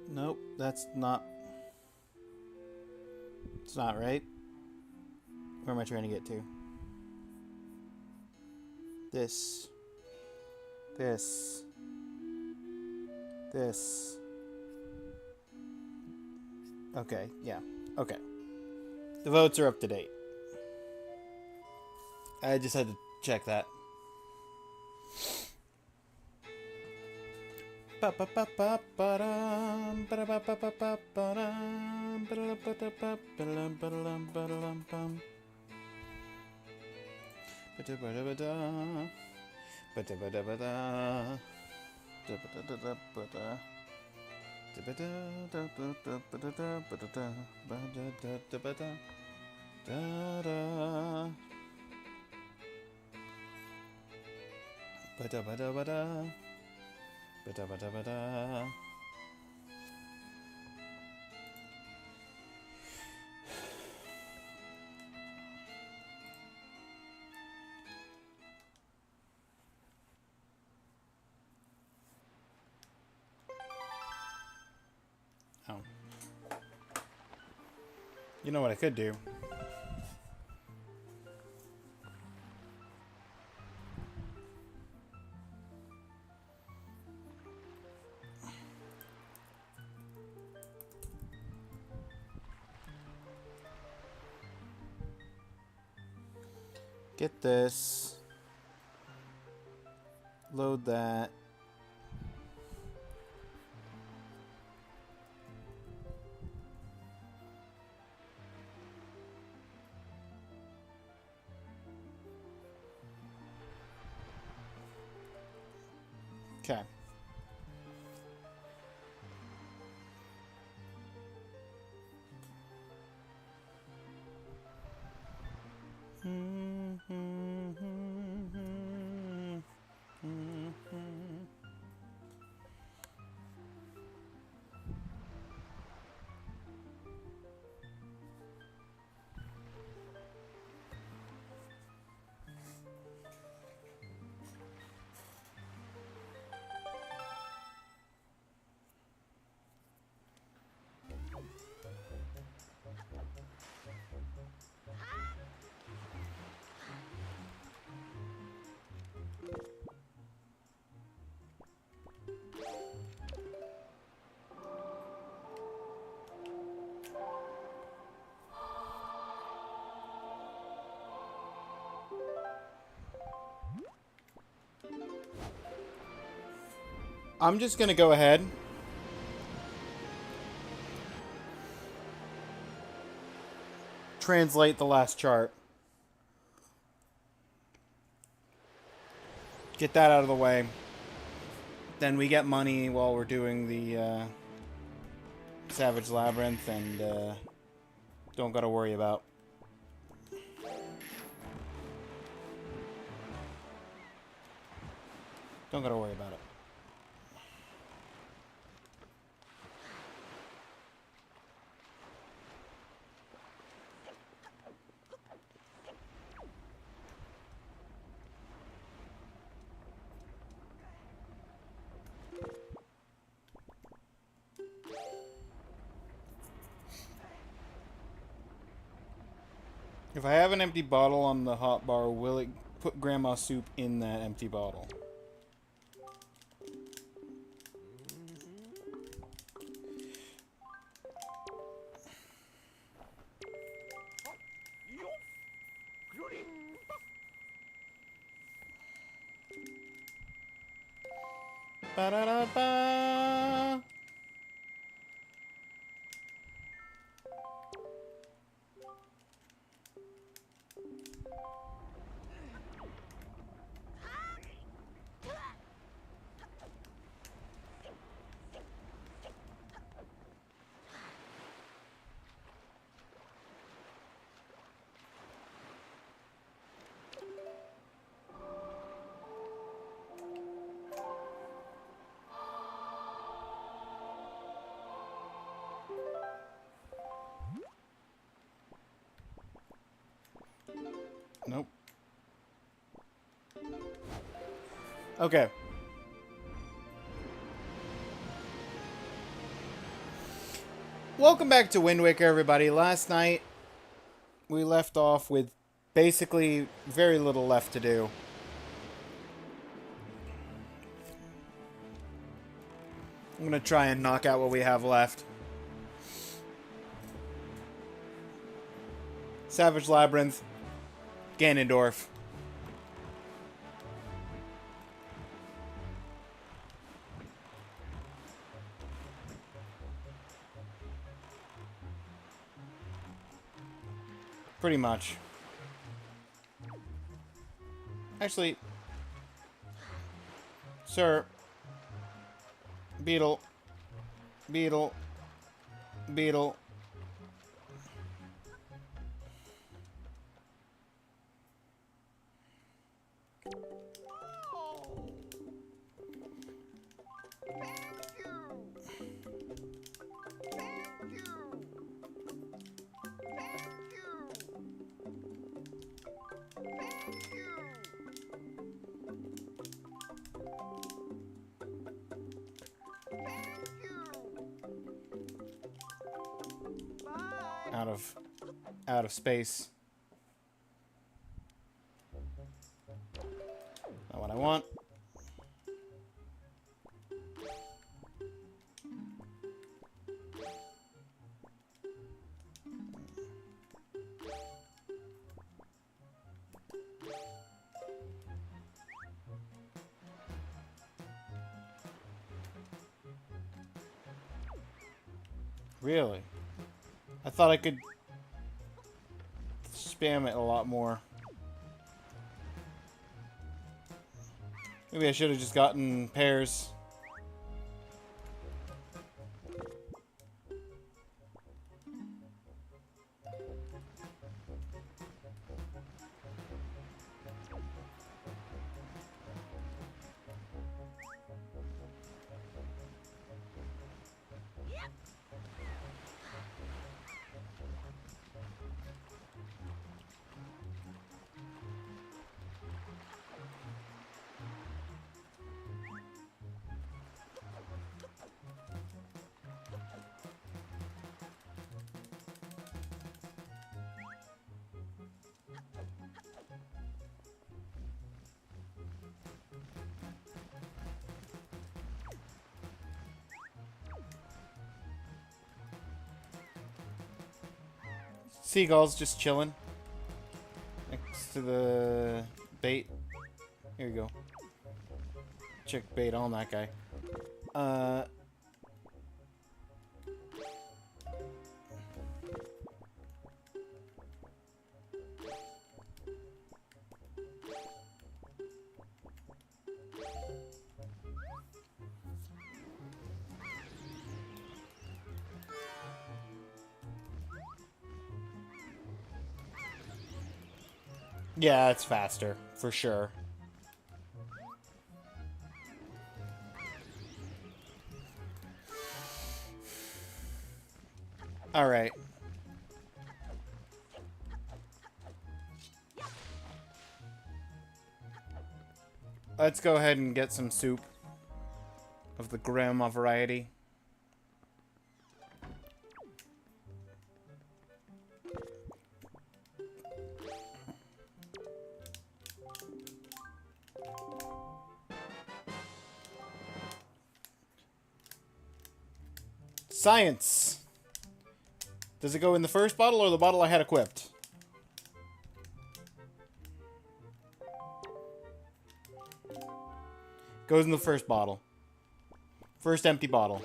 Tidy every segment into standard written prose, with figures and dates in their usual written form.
Nope, that's not. It's not right. Where am I trying to get to? This. This. This. Okay, yeah. Okay. The votes are up to date. I just had to check that. Oh. You know what I could do? Get this. Load that. Okay. I'm just gonna go ahead. Translate the last chart. Get that out of the way. Then we get money while we're doing the Savage Labyrinth and don't gotta worry about. Don't gotta worry about it. If I have an empty bottle on the hot bar, will it put grandma soup in that empty bottle? Ba-da-da-ba. Okay. Welcome back to Wind Waker, everybody. Last night, we left off with basically very little left to do. I'm gonna try and knock out what we have left. Savage Labyrinth, Ganondorf. Pretty much. Actually, sir, Beetle, Beetle, Beetle. Out of space. Not what I want. Really? I thought I could spam it a lot more. Maybe I should have just gotten pairs. Seagulls just chilling next to the bait. Here you go. Check bait on that guy. Yeah, it's faster, for sure. Alright. Let's go ahead and get some soup of the grandma variety. Science! Does it go in the first bottle or the bottle I had equipped? Goes in the first bottle. First empty bottle.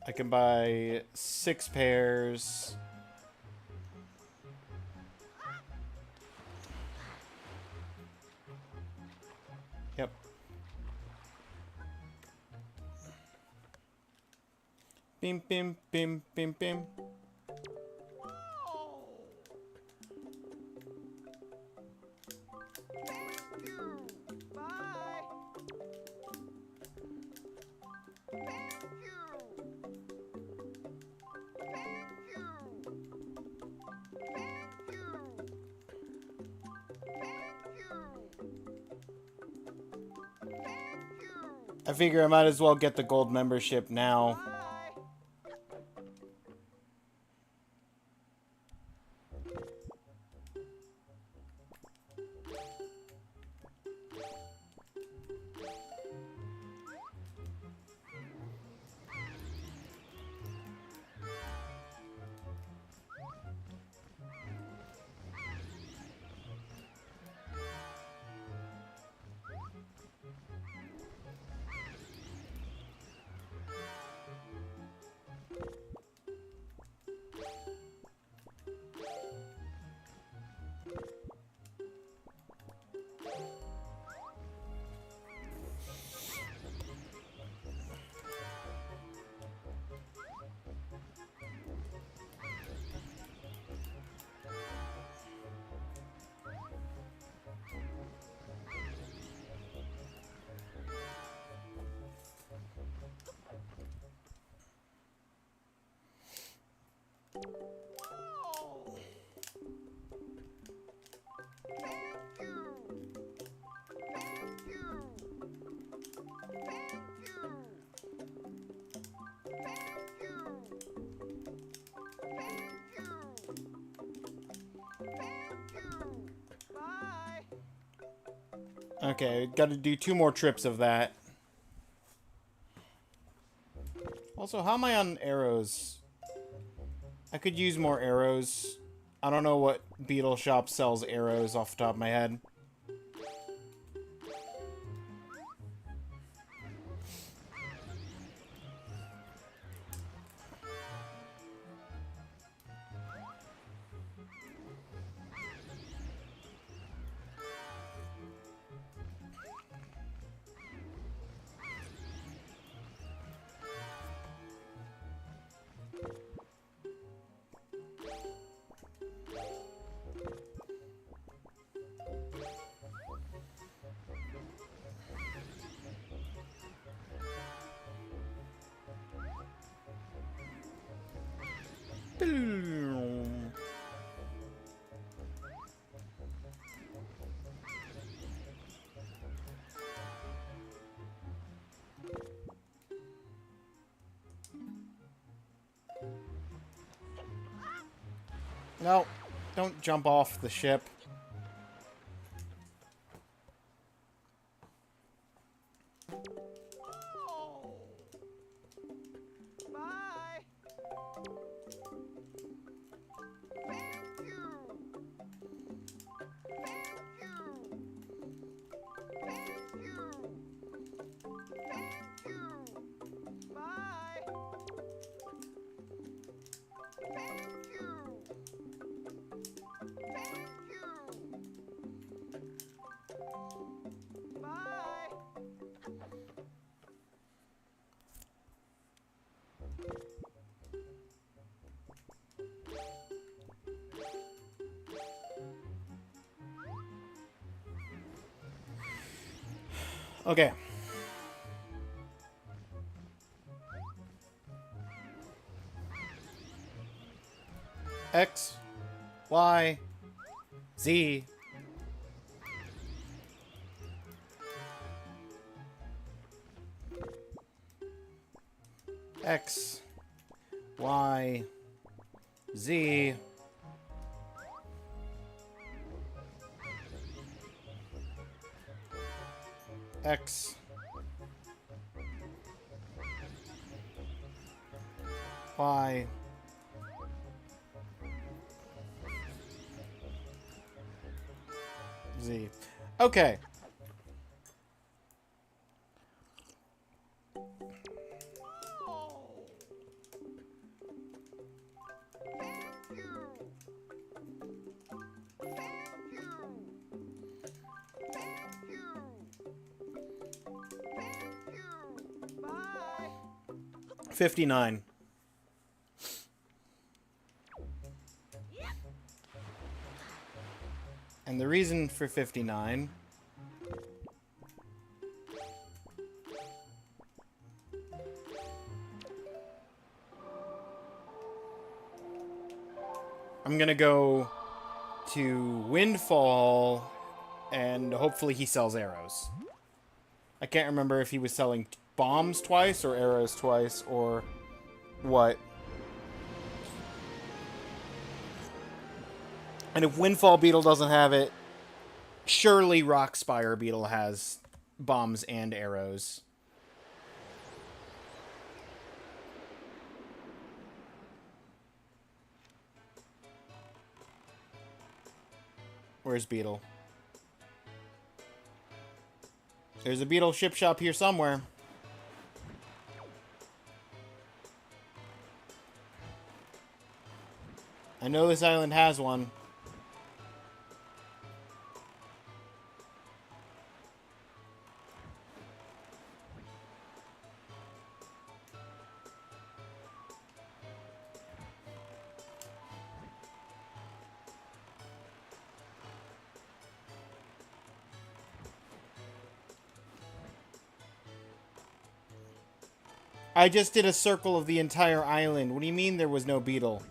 I can buy 6 pairs. Yep. Bim, bim, bim, bim, bim. I figure I might as well get the gold membership now. Okay, gotta do 2 more trips of that. Also, how am I on arrows? I could use more arrows. I don't know what beetle shop sells arrows off the top of my head. No, don't jump off the ship. Okay. X, Y, Z. X, Y, Z. X, Y, Z. Okay. Bye. 59. And the reason for 59... I'm gonna go to Windfall, and hopefully he sells arrows. I can't remember if he was selling bombs twice, or arrows twice, or what. And if Windfall Beetle doesn't have it, surely Rockspire Beetle has bombs and arrows. Where's Beetle? There's a Beetle ship shop here somewhere. I know this island has one. I just did a circle of the entire island. What do you mean there was no beetle?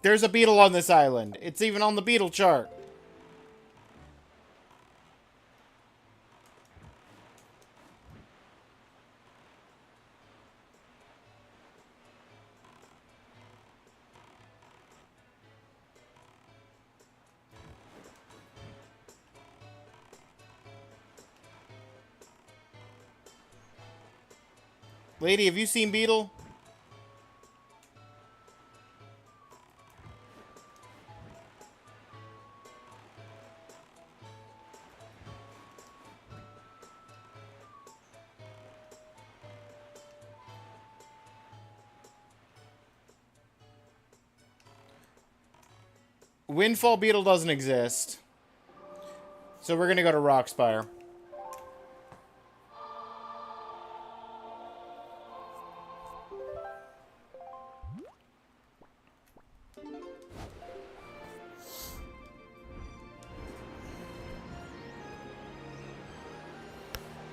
There's a beetle on this island. It's even on the beetle chart. Lady, have you seen Beetle? Windfall Beetle doesn't exist. So we're gonna go to Rockspire.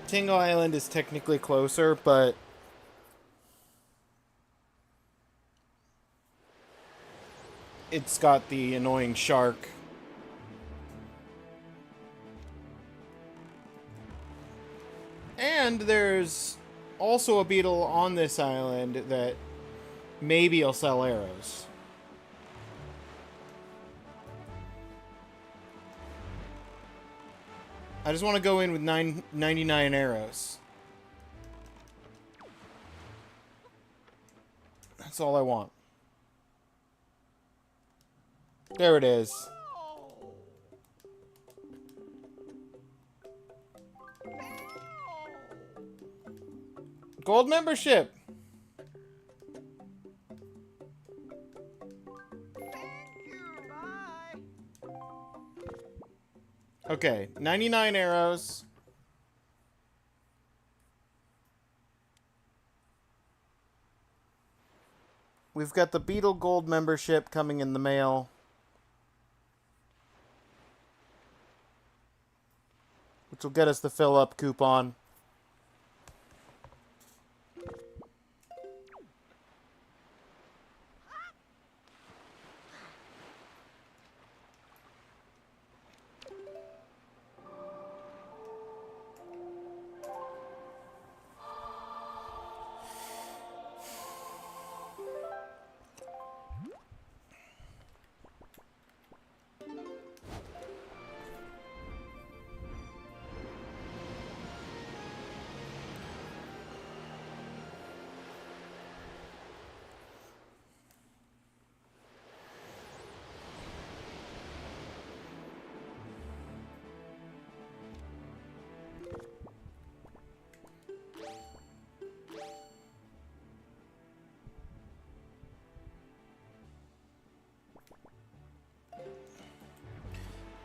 Tingle Island is technically closer, but it's got the annoying shark. And there's also a beetle on this island that maybe will sell arrows. I just want to go in with 99 arrows. That's all I want. There it is. Gold membership! Okay, 99 arrows. We've got the Beetle Gold membership coming in the mail. Which will get us the fill-up coupon.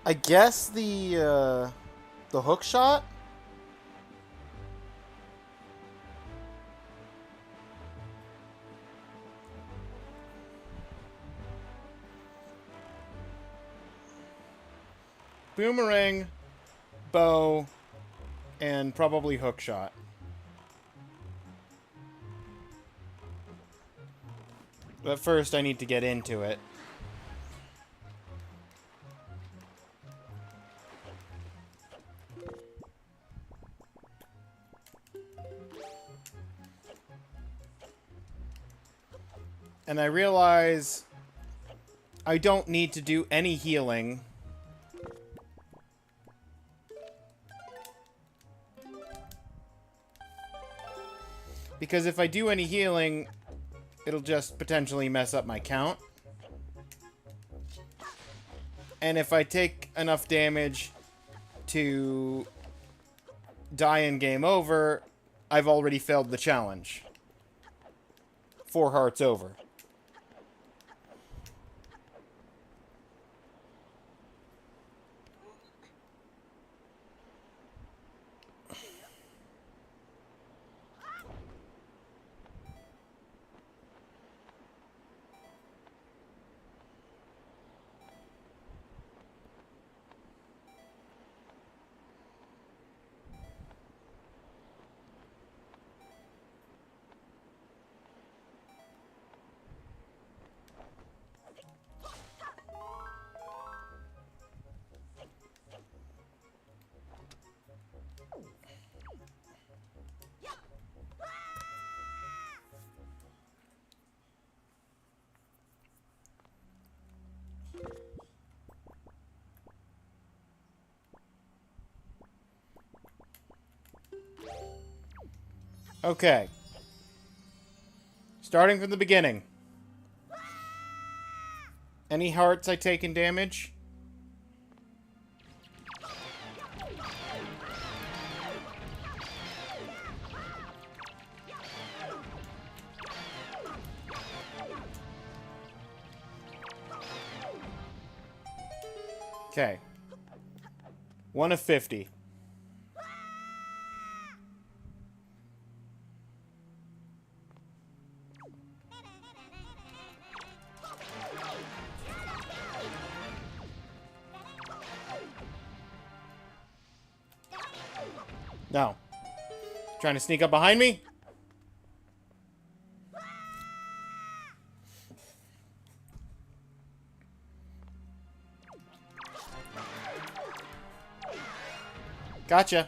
I guess the hook shot? Boomerang, bow, and probably hook shot. But first I need to get into it. And I realize I don't need to do any healing. Because if I do any healing, it'll just potentially mess up my count. And if I take enough damage to die and game over, I've already failed the challenge. 4 hearts over. Okay. Starting from the beginning. Any hearts I take in damage? Okay. 1 of 50. No. Trying to sneak up behind me? Gotcha.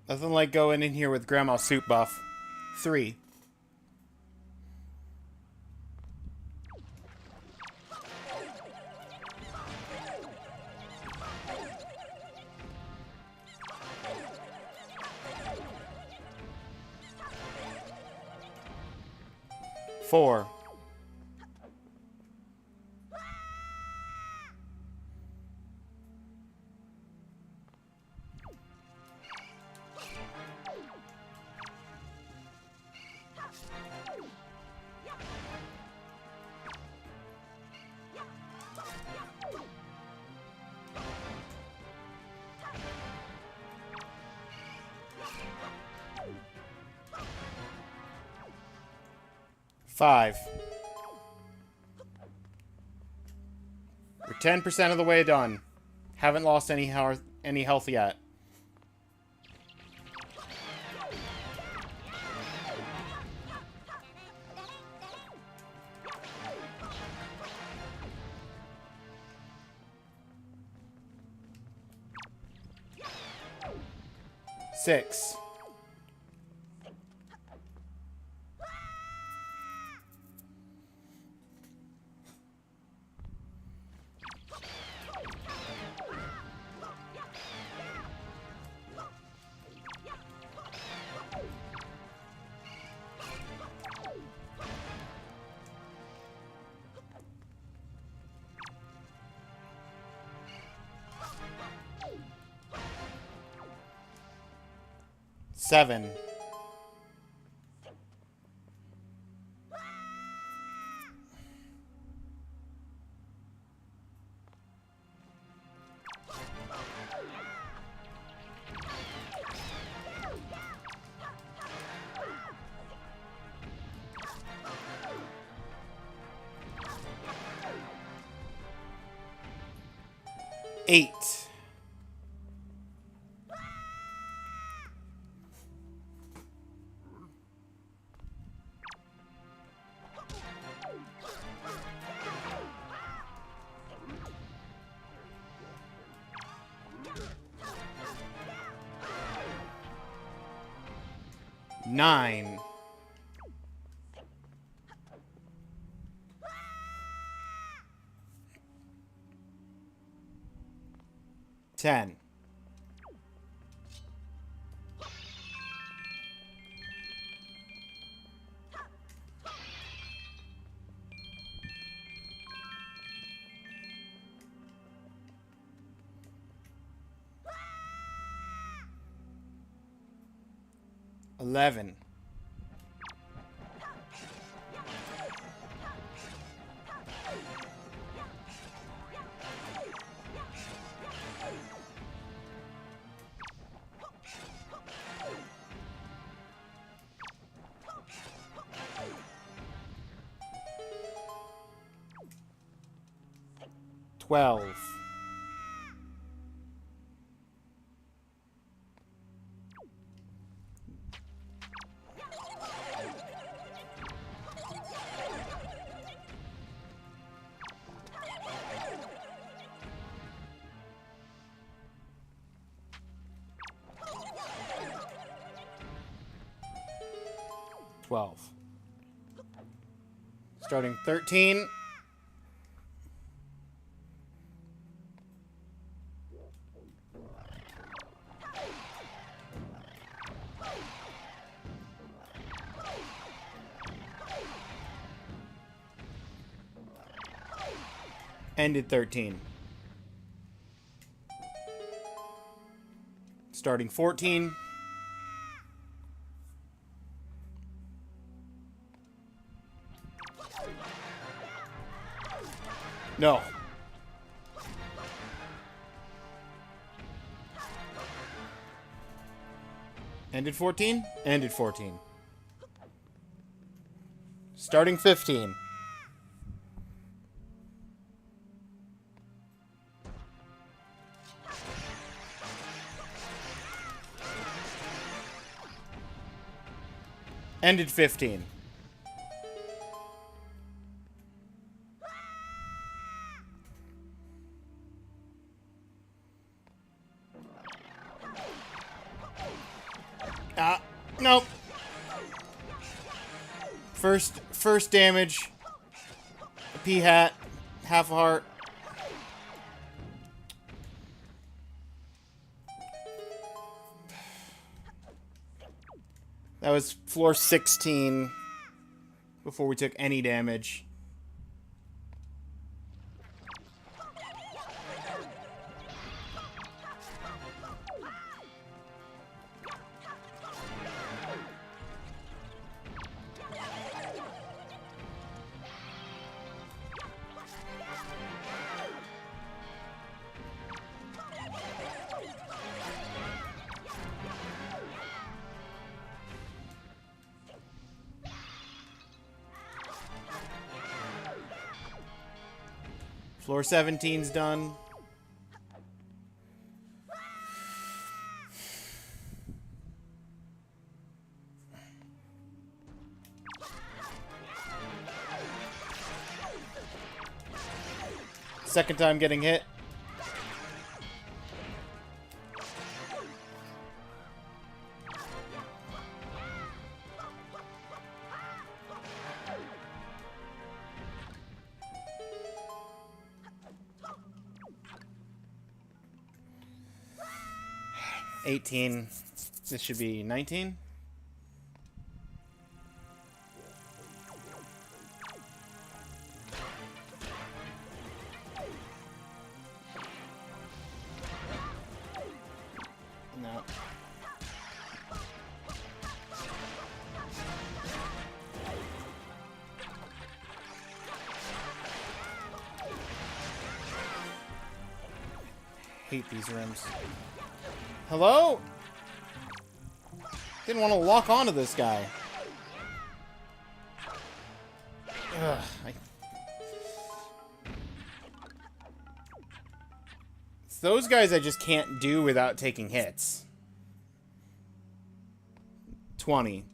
Nothing like going in here with Grandma's soup buff. 3. Four. Five. We're 10% of the way done. Haven't lost any health yet. Six. Seven. 8. Nine. 10. 11. 12. 12. Starting 13. Ended 13. Starting 14. No. Ended 14? Ended 14. Starting 15. Ended 15. Nope. First damage. A P-hat. Half a heart. That was floor 16 before we took any damage. Floor 17's done. Second time getting hit. $18. This should be $19. No. Hate these rooms. Hello? Didn't want to lock onto this guy. Ugh, those guys I just can't do without taking hits. 20.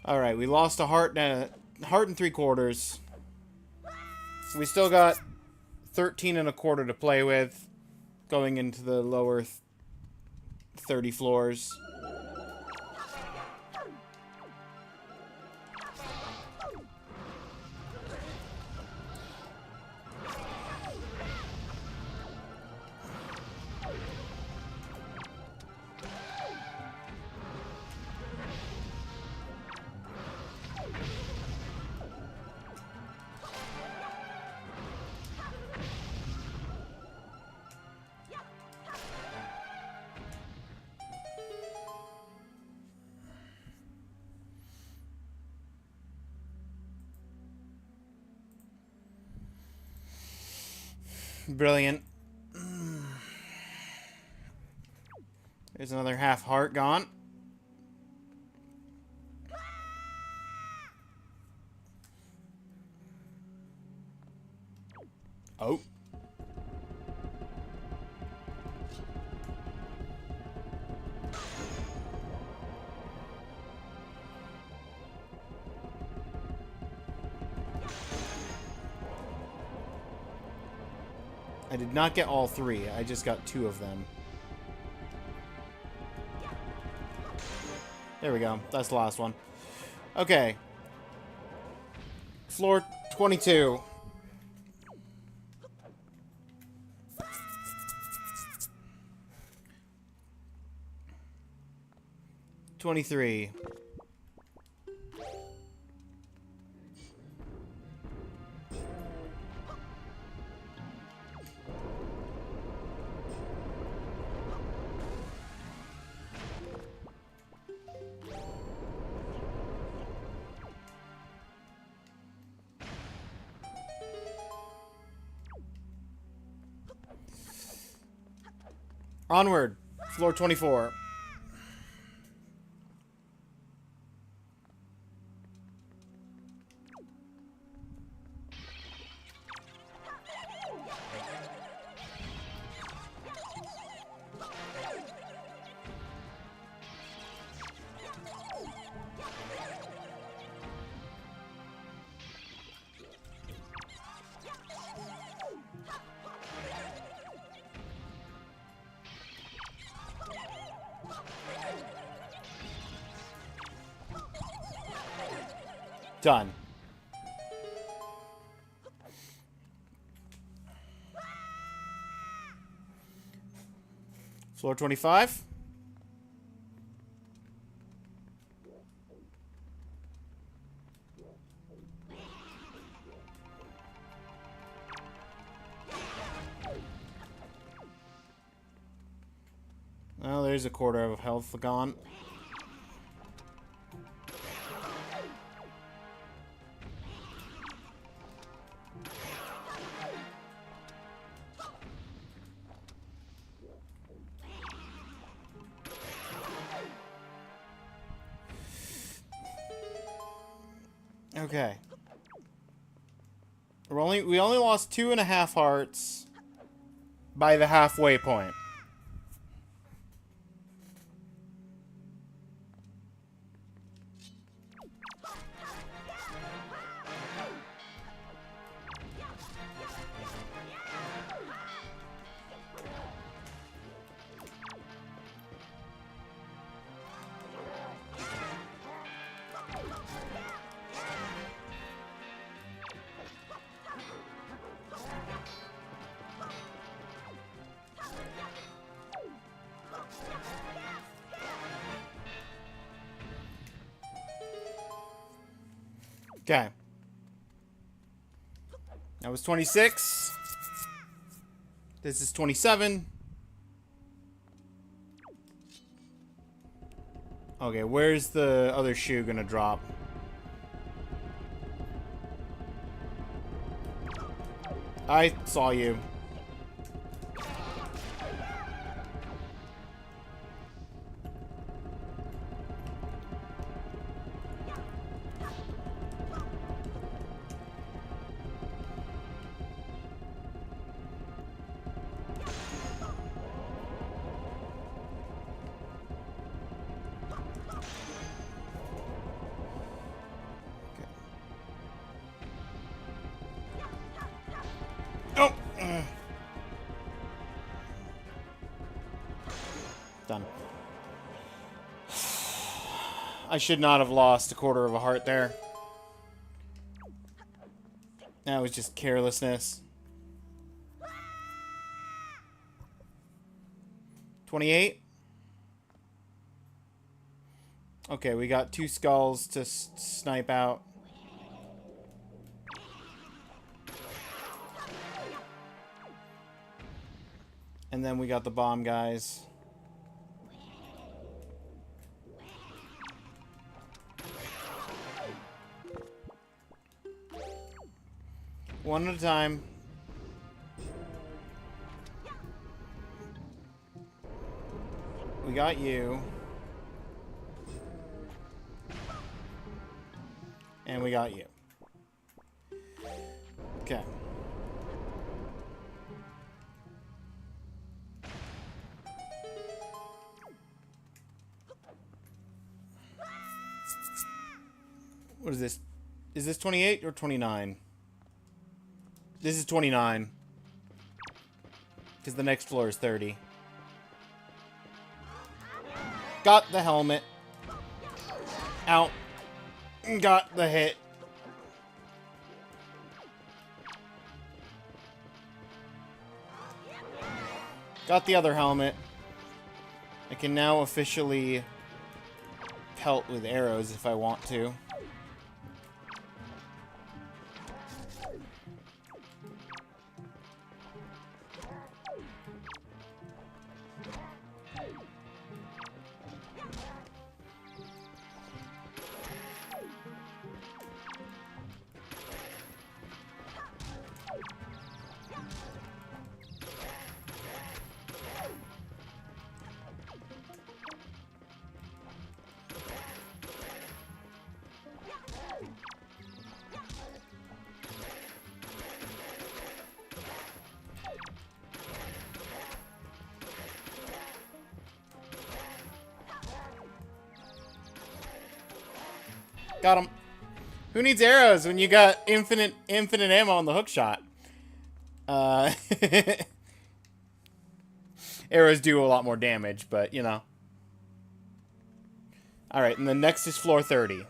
Alright, we lost a heart and 3/4. We still got 13 1/4 to play with, going into the lower 30 floors. Brilliant. There's another half heart gone. Oh. I did not get all 3. I just got 2 of them. There we go. That's the last one. Okay. Floor 22. $23. Onward. Floor 24. Done. Floor 25. Well, there's a 1/4 of health gone. Okay. We only lost 2.5 hearts by the halfway point. Okay. That was 26. This is 27. Okay, where's the other shoe gonna drop? I saw you. I should not have lost a quarter of a heart there. That was just carelessness. 28? Okay, we got 2 skulls to snipe out. And then we got the bomb guys. One at a time. We got you. And we got you. Okay. What is this? Is this 28 or 29? This is 29. Because the next floor is 30. Got the helmet. Out. Got the hit. Got the other helmet. I can now officially pelt with arrows if I want to. Got him. Who needs arrows when you got infinite ammo on the hook shot? Arrows do a lot more damage, but, you know. Alright, and the next is floor 30.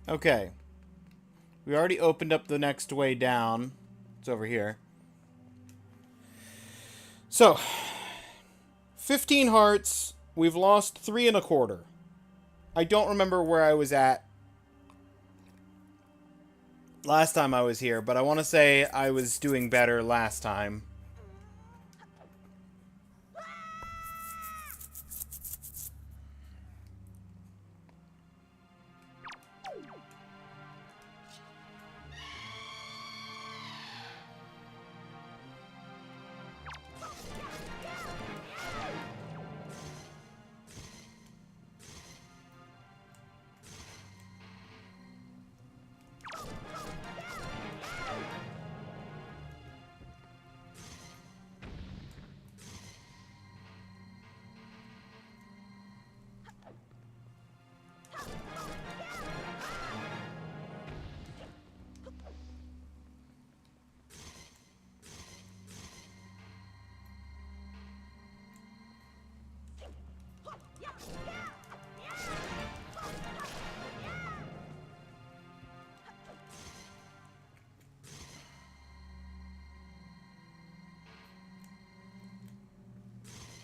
Okay. We already opened up the next way down. It's over here. So, 15 hearts. We've lost 3 1/4. I don't remember where I was at last time I was here, but I want to say I was doing better last time.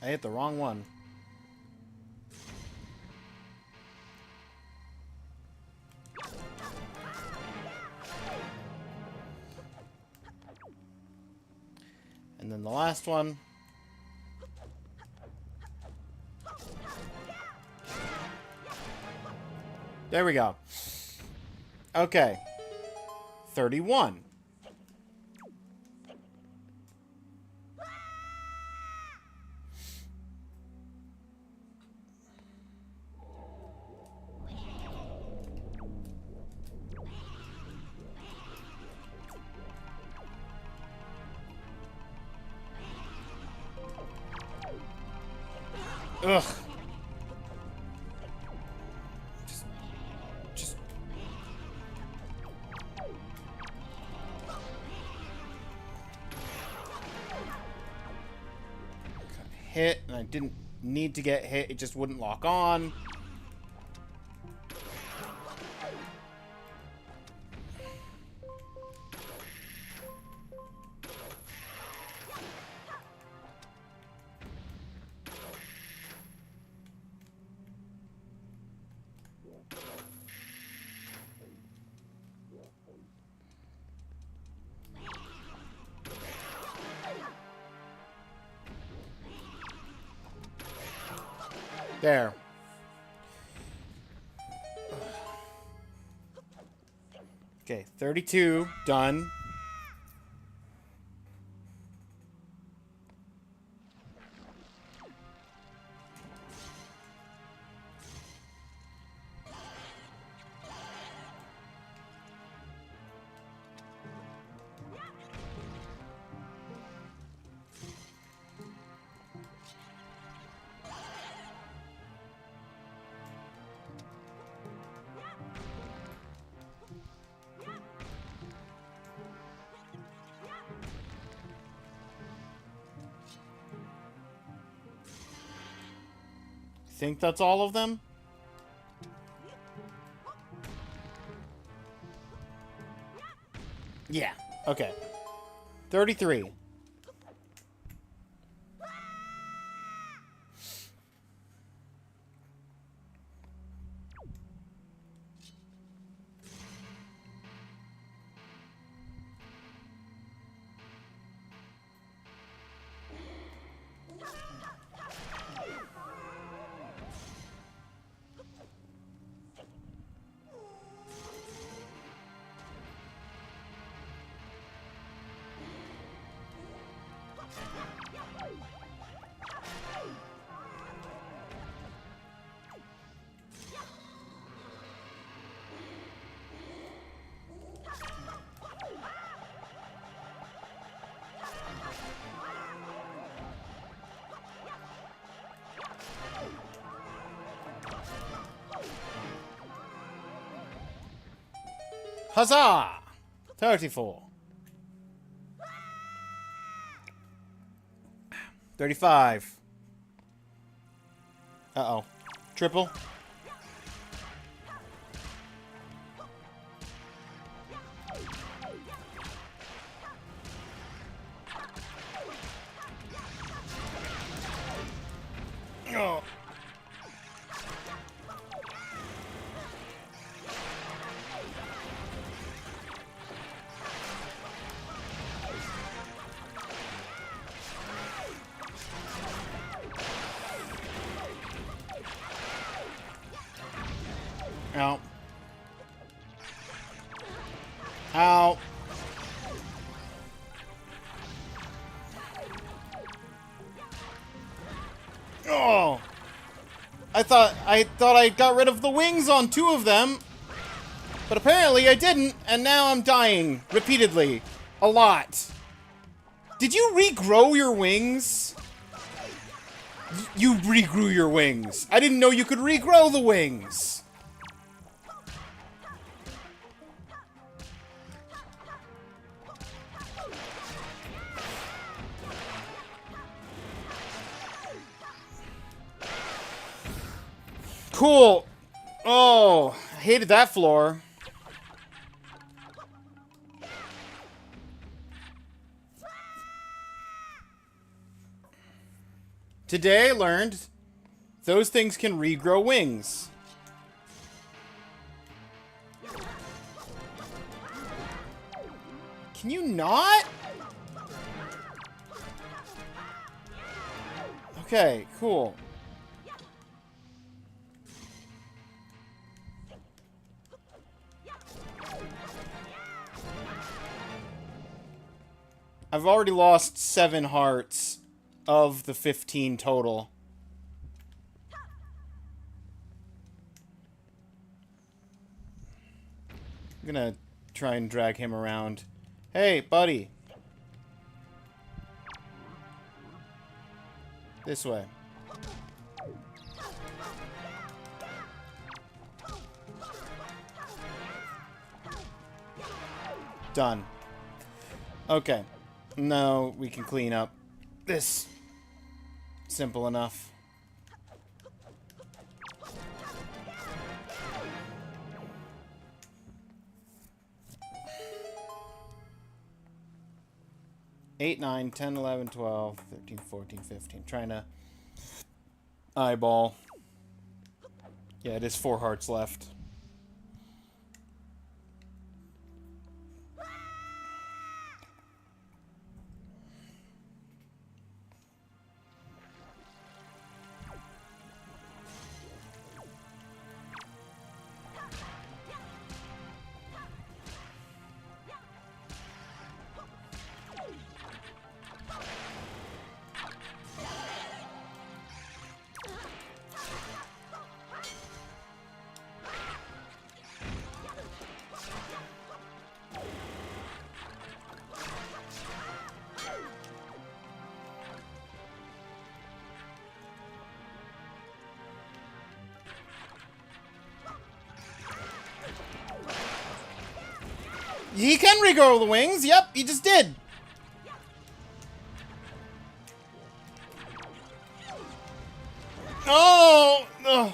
I hit the wrong one. And then the last one. There we go. Okay. 31. Ugh. Just... Hit, and I didn't need to get hit. It just wouldn't lock on. There. Okay, 32, done. Think that's all of them? Yeah. Okay. 33. Huzzah! 34. 35. Uh-oh. Triple. Oh. Ow. Ow. Oh. I thought I got rid of the wings on 2 of them, but apparently I didn't, and now I'm dying repeatedly. A lot. Did you regrow your wings? You regrew your wings. I didn't know you could regrow the wings. Cool. Oh, I hated that floor. Today I learned those things can regrow wings. Can you not? Okay, cool. I've already lost 7 hearts of the 15 total. I'm gonna try and drag him around. Hey, buddy. This way. Done. Okay. Now we can clean up this. Simple enough. 8, 9, 10, 11, 12, 13, 14, 15. Trying to eyeball. Yeah, it is 4 hearts left. He can regrow the wings. Yep, he just did. Oh, ugh.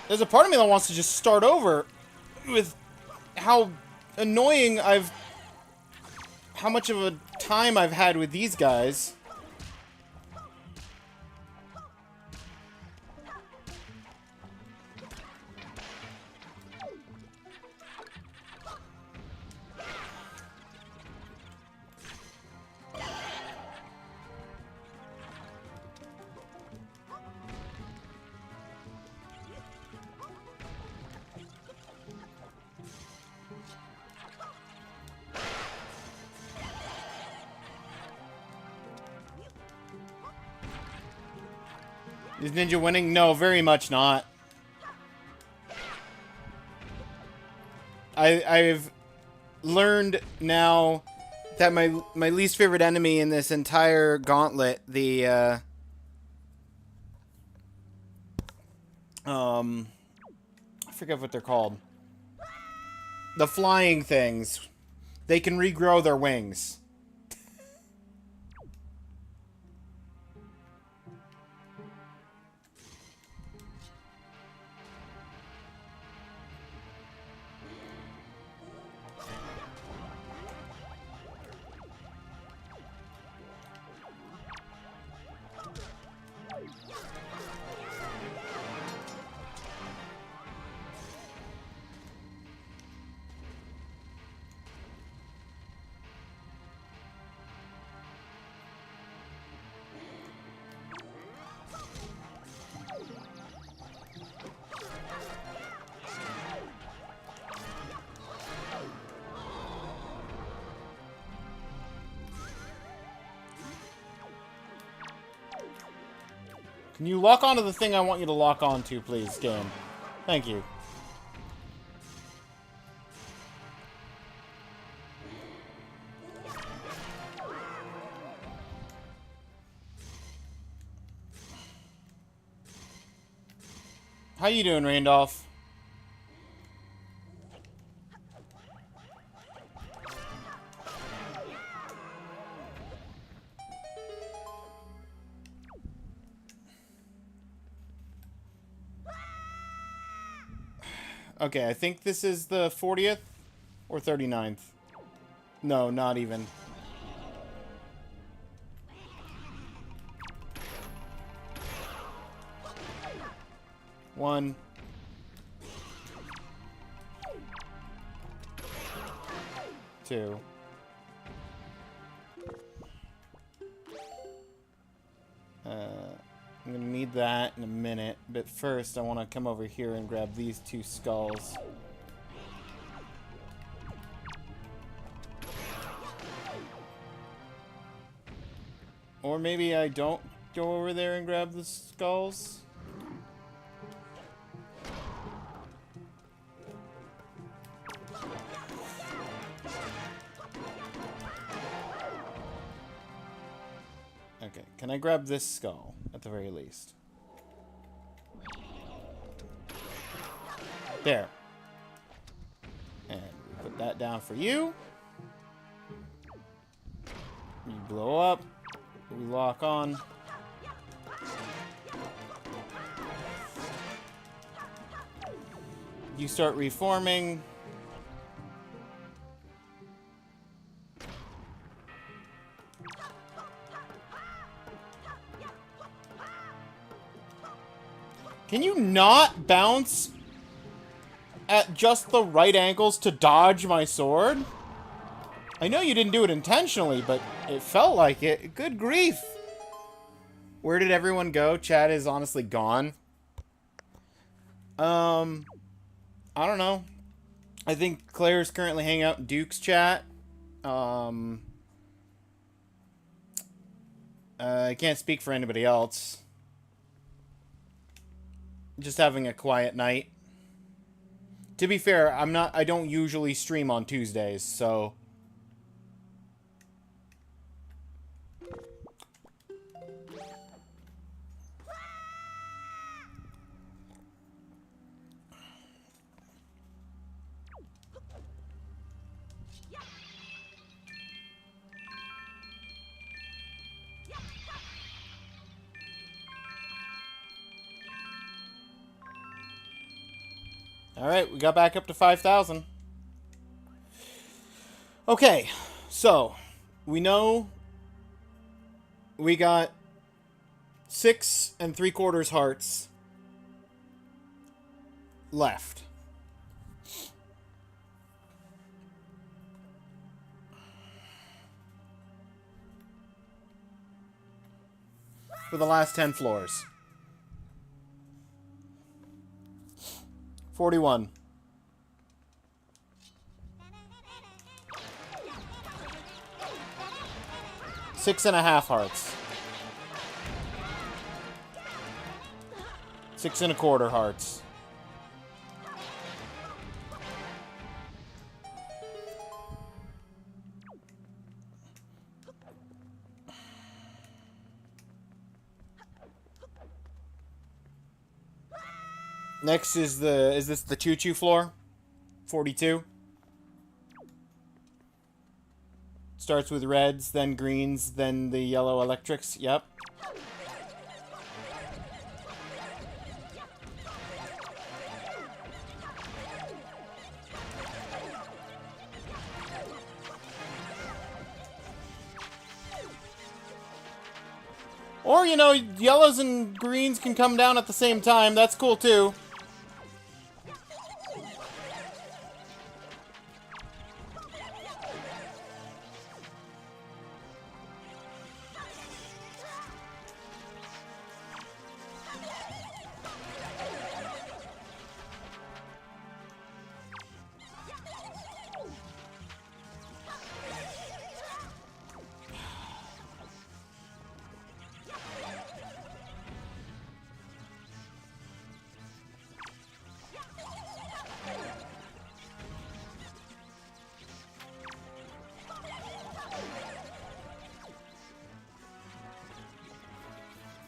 There's a part of me that wants to just start over with how annoying how much of a time I've had with these guys. Is Ninja winning? No, very much not. I've learned now that my least favorite enemy in this entire gauntlet, the I forget what they're called. The flying things. They can regrow their wings. Can you lock onto the thing I want you to lock onto, please, game? Thank you. How you doing, Randolph? Okay, I think this is the 40th or 39th. No, not even. One. Two. I'm gonna need that in a minute, but first I want to come over here and grab these 2 skulls. Or maybe I don't go over there and grab the skulls. Okay, can I grab this skull, at the very least? There. And we put that down for you. You blow up. We lock on. You start reforming. Can you not bounce at just the right angles to dodge my sword? I know you didn't do it intentionally, but it felt like it. Good grief. Where did everyone go? Chat is honestly gone. I don't know. I think Claire's currently hanging out in Duke's chat. I can't speak for anybody else. Just having a quiet night. To be fair, I don't usually stream on Tuesdays, so... Alright, we got back up to 5,000. Okay, so, we know we got 6 3/4 hearts left. For the last 10 floors. 41. 6.5 hearts. 6 1/4 hearts. Next is this the choo-choo floor? 42. Starts with reds, then greens, then the yellow electrics. Yep. Or, you know, yellows and greens can come down at the same time. That's cool, too.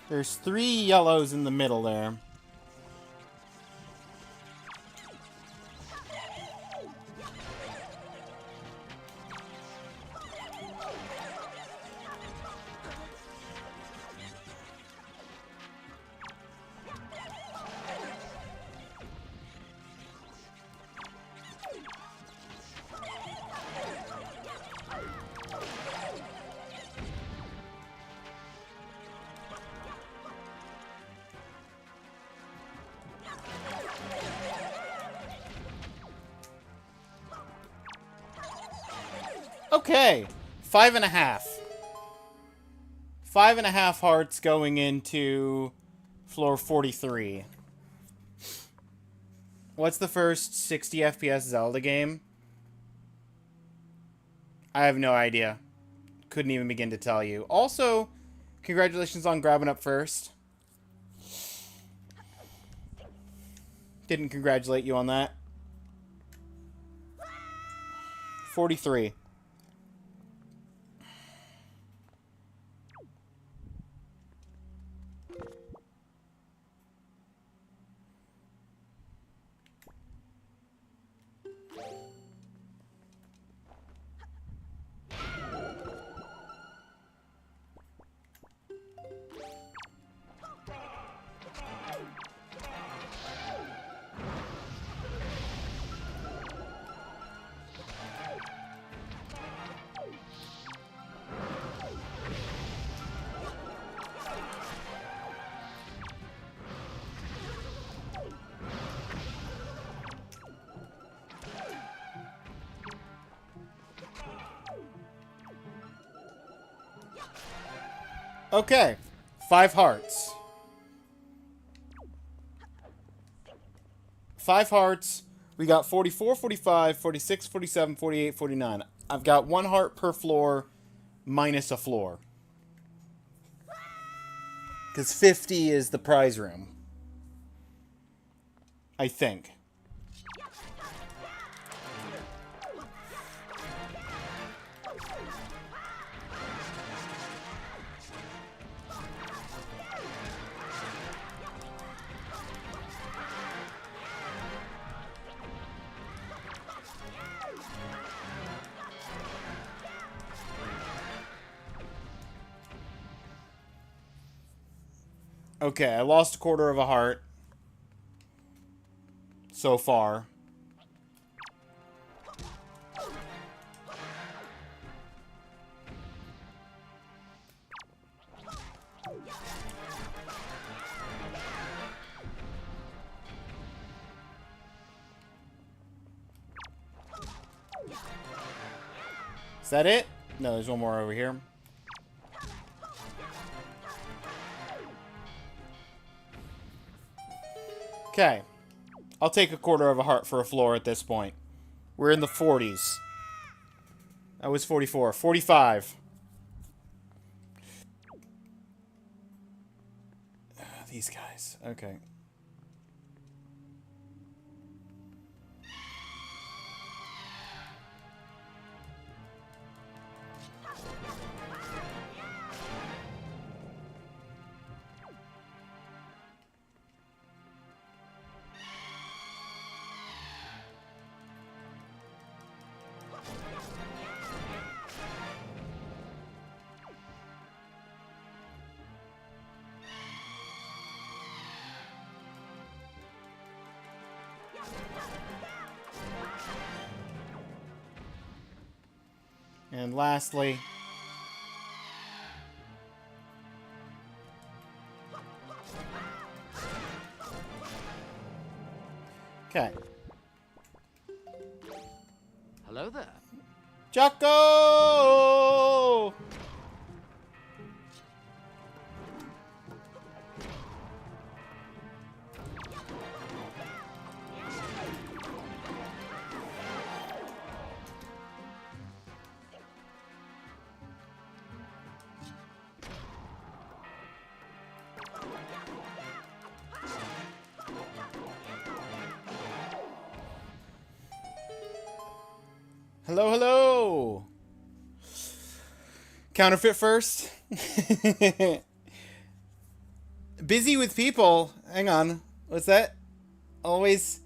There's 3 yellows in the middle there. Okay, 5.5. 5.5 hearts going into floor 43. What's the first 60 FPS Zelda game? I have no idea. Couldn't even begin to tell you. Also, congratulations on grabbing up first. Didn't congratulate you on that. 43. Okay. 5 hearts. 5 hearts. We got 44, 45, 46, 47, 48, 49. I've got 1 heart per floor minus a floor. Because 50 is the prize room. I think. Okay, I lost a quarter of a heart. So far. Is that it? No, there's one more over here. Okay. I'll take a quarter of a heart for a floor at this point. We're in the 40s. That was 44. 45. These guys. Okay. And lastly... Okay. Hello there. Jocko! Hello, hello! Counterfeit first. Busy with people. Hang on. What's that? Always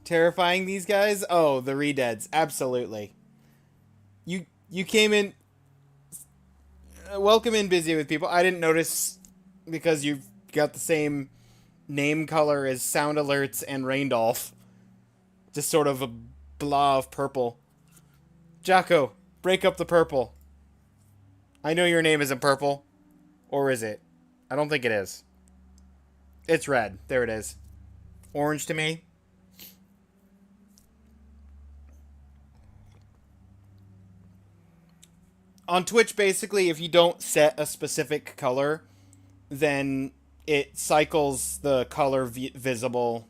terrifying these guys? Oh, the Redeads. Absolutely. You came in... welcome in, Busy with people. I didn't notice because you've got the same name color as Sound Alerts and Raindolph. Just sort of a blah of purple. Jocko, break up the purple. I know your name isn't purple. Or is it? I don't think it is. It's red. There it is. Orange to me. On Twitch, basically, if you don't set a specific color, then it cycles the color visible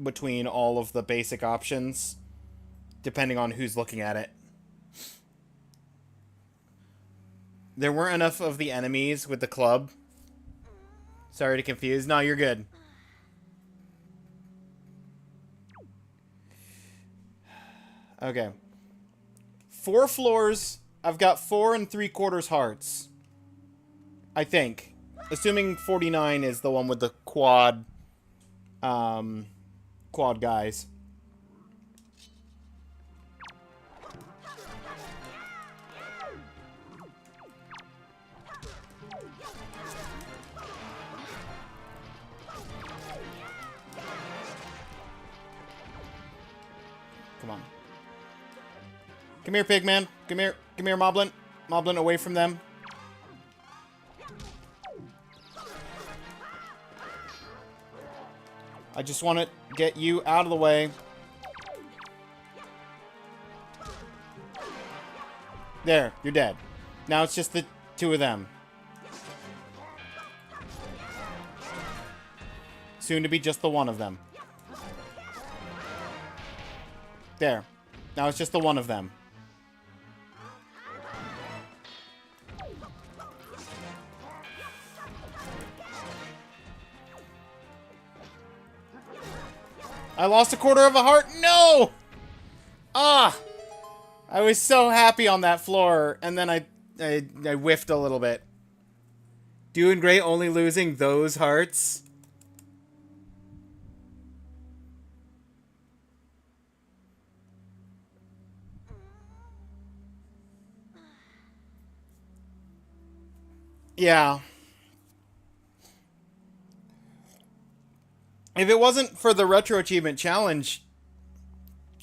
between all of the basic options, depending on who's looking at it. There weren't enough of the enemies with the club. Sorry to confuse. No, you're good. Okay. 4 floors. I've got 4 3/4 hearts. I think. Assuming 49 is the one with the quad guys. Come on. Come here, Pigman. Come here. Come here, Moblin. Moblin, away from them. I just want to get you out of the way. There, you're dead. Now it's just the 2 of them. Soon to be just the one of them. There. Now it's just the one of them. I lost a quarter of a heart. No! Ah! I was so happy on that floor, and then I whiffed a little bit. Doing great, only losing those hearts. Yeah. If it wasn't for the Retro Achievement Challenge,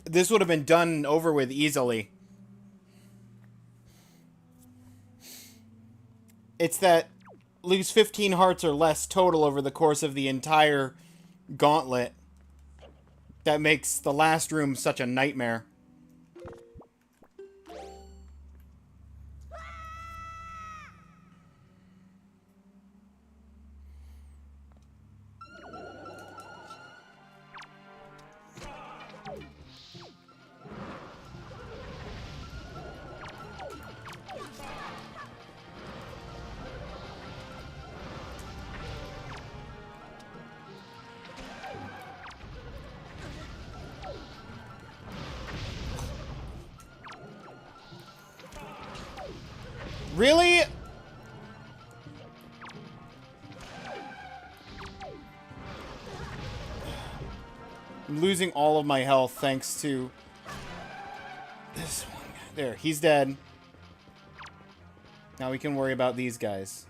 this would have been done over with easily. It's that lose 15 hearts or less total over the course of the entire gauntlet that makes the last room such a nightmare. Really? I'm losing all of my health thanks to this one. There, he's dead. Now we can worry about these guys.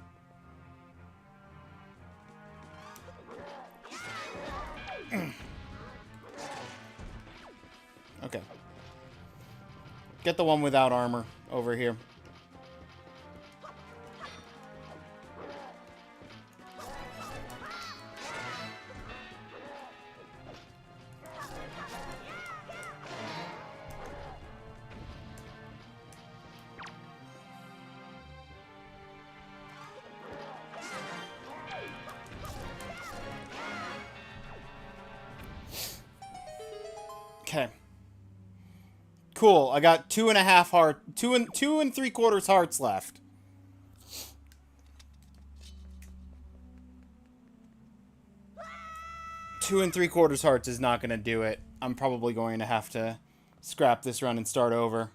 Okay. Get the one without armor over here. Okay. Cool. I got 2.5 heart, 2 3/4 hearts left. Two and 3/4 hearts is not going to do it. I'm probably going to have to scrap this run and start over.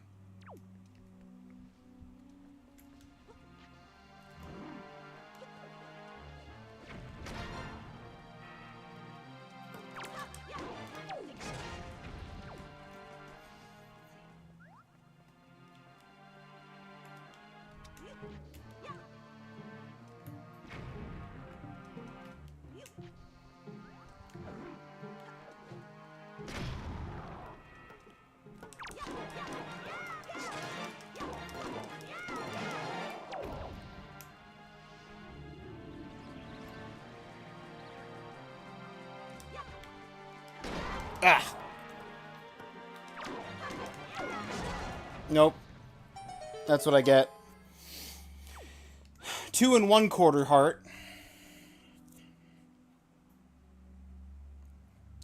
Ah! Nope. That's what I get. 2 1/4 heart.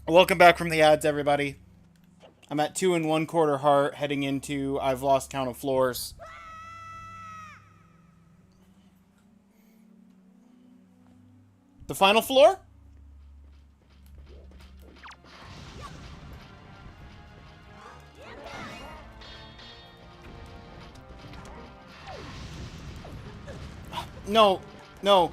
Welcome back from the ads, everybody. I'm at 2 1/4 heart, heading into I've lost count of floors. The final floor? No, no.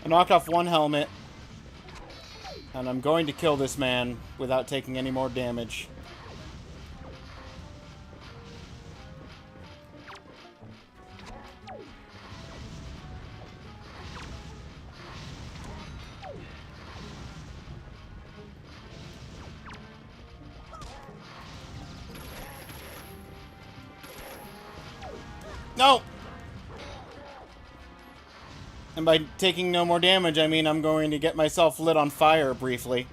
I knocked off one helmet, and I'm going to kill this man without taking any more damage. No! And by taking no more damage, I mean I'm going to get myself lit on fire briefly.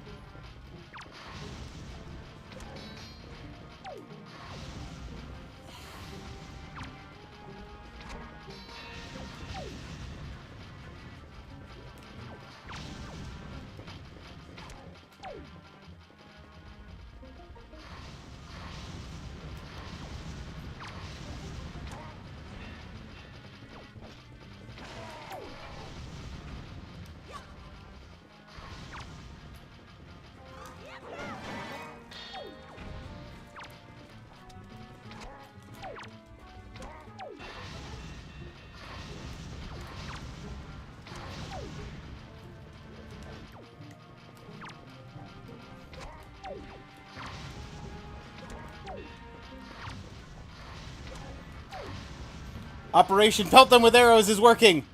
Operation Pelt Them with Arrows is working!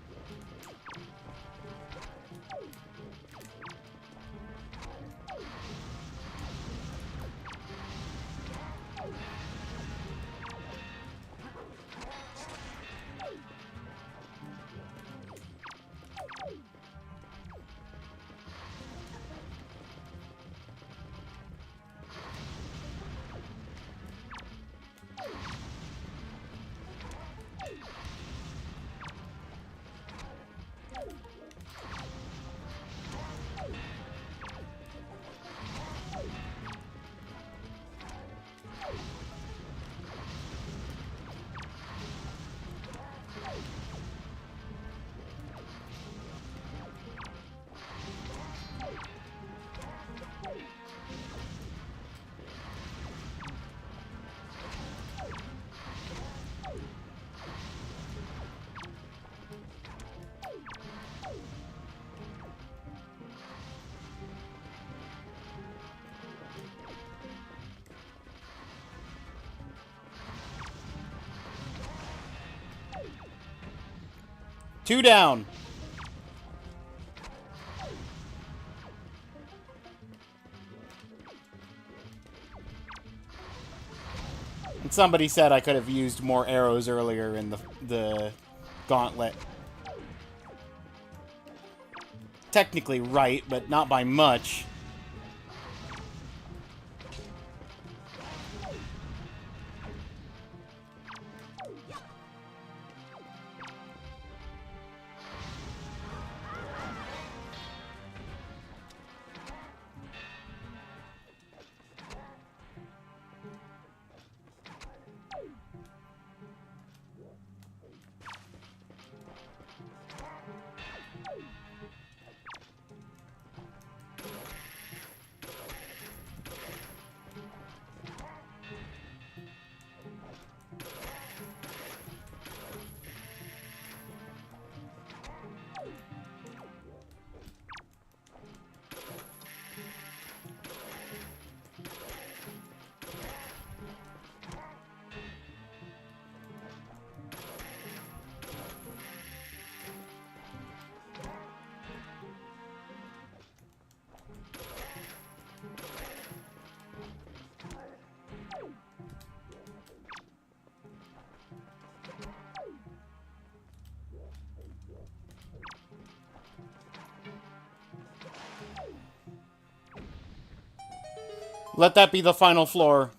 Two down. And somebody said I could have used more arrows earlier in the gauntlet. Technically right, but not by much. Let that be the final floor.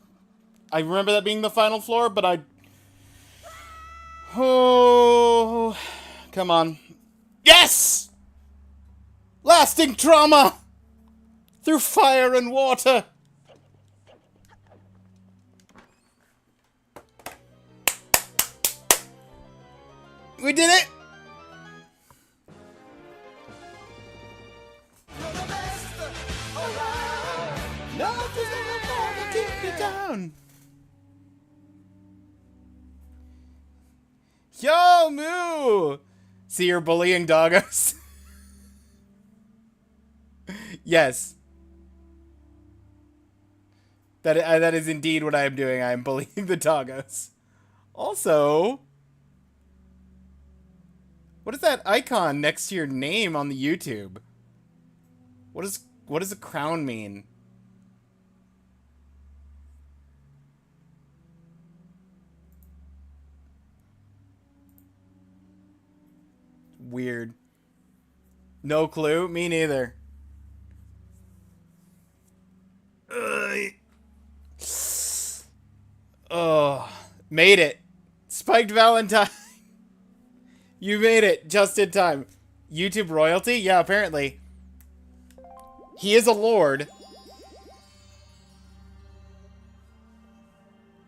I remember that being the final floor, but I... Oh... Come on. Yes! Lasting trauma! Through fire and water! We did it! Nothing's gonna keep you down. Yo, Moo! See, you're bullying doggos. Yes. That is indeed what I am doing. I am bullying the doggos. Also, what is that icon next to your name on the YouTube? What does a crown mean? Weird. No clue? Me neither. Oh, made it. Spiked Valentine. You made it just in time. YouTube royalty? Yeah, apparently. He is a lord.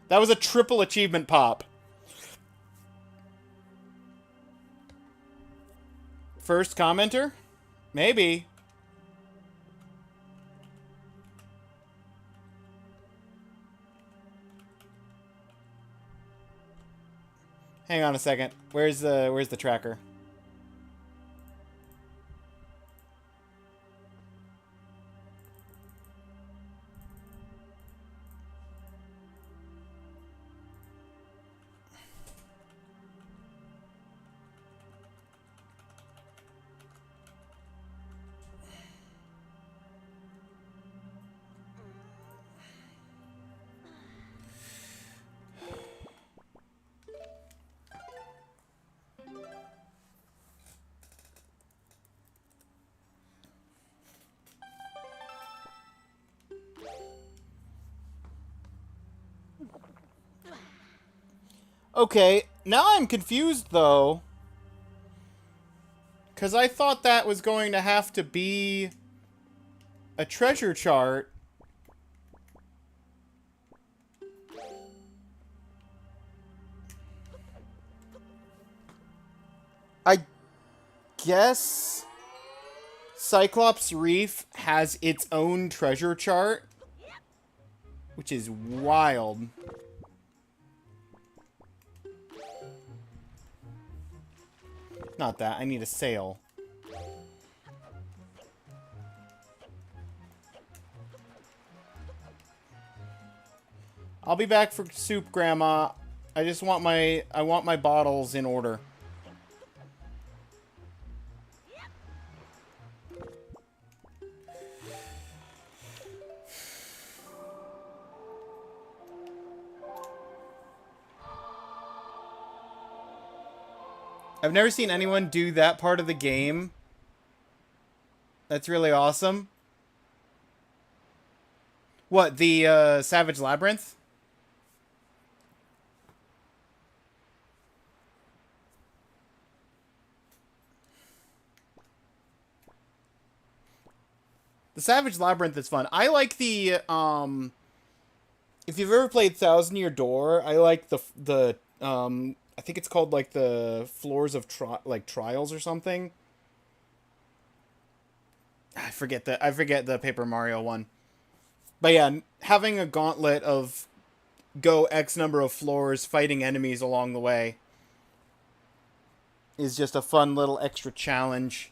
That was a triple achievement pop. First commenter? Maybe. Hang on a second. Where's the tracker? Okay, now I'm confused, though. Because I thought that was going to have to be a treasure chart. I guess Cyclops Reef has its own treasure chart, which is wild. Not that. I need a sail. I'll be back for soup, Grandma. I just want my bottles in order. I've never seen anyone do that part of the game. That's really awesome. What, the Savage Labyrinth? The Savage Labyrinth is fun. I like the, if you've ever played Thousand Year Door, I like the I think it's called, like, the Floors of Trials or something. I forget the Paper Mario one. But yeah, having a gauntlet of go X number of floors fighting enemies along the way is just a fun little extra challenge.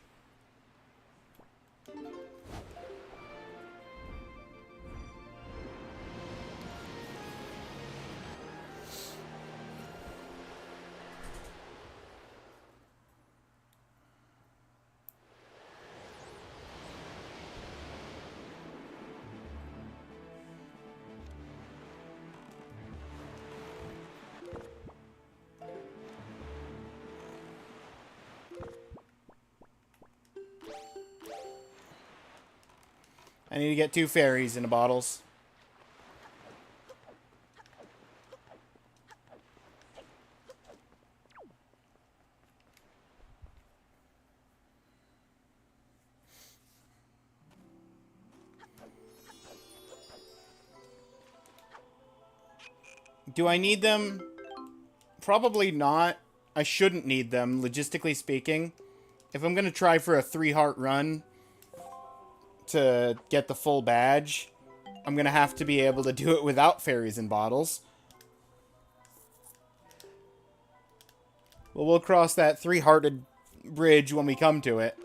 I need to get 2 fairies in the bottles. Do I need them? Probably not. I shouldn't need them, logistically speaking. If I'm going to try for a 3-heart run to get the full badge, I'm going to have to be able to do it without fairies and bottles. Well, we'll cross that 3-hearted bridge when we come to it.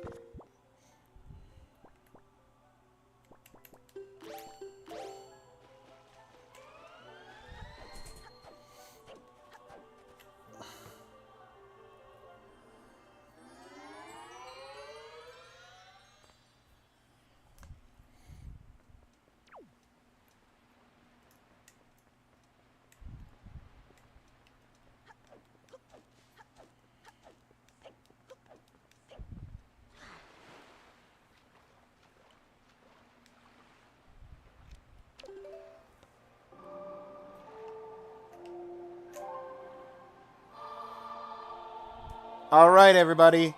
Alright, everybody.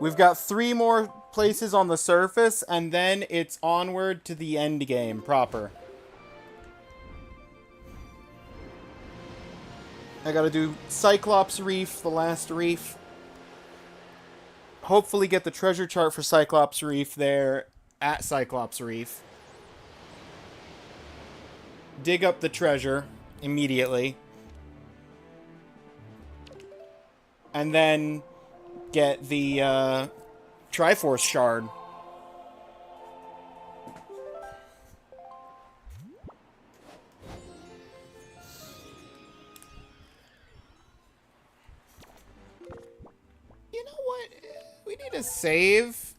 We've got 3 more places on the surface, and then it's onward to the end game proper. I gotta do Cyclops Reef, the last reef. Hopefully get the treasure chart for Cyclops Reef there at Cyclops Reef. Dig up the treasure immediately. And then get the Triforce Shard. You know what? We need a save.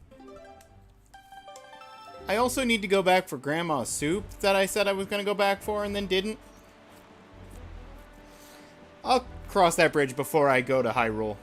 I also need to go back for Grandma's soup that I said I was going to go back for and then didn't. I'll cross that bridge before I go to Hyrule.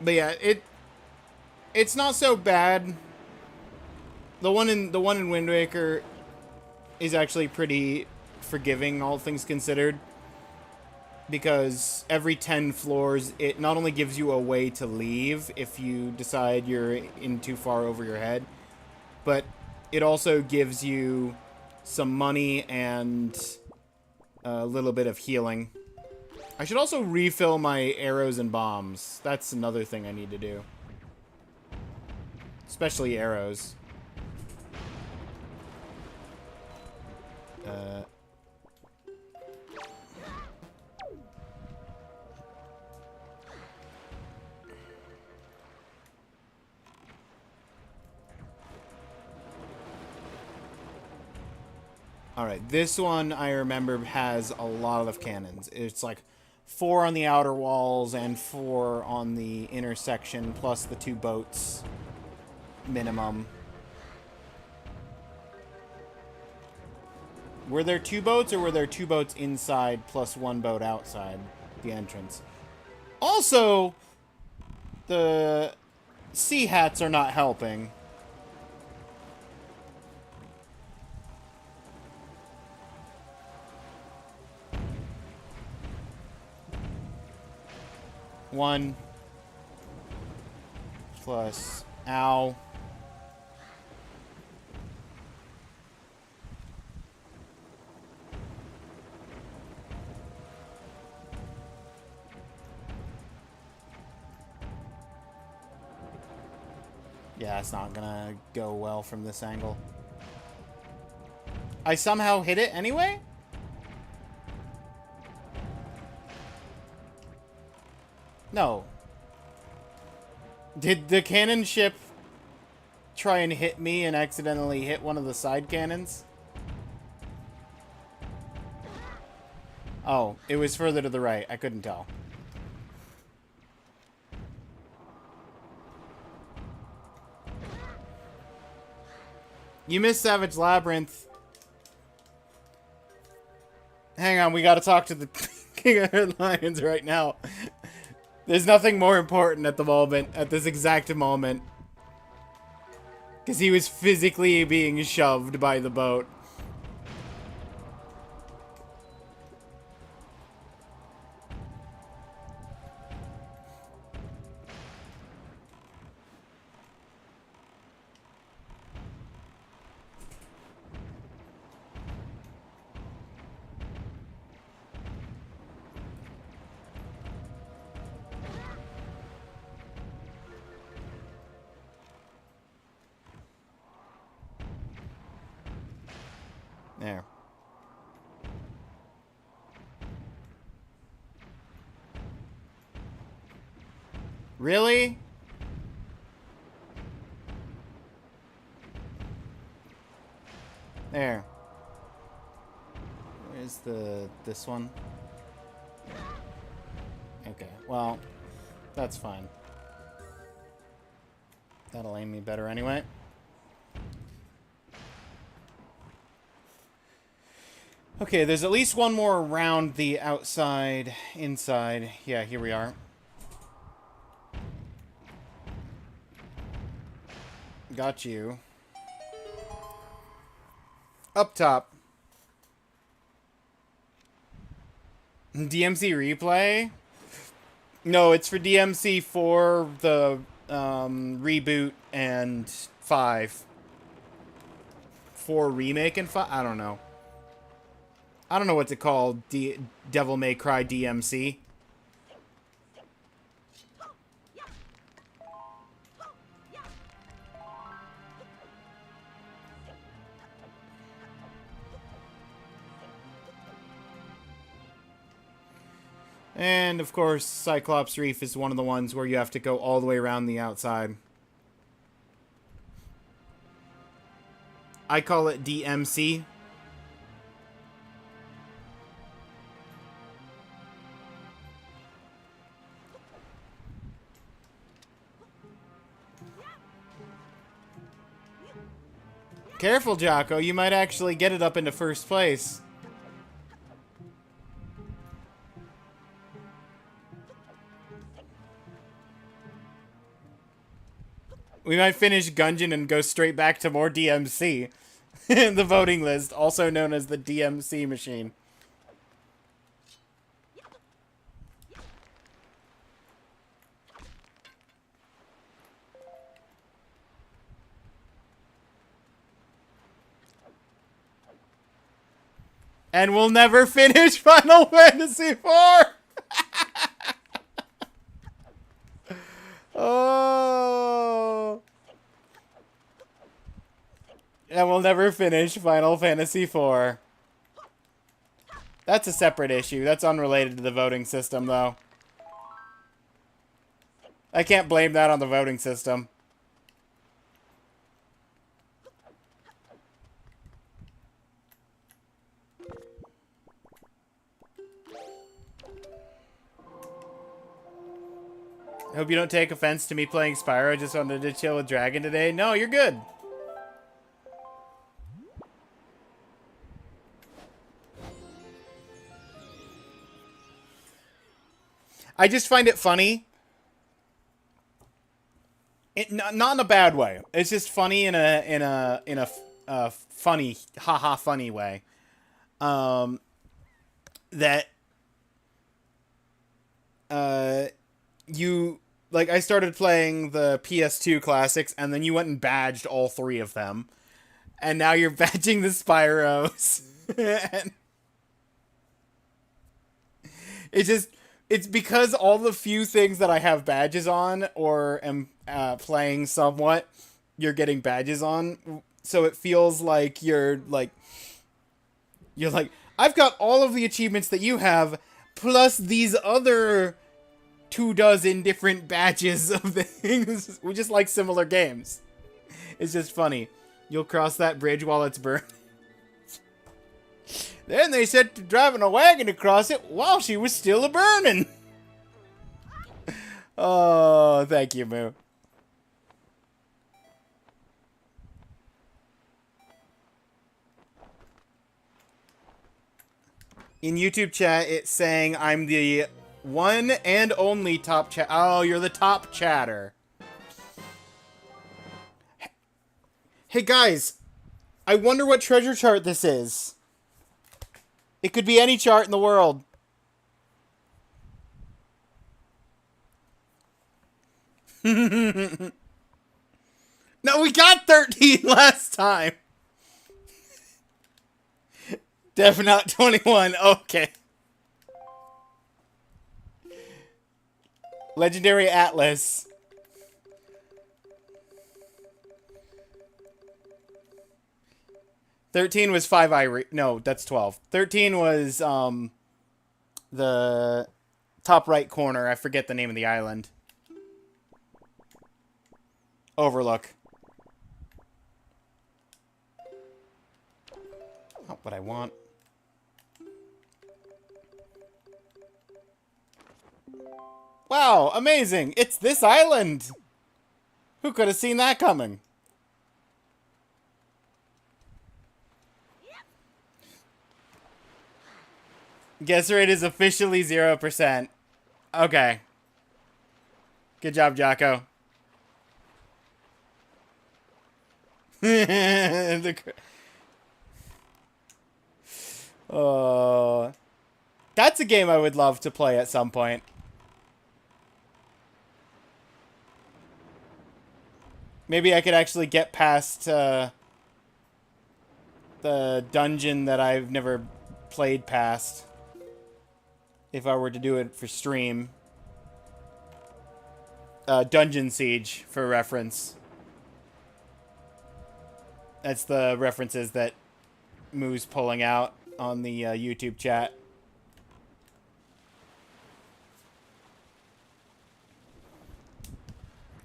But yeah, it's not so bad. The one in Wind Waker is actually pretty forgiving, all things considered, because every 10 floors it not only gives you a way to leave if you decide you're in too far over your head, but it also gives you some money and a little bit of healing. I should also refill my arrows and bombs. That's another thing I need to do. Especially arrows. Alright, this one I remember has a lot of cannons. It's like 4 on the outer walls and 4 on the inner section, plus the 2 boats minimum. Were there 2 boats, or were there 2 boats inside plus 1 boat outside the entrance? Also, the sea hats are not helping. One plus ow. Yeah, it's not gonna go well from this angle. I somehow hit it anyway? No. Did the cannon ship try and hit me and accidentally hit one of the side cannons? Oh, it was further to the right. I couldn't tell. You missed Savage Labyrinth. Hang on, we gotta talk to the King of Earth Lions right now. There's nothing more important at the moment, at this exact moment. Because he was physically being shoved by the boat. There. Really? There. Where's this one? Okay, well, that's fine. That'll aim me better anyway. Okay, there's at least one more around the outside, inside. Yeah, here we are. Got you. Up top. DMC replay? No, it's for DMC 4, the reboot, and 5. 4 remake and 5? I don't know. I don't know what's it called. Devil May Cry DMC. And, of course, Cyclops Reef is one of the ones where you have to go all the way around the outside. I call it DMC. Careful, Jocko. You might actually get it up into first place. We might finish Gungeon and go straight back to more DMC. The voting list, also known as the DMC machine. And we'll never finish Final Fantasy IV! Oh. And we'll never finish Final Fantasy IV. That's a separate issue. That's unrelated to the voting system, though. I can't blame that on the voting system. I hope you don't take offense to me playing Spyro. I just wanted to chill with Dragon today. No, you're good. I just find it funny. Not in a bad way. It's just funny in a funny, haha funny way. That you, like, I started playing the PS2 classics, and then you went and badged all 3 of them. And now you're badging the Spyros. And it's because all the few things that I have badges on, or am playing somewhat, you're getting badges on. So it feels like you're like, I've got all of the achievements that you have, plus these other 24 different badges of things. We just like similar games. It's just funny. You'll cross that bridge while it's burning. Then they said to driving a wagon across it while she was still a-burning. Oh, thank you, Moo. In YouTube chat, it's saying I'm the one and only top chat. Oh, you're the top chatter. Hey, guys. I wonder what treasure chart this is. It could be any chart in the world. No, we got 13 last time. Def not 21. Okay. Legendary Atlas. $13 was 5 no, that's 12. 13 was the top right corner. I forget the name of the island. Overlook. Not what I want. Wow, amazing! It's this island! Who could have seen that coming? Guess rate is officially 0%. Okay. Good job, Jocko. Oh, that's a game I would love to play at some point. Maybe I could actually get past the dungeon that I've never played past. If I were to do it for stream. Dungeon Siege, for reference. That's the references that Moo's pulling out on the YouTube chat.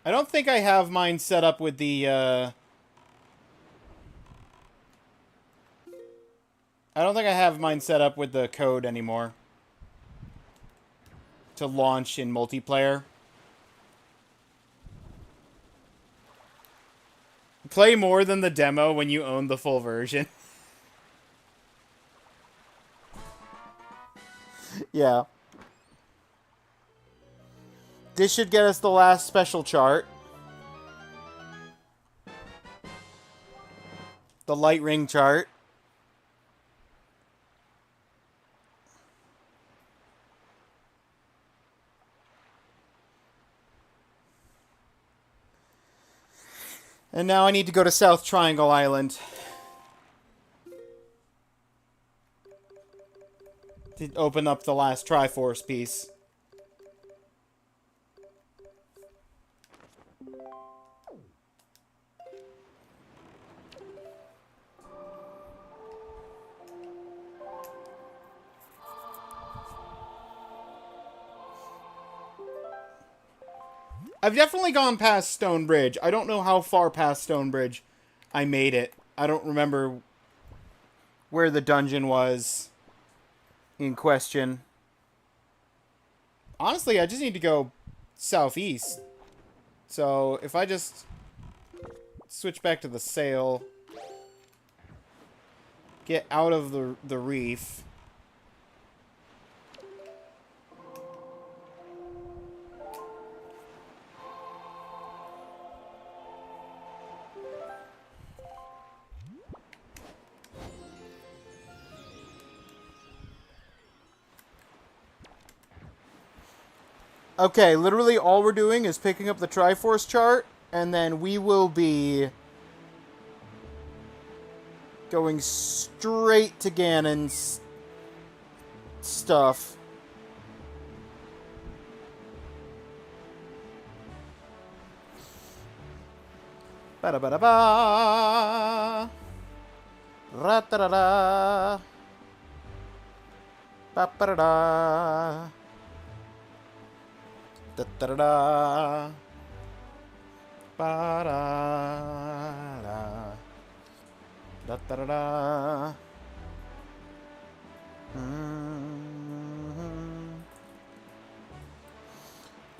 I don't think I have mine set up with the, I don't think I have mine set up with the code anymore. To launch in multiplayer. Play more than the demo when you own the full version. Yeah. This should get us the last special chart. The light ring chart. And now I need to go to South Triangle Island. To open up the last Triforce piece. I've definitely gone past Stone Bridge. I don't know how far past Stone Bridge I made it. I don't remember where the dungeon was in question. Honestly, I just need to go southeast. So if I just switch back to the sail, get out of the reef. Okay, literally all we're doing is picking up the Triforce chart, and then we will be going straight to Ganon's stuff. Ba-da-ba-da-ba! Ra-ta-da-da! Ba-ba-da-da! Da-da-da-da. Ba-da-da. Da-da-da-da.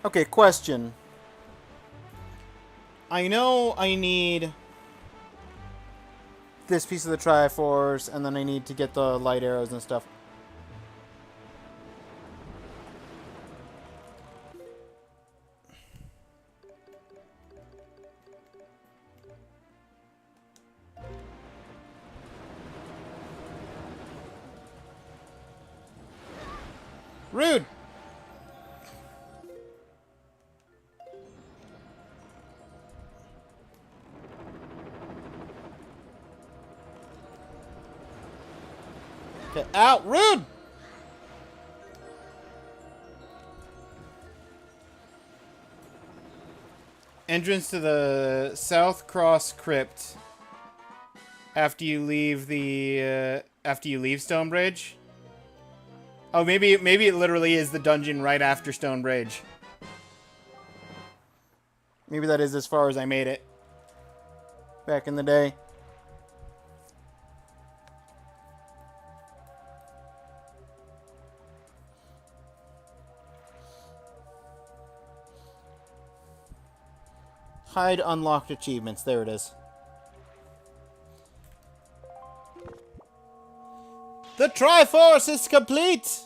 Okay, question. I know I need this piece of the Triforce, and then I need to get the light arrows and stuff. Rude! Get out! Rude! Entrance to the South Cross Crypt. After you leave the Stonebridge. Oh, maybe it literally is the dungeon right after Stonebridge. Maybe that is as far as I made it back in the day. Hide unlocked achievements. There it is. The Triforce is complete!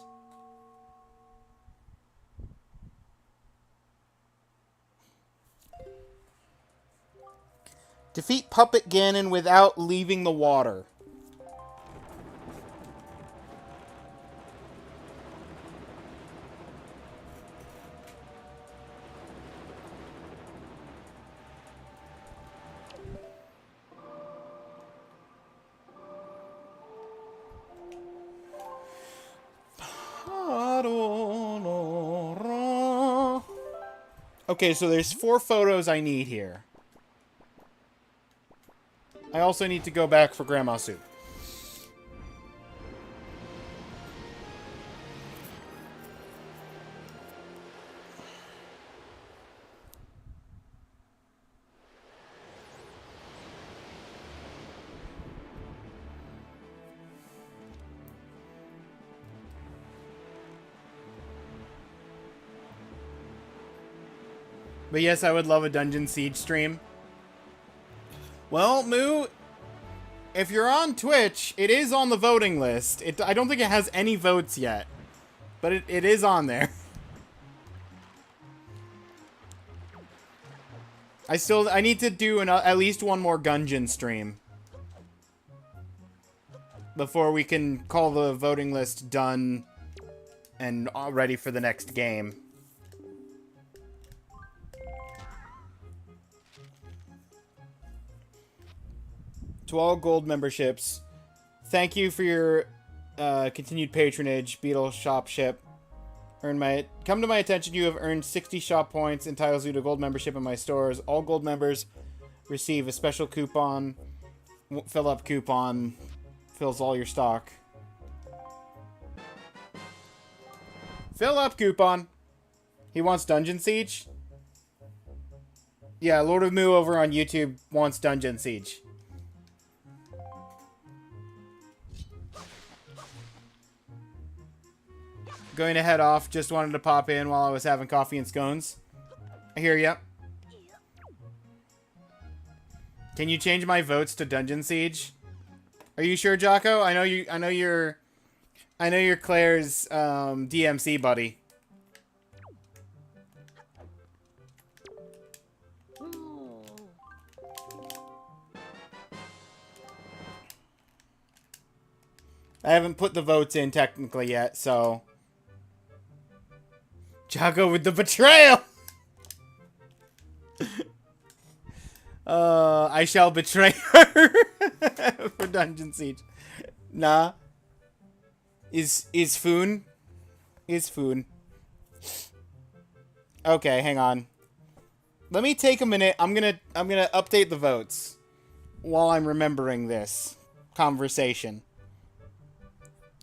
Defeat Puppet Ganon without leaving the water. Okay, so there's 4 photos I need here. I also need to go back for Grandma Soup. But yes, I would love a Dungeon Siege stream. Well, Moo, if you're on Twitch, it is on the voting list. I don't think it has any votes yet, but it is on there. I need to do at least one more Gungeon stream before we can call the voting list done and ready for the next game. To all gold memberships, thank you for your continued patronage, Beetle Shop Ship. Come to my attention, you have earned 60 shop points, entitles you to gold membership in my stores. All gold members receive a special coupon, fill up coupon, fills all your stock. Fill up coupon. He wants Dungeon Siege? Yeah, Lord of Moo over on YouTube wants Dungeon Siege. Going to head off. Just wanted to pop in while I was having coffee and scones. I hear ya. Can you change my votes to Dungeon Siege? Are you sure, Jocko? I know you're Claire's DMC buddy. I haven't put the votes in technically yet, so Jocko with the betrayal! I shall betray her for Dungeon Siege. Nah. Is Foon? Is Foon. Okay, hang on. Let me take a minute. I'm gonna update the votes while I'm remembering this conversation.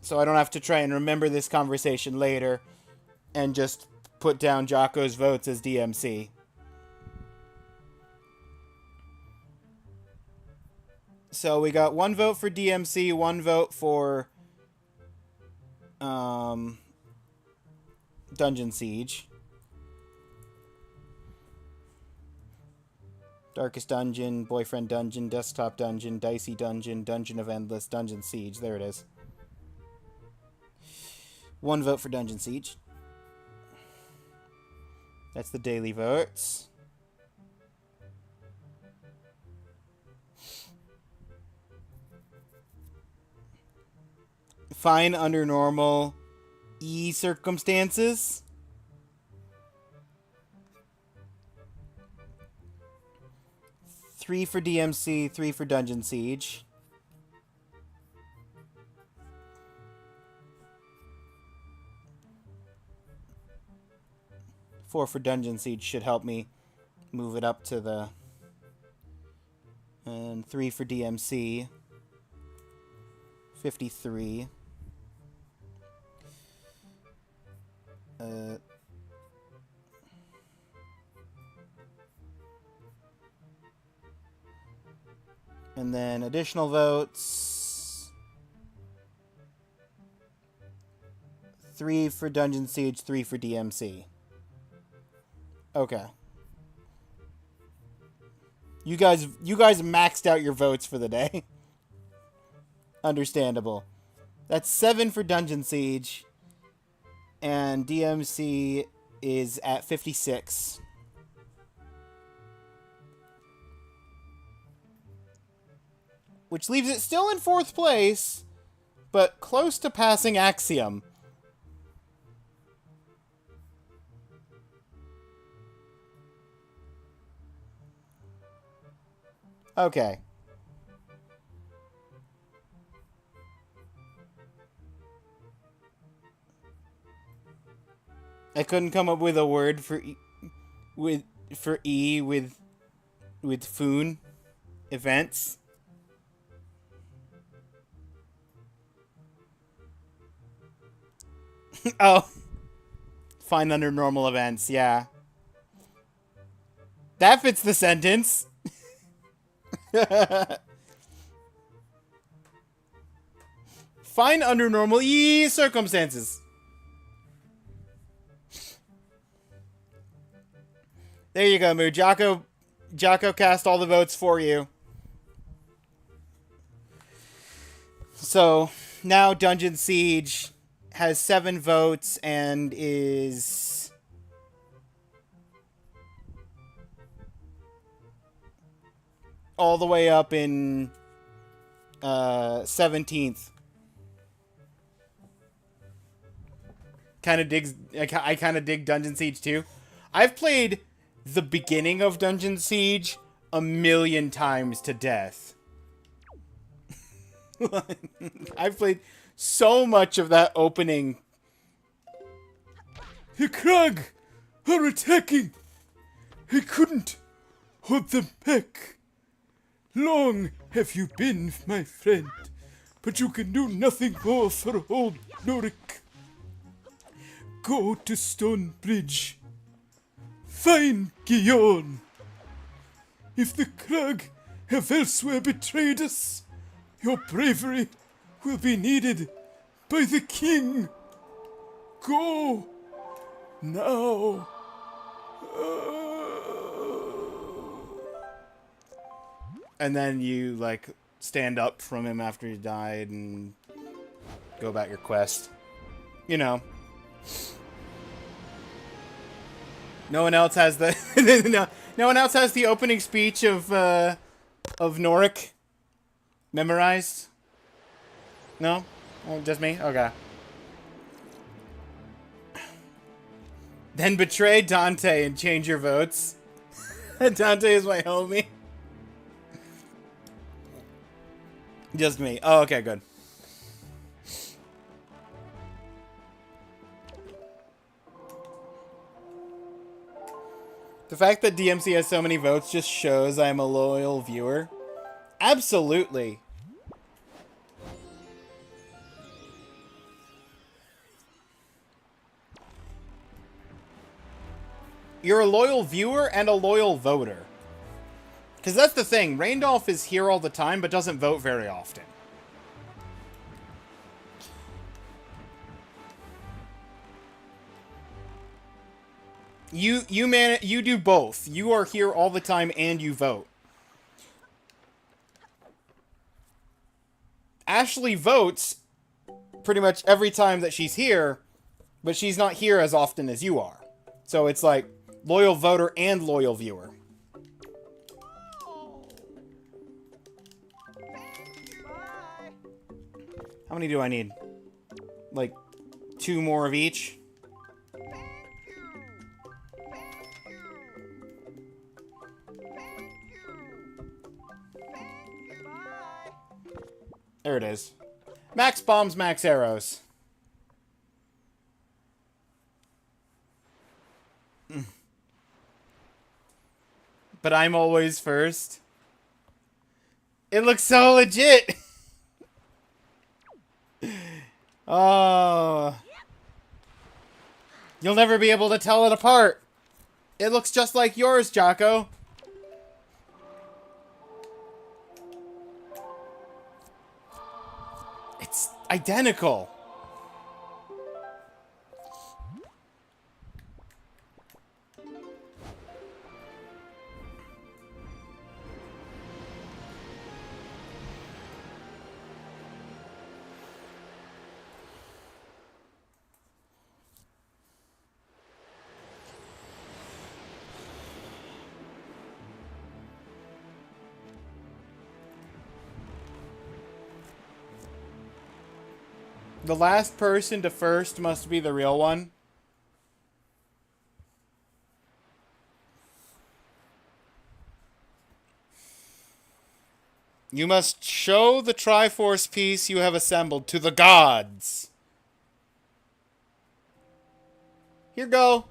So I don't have to try and remember this conversation later and just put down Jocko's votes as DMC. So we got 1 vote for DMC, 1 vote for Dungeon Siege. Darkest Dungeon, Boyfriend Dungeon, Desktop Dungeon, Dicey Dungeon, Dungeon of Endless, Dungeon Siege. There it is. 1 vote for Dungeon Siege. That's the daily votes. Fine under normal E circumstances. Three for DMC, 3 for Dungeon Siege. Four for Dungeon Siege should help me move it up to the... And 3 for DMC. 53. And then additional votes. 3 for Dungeon Siege, 3 for DMC. Okay. You guys maxed out your votes for the day. Understandable. That's 7 for Dungeon Siege. And DMC is at 56. Which leaves it still in 4th place, but close to passing Axiom. Okay. I couldn't come up with a word for with Foon events. Oh. Fine under normal events, yeah. That fits the sentence. Fine under normal circumstances. There you go, Moo. Jocko cast all the votes for you. So, now Dungeon Siege has 7 votes and is... all the way up in 17th. I kind of dig Dungeon Siege too. I've played the beginning of Dungeon Siege 1,000,000 times to death. I've played so much of that opening. The Krug are attacking. I couldn't hold them back. Long have you been, my friend, but you can do nothing more for old Norik. Go to Stonebridge. Find Guion. If the Krug have elsewhere betrayed us, your bravery will be needed by the king. Go now. And then you, like, stand up from him after he died and go about your quest. You know. No one else has the no one else has the opening speech of Norik memorized? No? Oh, just me? Okay. Then betray Dante and change your votes. Dante is my homie. Just me. Oh, okay, good. The fact that DMC has so many votes just shows I'm a loyal viewer. Absolutely. You're a loyal viewer and a loyal voter. Because that's the thing. Randolph is here all the time, but doesn't vote very often. You do both. You are here all the time and you vote. Ashley votes pretty much every time that she's here, but she's not here as often as you are. So it's like loyal voter and loyal viewer. How many do I need? Like 2 more of each? There it is. Max bombs, max arrows. But I'm always first. It looks so legit! Oh. You'll never be able to tell it apart. It looks just like yours, Jocko. It's identical. The last person to first must be the real one. You must show the Triforce piece you have assembled to the gods. Here go.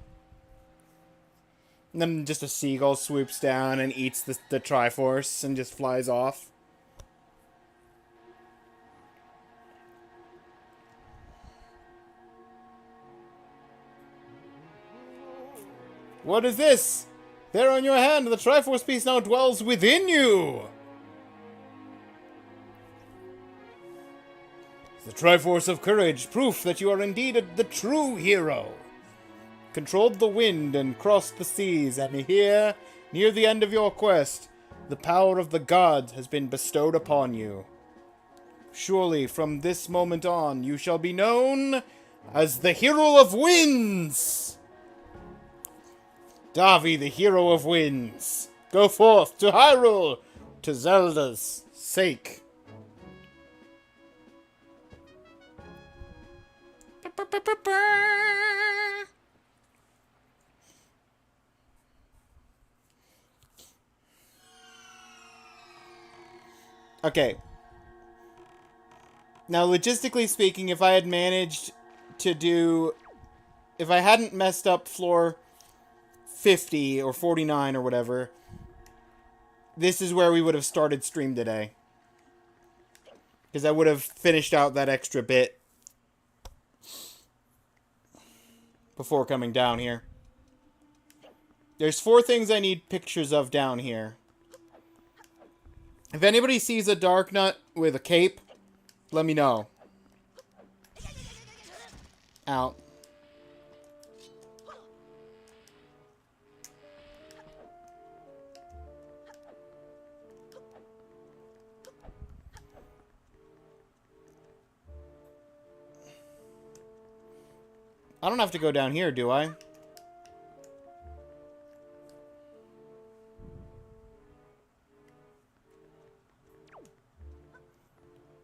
And then just a seagull swoops down and eats the Triforce and just flies off. What is this? There on your hand, the Triforce piece now dwells within you! The Triforce of Courage, proof that you are indeed the true hero. Controlled the wind and crossed the seas, and here, near the end of your quest, the power of the gods has been bestowed upon you. Surely, from this moment on, you shall be known as the Hero of Winds! Davi, the Hero of Winds, go forth to Hyrule, to Zelda's sake. Okay. Now, logistically speaking, if I had managed to do... If I hadn't messed up floor 50 or 49 or whatever, this is where we would have started stream today. Because I would have finished out that extra bit before coming down here. There's 4 things I need pictures of down here. If anybody sees a Dark Nut with a cape, let me know. Out. I don't have to go down here, do I?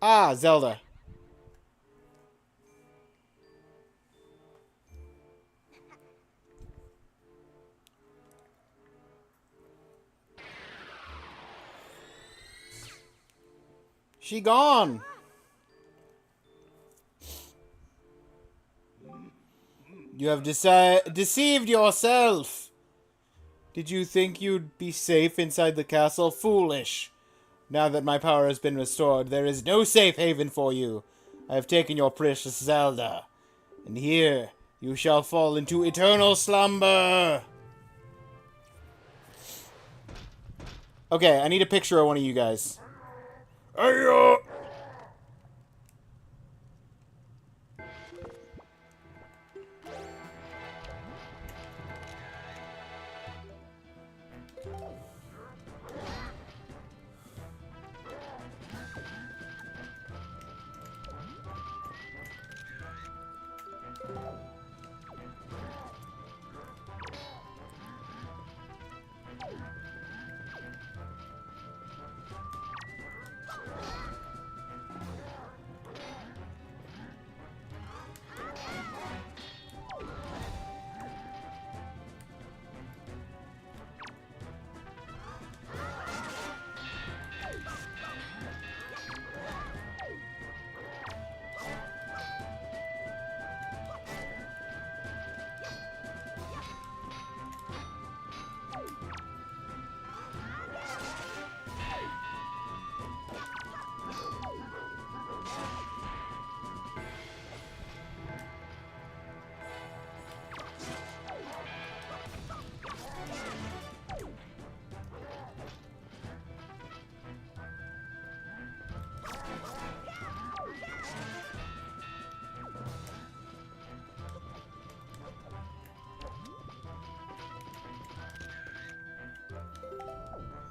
Ah, Zelda. She gone. You have deceived yourself. Did you think you'd be safe inside the castle? Foolish. Now that my power has been restored, there is no safe haven for you. I have taken your precious Zelda, and here you shall fall into eternal slumber. Okay, I need a picture of one of you guys. Ayo!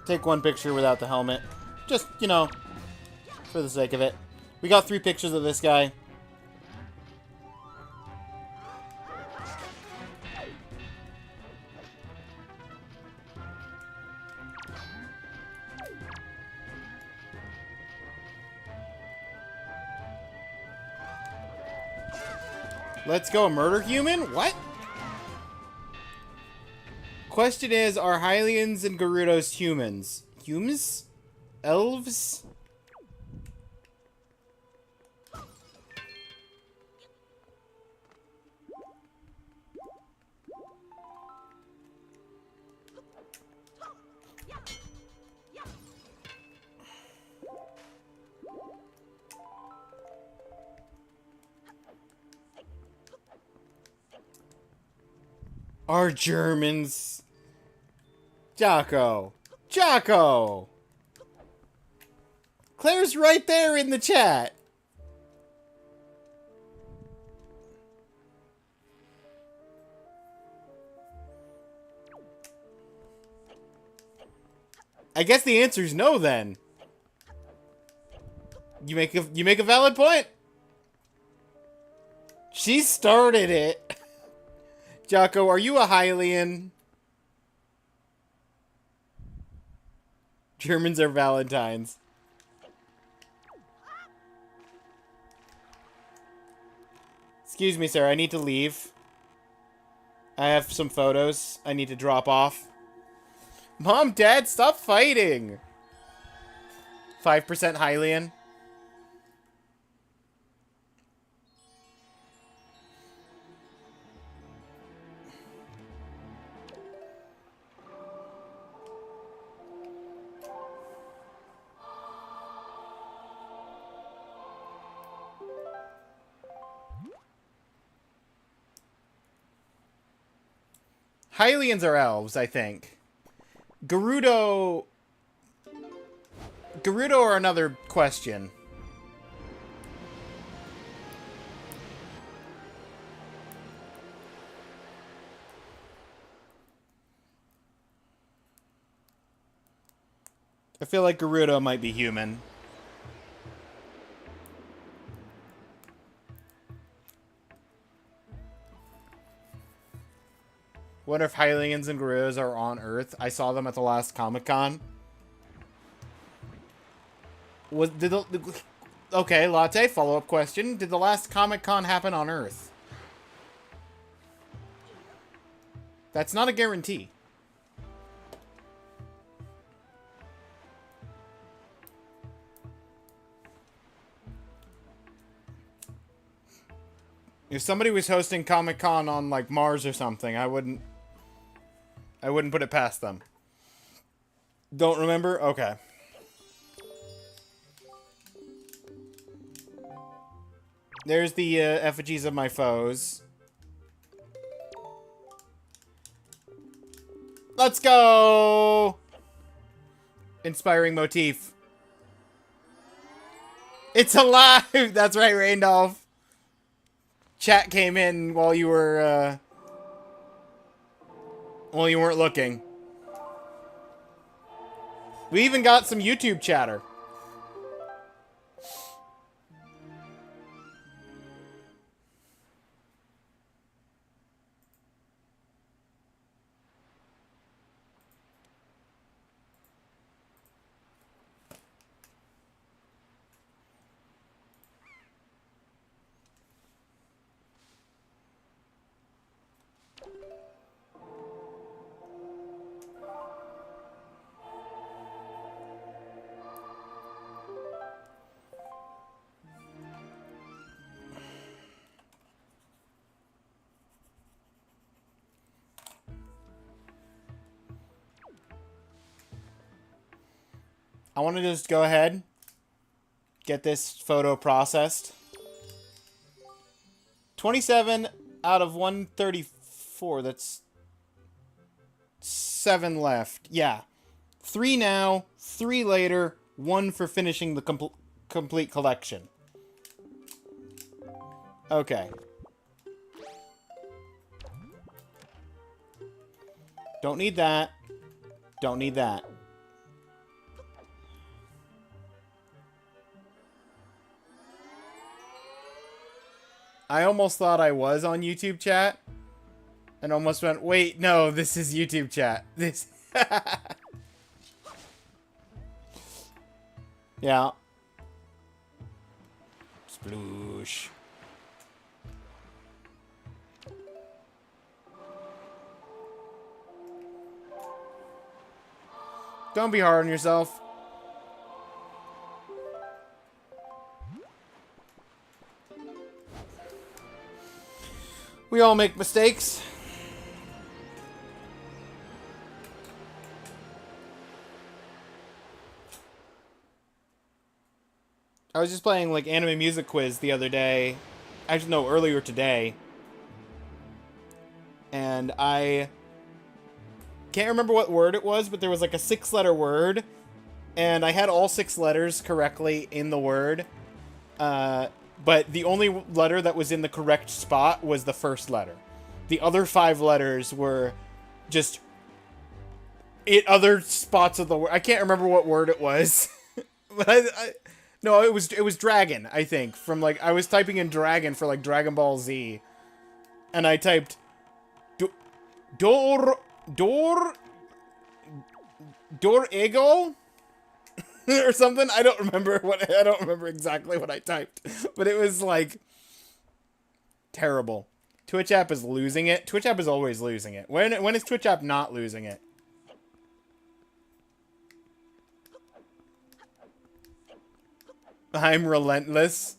Take one picture without the helmet. Just, you know, for the sake of it. We got 3 pictures of this guy. Let's go, murder human? What? Question is, are Hylians and Gerudos humans? Humans? Elves? Are Germans? Jocko. Jocko! Claire's right there in the chat. I guess the answer's no then. You make a valid point. She started it. Jocko, are you a Hylian? Germans are Valentines. Excuse me, sir. I need to leave. I have some photos I need to drop off. Mom, Dad, stop fighting! 5% Hylian. Hylians are elves, I think. Gerudo are another question. I feel like Gerudo might be human. Wonder if Hylians and Gerudos are on Earth. I saw them at the last Comic-Con. Okay, Latte, follow-up question. Did the last Comic-Con happen on Earth? That's not a guarantee. If somebody was hosting Comic-Con on, like, Mars or something, I wouldn't put it past them. Don't remember? Okay. There's the effigies of my foes. Let's go! Inspiring motif. It's alive! That's right, Raindolph. Chat came in while you were, while you weren't looking. We even got some YouTube chatter. I want to just go ahead, get this photo processed. 27 out of 134. That's 7 left. Yeah. 3 now, 3 later, 1 for finishing the complete collection. Okay. Don't need that. Don't need that. I almost thought I was on YouTube chat. And almost went, wait, no, this is YouTube chat. This... Yeah. Sploosh. Don't be hard on yourself. We all make mistakes. I was just playing, like, anime music quiz the other day. Actually, no, earlier today. And I can't remember what word it was, but there was, like, a 6-letter word. And I had all 6 letters correctly in the word. But the only letter that was in the correct spot was the first letter. The other 5 letters were just in other spots of the word. I can't remember what word it was. But no, it was dragon, I think. From, like, I was typing in dragon for, like, Dragon Ball Z. And I typed Dor Ego? Or something. I don't remember exactly what I typed. But it was, like, terrible. Twitch app is losing it. Twitch app is always losing it. When is Twitch app not losing it? I'm relentless.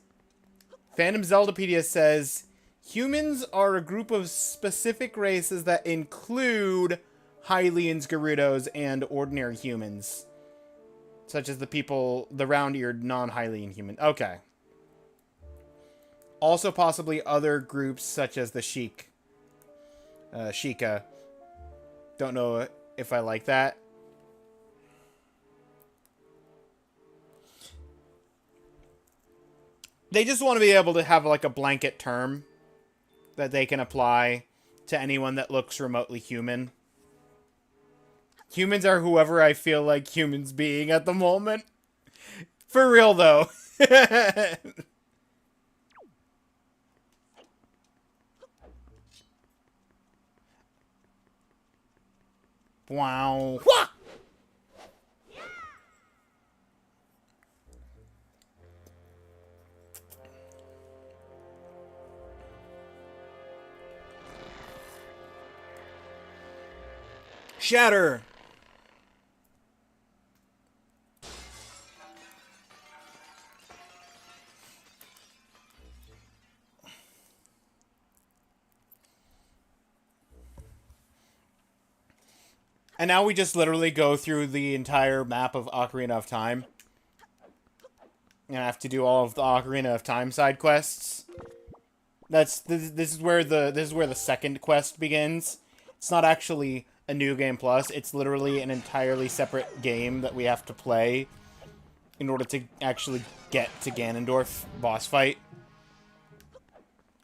Phantom Zeldapedia says, humans are a group of specific races that include Hylians, Gerudos, and ordinary humans. Such as the round-eared, non-Hylian human. Okay. Also possibly other groups such as the Sheikah. Don't know if I like that. They just want to be able to have, like, a blanket term that they can apply to anyone that looks remotely human. Humans are whoever I feel like humans being at the moment. For real, though. Wow. Shatter. And now we just literally go through the entire map of Ocarina of Time. And I have to do all of the Ocarina of Time side quests. This is where the second quest begins. It's not actually a New Game Plus. It's literally an entirely separate game that we have to play in order to actually get to Ganondorf boss fight.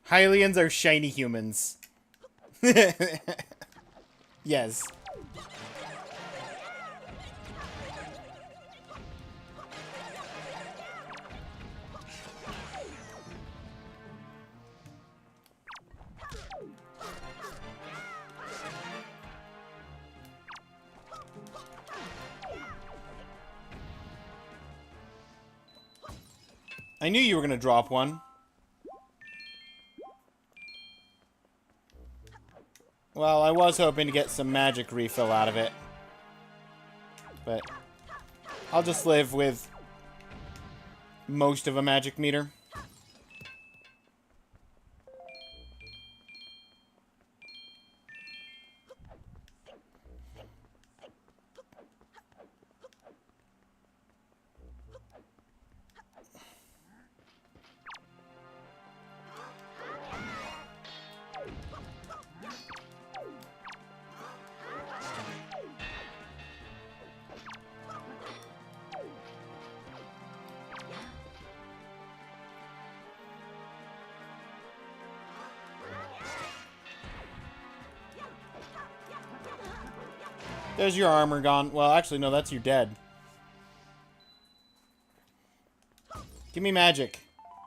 Hylians are shiny humans. Yes. I knew you were gonna drop one. Well, I was hoping to get some magic refill out of it. But I'll just live with most of a magic meter. There's your armor gone. Well, actually, no, that's your dead. Give me magic.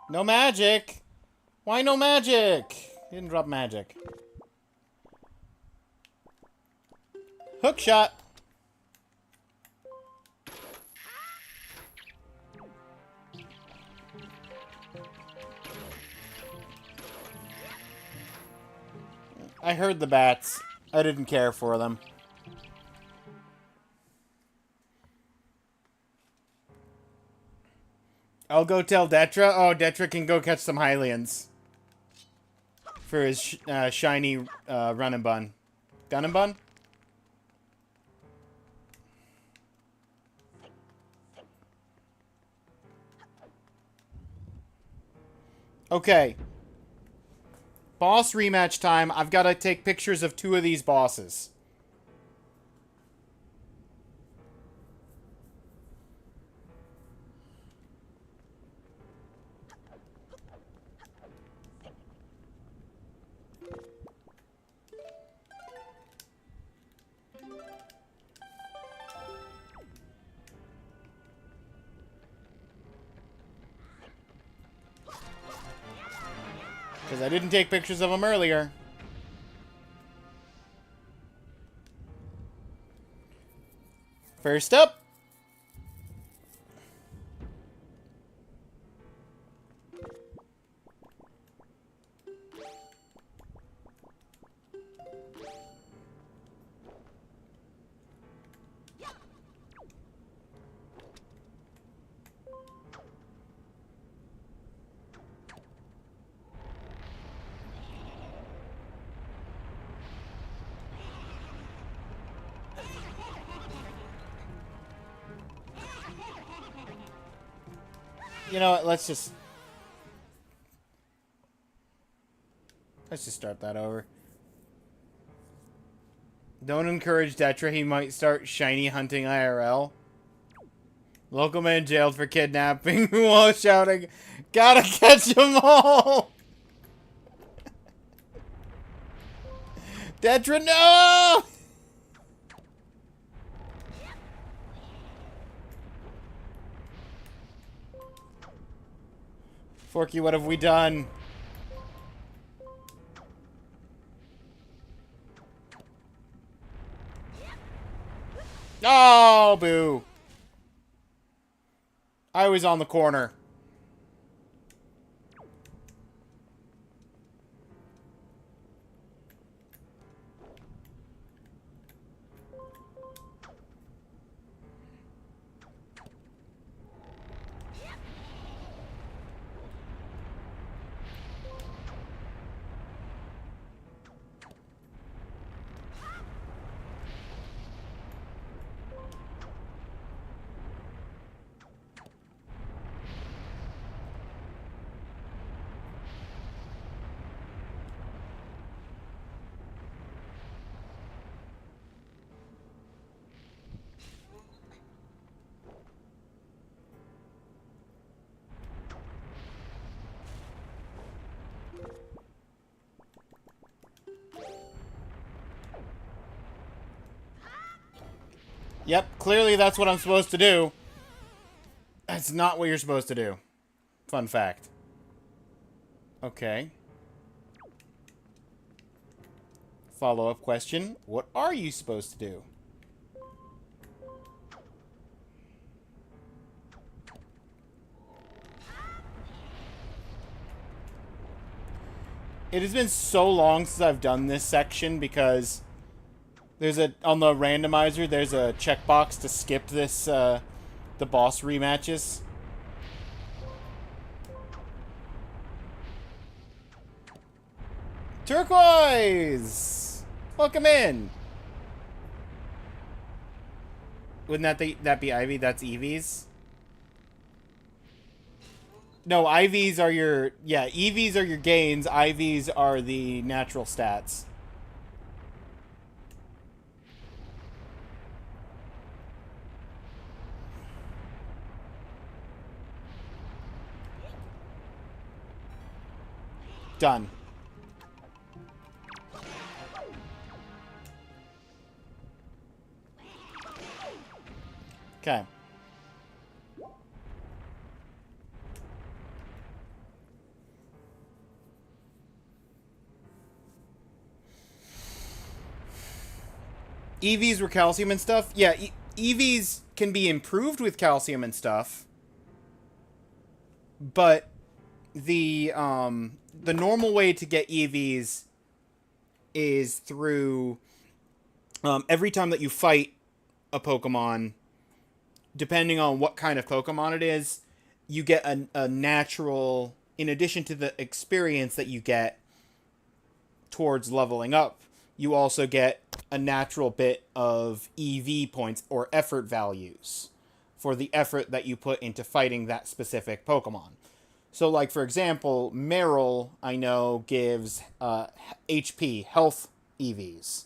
No magic! Why no magic? You didn't drop magic. Hook shot! I heard the bats. I didn't care for them. I'll go tell Detra. Oh, Detra can go catch some Hylians for his shiny run and bun. Gun and bun? Okay. Boss rematch time. I've got to take pictures of 2 of these bosses. Because I didn't take pictures of them earlier. First up. You know what? Let's just start that over. Don't encourage Detra. He might start shiny hunting IRL. Local man jailed for kidnapping while shouting, "Gotta catch them all!" Detra, no! Forky, what have we done? Oh, boo. I was on the corner. Yep, clearly that's what I'm supposed to do. That's not what you're supposed to do. Fun fact. Okay. Follow-up question. What are you supposed to do? It has been so long since I've done this section because there's on the randomizer, there's a checkbox to skip this, the boss rematches. Turquoise! Welcome in! Wouldn't that be Ivy? That's Eevees? No, IVs are your... Yeah, EVs are your gains. IVs are the natural stats. Done. Okay. EVs were calcium and stuff? Yeah, EVs can be improved with calcium and stuff. But the normal way to get EVs is through every time that you fight a Pokemon, depending on what kind of Pokemon it is, you get a natural, in addition to the experience that you get towards leveling up, you also get a natural bit of EV points or effort values for the effort that you put into fighting that specific Pokemon. So, like, for example, Meryl, I know, gives HP, health EVs.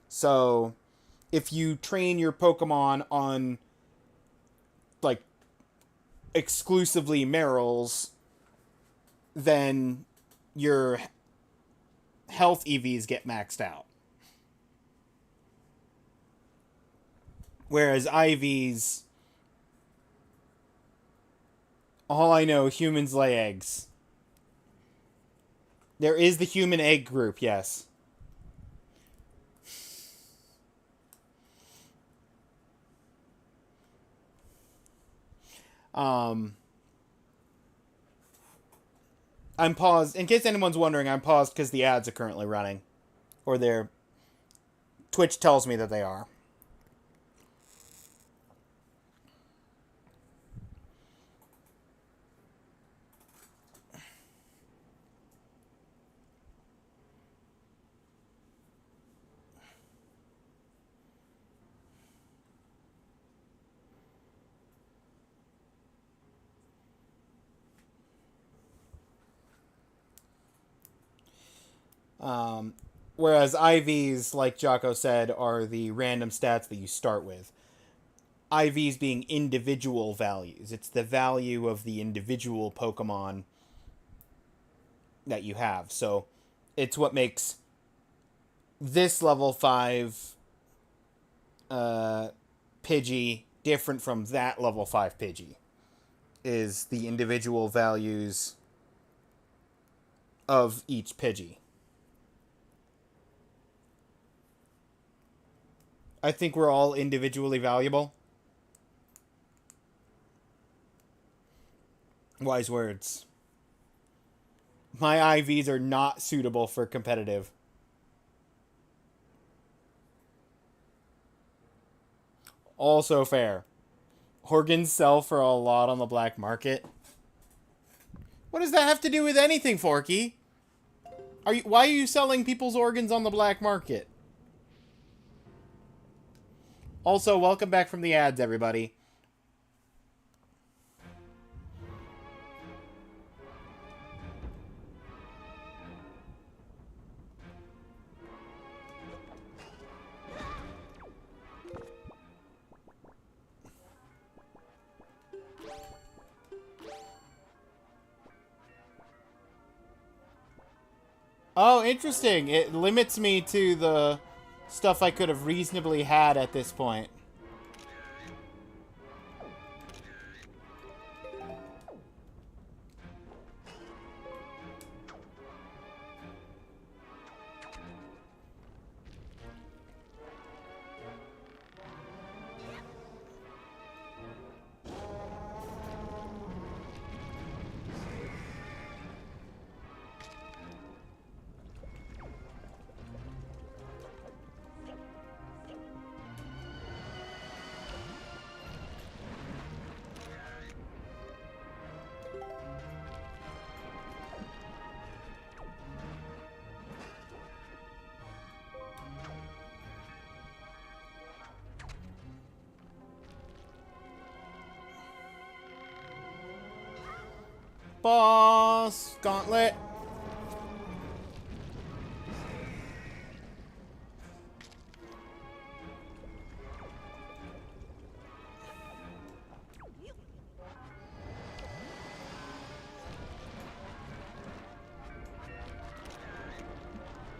So, if you train your Pokemon on, like, exclusively Meryl's, then your health EVs get maxed out. Whereas IVs, all I know, humans lay eggs. There is the human egg group, yes. I'm paused. In case anyone's wondering, I'm paused because the ads are currently running. Or their Twitch tells me that they are. Whereas IVs, like Jocko said, are the random stats that you start with. IVs being individual values. It's the value of the individual Pokemon that you have. So it's what makes this level 5 Pidgey different from that level 5 Pidgey. Is the individual values of each Pidgey. I think we're all individually valuable. Wise words. My IVs are not suitable for competitive. Also fair. Organs sell for a lot on the black market. What does that have to do with anything, Forky? Why are you selling people's organs on the black market? Also, welcome back from the ads, everybody. Oh, interesting. It limits me to the stuff I could have reasonably had at this point. Boss Gauntlet.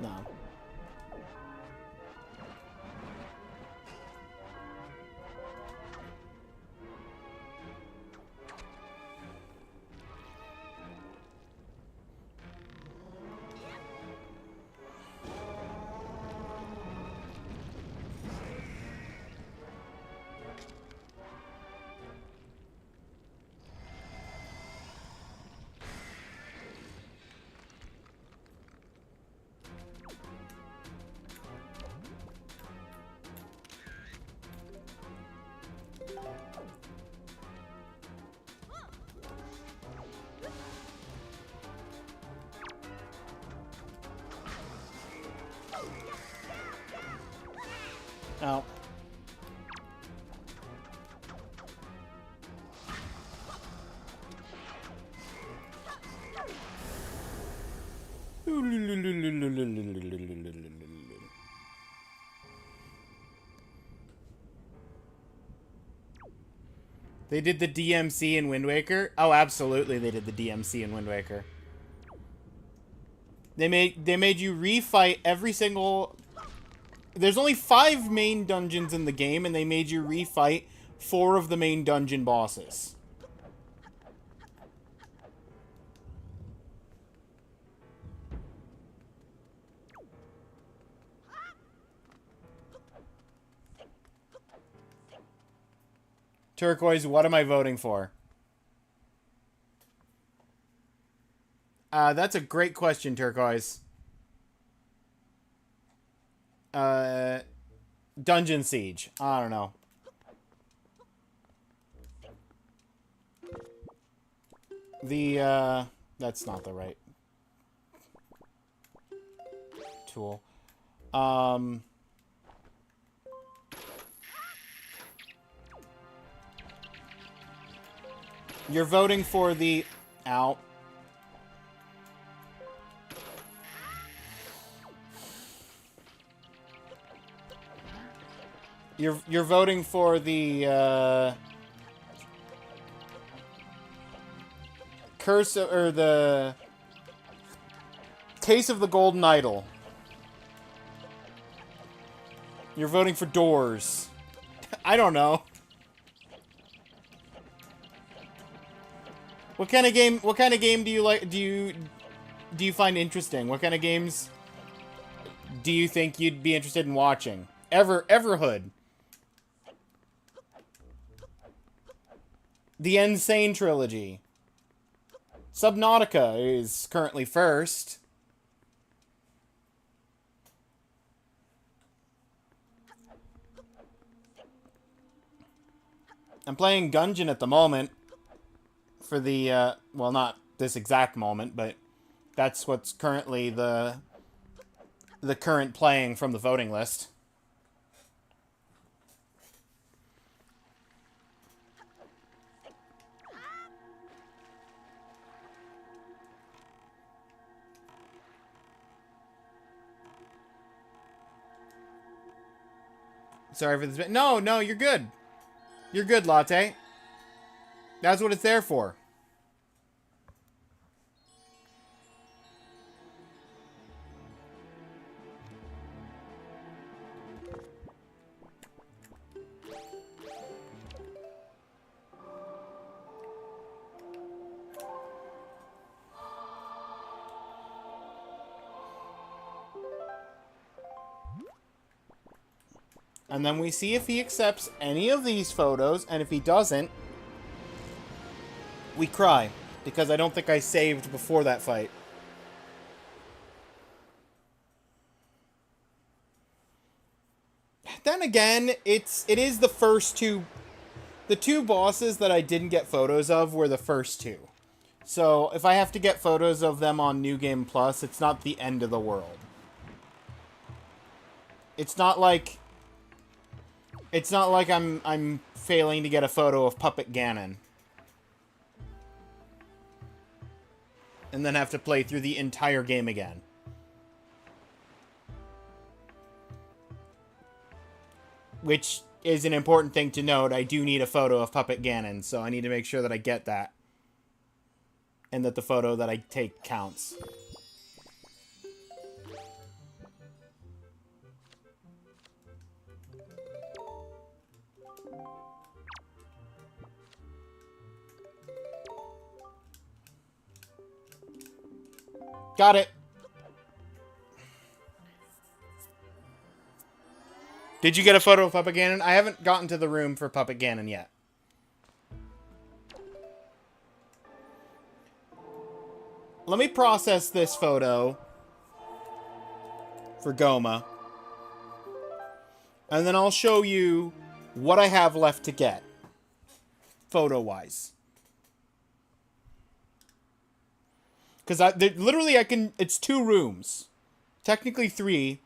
No. Ow. They did the DMC in Wind Waker? Oh, absolutely they did the DMC in Wind Waker. They made you refight every single... There's only 5 main dungeons in the game, and they made you refight 4 of the main dungeon bosses. Turquoise, what am I voting for? That's a great question, Turquoise. Dungeon Siege. I don't know. That's not the right tool. You're voting for the... Ow. You're voting for the, Curse, or the... Case of the Golden Idol. You're voting for Doors. I don't know. What kind of game do you like, do you find interesting? What kind of games do you think you'd be interested in watching? Everhood. The Insane Trilogy. Subnautica is currently first. I'm playing Gungeon at the moment. For the, well, not this exact moment, but that's what's currently the current playing from the voting list. Sorry for this. No, you're good. You're good, Latte. That's what it's there for. And then we see if he accepts any of these photos, and if he doesn't, we cry. Because I don't think I saved before that fight. Then again, it is the first two... The 2 bosses that I didn't get photos of were the first 2. So, if I have to get photos of them on New Game Plus, it's not the end of the world. It's not like I'm failing to get a photo of Puppet Ganon. And then have to play through the entire game again. Which is an important thing to note. I do need a photo of Puppet Ganon, so I need to make sure that I get that. And that the photo that I take counts. Got it. Did you get a photo of Puppet Ganon? I haven't gotten to the room for Puppet Ganon yet. Let me process this photo for Goma. And then I'll show you what I have left to get. Photo-wise. Because literally I can... It's 2 rooms. Technically 3.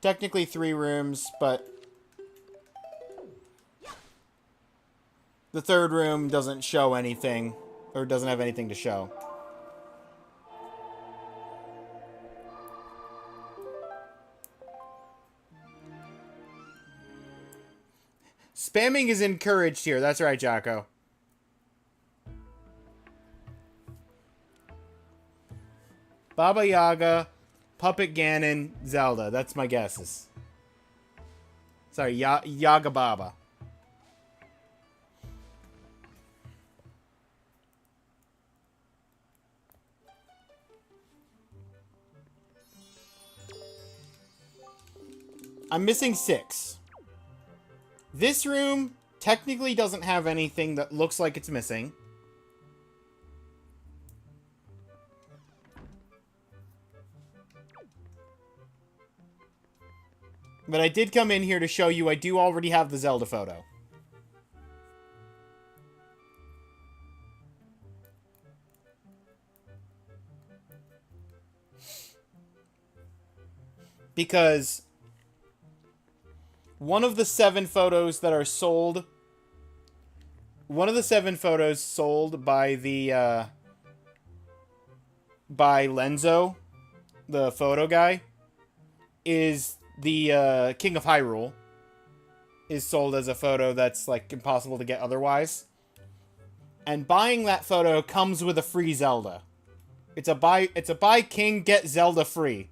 technically 3 rooms, but the 3rd room doesn't show anything, or doesn't have anything to show. Spamming is encouraged here. That's right, Jocko. Baba Yaga, Puppet Ganon, Zelda. That's my guesses. Sorry, Yaga Baba. I'm missing 6. This room technically doesn't have anything that looks like it's missing. But I did come in here to show you I do already have the Zelda photo. Because one of the 7 photos that are sold... One of the 7 photos sold by the, by Lenzo, the photo guy, is the, King of Hyrule. Is sold as a photo that's, like, impossible to get otherwise. And buying that photo comes with a free Zelda. It's a buy King, get Zelda free.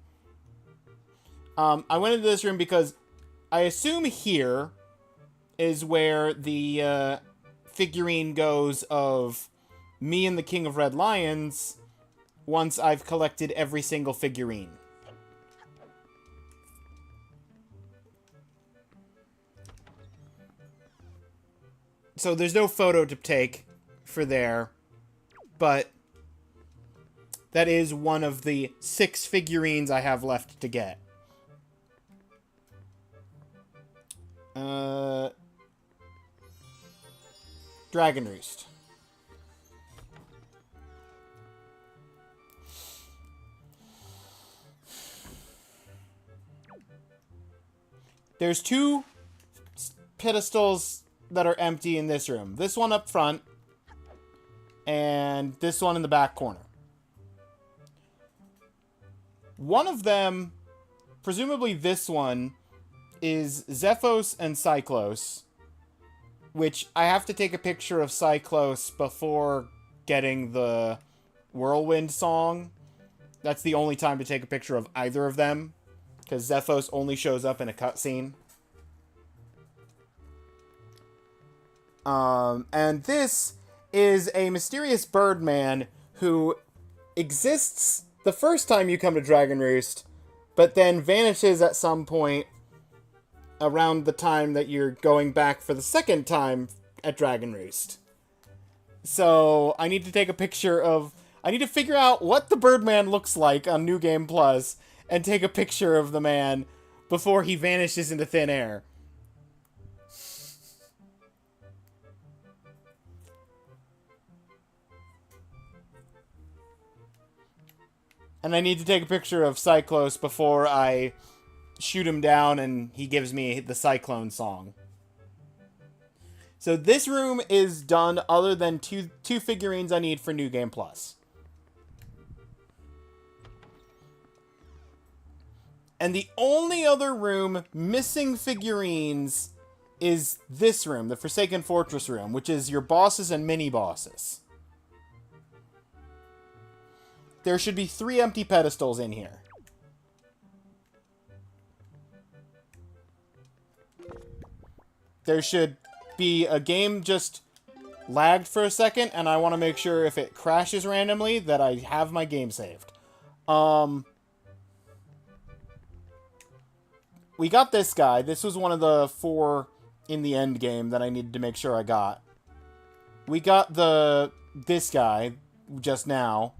I went into this room because I assume here is where the, figurine goes of me and the King of Red Lions once I've collected every single figurine. So there's no photo to take for there, but that is one of the 6 figurines I have left to get. Dragon Roost. There's 2 pedestals that are empty in this room. This one up front, and this one in the back corner. One of them, presumably this one, is Zephos and Cyclos, which I have to take a picture of Cyclos before getting the Whirlwind song. That's the only time to take a picture of either of them, because Zephos only shows up in a cutscene. And this is a mysterious Birdman who exists the first time you come to Dragon Roost, but then vanishes at some point around the time that you're going back for the second time at Dragon Roost. So, I need to take a picture of... I need to figure out what the Birdman looks like on New Game Plus, and take a picture of the man before he vanishes into thin air. And I need to take a picture of Cyclos before I shoot him down and he gives me the Cyclone song. So this room is done other than two figurines I need for New Game Plus. And the only other room missing figurines is this room, the Forsaken Fortress room, which is your bosses and mini-bosses. There should be 3 empty pedestals in here. There should be a game just lagged for a second, and I want to make sure if it crashes randomly that I have my game saved. We got this guy. This was one of the 4 in the end game that I needed to make sure I got. We got this guy just now.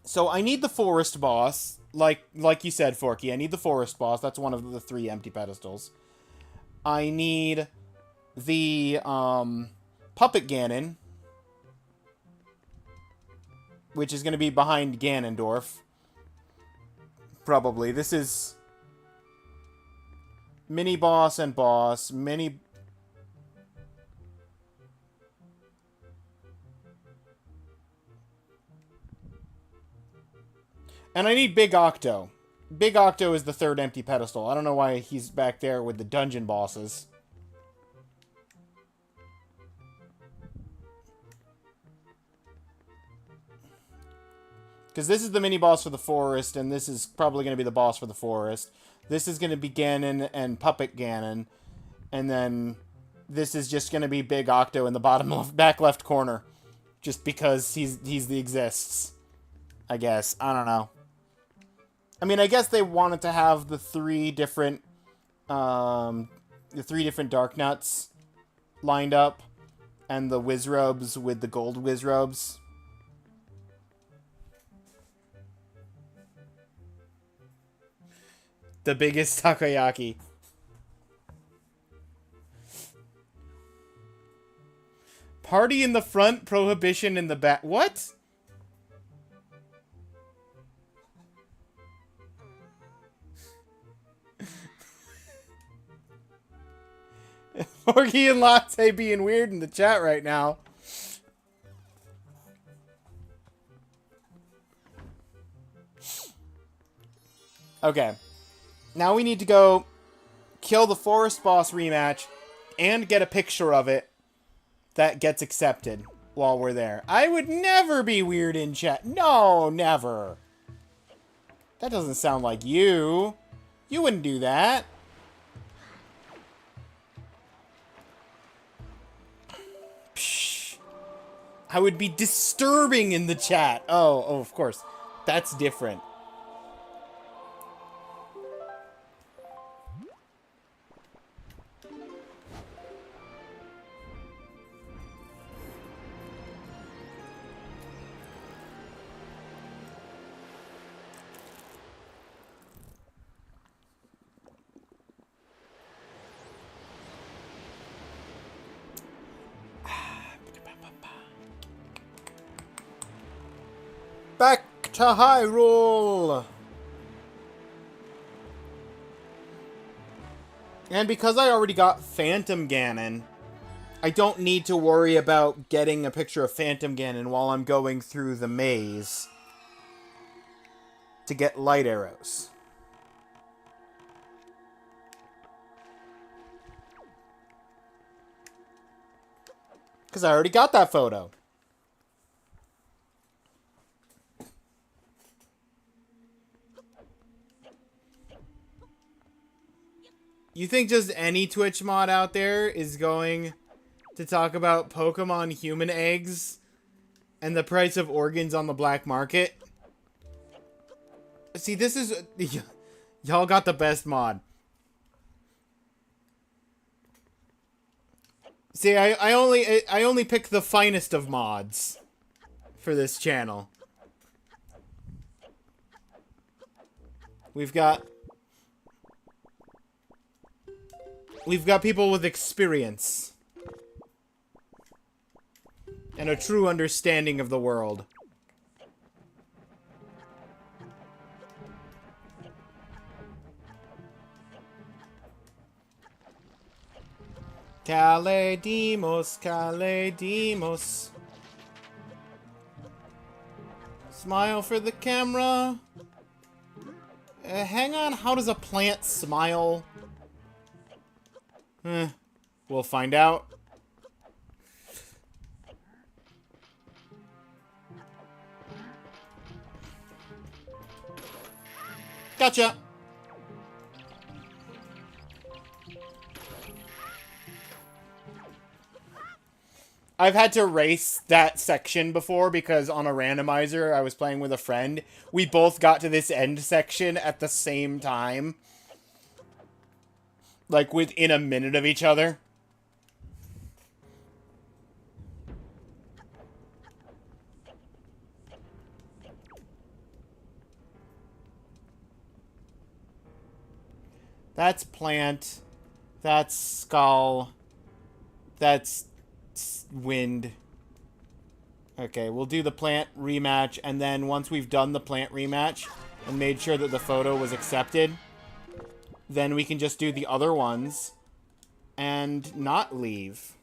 So I need the forest boss, like you said, Forky. I need the forest boss. That's one of the 3 empty pedestals. I need the Puppet Ganon, which is going to be behind Ganondorf. probably. This is mini boss and boss. Mini... And I need Big Octo. Big Octo is the third empty pedestal. I don't know why he's back there with the dungeon bosses. Because this is the mini-boss for the forest, and this is probably going to be the boss for the forest. This is going to be Ganon and Puppet Ganon. And then this is just going to be Big Octo in the bottom left, back left corner. Just because he exists. I guess. I don't know. I mean, I guess they wanted to have the three different Dark Nuts lined up. And the Wizrobes with the gold Wizrobes. The biggest takoyaki. Party in the front, prohibition in the back. What? Porgy and Latte being weird in the chat right now. Okay. Now we need to go kill the forest boss rematch and get a picture of it that gets accepted while we're there. I would never be weird in chat. No, never. That doesn't sound like you. You wouldn't do that. Psh. I would be disturbing in the chat. Oh, of course. That's different. Back to Hyrule! And because I already got Phantom Ganon, I don't need to worry about getting a picture of Phantom Ganon while I'm going through the maze to get light arrows. Because I already got that photo. You think just any Twitch mod out there is going to talk about Pokemon human eggs and the price of organs on the black market? See, this is... Y'all got the best mod. See, I only pick the finest of mods for this channel. We've got people with experience. And a true understanding of the world. Kaledimos, Kaledimos. Smile for the camera. Hang on, how does a plant smile? We'll find out. Gotcha! I've had to race that section before because on a randomizer I was playing with a friend. We both got to this end section at the same time. Like, within a minute of each other. That's plant. That's skull. That's wind. Okay, we'll do the plant rematch, and then once we've done the plant rematch, and made sure that the photo was accepted, then we can just do the other ones and not leave.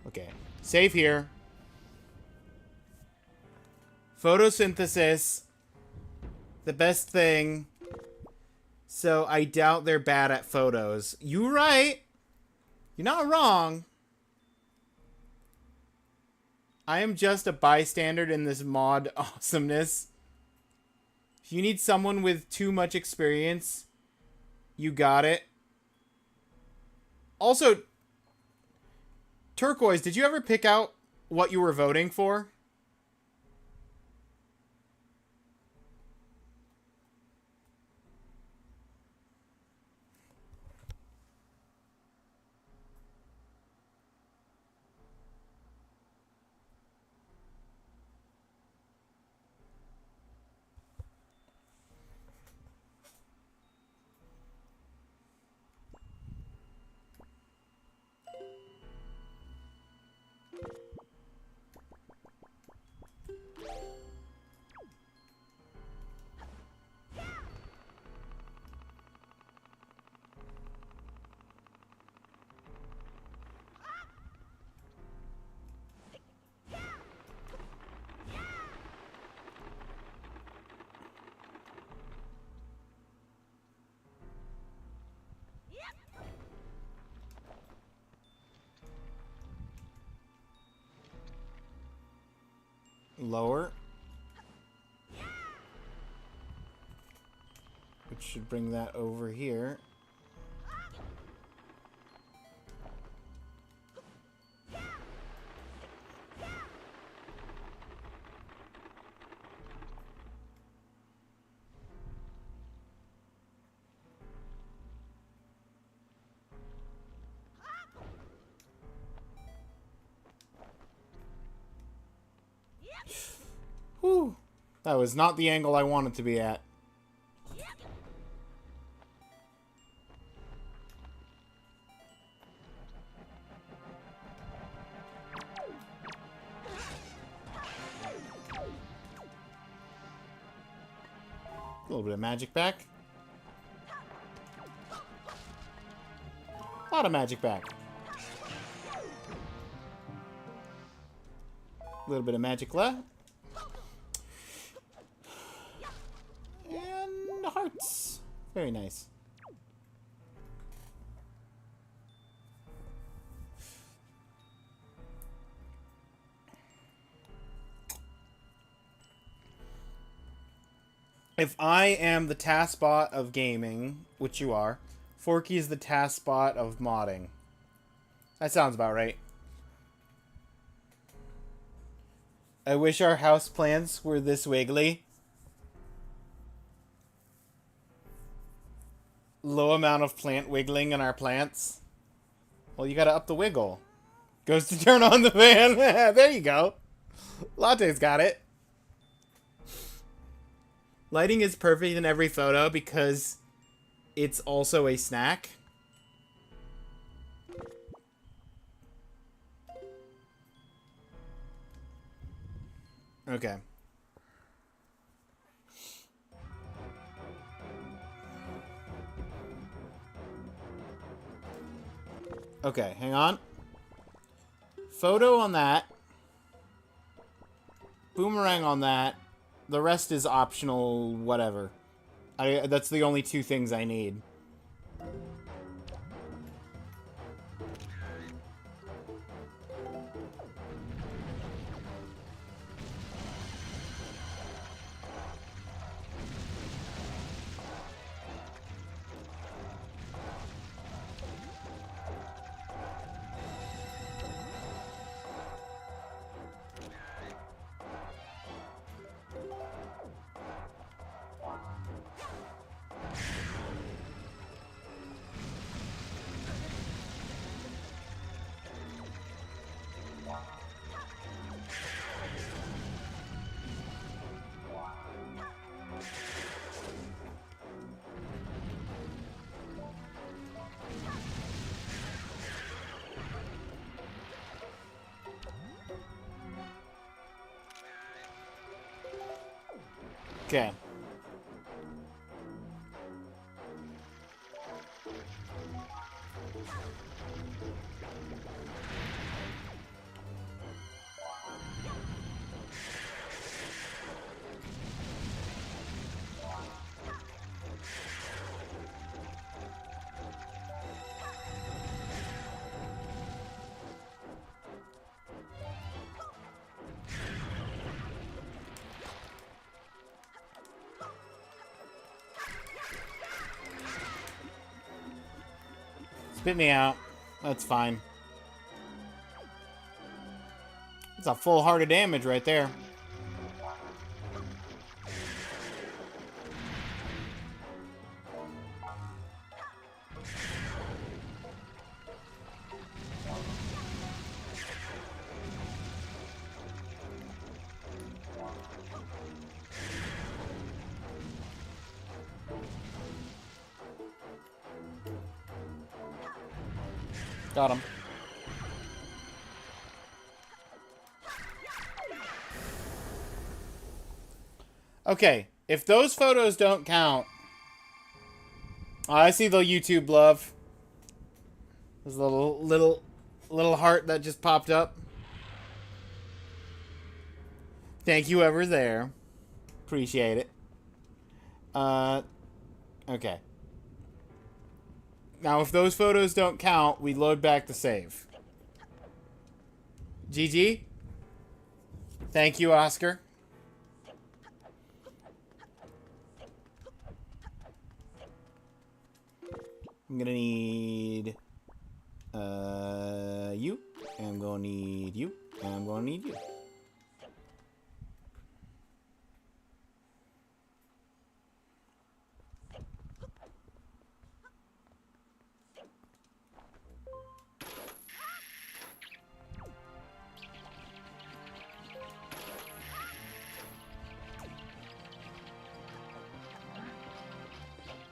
Okay, save here. Photosynthesis, the best thing. So I doubt they're bad at photos. You're right. You're not wrong. I am just a bystander in this mod awesomeness. If you need someone with too much experience, you got it. Also, Turquoise, did you ever pick out what you were voting for? Lower. Which should bring that over here. Whew. That was not the angle I wanted to be at. A little bit of magic back. A lot of magic back. A little bit of magic left. And hearts. Very nice. If I am the taskbot of gaming, which you are, Forky is the taskbot of modding. That sounds about right. I wish our houseplants were this wiggly. Low amount of plant wiggling in our plants. Well, you gotta up the wiggle. Goes to turn on the fan. There you go. Latte's got it. Lighting is perfect in every photo because it's also a snack. Okay. Okay, hang on. Photo on that. Boomerang on that. The rest is optional, whatever. That's the only two things I need. Okay. Spit me out. That's fine. That's a full heart of damage right there. Got him. Okay, if those photos don't count... I see the YouTube love. There's a little heart that just popped up. Thank you, ever there. Appreciate it. Okay. Now, if those photos don't count, we load back the save. GG. Thank you, Oscar. I'm gonna need you. I'm gonna need you. And I'm gonna need you.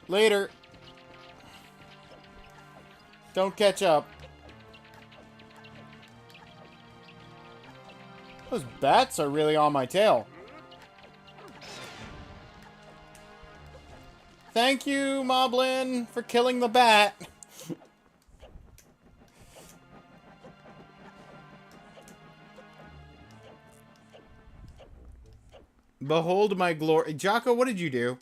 Later. Don't catch up. Those bats are really on my tail. Thank you, Moblin, for killing the bat. Behold my glory. Jocko, what did you do?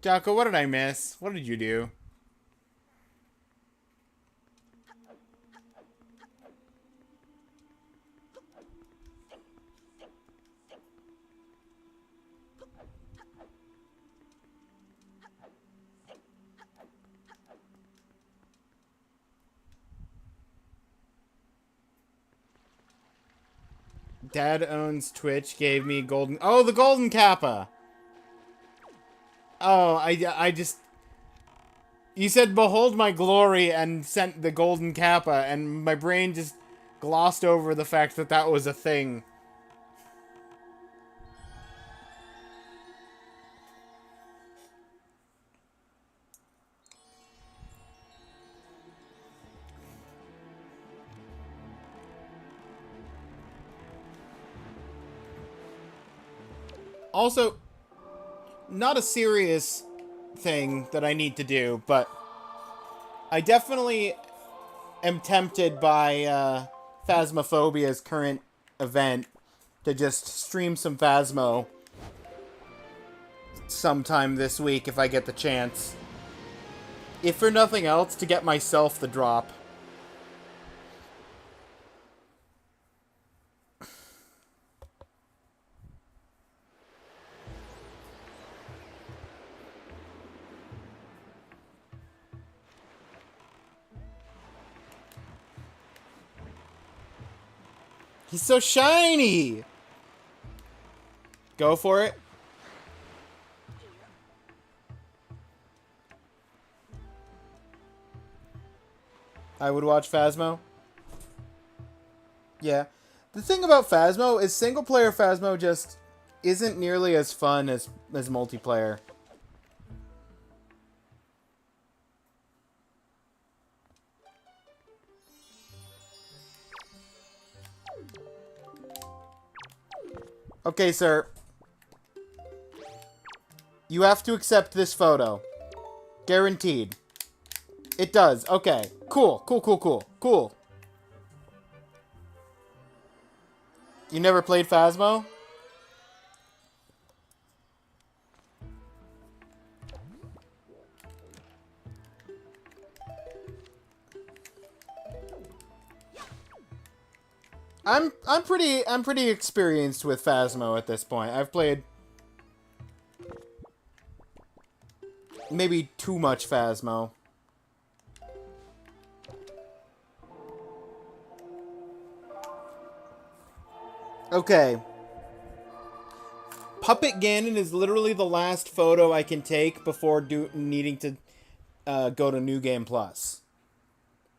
Jocko, what did I miss? What did you do? Dad owns Twitch, gave me golden... Oh, the golden kappa! Oh, I just... You said, behold my glory, and sent the golden kappa, and my brain just glossed over the fact that that was a thing. Also, not a serious thing that I need to do, but I definitely am tempted by Phasmophobia's current event to just stream some Phasmo sometime this week if I get the chance. If for nothing else, to get myself the drop. He's so shiny! Go for it. I would watch Phasmo. Yeah. The thing about Phasmo is single-player Phasmo just isn't nearly as fun as multiplayer. Okay, sir. You have to accept this photo. Guaranteed. It does. Okay. Cool. Cool, cool, cool. Cool. You never played Phasmo? I'm pretty experienced with Phasmo at this point. I've played maybe too much Phasmo. Okay. Puppet Ganon is literally the last photo I can take before needing to go to New Game Plus.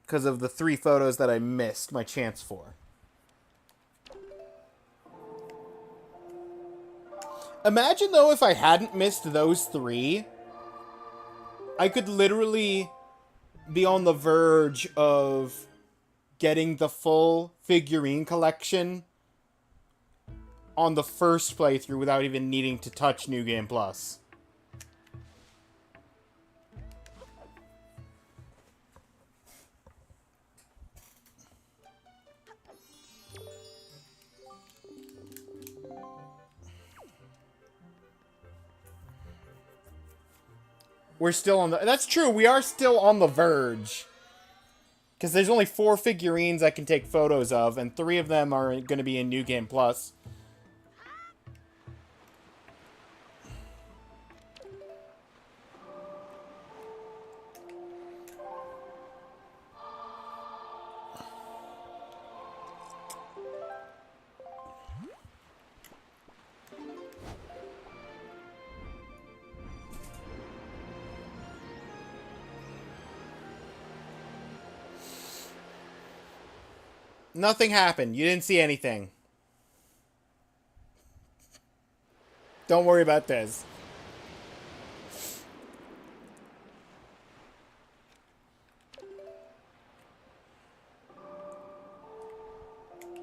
Because of the 3 photos that I missed my chance for. Imagine, though, if I hadn't missed those 3, I could literally be on the verge of getting the full figurine collection on the first playthrough without even needing to touch New Game Plus. We're still on the... That's true, we are still on the verge. Because there's only 4 figurines I can take photos of, and 3 of them are going to be in New Game Plus. Nothing happened. You didn't see anything. Don't worry about this.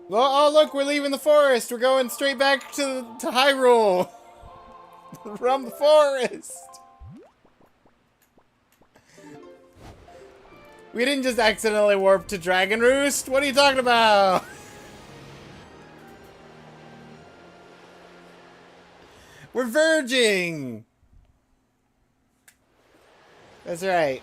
Well, oh look, we're leaving the forest. We're going straight back to Hyrule. From the forest. We didn't just accidentally warp to Dragon Roost. What are you talking about? We're verging. That's right.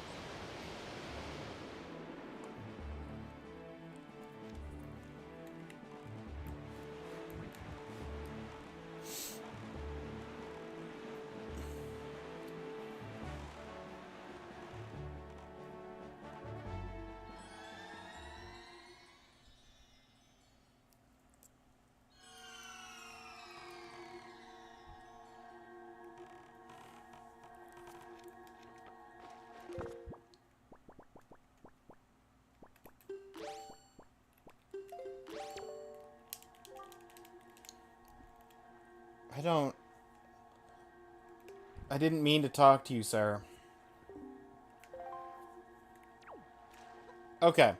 I didn't mean to talk to you, sir. Okay.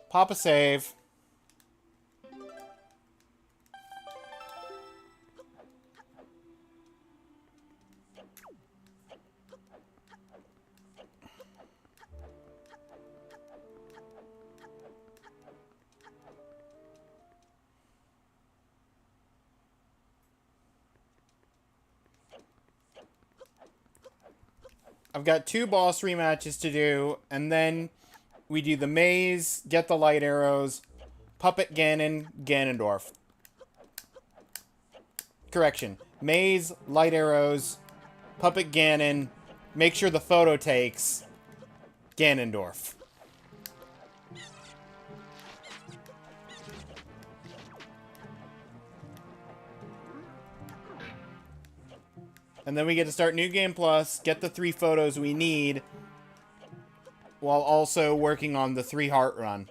Pop a save. I've got 2 boss rematches to do, and then we do the maze, get the light arrows, Puppet Ganon, Ganondorf. Correction. Maze, light arrows, Puppet Ganon, make sure the photo takes, Ganondorf. And then we get to start New Game Plus, get the 3 photos we need, while also working on the 3 heart run.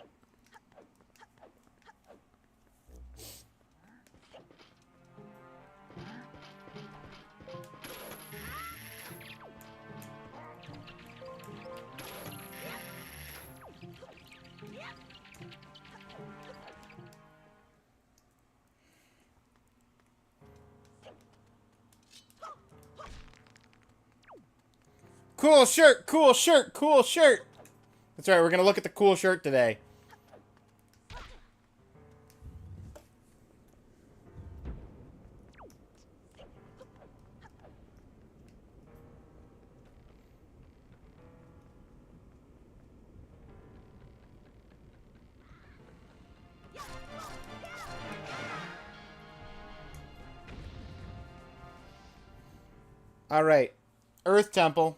Cool shirt, cool shirt, cool shirt. That's right, we're gonna look at the cool shirt today. Alright. Earth Temple.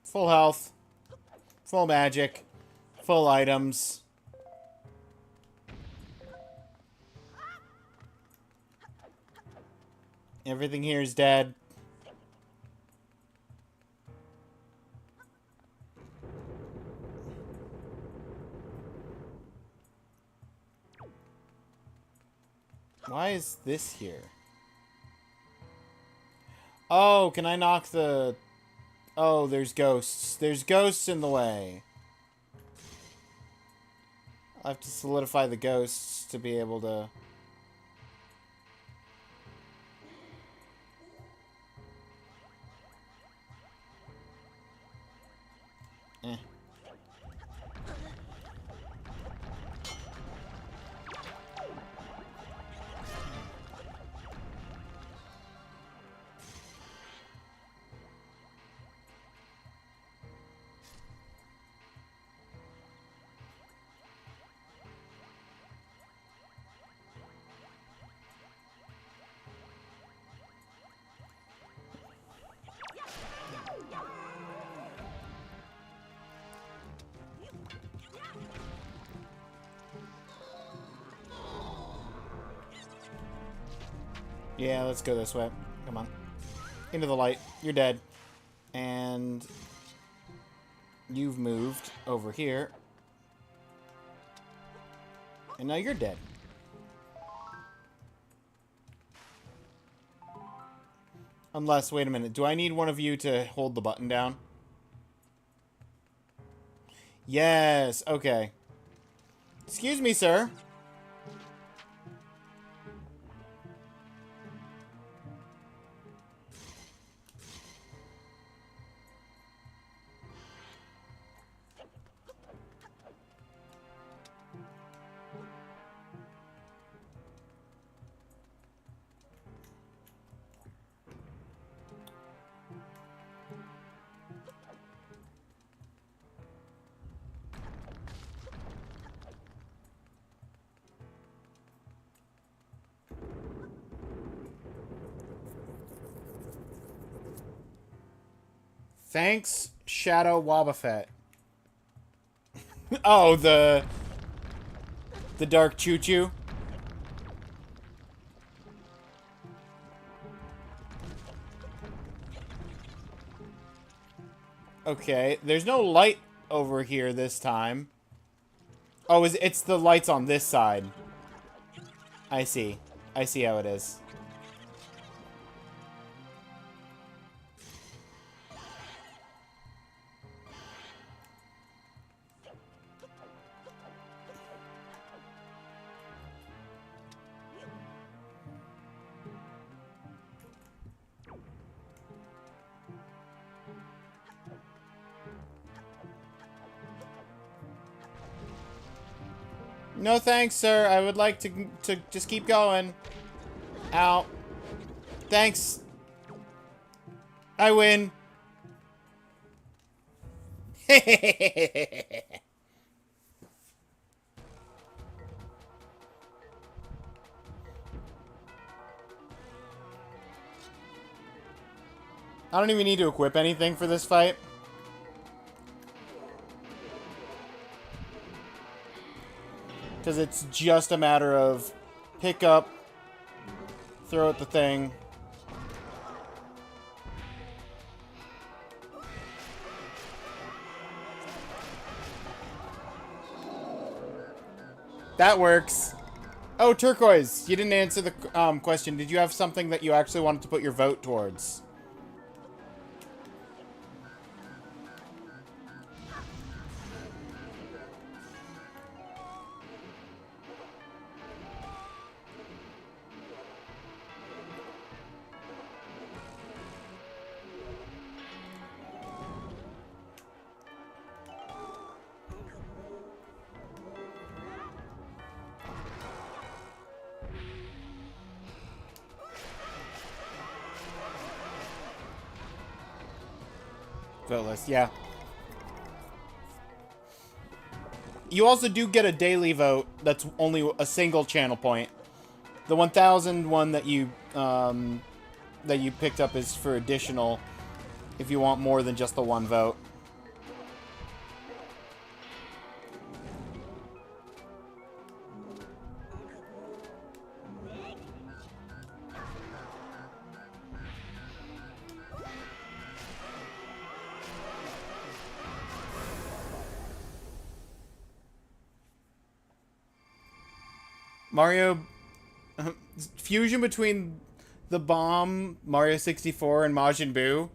Full health. Full magic. Full items. Everything here is dead. Why is this here? Oh, can I knock the... Oh, there's ghosts. There's ghosts in the way. I'll have to solidify the ghosts to be able to... Eh. Yeah, let's go this way. Come on. Into the light. You're dead. And you've moved over here. And now you're dead. Unless, wait a minute. Do I need one of you to hold the button down? Yes, okay. Excuse me, sir. Thanks, Shadow Wobbuffet. Oh, the dark choo-choo. Okay, there's no light over here this time. Oh, it's the lights on this side. I see. I see how it is. No thanks, sir. I would like to just keep going. Ow. Thanks. I win. I don't even need to equip anything for this fight. Because it's just a matter of pick up, throw at the thing. That works. Oh, Turquoise, you didn't answer the question. Did you have something that you actually wanted to put your vote towards? Voteless, yeah. You also do get a daily vote that's only a single channel point. The 1,000 one that you picked up is for additional if you want more than just the one vote. Mario... fusion between the bomb, Mario 64, and Majin Buu?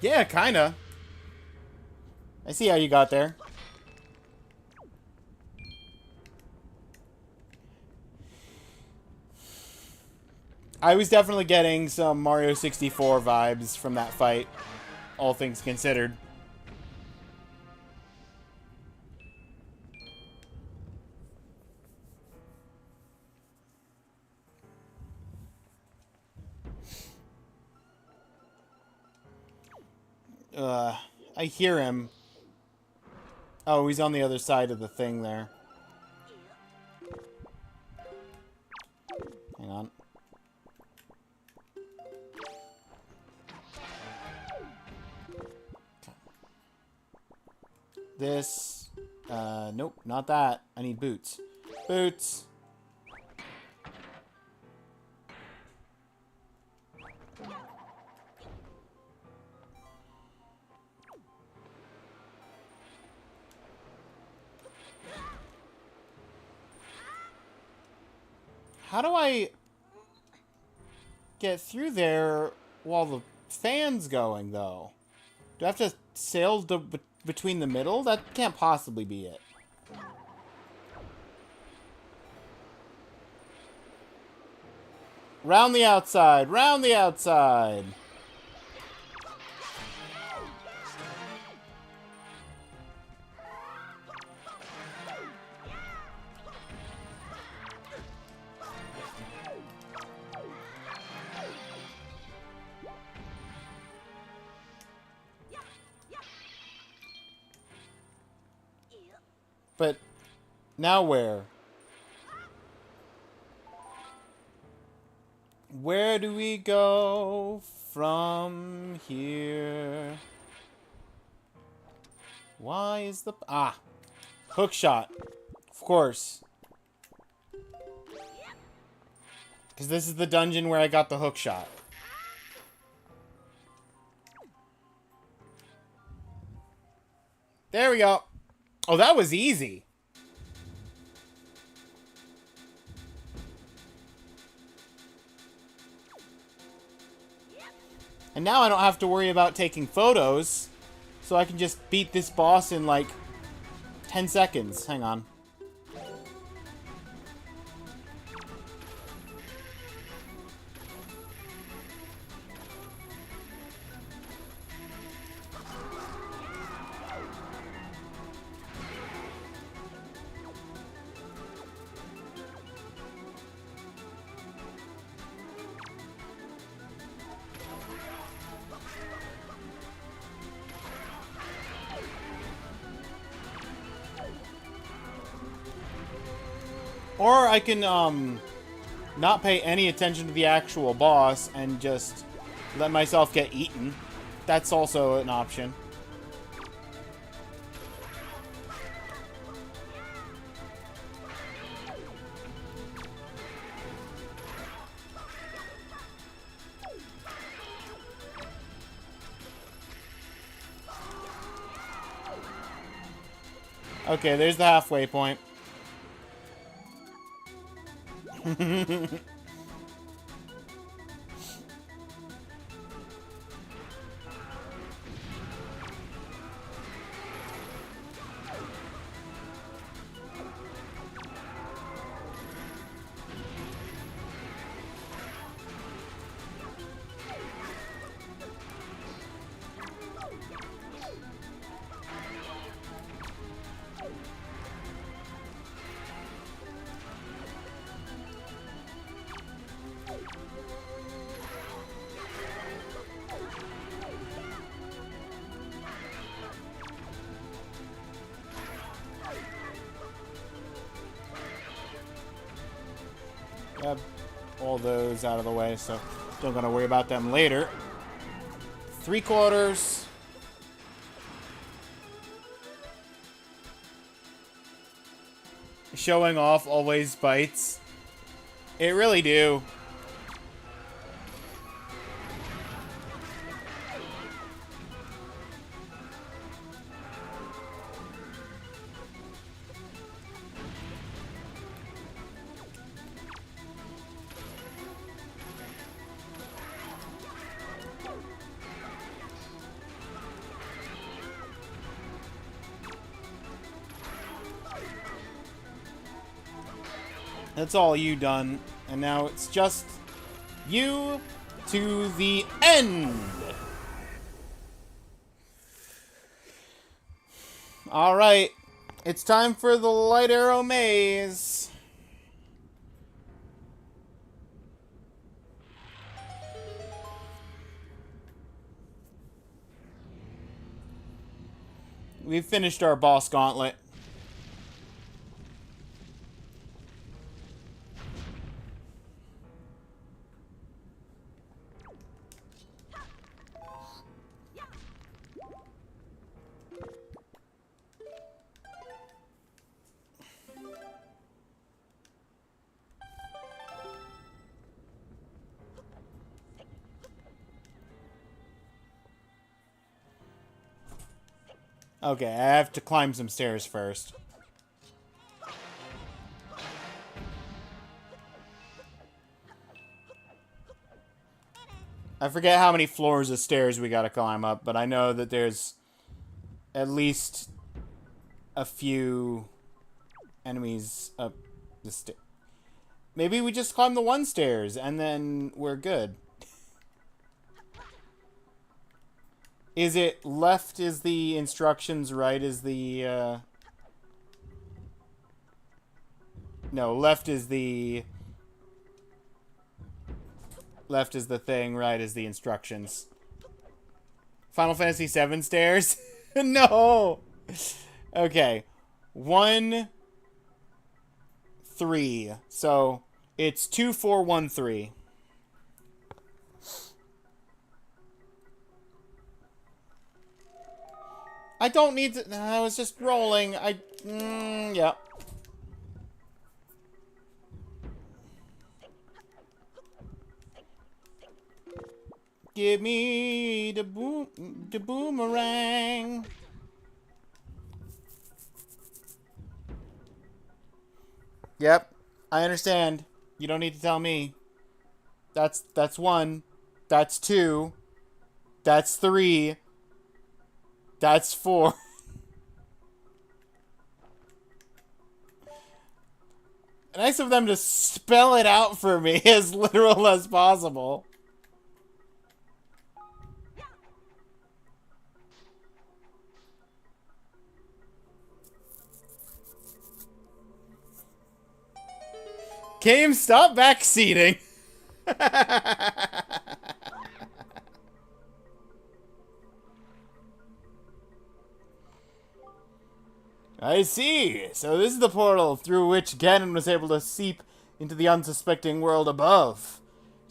Yeah, kinda. I see how you got there. I was definitely getting some Mario 64 vibes from that fight, all things considered. I hear him. Oh, he's on the other side of the thing there. Hang on. This... nope, not that. I need boots. Boots! How do I get through there while the fan's going, though? Do I have to sail between the middle? That can't possibly be it. Round the outside! Round the outside! But now where? Where do we go from here? Why is the... Ah! Hook shot. Of course. Because this is the dungeon where I got the hook shot. There we go. Oh, that was easy. And now I don't have to worry about taking photos, so I can just beat this boss in like 10 seconds. Hang on. Or I can, not pay any attention to the actual boss and just let myself get eaten. That's also an option. Okay, there's the halfway point. Grab all those out of the way, so don't gotta worry about them later. 3/4. Showing off always bites. It really do. That's all you done. And now it's just you to the end. Alright. It's time for the Light Arrow Maze. We've finished our boss gauntlet. Okay, I have to climb some stairs first. I forget how many floors of stairs we gotta climb up, but I know that there's at least a few enemies up the stair. Maybe we just climb the one stairs and then we're good. Is it left is the instructions, right is the, No, left is the... Left is the thing, right is the instructions. Final Fantasy VII stairs? No! Okay. 1, 3. So, it's 2, 4, 1, 3. I don't need to... I was just rolling. Yeah. Give me the boomerang. Yep. I understand. You don't need to tell me. That's 1. That's 2. That's 3. That's 4. Nice of them to spell it out for me as literal as possible. Game, stop backseating. I see. So this is the portal through which Ganon was able to seep into the unsuspecting world above.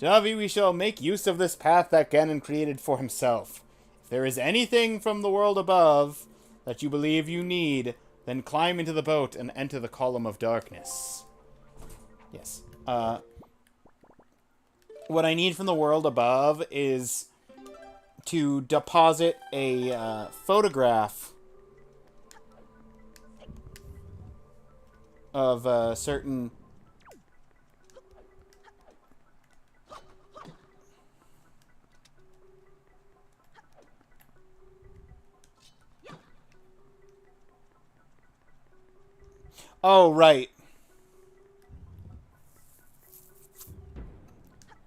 Javi, we shall make use of this path that Ganon created for himself. If there is anything from the world above that you believe you need, then climb into the boat and enter the column of darkness. Yes. What I need from the world above is to deposit a photograph of a certain... Oh, right.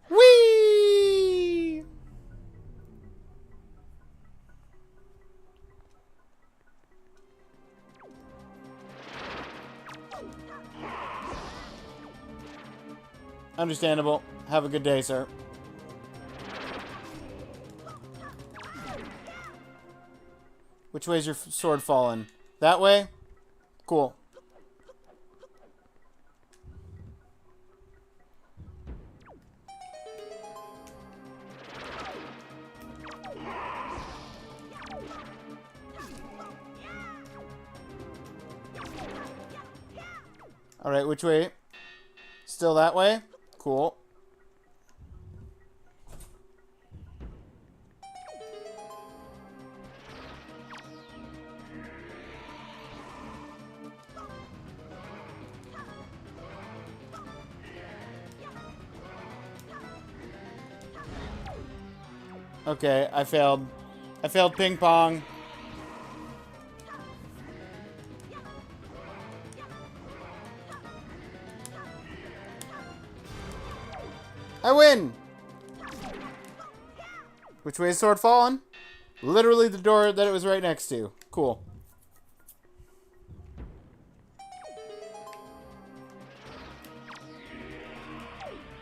Whee! Understandable. Have a good day, sir. Which way is your sword fallen? That way? Cool. Alright, which way? Still that way? Cool. Okay, I failed. I failed ping pong. I win! Which way is sword fallen? Literally the door that it was right next to. Cool.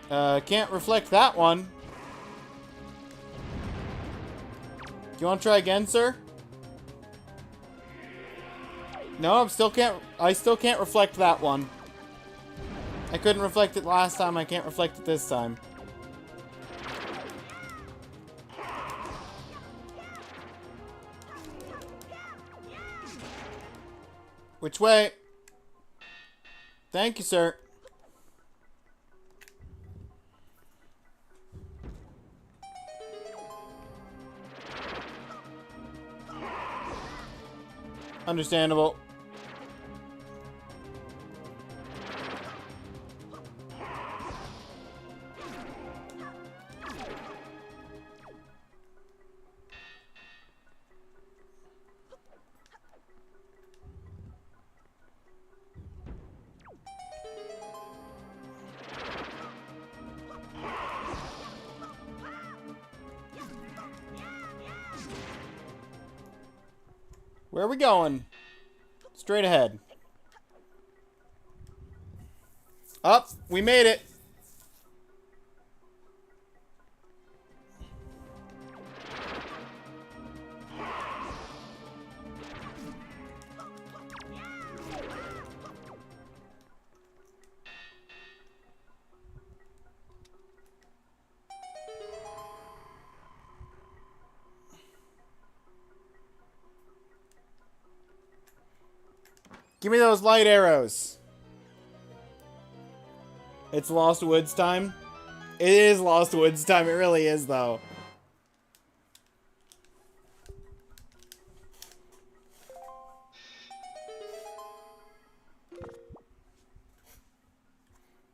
Can't reflect that one. Do you want to try again, sir? No, I still can't reflect that one. I couldn't reflect it last time, I can't reflect it this time. Which way? Thank you, sir. Understandable. Where are we going? Straight ahead. Up, we made it. Give me those light arrows. It's Lost Woods time. It is Lost Woods time. It really is, though.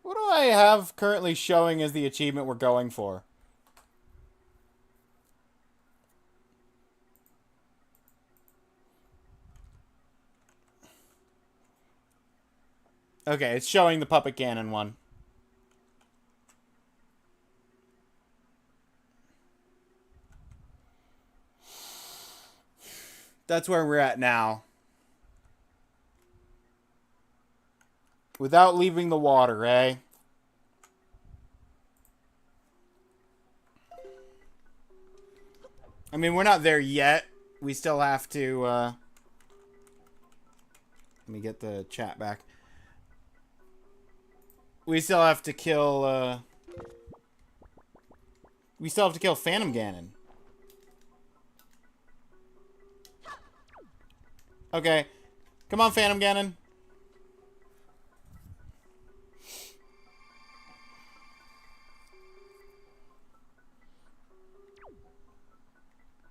What do I have currently showing as the achievement we're going for? Okay, it's showing the Puppet Ganon one. That's where we're at now. Without leaving the water, eh? I mean, we're not there yet. We still have to, let me get the chat back. We still have to kill, we still have to kill Phantom Ganon. Okay. Come on, Phantom Ganon.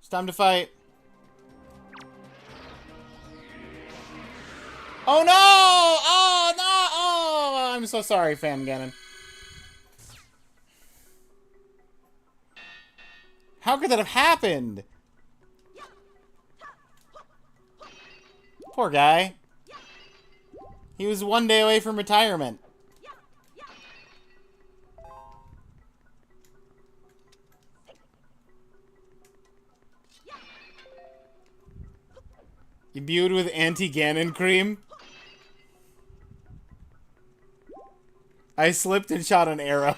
It's time to fight. Oh no! Oh no! Oh, I'm so sorry, Phantom Ganon. How could that have happened? Poor guy. He was one day away from retirement. Imbued with anti-Ganon cream. I slipped and shot an arrow.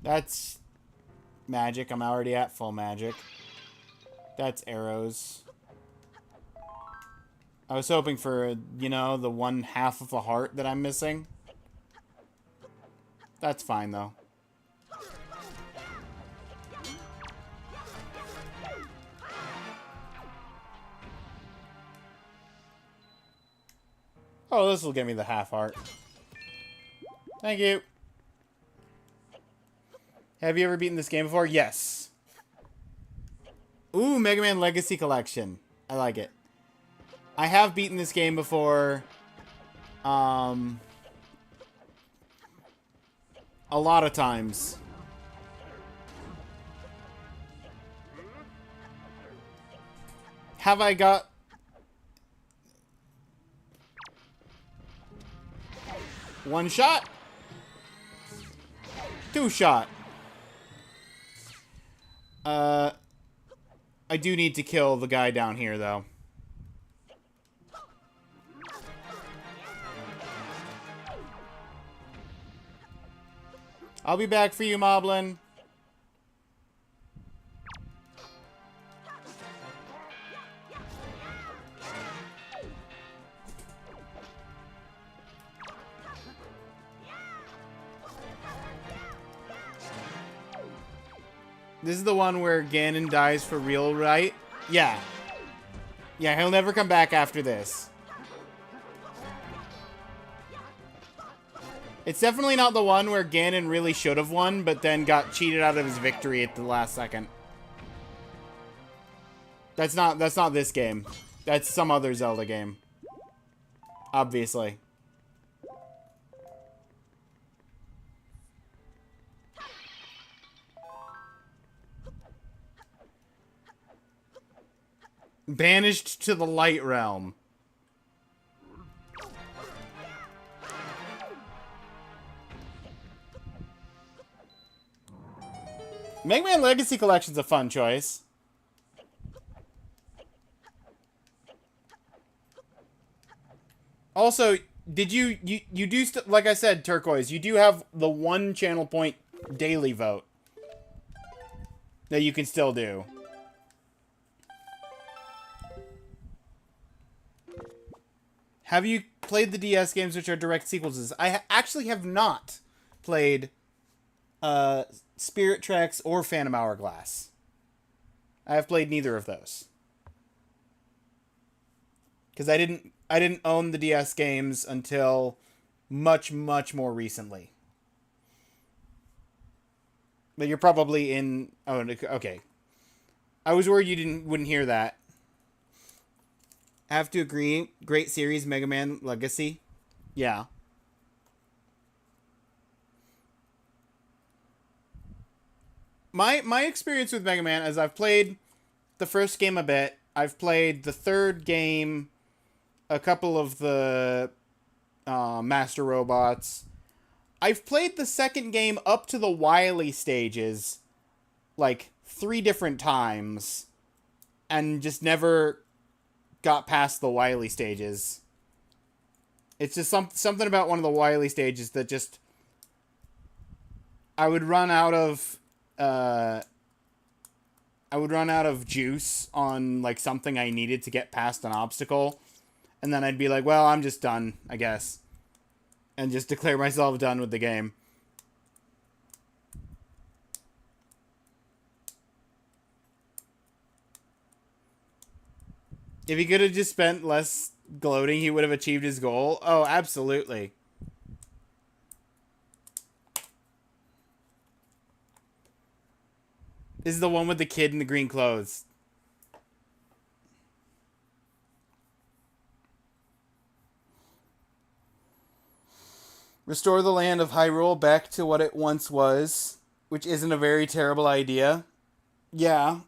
That's magic. I'm already at full magic. That's arrows. I was hoping for, you know, the 1/2 of a heart that I'm missing. That's fine, though. Oh, this will give me the 1/2 heart. Thank you. Have you ever beaten this game before? Yes. Ooh, Mega Man Legacy Collection. I like it. I have beaten this game before. A lot of times. Have I got... One shot? Two shot. I do need to kill the guy down here, though. I'll be back for you, Moblin. This is the one where Ganon dies for real, right? Yeah. Yeah, he'll never come back after this. It's definitely not the one where Ganon really should have won, but then got cheated out of his victory at the last second. That's not this game. That's some other Zelda game. Obviously. Banished to the Light Realm. Mega Man Legacy Collection's a fun choice. Also, did you do, like I said, Turquoise, you do have the 1 channel point daily vote that you can still do. Have you played the DS games which are direct sequels? I actually have not played Spirit Tracks or Phantom Hourglass. I have played neither of those. Because I didn't own the DS games until much more recently. But you're probably in... Oh, okay. I was worried you wouldn't hear that. I have to agree. Great series, Mega Man Legacy. Yeah. My experience with Mega Man is I've played the first game a bit. I've played the third game, a couple of the Master Robots. I've played the second game up to the Wily stages, like 3 different times, and just never got past the Wily stages. It's just something about one of the Wily stages that just... I would run out of juice on like something I needed to get past an obstacle, and then I'd be like, well, I'm just done, I guess, and just declare myself done with the game. If he could have just spent less gloating, he would have achieved his goal. Oh, absolutely. This is the one with the kid in the green clothes. Restore the land of Hyrule back to what it once was, which isn't a very terrible idea. Yeah.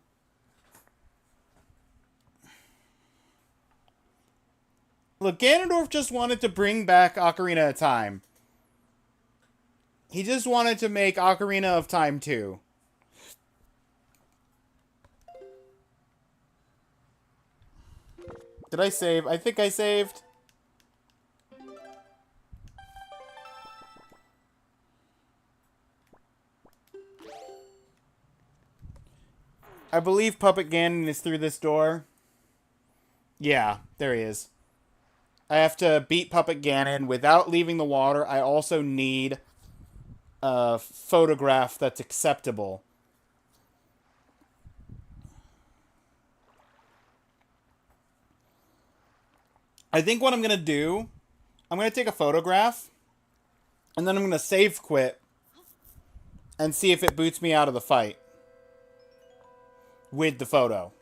Look, Ganondorf just wanted to bring back Ocarina of Time. He just wanted to make Ocarina of Time 2. Did I save? I think I saved. I believe Puppet Ganon is through this door. Yeah, there he is. I have to beat Puppet Ganon without leaving the water. I also need a photograph that's acceptable. I think what I'm going to do, I'm going to take a photograph, and then I'm going to save quit and see if it boots me out of the fight with the photo.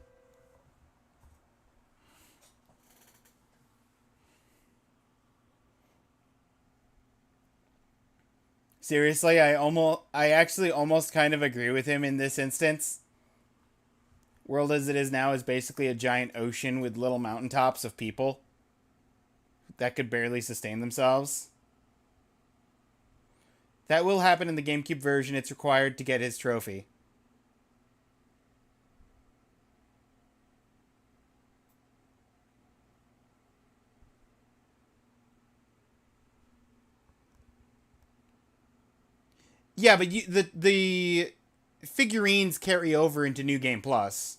Seriously, I actually almost kind of agree with him in this instance. World as it is now is basically a giant ocean with little mountaintops of people that could barely sustain themselves. That will happen in the GameCube version. It's required to get his trophy. Yeah, but the figurines carry over into New Game Plus.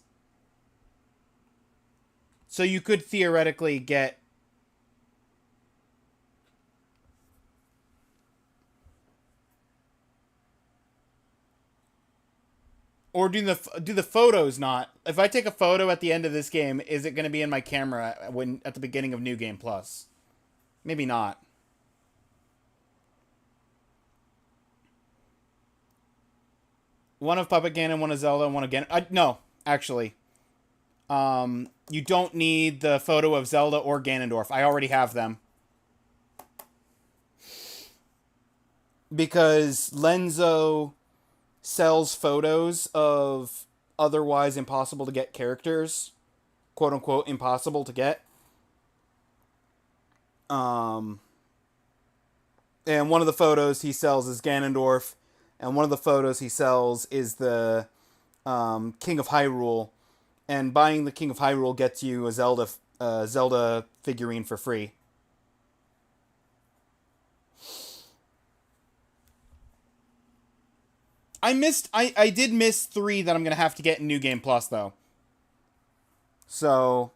So you could theoretically get... Or do the photos not? If I take a photo at the end of this game, is it going to be in my camera at the beginning of New Game Plus? Maybe not. One of Puppet Ganon, one of Zelda, and one of Ganon. No, actually. You don't need the photo of Zelda or Ganondorf. I already have them. Because Lenzo sells photos of otherwise impossible to get characters. Quote unquote impossible to get. And one of the photos he sells is Ganondorf. And one of the photos he sells is the King of Hyrule. And buying the King of Hyrule gets you a Zelda figurine for free. I did miss 3 that I'm going to have to get in New Game Plus, though. So...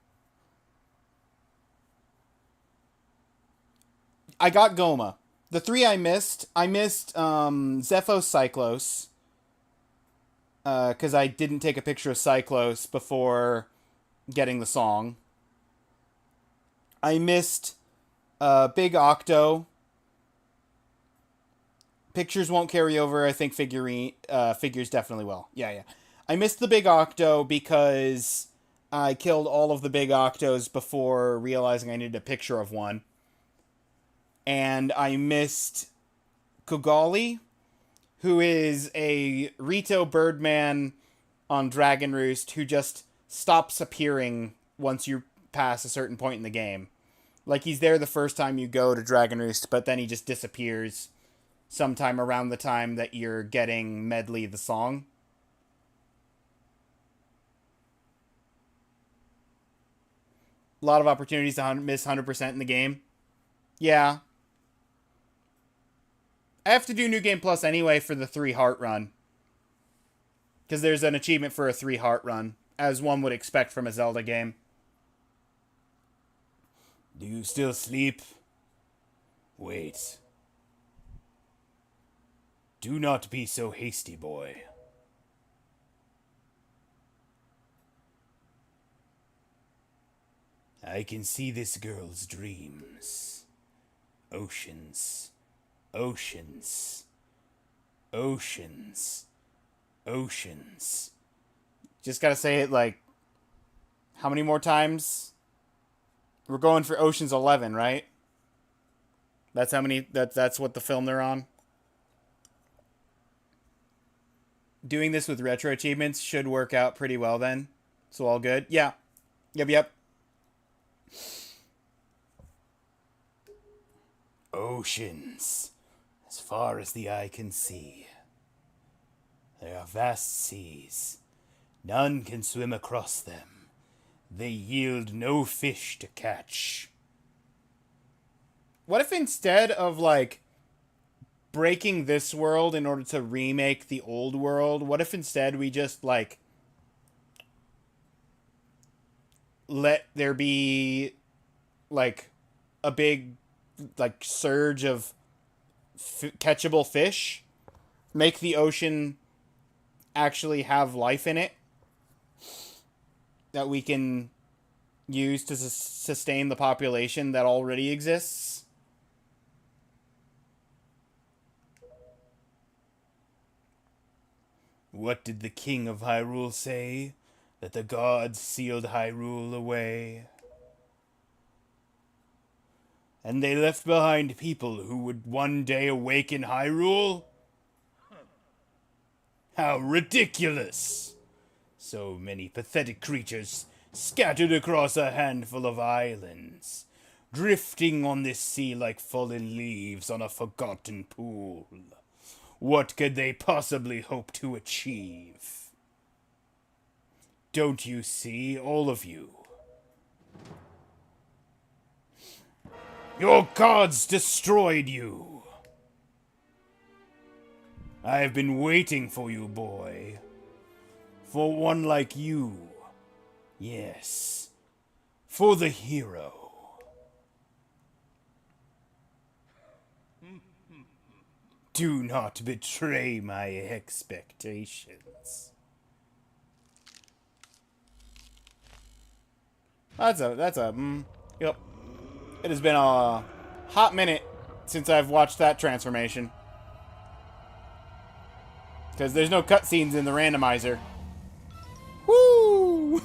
I got Goma. The 3 I missed Zephos Cyclos. Because I didn't take a picture of Cyclos before getting the song. I missed Big Octo. Pictures won't carry over. I think figures definitely will. Yeah. I missed the Big Octo because I killed all of the Big Octos before realizing I needed a picture of one. And I missed Kogali, who is a Rito Birdman on Dragon Roost who just stops appearing once you pass a certain point in the game. Like, he's there the first time you go to Dragon Roost, but then he just disappears sometime around the time that you're getting Medley the song. A lot of opportunities to miss 100% in the game. Yeah. I have to do New Game Plus anyway for the 3 heart run. Because there's an achievement for a 3 heart run, as one would expect from a Zelda game. Do you still sleep? Wait. Do not be so hasty, boy. I can see this girl's dreams. Oceans. Oceans. Oceans. Oceans. Just gotta say it like... How many more times? We're going for Ocean's 11, right? That's how many... That's what the film they're on? Doing this with retro achievements should work out pretty well then. So all good? Yeah. Yep. Oceans. As far as the eye can see. There are vast seas. None can swim across them. They yield no fish to catch. What if instead of, like, breaking this world in order to remake the old world, what if instead we just, like, let there be like a big like surge of catchable fish, make the ocean actually have life in it that we can use to sustain the population that already exists. What did the king of Hyrule say? That the gods sealed Hyrule away. And they left behind people who would one day awaken Hyrule? How ridiculous! So many pathetic creatures scattered across a handful of islands, drifting on this sea like fallen leaves on a forgotten pool. What could they possibly hope to achieve? Don't you see, all of you? Your gods destroyed you. I have been waiting for you, boy. For one like you. Yes. For the hero. Do not betray my expectations. Yep. It has been a hot minute since I've watched that transformation. Because there's no cutscenes in the randomizer. Woo!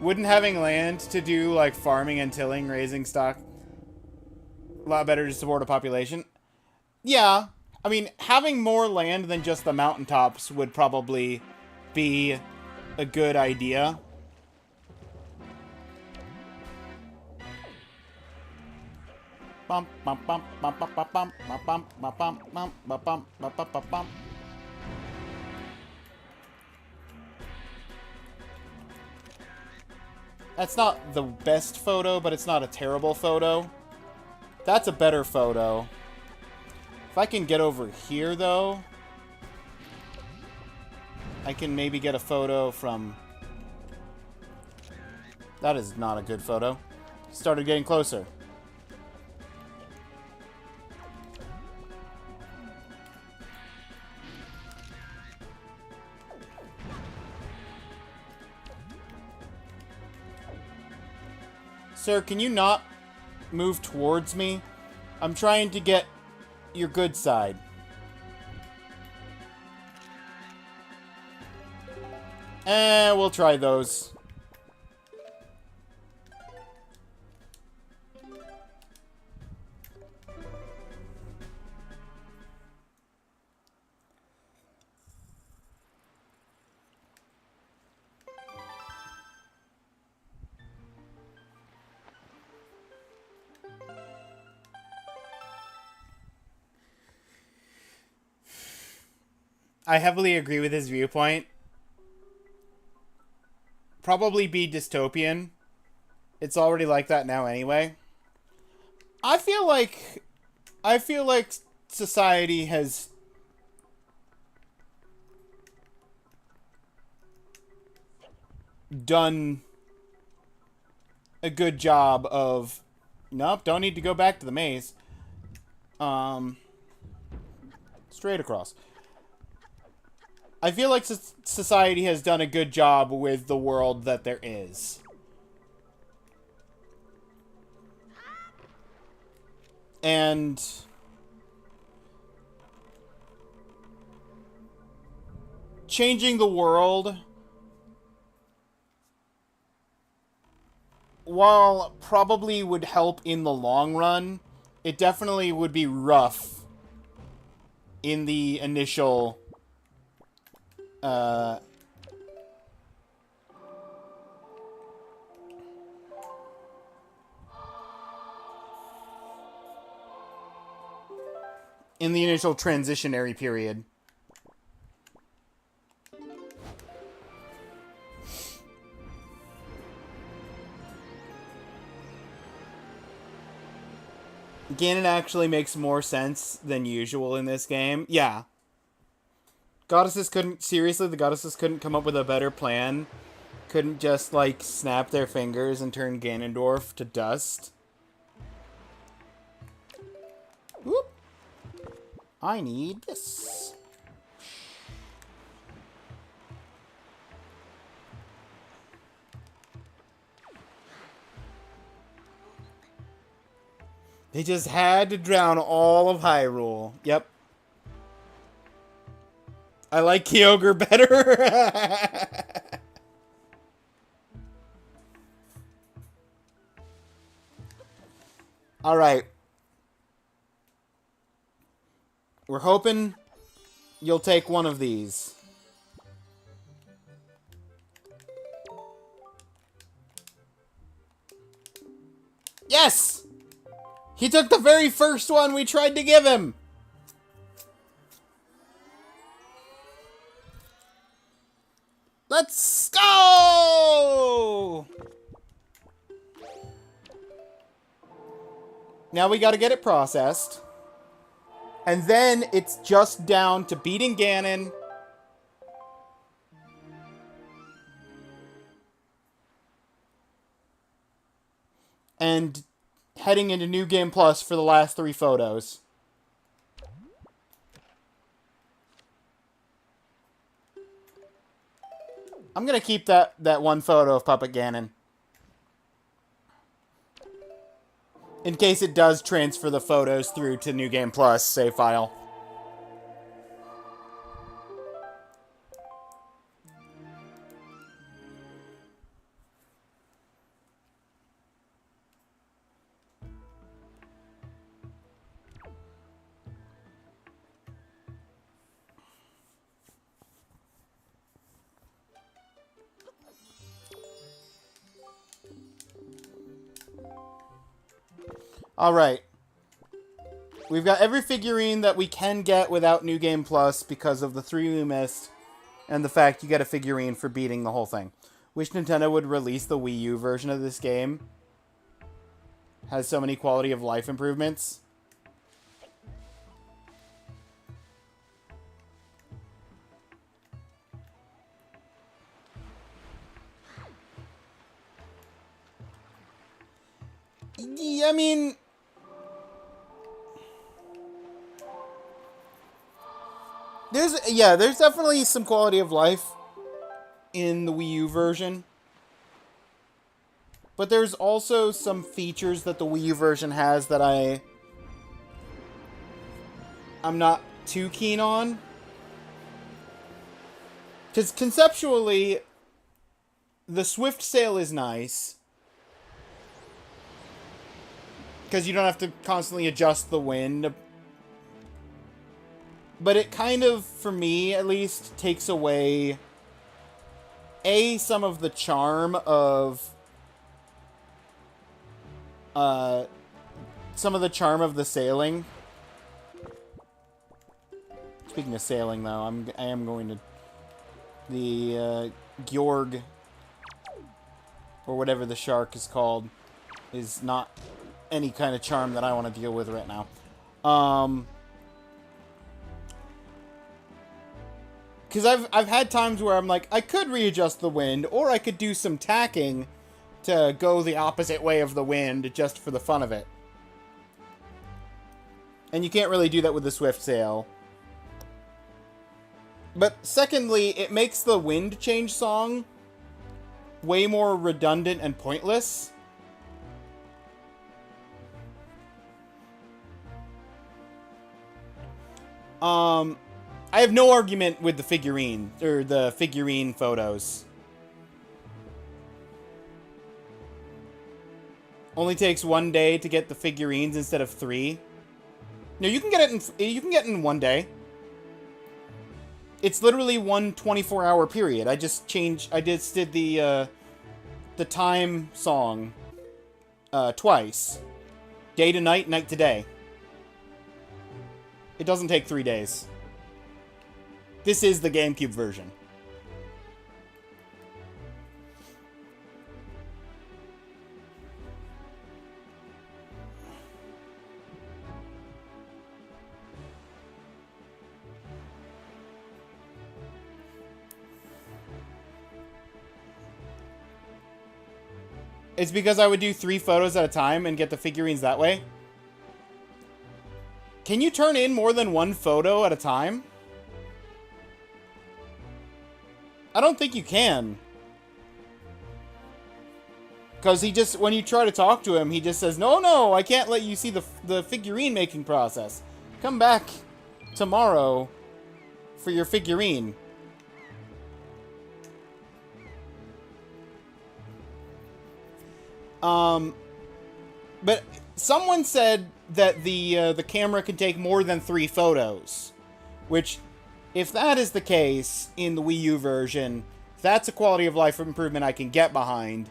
Wouldn't having land to do, like, farming and tilling, raising stock, a lot better to support a population? Yeah. I mean, having more land than just the mountaintops would probably be a good idea. Bump, bump, bump, bump, bump, bump, bump, bump, bump, bump, bump, bump, bump, bump, bump, bump. That's not the best photo, but it's not a terrible photo. That's a better photo. If I can get over here, though, I can maybe get a photo from... That is not a good photo. Started getting closer. Sir, can you not move towards me? I'm trying to get your good side. We'll try those. I heavily agree with his viewpoint. Probably be dystopian. It's already like that now anyway. I feel like society has done a good job of... Nope, don't need to go back to the maze. Straight across. I feel like society has done a good job with the world that there is. And changing the world, while probably would help in the long run, it definitely would be rough in the initial in the initial transitionary period. Ganon actually makes more sense than usual in this game. Yeah. Goddesses couldn't... Seriously, the goddesses couldn't come up with a better plan? Couldn't just, like, snap their fingers and turn Ganondorf to dust? Whoop. I need this. They just had to drown all of Hyrule. Yep. I like Kyogre better. Alright. We're hoping you'll take one of these. Yes! He took the very first one we tried to give him! Let's go! Now we gotta get it processed. And then it's just down to beating Ganon. And heading into New Game Plus for the last 3 photos. I'm gonna keep that one photo of Puppet Ganon. In case it does transfer the photos through to New Game Plus save file. Alright. We've got every figurine that we can get without New Game Plus because of the 3 we missed, and the fact you get a figurine for beating the whole thing. Wish Nintendo would release the Wii U version of this game. Has so many quality of life improvements. Yeah, I mean... There's definitely some quality of life in the Wii U version. But there's also some features that the Wii U version has that I'm not too keen on. Because conceptually, the Swift Sail is nice. Because you don't have to constantly adjust the wind. But it kind of, for me at least, takes away, some of the charm of, the sailing. Speaking of sailing, though, I am going to, the, Gjorg, or whatever the shark is called, is not any kind of charm that I want to deal with right now. Because I've had times where I'm like, I could readjust the wind, or I could do some tacking to go the opposite way of the wind just for the fun of it. And you can't really do that with the Swift Sail. But secondly, it makes the wind change song way more redundant and pointless. I have no argument with the figurine, or the figurine photos. Only takes 1 day to get the figurines instead of 3. No, you can get it in 1 day. It's literally one 24-hour period. I just did the time song twice. Day to night, night to day. It doesn't take 3 days. This is the GameCube version. It's because I would do 3 photos at a time and get the figurines that way. Can you turn in more than 1 photo at a time? I don't think you can. Because he just, when you try to talk to him, he just says, no, I can't let you see the figurine making process. Come back tomorrow for your figurine. But someone said that the camera can take more than 3 photos, which, if that is the case in the Wii U version, that's a quality of life improvement I can get behind.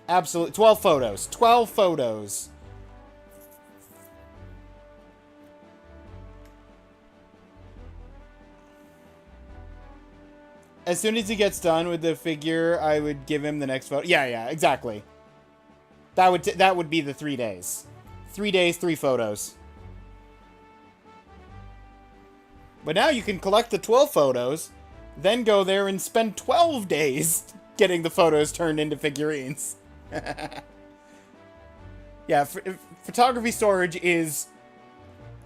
Absolutely. 12 photos. 12 photos. As soon as he gets done with the figure, I would give him the next photo. Yeah, exactly. That would be the 3 days. 3 days, 3 photos. But now you can collect the 12 photos, then go there and spend 12 days getting the photos turned into figurines. Yeah, photography storage is...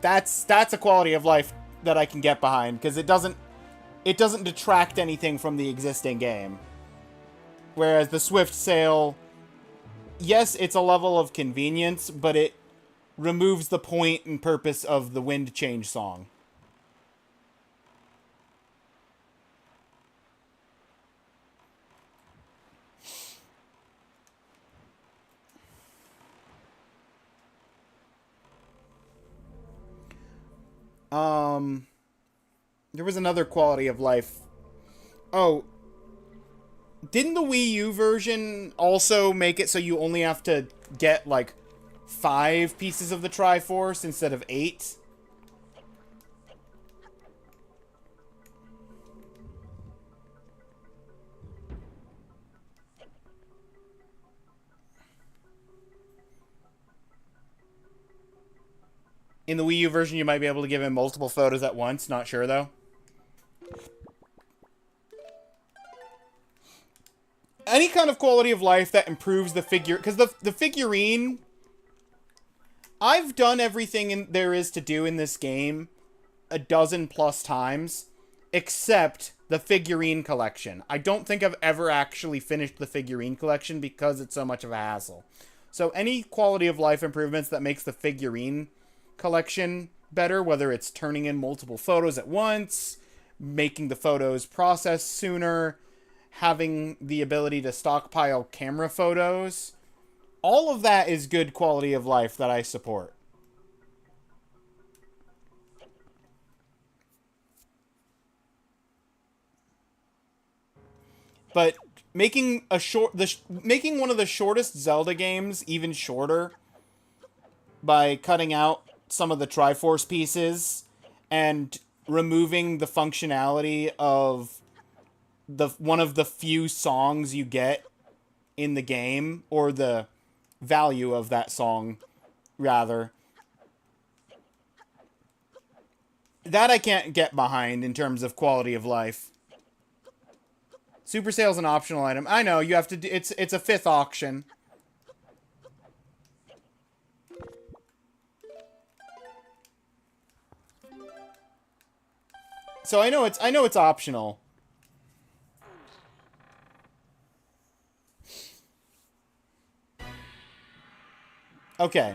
That's a quality of life that I can get behind, because it doesn't detract anything from the existing game. Whereas the Swift Sail, yes, it's a level of convenience, but it removes the point and purpose of the wind change song. There was another quality of life. Oh, didn't the Wii U version also make it so you only have to get, like, 5 pieces of the Triforce instead of 8? In the Wii U version, you might be able to give him multiple photos at once. Not sure, though. Any kind of quality of life that improves the figure... Because the figurine... I've done everything there is to do in this game a dozen plus times, except the figurine collection. I don't think I've ever actually finished the figurine collection because it's so much of a hassle. So any quality of life improvements that makes the figurine collection better, whether it's turning in multiple photos at once, making the photos process sooner, having the ability to stockpile camera photos, all of that is good quality of life that I support. But making making one of the shortest Zelda games even shorter by cutting out some of the Triforce pieces and removing the functionality of one of the few songs you get in the game, or the value of that song, rather. That I can't get behind in terms of quality of life. Super Sale's an optional item. I know, you have to do... It's a 5th auction. So I know it's optional. Okay.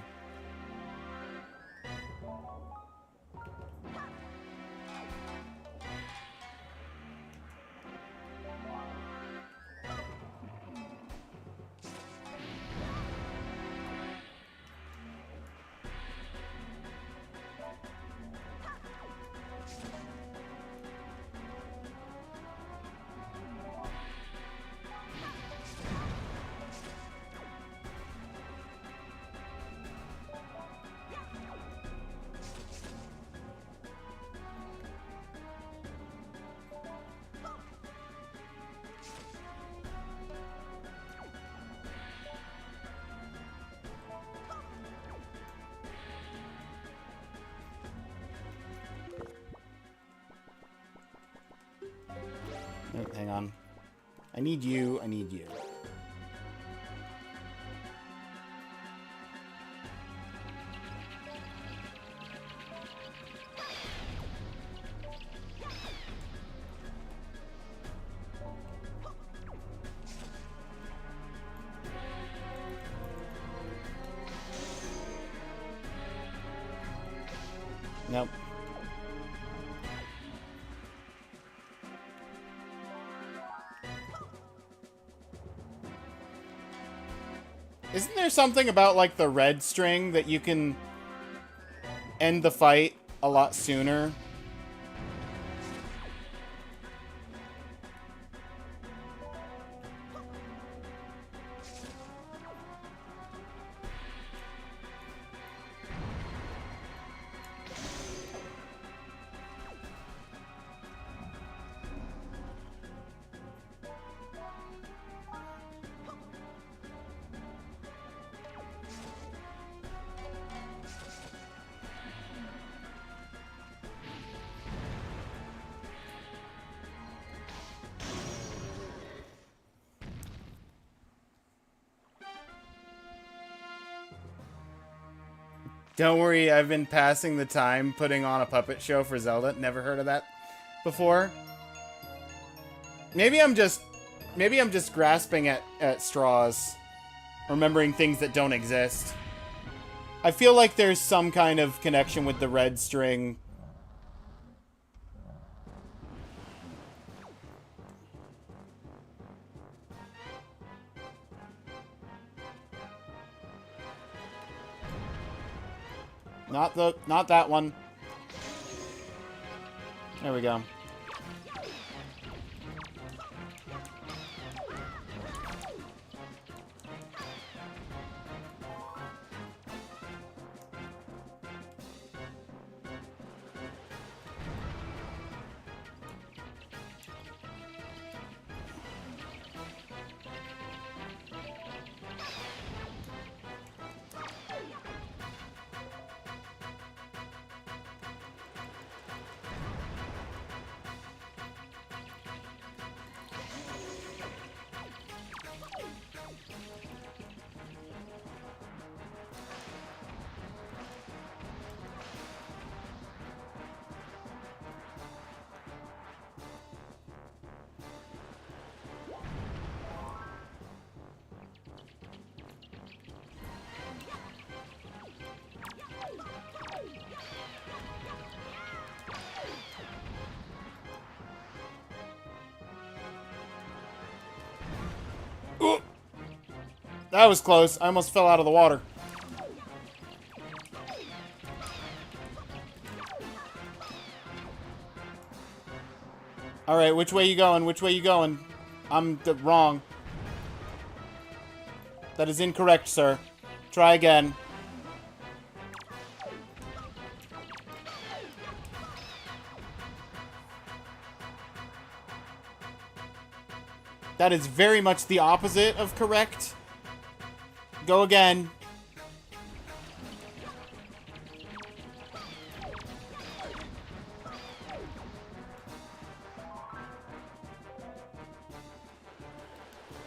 Oh, hang on. I need you. I need you. Nope. Isn't there something about, like, the red string that you can end the fight a lot sooner? Don't worry, I've been passing the time putting on a puppet show for Zelda. Never heard of that before. Maybe I'm just grasping at straws, remembering things that don't exist. I feel like there's some kind of connection with the red string. Not that one. There we go. That was close. I almost fell out of the water. Alright, which way you going? Which way you going? I'm wrong. That is incorrect, sir. Try again. That is very much the opposite of correct. Go again.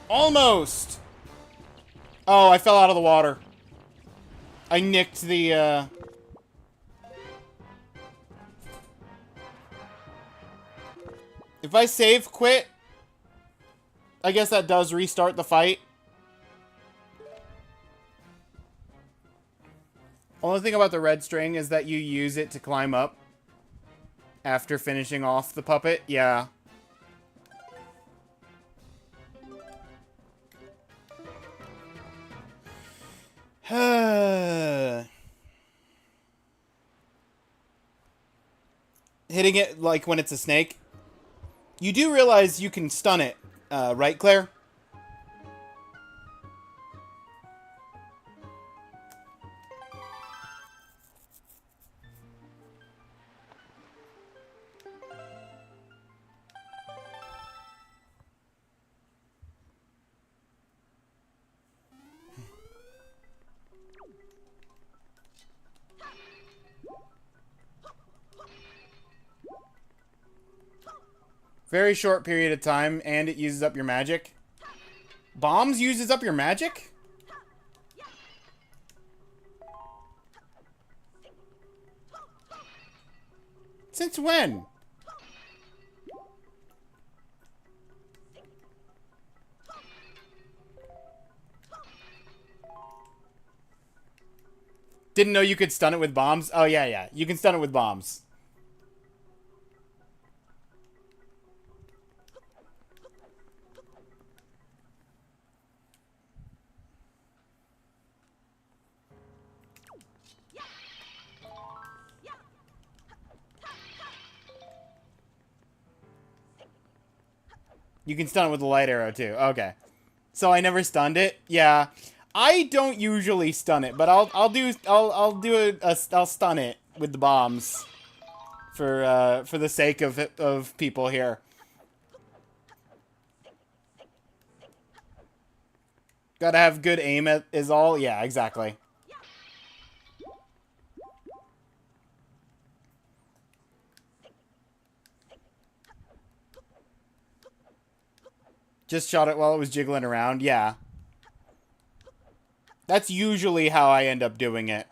Almost! Oh, I fell out of the water. I nicked the, If I save quit, I guess that does restart the fight. Only thing about the red string is that you use it to climb up after finishing off the puppet. Yeah. Hitting it like when it's a snake. You do realize you can stun it, right, Claire? Very short period of time, and it uses up your magic. Bombs uses up your magic? Since when? Didn't know you could stun it with bombs? Oh, yeah, yeah. You can stun it with bombs. You can stun it with a light arrow, too. Okay. So I never stunned it? Yeah. I don't usually stun it, but I'll stun it with the bombs for the sake of people here. Gotta have good aim is all. Yeah, exactly. Just shot it while it was jiggling around. Yeah. That's usually how I end up doing it.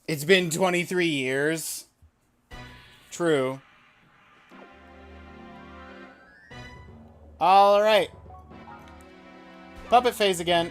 It's been 23 years. True. Alright. Puppet phase again.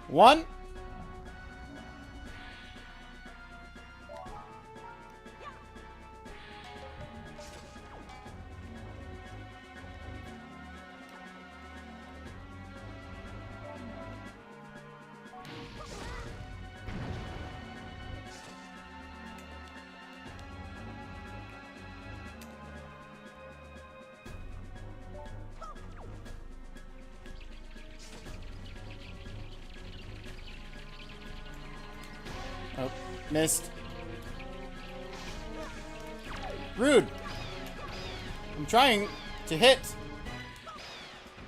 One. Oh, missed. Rude. I'm trying to hit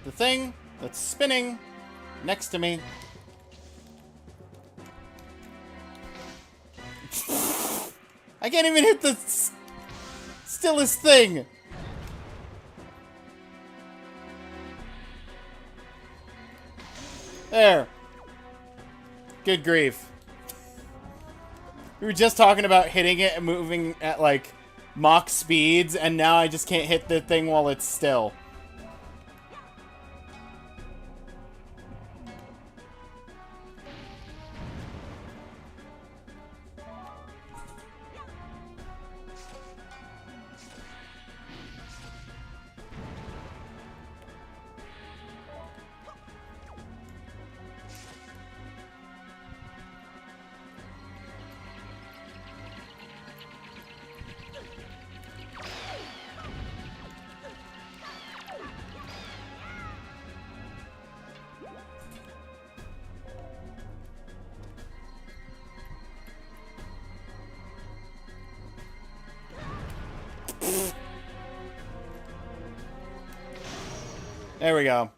the thing that's spinning next to me. I can't even hit the stillest thing. There. Good grief. We were just talking about hitting it and moving at, like, Mach speeds, and now I just can't hit the thing while it's still. There we go.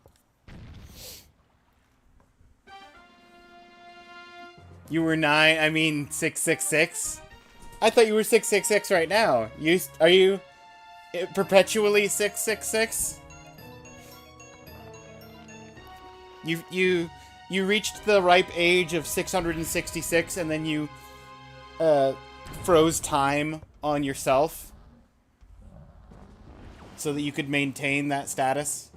You were 666? I thought you were 666 right now. Are you perpetually 666? You reached the ripe age of 666 and then you froze time on yourself so that you could maintain that status.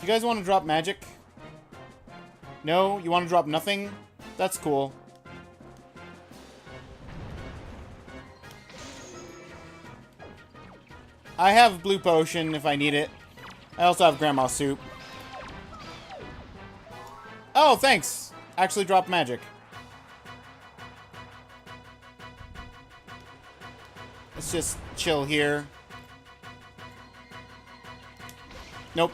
You guys want to drop magic? No? You want to drop nothing? That's cool. I have blue potion if I need it. I also have grandma soup. Oh, thanks! Actually dropped magic. Let's just chill here. Nope.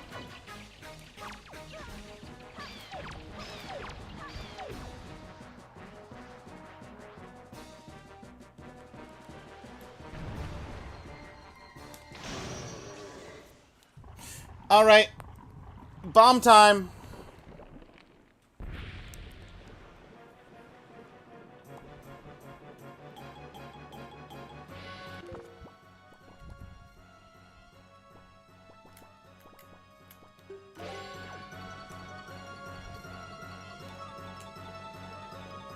Alright. Bomb time.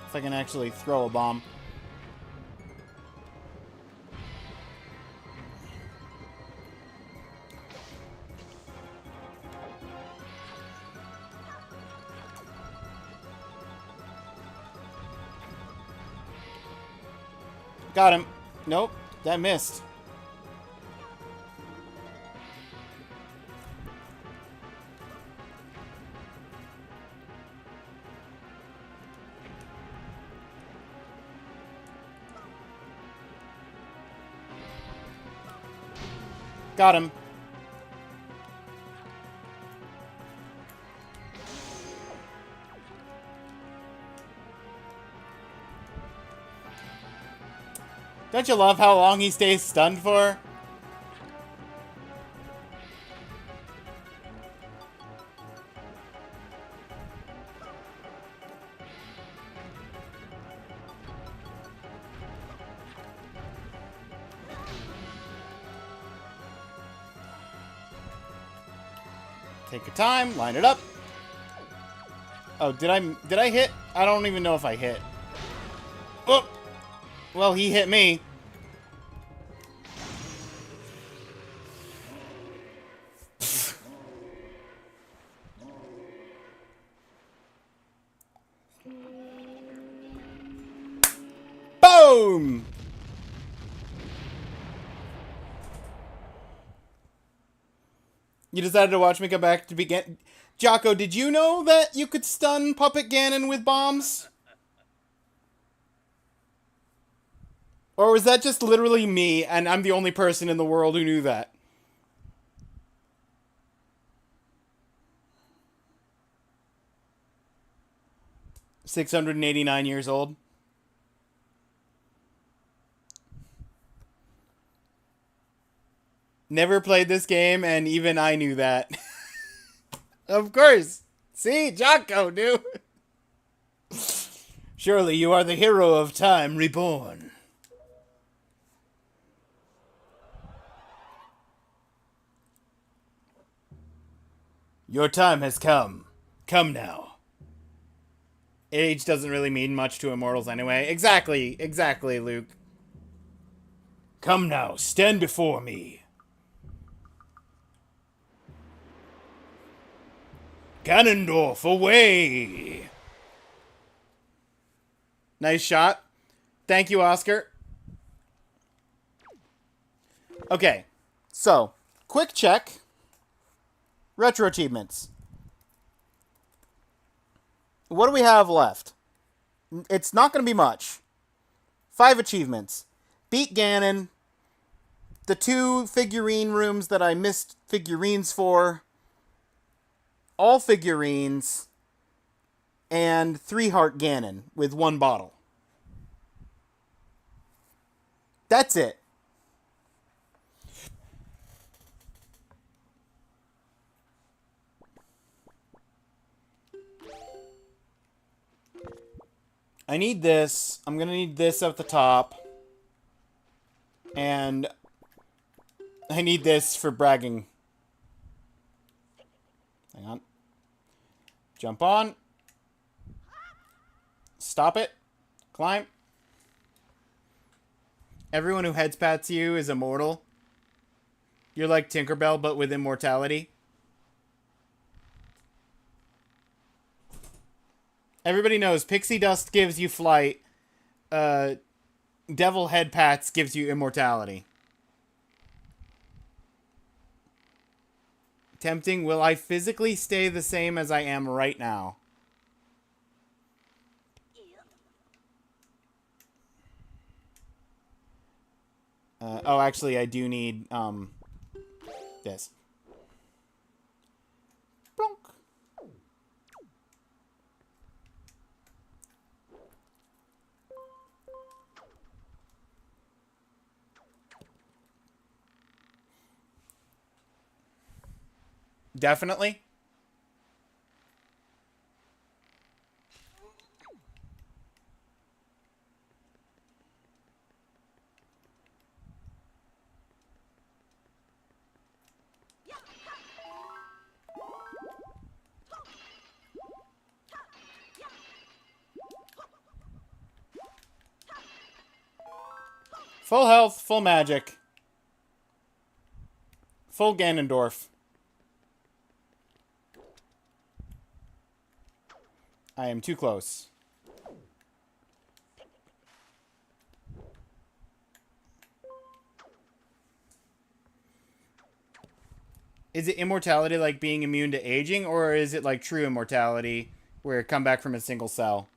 If I can actually throw a bomb. Got him. Nope, that missed. Got him. Don't you love how long he stays stunned for? Take your time, line it up. Oh, did I hit? I don't even know if I hit. Oh! Well, he hit me. Boom! You decided to watch me come back to begin. Jocko, did you know that you could stun Puppet Ganon with bombs? Or was that just literally me, and I'm the only person in the world who knew that? $689 years old. Never played this game, and even I knew that. Of course. See, Jocko knew. Surely you are the hero of Time Reborn. Your time has come. Come now. Age doesn't really mean much to immortals anyway. Exactly, Luke. Come now, stand before me. Ganondorf, away! Nice shot. Thank you, Oscar. Okay, so, quick check. Retro achievements. What do we have left? It's not going to be much. 5 achievements. Beat Ganon. The 2 figurine rooms that I missed figurines for. All figurines. And 3-heart Ganon with 1 bottle. That's it. I need this. I'm gonna need this at the top. And I need this for bragging. Hang on. Jump on. Stop it. Climb. Everyone who headpats you is immortal. You're like Tinkerbell, but with immortality. Everybody knows pixie dust gives you flight. Devil head pats gives you immortality. Tempting. Will I physically stay the same as I am right now? Oh, actually, I do need, this. Plonk. Definitely. Full health, full magic. Full Ganondorf. I am too close. Is it immortality like being immune to aging, or is it like true immortality where it come back from a single cell?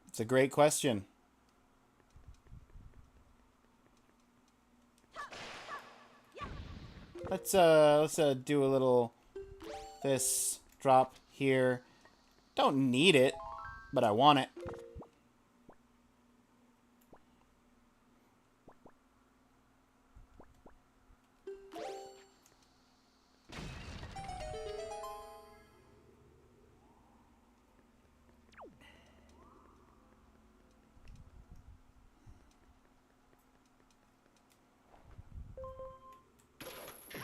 It's a great question. Let's do a little this drop here. Don't need it, but I want it.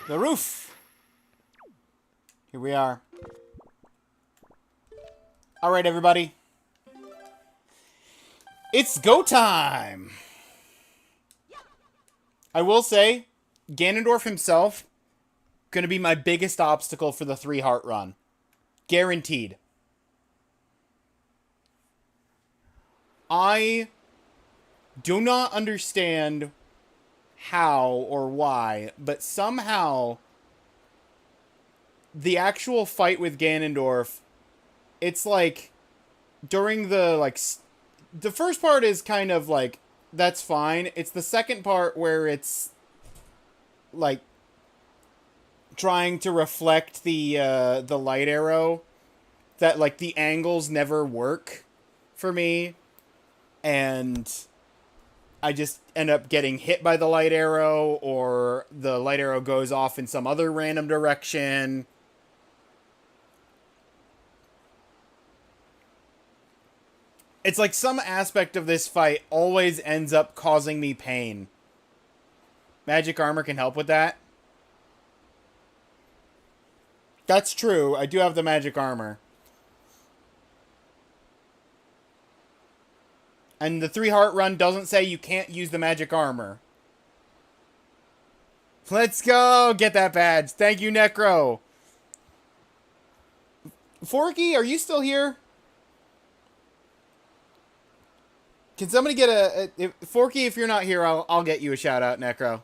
The roof. Here we are. All right, everybody. It's go time. I will say, Ganondorf himself going to be my biggest obstacle for the 3-heart run. Guaranteed. I do not understand how or why, but somehow the actual fight with Ganondorf, it's like during the the first part is kind of like that's fine. It's the second part where it's like trying to reflect the light arrow that like the angles never work for me, and I just end up getting hit by the light arrow, or the light arrow goes off in some other random direction. It's like some aspect of this fight always ends up causing me pain. Magic armor can help with that. That's true. I do have the magic armor. And the 3-heart run doesn't say you can't use the magic armor. Let's go get that badge. Thank you, Necro. Forky, are you still here? Can somebody get Forky, if you're not here, I'll get you a shout out, Necro.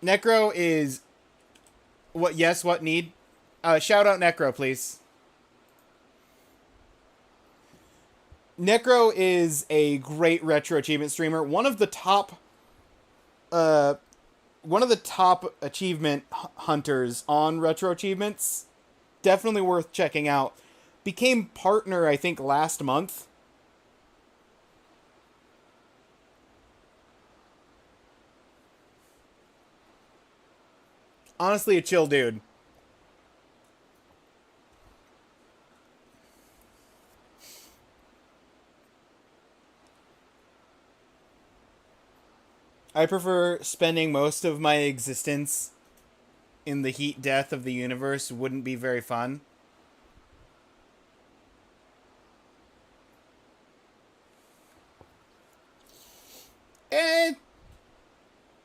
Necro is what? Yes, what need? Shout out Necro, please. Necro is a great retro achievement streamer. One of the top achievement hunters on retro achievements. Definitely worth checking out. Became partner, I think, last month. Honestly, a chill dude. I prefer spending most of my existence in the heat death of the universe. Wouldn't be very fun.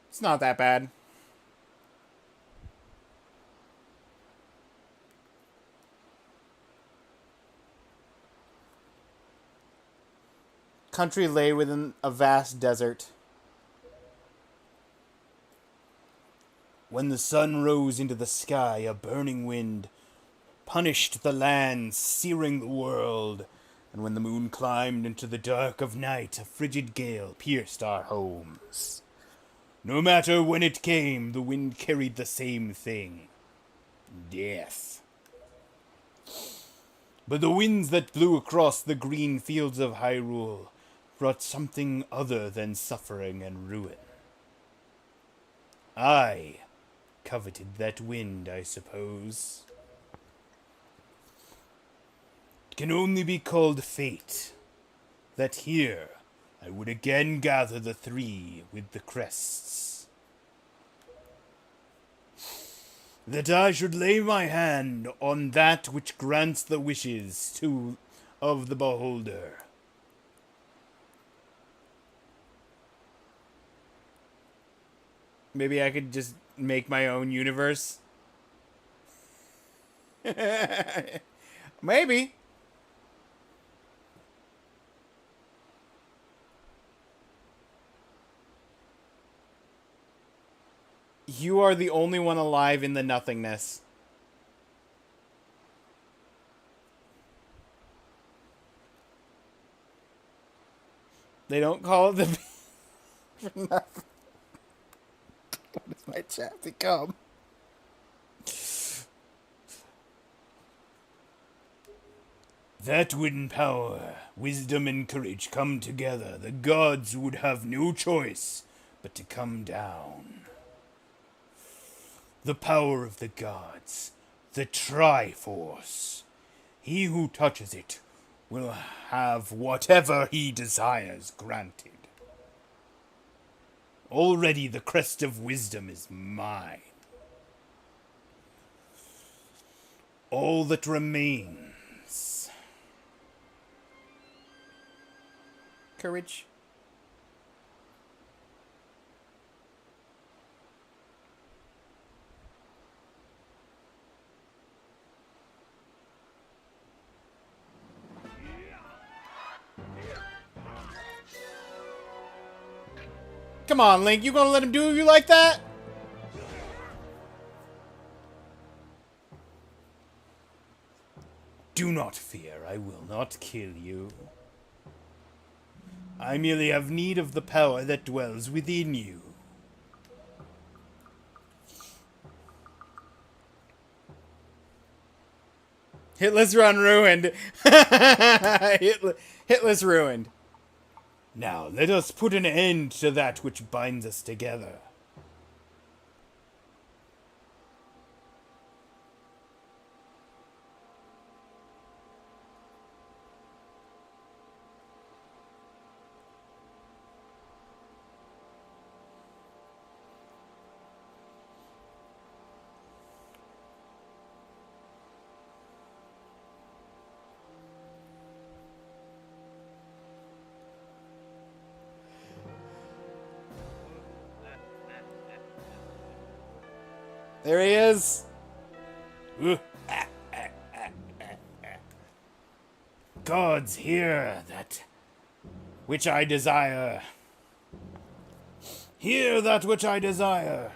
It's not that bad. Country lay within a vast desert. When the sun rose into the sky, a burning wind punished the lands, searing the world. And when the moon climbed into the dark of night, a frigid gale pierced our homes. No matter when it came, the wind carried the same thing. Death. But the winds that blew across the green fields of Hyrule brought something other than suffering and ruin. I coveted that wind, I suppose. It can only be called fate, that here I would again gather the three with the crests. That I should lay my hand on that which grants the wishes of the beholder. Maybe I could just make my own universe? Maybe. You are the only one alive in the nothingness. They don't call it the... for nothing. What does my chat become? That when power, wisdom, and courage come together, the gods would have no choice but to come down. The power of the gods, the Triforce. He who touches it will have whatever he desires granted. Already the crest of wisdom is mine. All that remains... courage. Come on, Link, you gonna let him do you like that? Do not fear, I will not kill you. I merely have need of the power that dwells within you. Hitler's run ruined. Hitler's ruined. Now, let us put an end to that which binds us together. There he is. Gods, hear that which I desire. Hear that which I desire.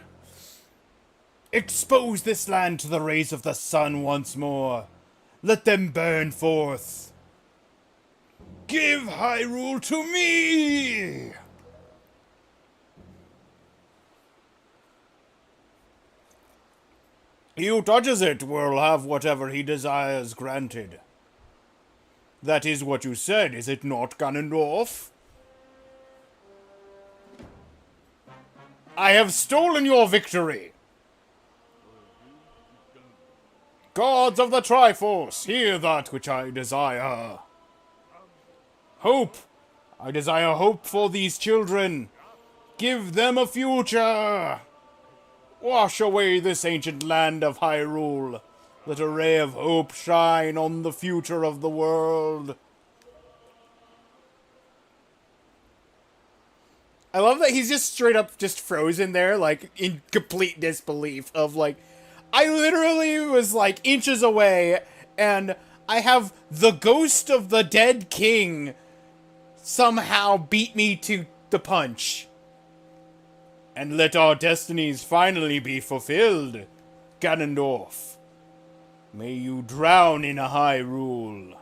Expose this land to the rays of the sun once more. Let them burn forth. Give Hyrule to me! He who touches it will have whatever he desires granted. That is what you said, is it not, Ganondorf? I have stolen your victory! Gods of the Triforce, hear that which I desire. Hope! I desire hope for these children. Give them a future! Wash away this ancient land of Hyrule. Let a ray of hope shine on the future of the world. I love that he's just straight up just frozen there, like, in complete disbelief of, like, I literally was, like, inches away, and I have the ghost of the dead king somehow beat me to the punch. And let our destinies finally be fulfilled, Ganondorf. May you drown in a Hyrule.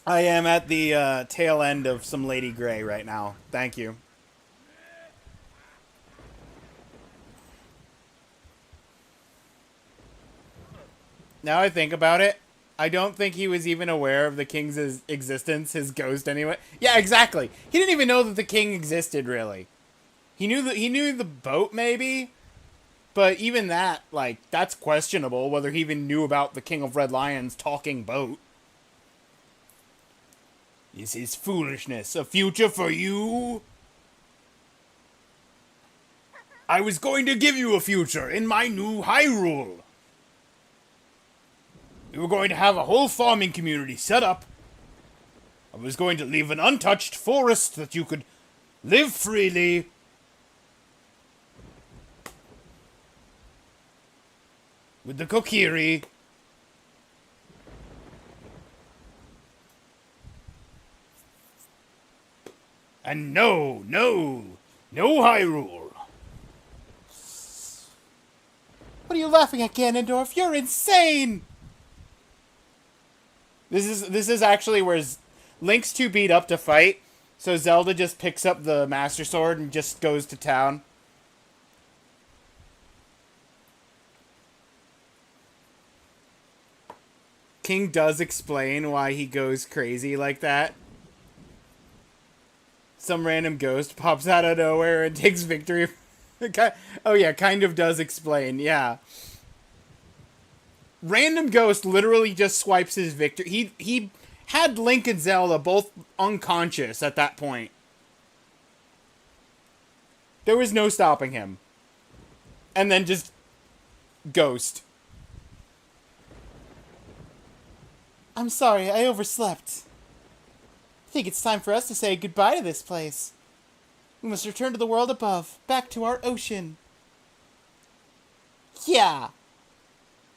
I am at the tail end of some Lady Grey right now. Thank you. Now I think about it, I don't think he was even aware of the king's existence, his ghost anyway. Yeah, exactly. He didn't even know that the king existed, really. He knew the boat, maybe? But even that, like, that's questionable, whether he even knew about the King of Red Lion's talking boat. This is foolishness. A future for you? I was going to give you a future in my new Hyrule. We were going to have a whole farming community set up. I was going to leave an untouched forest that you could live freely. With the Kokiri. And no Hyrule. What are you laughing at, Ganondorf? You're insane! This is actually where Link's too beat up to fight, so Zelda just picks up the Master Sword and just goes to town. King does explain why he goes crazy like that. Some random ghost pops out of nowhere and takes victory. Oh yeah, kind of does explain, yeah. Random ghost literally just swipes his victory. He had Link and Zelda both unconscious at that point. There was no stopping him. And then just ghost. I'm sorry, I overslept. I think it's time for us to say goodbye to this place. We must return to the world above, back to our ocean. Yeah!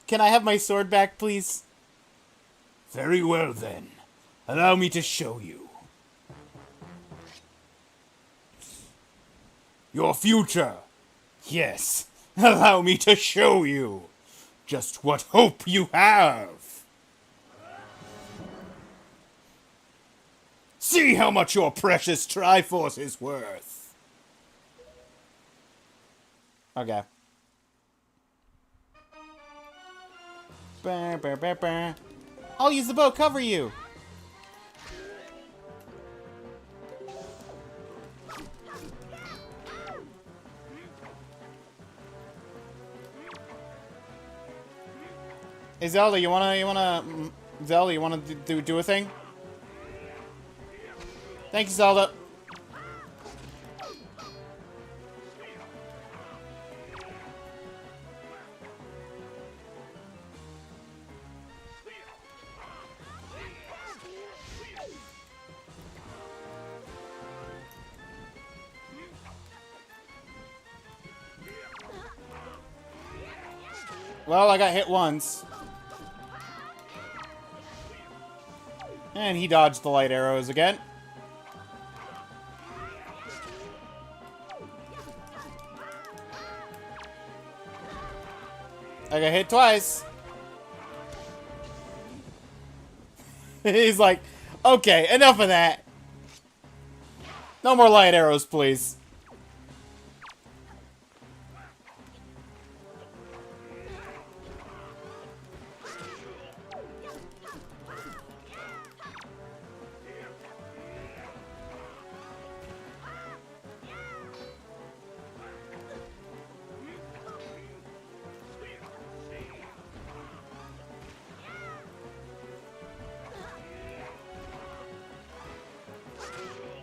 Can I have my sword back, please? Very well, then. Allow me to show you. Your future. Yes, allow me to show you just what hope you have. See how much your precious Triforce is worth. Okay. I'll use the bow, cover you. Hey Zelda, you wanna do a thing? Thank you, Zelda. Well, I got hit once. And he dodged the light arrows again. I got hit twice. He's like, okay, enough of that. No more light arrows, please.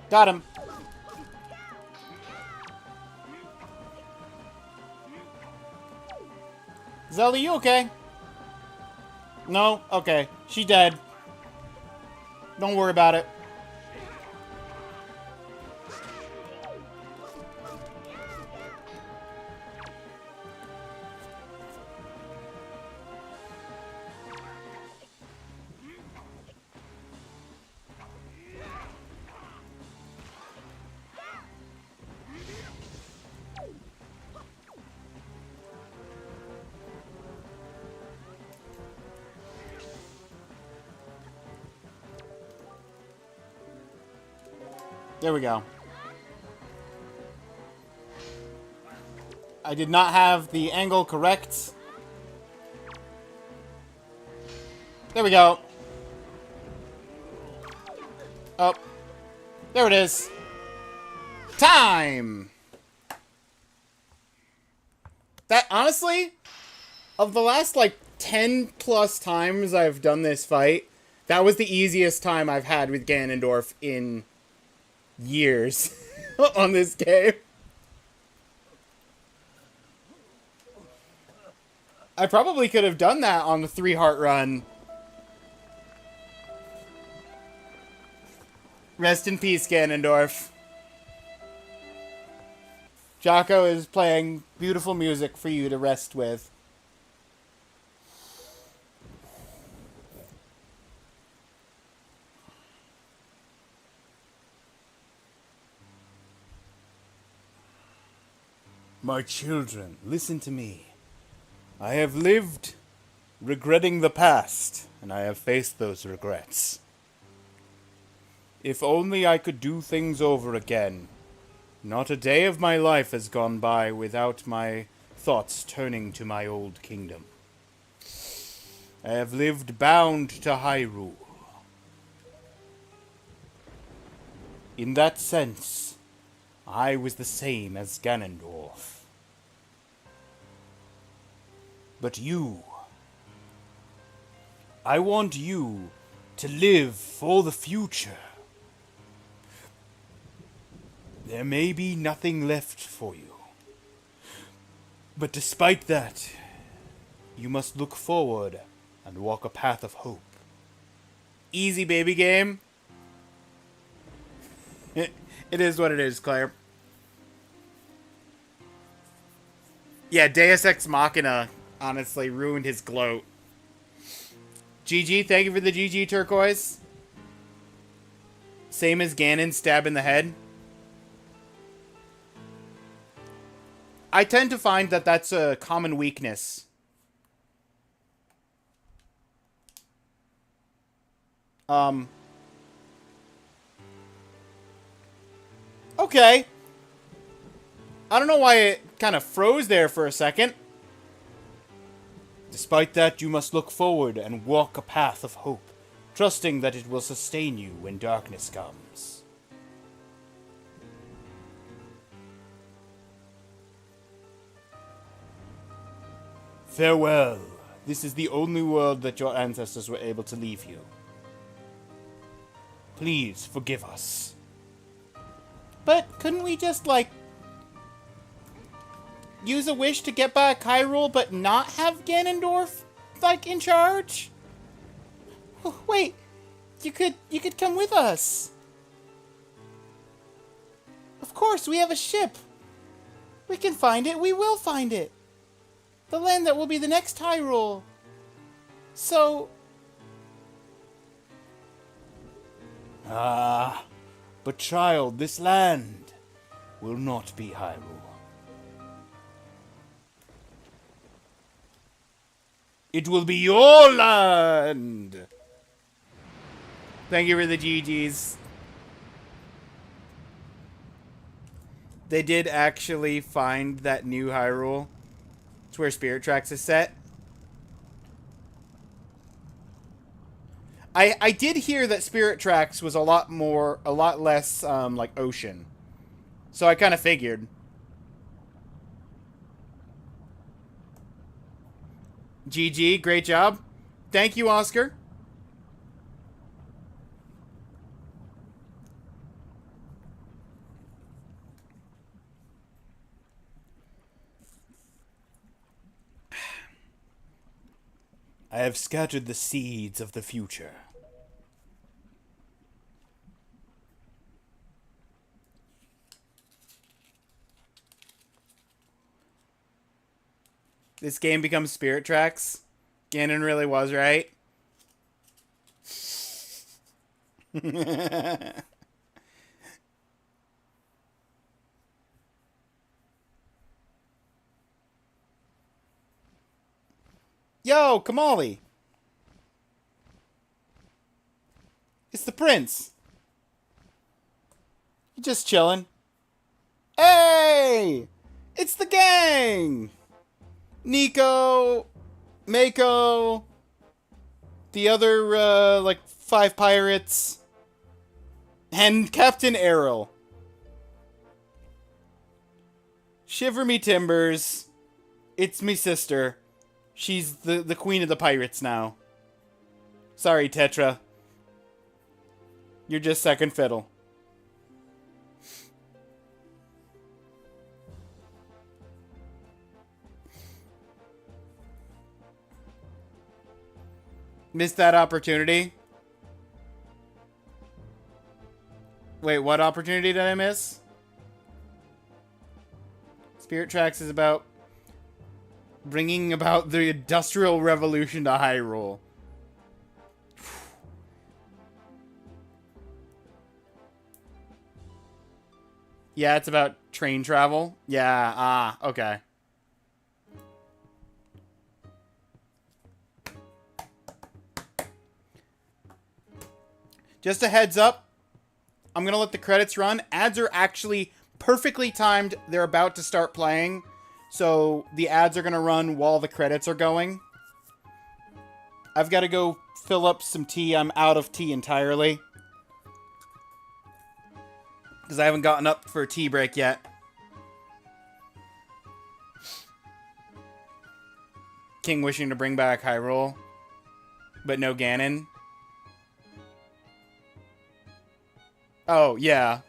Got him. Zelda, you okay? No? Okay. She dead. Don't worry about it. There we go. I did not have the angle correct. There we go. Oh. There it is. Time! That, honestly, of the last, like, 10 plus times I've done this fight, that was the easiest time I've had with Ganondorf in years on this game. I probably could have done that on the 3-heart run. Rest in peace, Ganondorf. Jocko is playing beautiful music for you to rest with. My children, listen to me. I have lived regretting the past, and I have faced those regrets. If only I could do things over again. Not a day of my life has gone by without my thoughts turning to my old kingdom. I have lived bound to Hyrule. In that sense, I was the same as Ganondorf. But you... I want you to live for the future. There may be nothing left for you. But despite that, you must look forward and walk a path of hope. Easy, baby game. It is what it is, Claire. Yeah, Deus Ex Machina honestly ruined his gloat. GG, thank you for the GG turquoise. Same as Ganon stab in the head. I tend to find that that's a common weakness. Okay. I don't know why it kind of froze there for a second. Despite that, you must look forward and walk a path of hope, trusting that it will sustain you when darkness comes. Farewell. This is the only world that your ancestors were able to leave you. Please forgive us. But couldn't we just, like, use a wish to get back Hyrule, but not have Ganondorf, like, in charge? Oh, wait, you could come with us. Of course, we have a ship. We can find it. We will find it. The land that will be the next Hyrule. So... Ah, but child, this land will not be Hyrule. It will be your land! Thank you for the GGs. They did actually find that new Hyrule. It's where Spirit Tracks is set. I did hear that Spirit Tracks was a lot less, like, ocean. So I kind of figured. GG, great job. Thank you, Oscar. I have scattered the seeds of the future. This game becomes Spirit Tracks. Ganon really was right. Yo, Kamali. It's the prince. Just chilling. Hey! It's the gang! Nico, Mako, the other, like, 5 pirates, and Captain Errol. Shiver me timbers. It's me sister. She's the queen of the pirates now. Sorry, Tetra. You're just second fiddle. Missed that opportunity. Wait, what opportunity did I miss? Spirit Tracks is about bringing about the Industrial Revolution to Hyrule. Yeah, it's about train travel. Yeah, okay. Just a heads up, I'm going to let the credits run. Ads are actually perfectly timed. They're about to start playing. So the ads are going to run while the credits are going. I've got to go fill up some tea. I'm out of tea entirely. Because I haven't gotten up for a tea break yet. King wishing to bring back Hyrule. But no Ganon. Oh, yeah.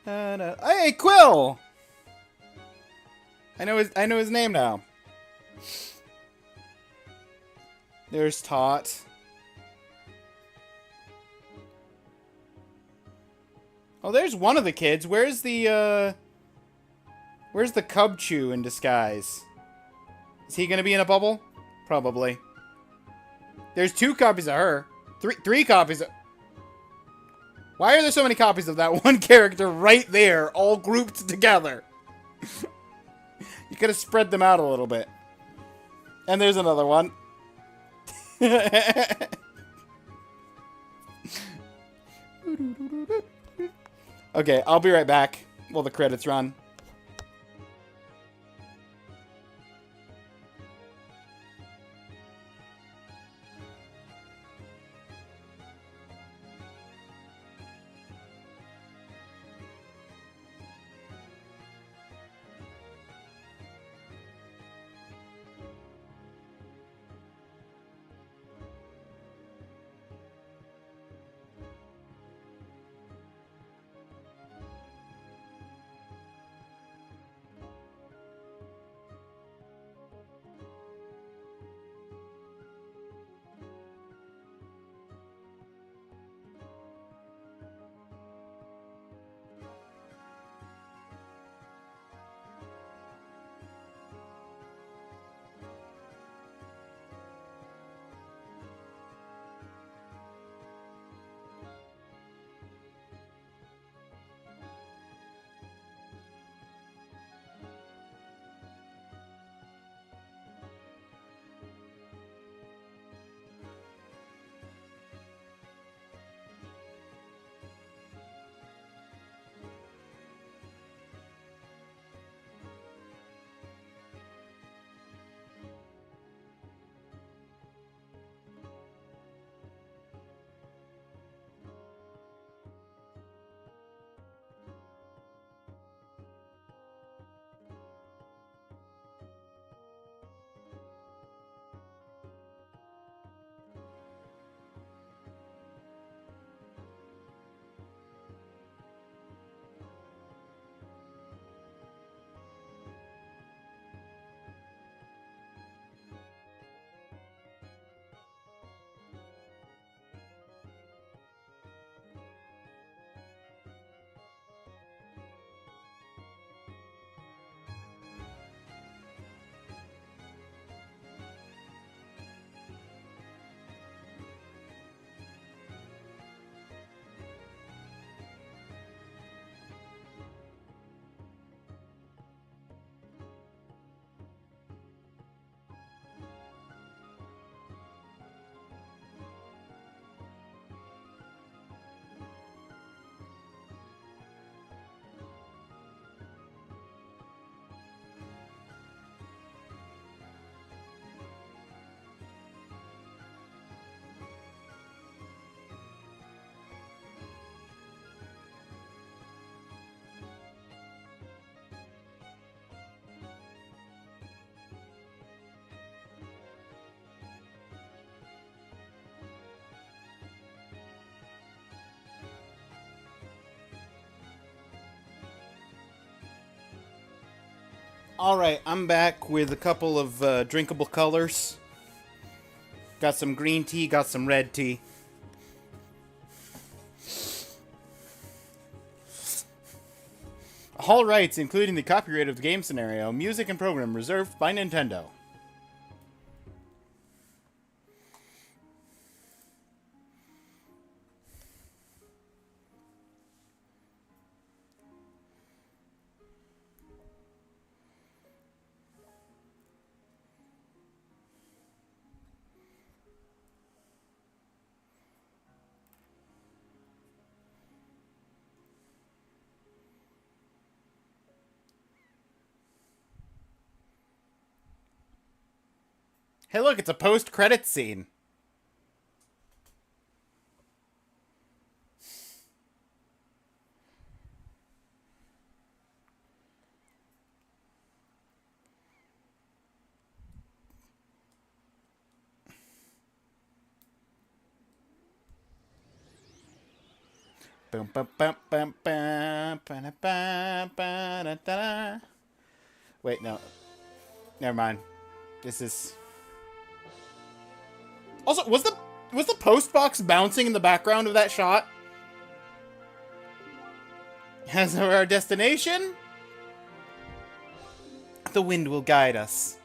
Hey, Quill! I know his name now. There's Tot. Oh, there's one of the kids. Where's the Cubchoo in disguise? Is he gonna be in a bubble? Probably. There's 2 copies of her. Three copies of... Why are there so many copies of that one character right there, all grouped together? You could have spread them out a little bit. And there's another one. Okay, I'll be right back while the credits run. Alright, I'm back with a couple of drinkable colors. Got some green tea, got some red tea. All rights, including the copyright of the game scenario, music and program reserved by Nintendo. Hey look, it's a post-credits scene. Boom, bum, bum, bum, bum, ba, ba, ba, da, da, da. Wait, no. Never mind. This is... Also, was the post box bouncing in the background of that shot? As for our destination, the wind will guide us.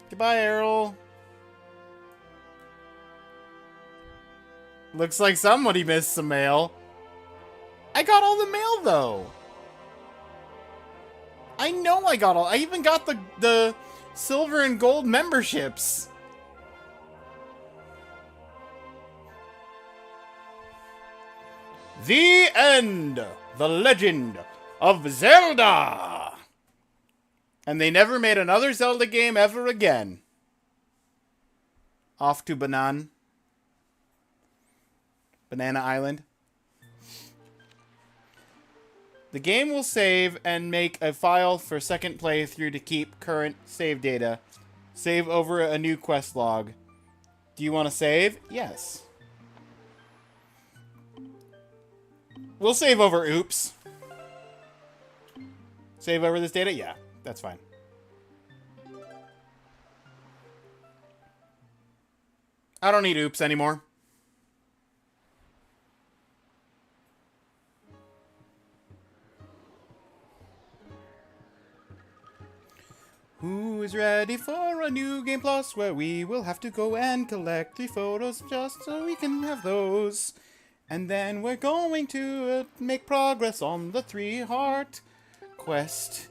Goodbye, Errol. Looks like somebody missed some mail. I got all the mail, though. I know I got all... I even got the silver and gold memberships. The end. The Legend of Zelda. And they never made another Zelda game ever again. Off to Banana Island. The game will save and make a file for second playthrough to keep current save data. Save over a new quest log. Do you want to save? Yes. We'll save over oops. Save over this data? Yeah, that's fine. I don't need oops anymore. Who is ready for a new Game Plus where we will have to go and collect 3 photos just so we can have those? And then we're going to make progress on the 3-heart quest.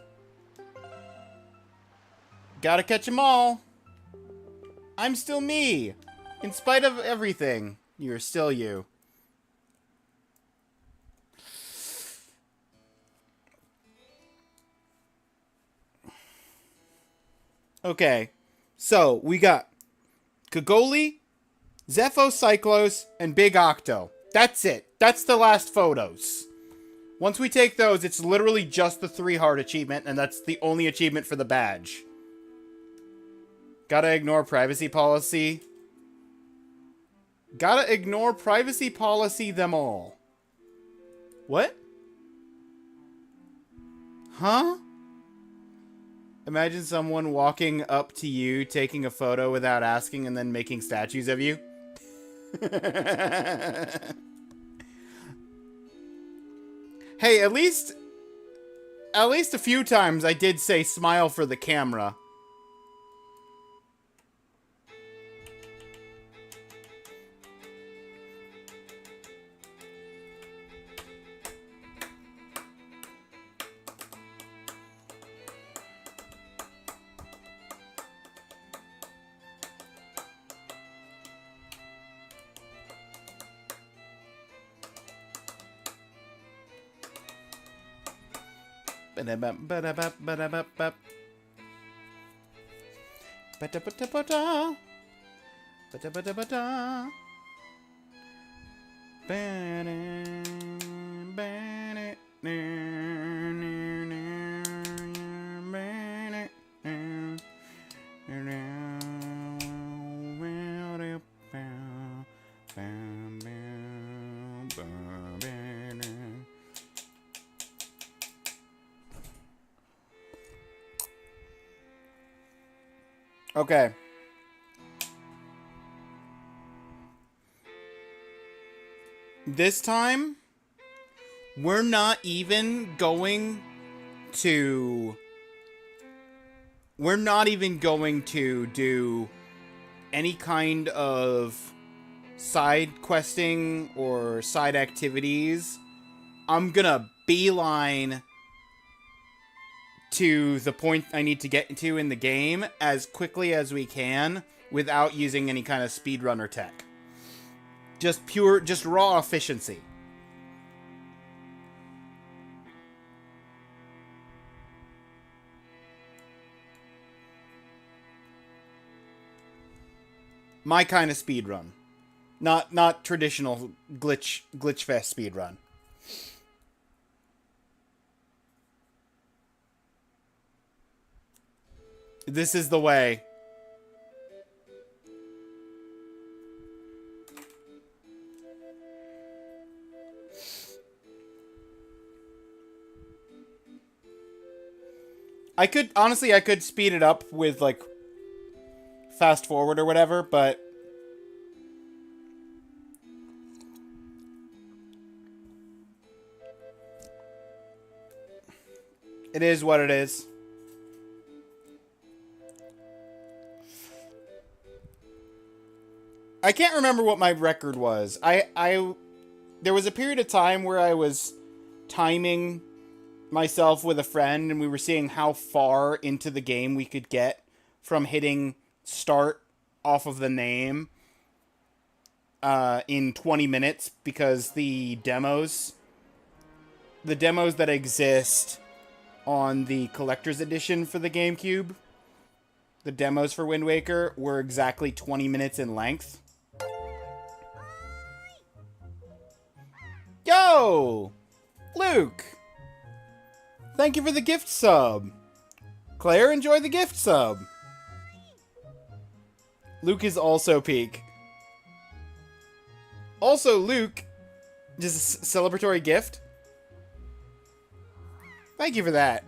Gotta catch 'em all. I'm still me. In spite of everything, you're still you. Okay, so we got Kagoli, Zepho Cyclos, and Big Octo. That's it. That's the last photos. Once we take those, it's literally just the 3-heart achievement, and that's the only achievement for the badge. Gotta ignore privacy policy. Gotta ignore privacy policy them all. What? Huh? Imagine someone walking up to you, taking a photo without asking, and then making statues of you. Hey, at least a few times I did say smile for the camera. Ba-da-ba-ba-da-ba-ba-da-ba-ba. Ba-da-ba-da-ba-da. Ba-da-ba-da-ba-da. Okay. This time, we're not even going to... We're not even going to do any kind of side questing or side activities. I'm gonna beeline to the point I need to get to in the game as quickly as we can without using any kind of speedrunner tech. Just raw efficiency. My kind of speedrun. Not traditional glitch fest speedrun. This is the way. I could speed it up with, like, fast forward or whatever, but it is what it is. I can't remember what my record was. There was a period of time where I was timing myself with a friend, and we were seeing how far into the game we could get from hitting start off of the name in 20 minutes, because the demos that exist on the collector's edition for the GameCube, the demos for Wind Waker, were exactly 20 minutes in length. Yo! Luke! Thank you for the gift sub. Claire, enjoy the gift sub. Luke is also peak. Also, Luke, just a celebratory gift. Thank you for that.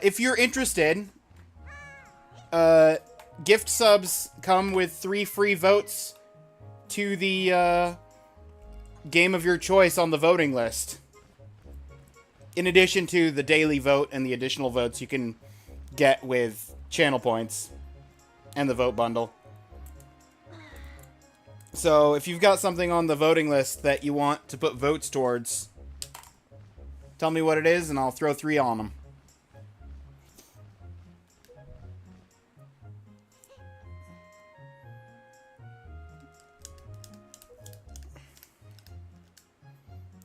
If you're interested, gift subs come with 3 free votes to the game of your choice on the voting list. In addition to the daily vote and the additional votes you can get with channel points and the vote bundle. So if you've got something on the voting list that you want to put votes towards, tell me what it is and I'll throw 3 on them.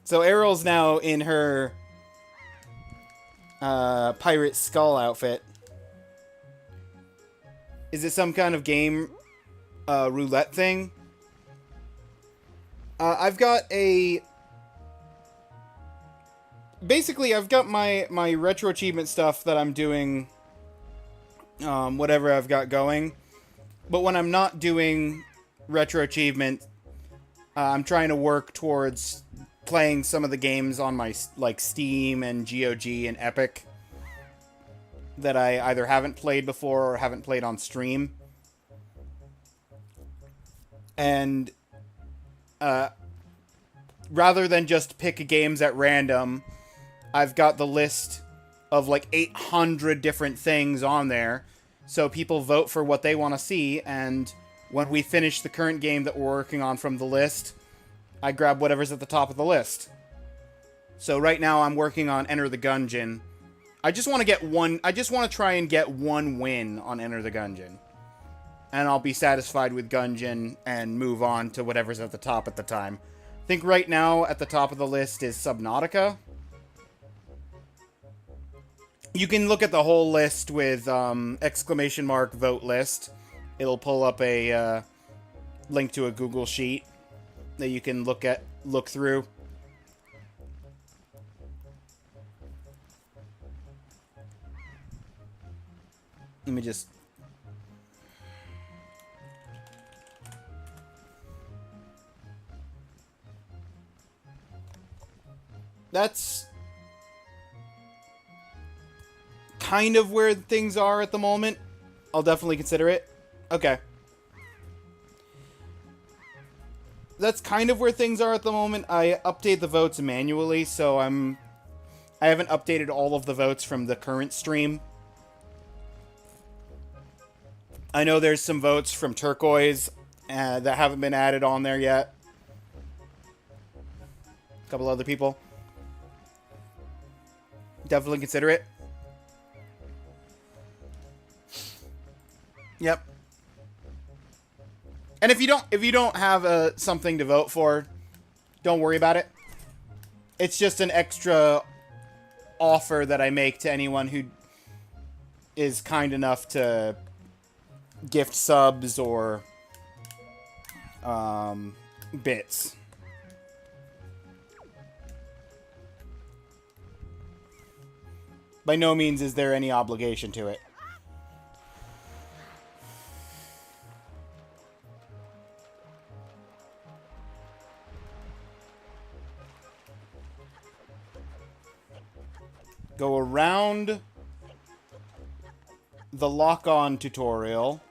So Errol's now in her pirate skull outfit. Is it some kind of game roulette thing? I've got a... Basically, I've got my retro achievement stuff that I'm doing, whatever I've got going. But when I'm not doing retro achievement, I'm trying to work towards playing some of the games on my, like, Steam and GOG and Epic that I either haven't played before or haven't played on stream. And rather than just pick games at random, I've got the list of like 800 different things on there, so people vote for what they want to see, and when we finish the current game that we're working on from the list, I grab whatever's at the top of the list. So right now I'm working on Enter the Gungeon. I just want to try and get 1 win on Enter the Gungeon. And I'll be satisfied with Gungeon and move on to whatever's at the top at the time. I think right now at the top of the list is Subnautica. You can look at the whole list with exclamation mark vote list. It'll pull up a link to a Google sheet that you can look through. Let me just... That's kind of where things are at the moment. I'll definitely consider it. Okay. That's kind of where things are at the moment. I update the votes manually, so I haven't updated all of the votes from the current stream. I know there's some votes from Turquoise that haven't been added on there yet. A couple other people. Definitely consider it. Yep. And if you don't have something to vote for, don't worry about it. It's just an extra offer that I make to anyone who is kind enough to gift subs or bits. By no means is there any obligation to it. Go around the lock-on tutorial.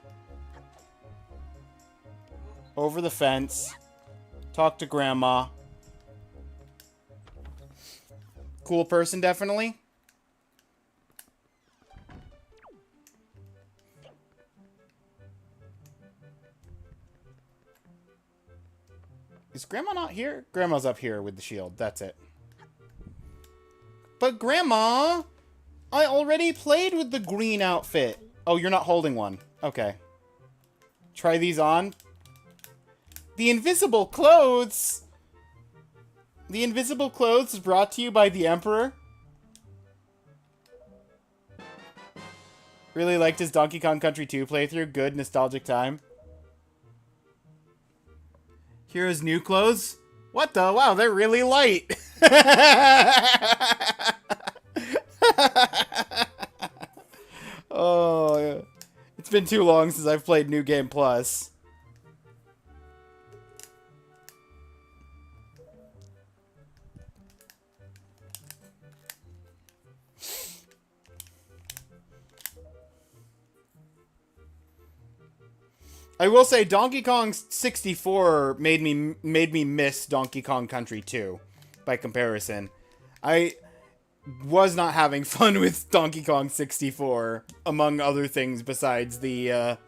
Over the fence. Talk to Grandma. Cool person, definitely. Is Grandma not here? Grandma's up here with the shield. That's it. But Grandma, I already played with the green outfit. Oh, you're not holding one. Okay. Try these on. The invisible clothes. The invisible clothes brought to you by the Emperor. Really liked his Donkey Kong Country 2 playthrough. Good nostalgic time. Here's new clothes. What the? Wow, they're really light. Oh, yeah. It's been too long since I've played New Game Plus. I will say Donkey Kong 64 made me miss Donkey Kong Country 2 by comparison. I was not having fun with Donkey Kong 64 among other things besides the I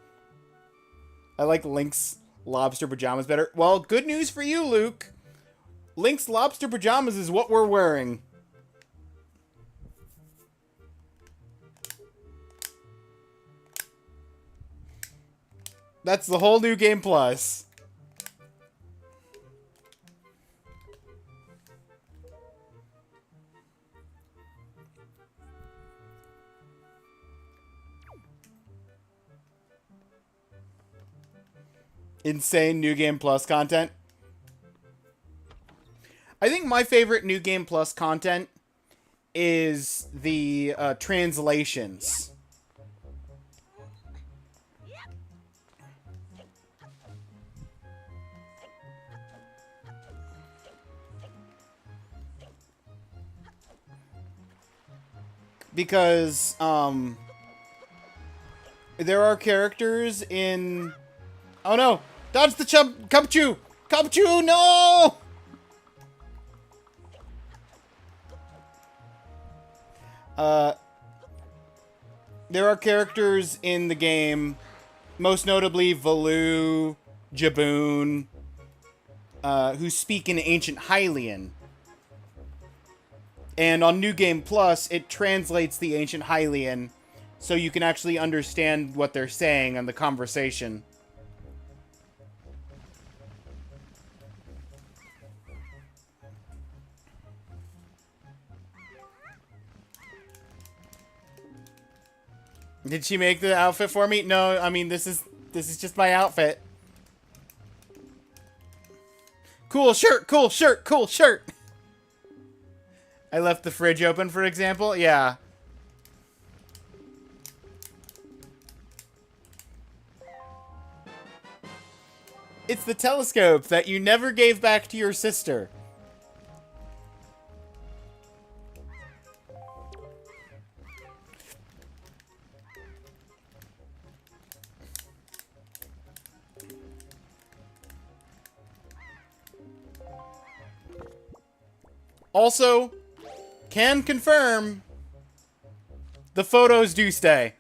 like Link's lobster pajamas better. Well, good news for you, Luke. Link's lobster pajamas is what we're wearing. That's the whole New Game Plus. Insane New Game Plus content. I think my favorite New Game Plus content is the translations. Because, there are characters in... Oh no! Dodge the Cubchoo! Cubchoo, no! There are characters in the game, most notably Valoo, Jaboon, who speak in Ancient Hylian. And on New Game Plus, it translates the Ancient Hylian, so you can actually understand what they're saying on the conversation. Did she make the outfit for me? No, I mean, this is just my outfit. Cool shirt, cool shirt, cool shirt! I left the fridge open, for example. Yeah. It's the telescope that you never gave back to your sister. Also, can confirm the photos do stay.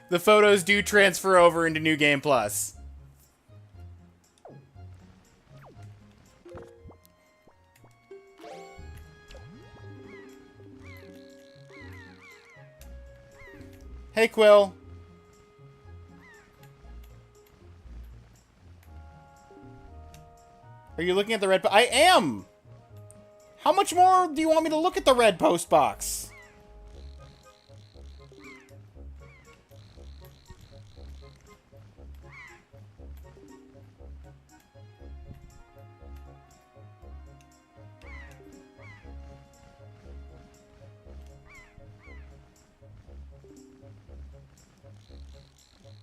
The photos do transfer over into New Game Plus. Hey, Quill. Are you looking at the red I am! How much more do you want me to look at the red post box?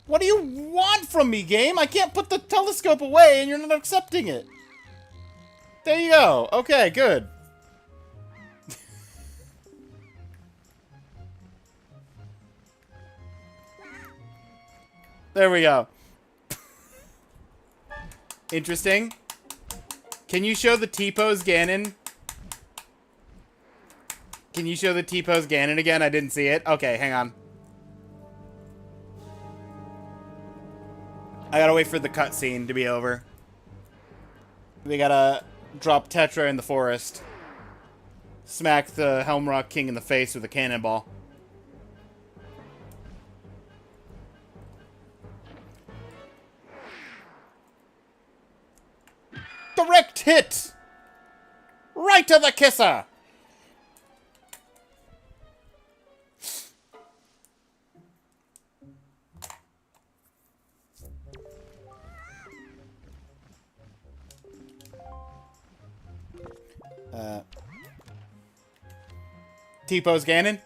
What do you want from me, game? I can't put the telescope away and you're not accepting it. There you go. Okay, good. There we go. Interesting. Can you show the T-pose Ganon? Can you show the T-pose Ganon again? I didn't see it. Okay, hang on. I gotta wait for the cutscene to be over. We gotta drop Tetra in the forest. Smack the Helmrock King in the face with a cannonball. Direct hit! Right to the kisser! T-pose Ganon?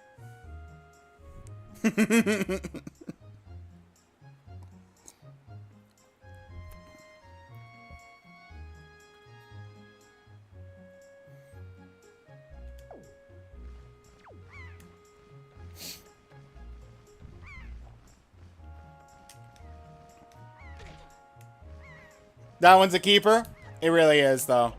That one's a keeper? It really is, though.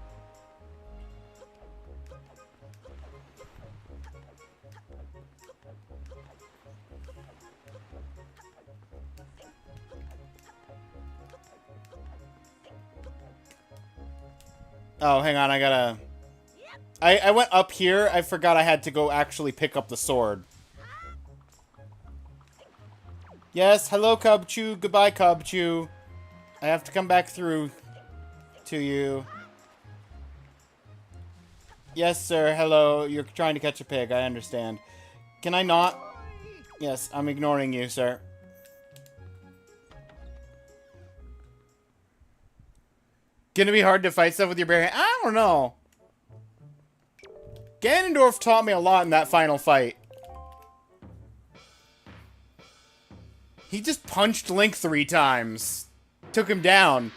Oh, hang on, I gotta... I went up here, I forgot I had to go actually pick up the sword. Yes, hello, Cubchoo. Goodbye, Cubchoo. I have to come back through to you. Yes, sir, hello. You're trying to catch a pig, I understand. Can I not? Yes, I'm ignoring you, sir. Gonna be hard to fight stuff with your bare hand? I don't know. Ganondorf taught me a lot in that final fight. He just punched Link 3 times. Took him down.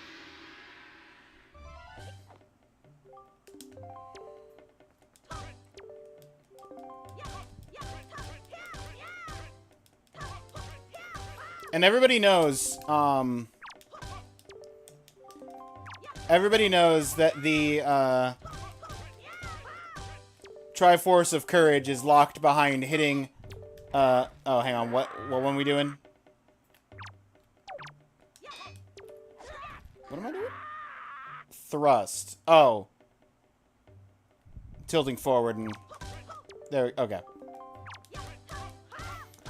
And everybody knows, everybody knows that the, Triforce of Courage is locked behind hitting, oh, hang on, what one are we doing? What am I doing? Thrust. Oh. Tilting forward and, there, okay.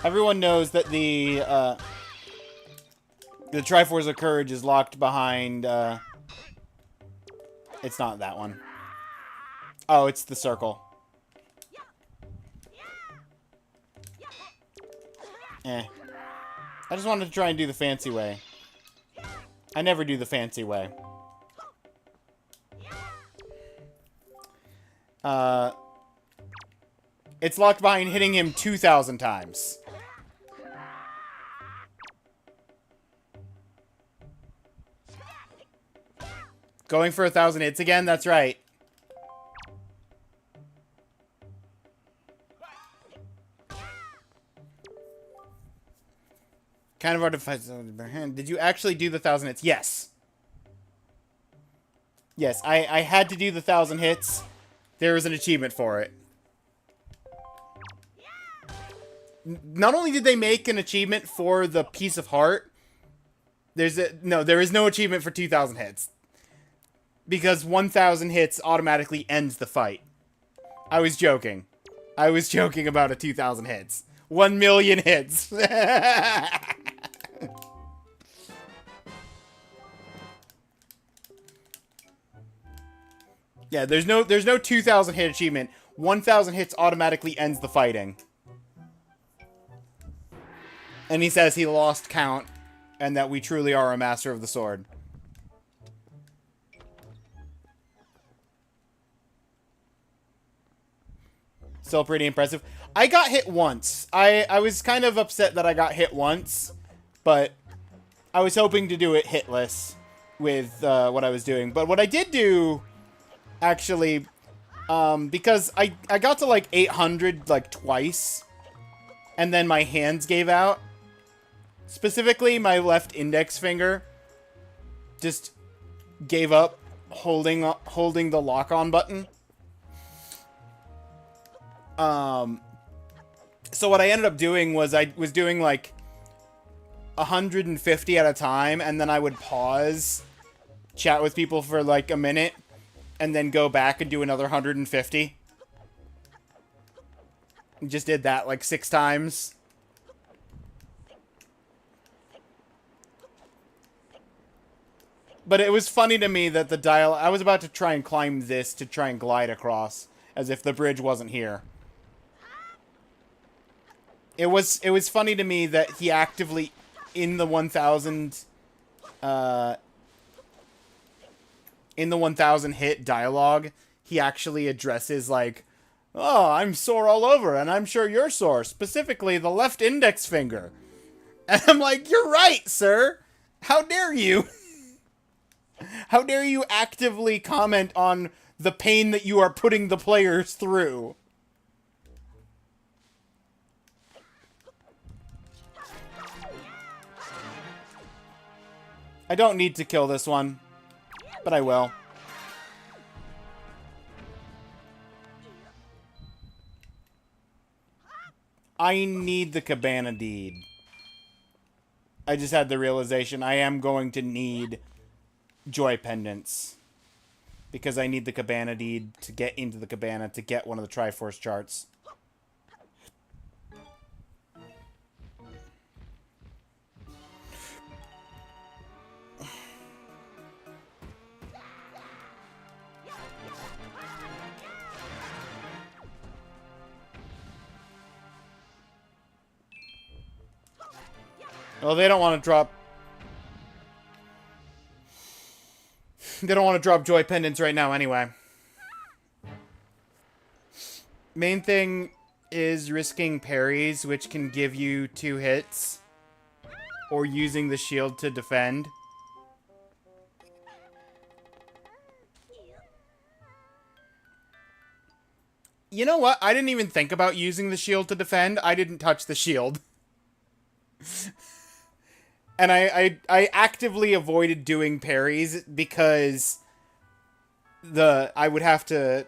Everyone knows that the Triforce of Courage is locked behind, it's not that one. Oh, it's the circle. Eh. I just wanted to try and do the fancy way. I never do the fancy way. It's locked behind hitting him 2,000 times. Going for 1,000 hits again? That's right. Kind of hard to fight someone with their hand. Did you actually do the 1,000 hits? Yes. Yes, I had to do the 1,000 hits. There was an achievement for it. Not only did they make an achievement for the piece of heart, there is no achievement for 2,000 hits. Because 1,000 hits automatically ends the fight. I was joking. I was joking about a 2,000 hits. 1,000,000 hits. Yeah, there's no 2,000 hit achievement. 1,000 hits automatically ends the fighting. And he says he lost count, and that we truly are a master of the sword. Still pretty impressive. I got hit once. I was kind of upset that I got hit once, but I was hoping to do it hitless with what I was doing. But what I did do, actually, because I got to like 800 like twice, and then my hands gave out. Specifically, my left index finger just gave up holding the lock-on button. So what I ended up doing was I was doing like 150 at a time, and then I would pause, chat with people for like a minute, and then go back and do another 150. Just did that like 6 times. But it was funny to me that the dial... I was about to try and climb this to try and glide across, as if the bridge wasn't here. It was funny to me that he actively, in the 1,000 hit dialogue, he actually addresses like, "Oh, I'm sore all over, and I'm sure you're sore, specifically the left index finger." And I'm like, "You're right, sir. How dare you?" How dare you actively comment on the pain that you are putting the players through? I don't need to kill this one, but I will. I need the Cabana Deed. I just had the realization I am going to need Joy Pendants, because I need the Cabana Deed to get into the Cabana to get one of the Triforce charts. Well, they don't want to drop... They don't want to drop Joy Pendants right now anyway. Main thing is risking parries, which can give you 2 hits. Or using the shield to defend. You know what? I didn't even think about using the shield to defend. I didn't touch the shield. And I actively avoided doing parries because I would have to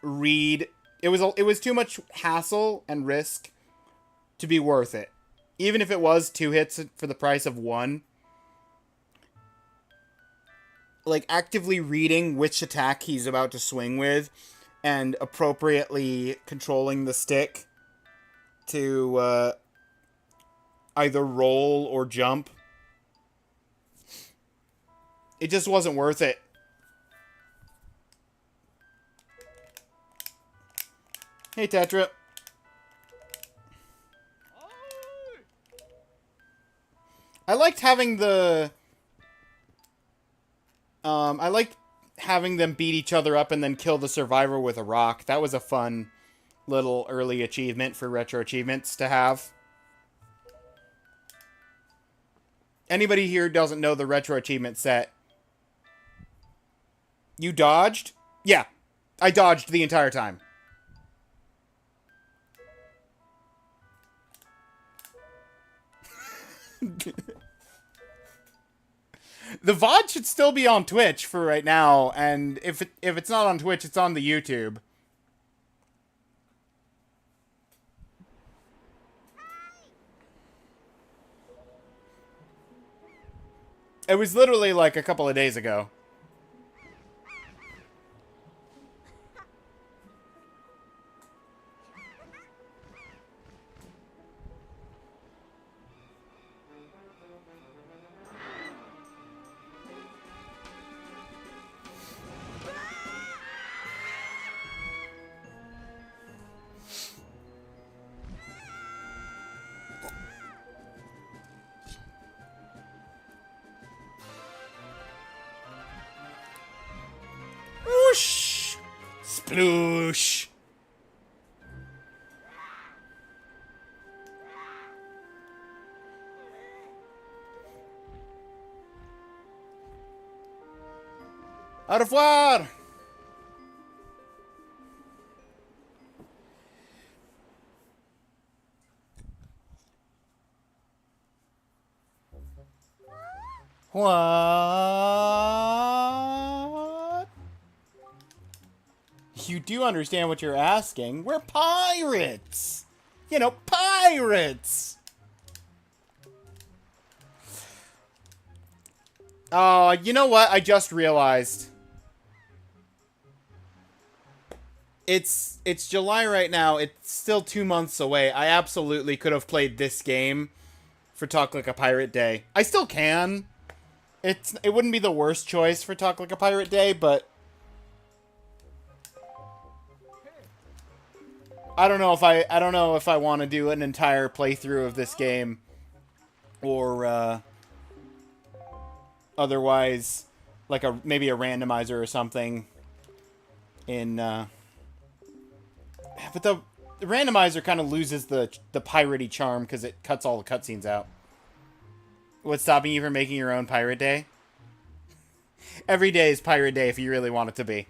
read. It was too much hassle and risk to be worth it. Even if it was 2 hits for the price of 1. Like, actively reading which attack he's about to swing with and appropriately controlling the stick to either roll or jump. It just wasn't worth it. Hey, Tetra. I liked having the... I liked having them beat each other up and then kill the survivor with a rock. That was a fun little early achievement for retro achievements to have. Anybody here doesn't know the retro achievement set? You dodged? Yeah, I dodged the entire time. The VOD should still be on Twitch for right now, and if it's not on Twitch, it's on the YouTube. It was literally like a couple of days ago. Whoosh! Sploosh! Au revoir! What? You do understand what you're asking. We're pirates! You know, pirates! Oh, you know what? I just realized. It's July right now. It's still 2 months away. I absolutely could have played this game for Talk Like a Pirate Day. I still can. It wouldn't be the worst choice for Talk Like a Pirate Day, but I don't know if I want to do an entire playthrough of this game, or otherwise, like maybe a randomizer or something. But the randomizer kind of loses the piratey charm because it cuts all the cutscenes out. What's stopping you from making your own Pirate Day? Every day is Pirate Day if you really want it to be.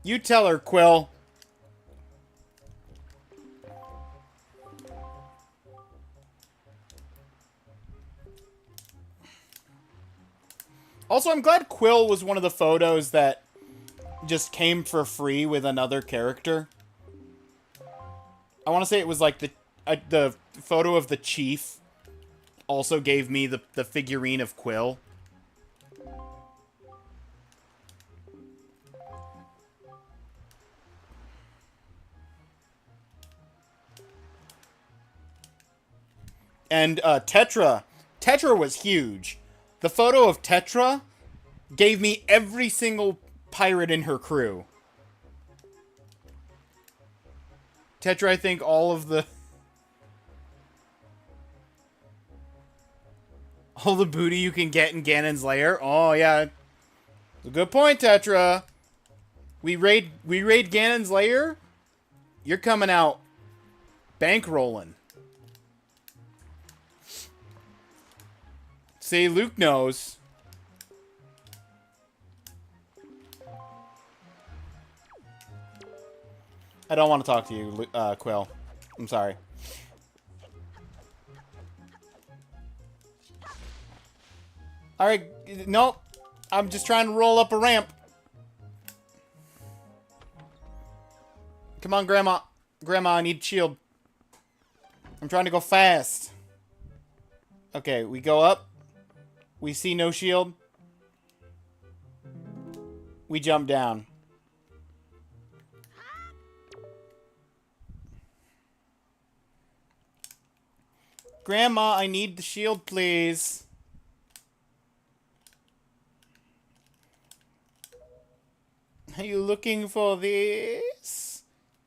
You tell her, Quill. Also, I'm glad Quill was one of the photos that just came for free with another character. I want to say it was like the photo of the chief also gave me the figurine of Quill. And Tetra. Tetra was huge. The photo of Tetra gave me every single pirate in her crew. Tetra, I think all the booty you can get in Ganon's lair. Oh yeah. It's a good point, Tetra. We raid Ganon's lair? You're coming out bankrolling. See, Luke knows. I don't want to talk to you, Quill. I'm sorry. Alright, nope. I'm just trying to roll up a ramp. Come on, Grandma. Grandma, I need shield. I'm trying to go fast. Okay, we go up. We see no shield. We jump down. Grandma, I need the shield, please. Are you looking for this?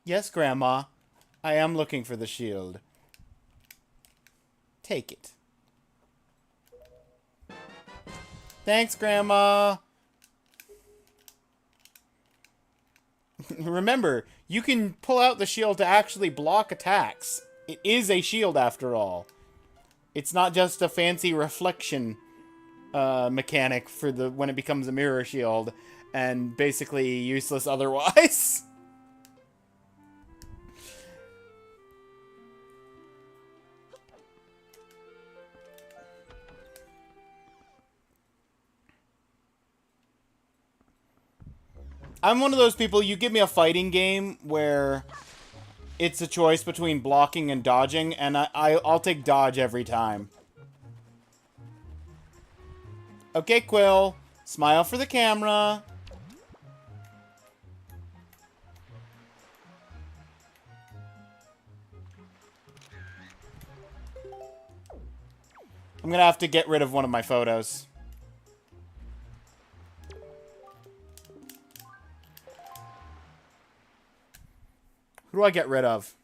Yes, Grandma. I am looking for the shield. Take it. Thanks, Grandma. Remember, you can pull out the shield to actually block attacks. It is a shield after all. It's not just a fancy reflection mechanic for the when it becomes a mirror shield and basically useless otherwise. I'm one of those people, you give me a fighting game where it's a choice between blocking and dodging, and I'll take dodge every time. Okay, Quill. Smile for the camera. I'm gonna have to get rid of one of my photos. Who do I get rid of?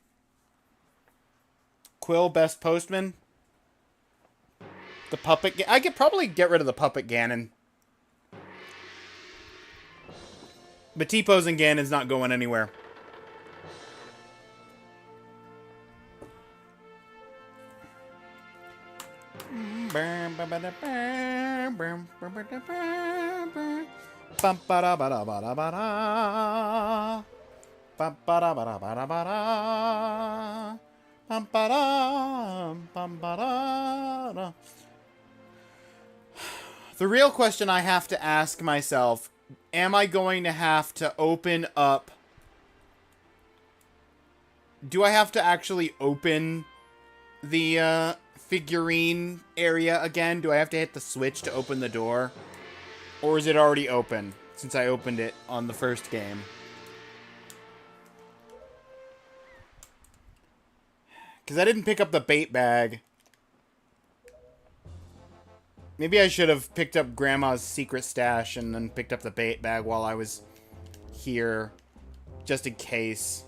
Quill, best postman? The puppet... I could probably get rid of the puppet Ganon. But T-posing Ganon's not going anywhere. The real question I have to ask myself, am I going to have to open up... Do I have to actually open the figurine area again? Do I have to hit the switch to open the door? Or is it already open, since I opened it on the first game? Because I didn't pick up the bait bag. Maybe I should have picked up Grandma's secret stash and then picked up the bait bag while I was here. Just in case.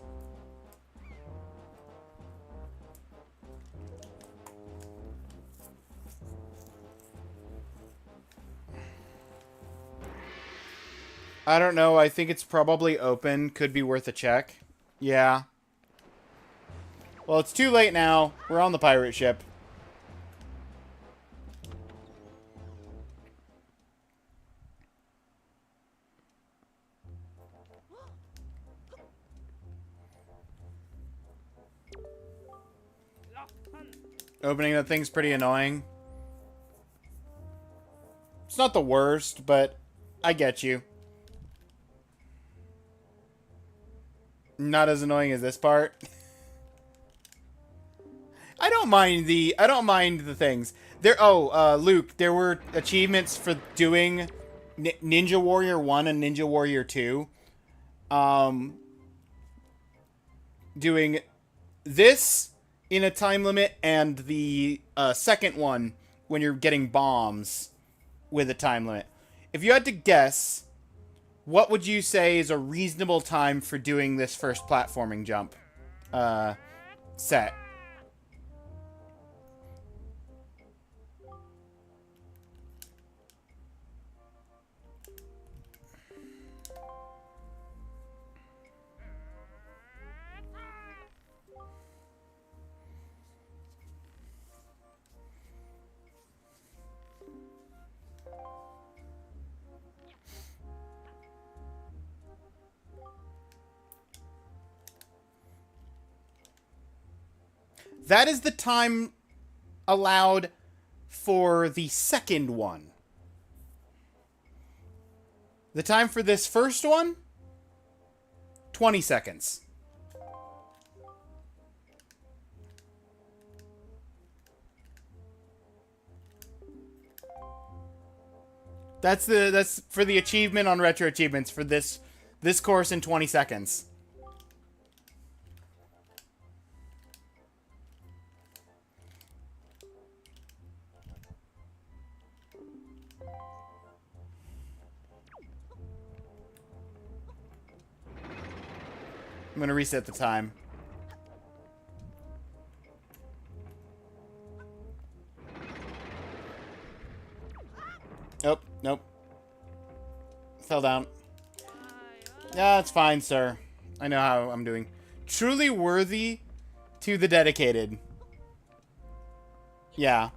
I don't know. I think it's probably open. Could be worth a check. Yeah. Well, it's too late now. We're on the pirate ship. Opening that thing's pretty annoying. It's not the worst, but I get you. Not as annoying as this part. I don't mind the things. Luke, there were achievements for doing Ninja Warrior 1 and Ninja Warrior 2. Doing this in a time limit, and the second one when you're getting bombs with a time limit. If you had to guess, what would you say is a reasonable time for doing this first platforming jump set? That is the time allowed for the second one. The time for this first one? 20 seconds. That's for the achievement on Retro Achievements for this course in 20 seconds. I'm gonna reset the time. Fell down. Yeah, it's fine, sir. I know how I'm doing. Truly worthy to the dedicated. Yeah.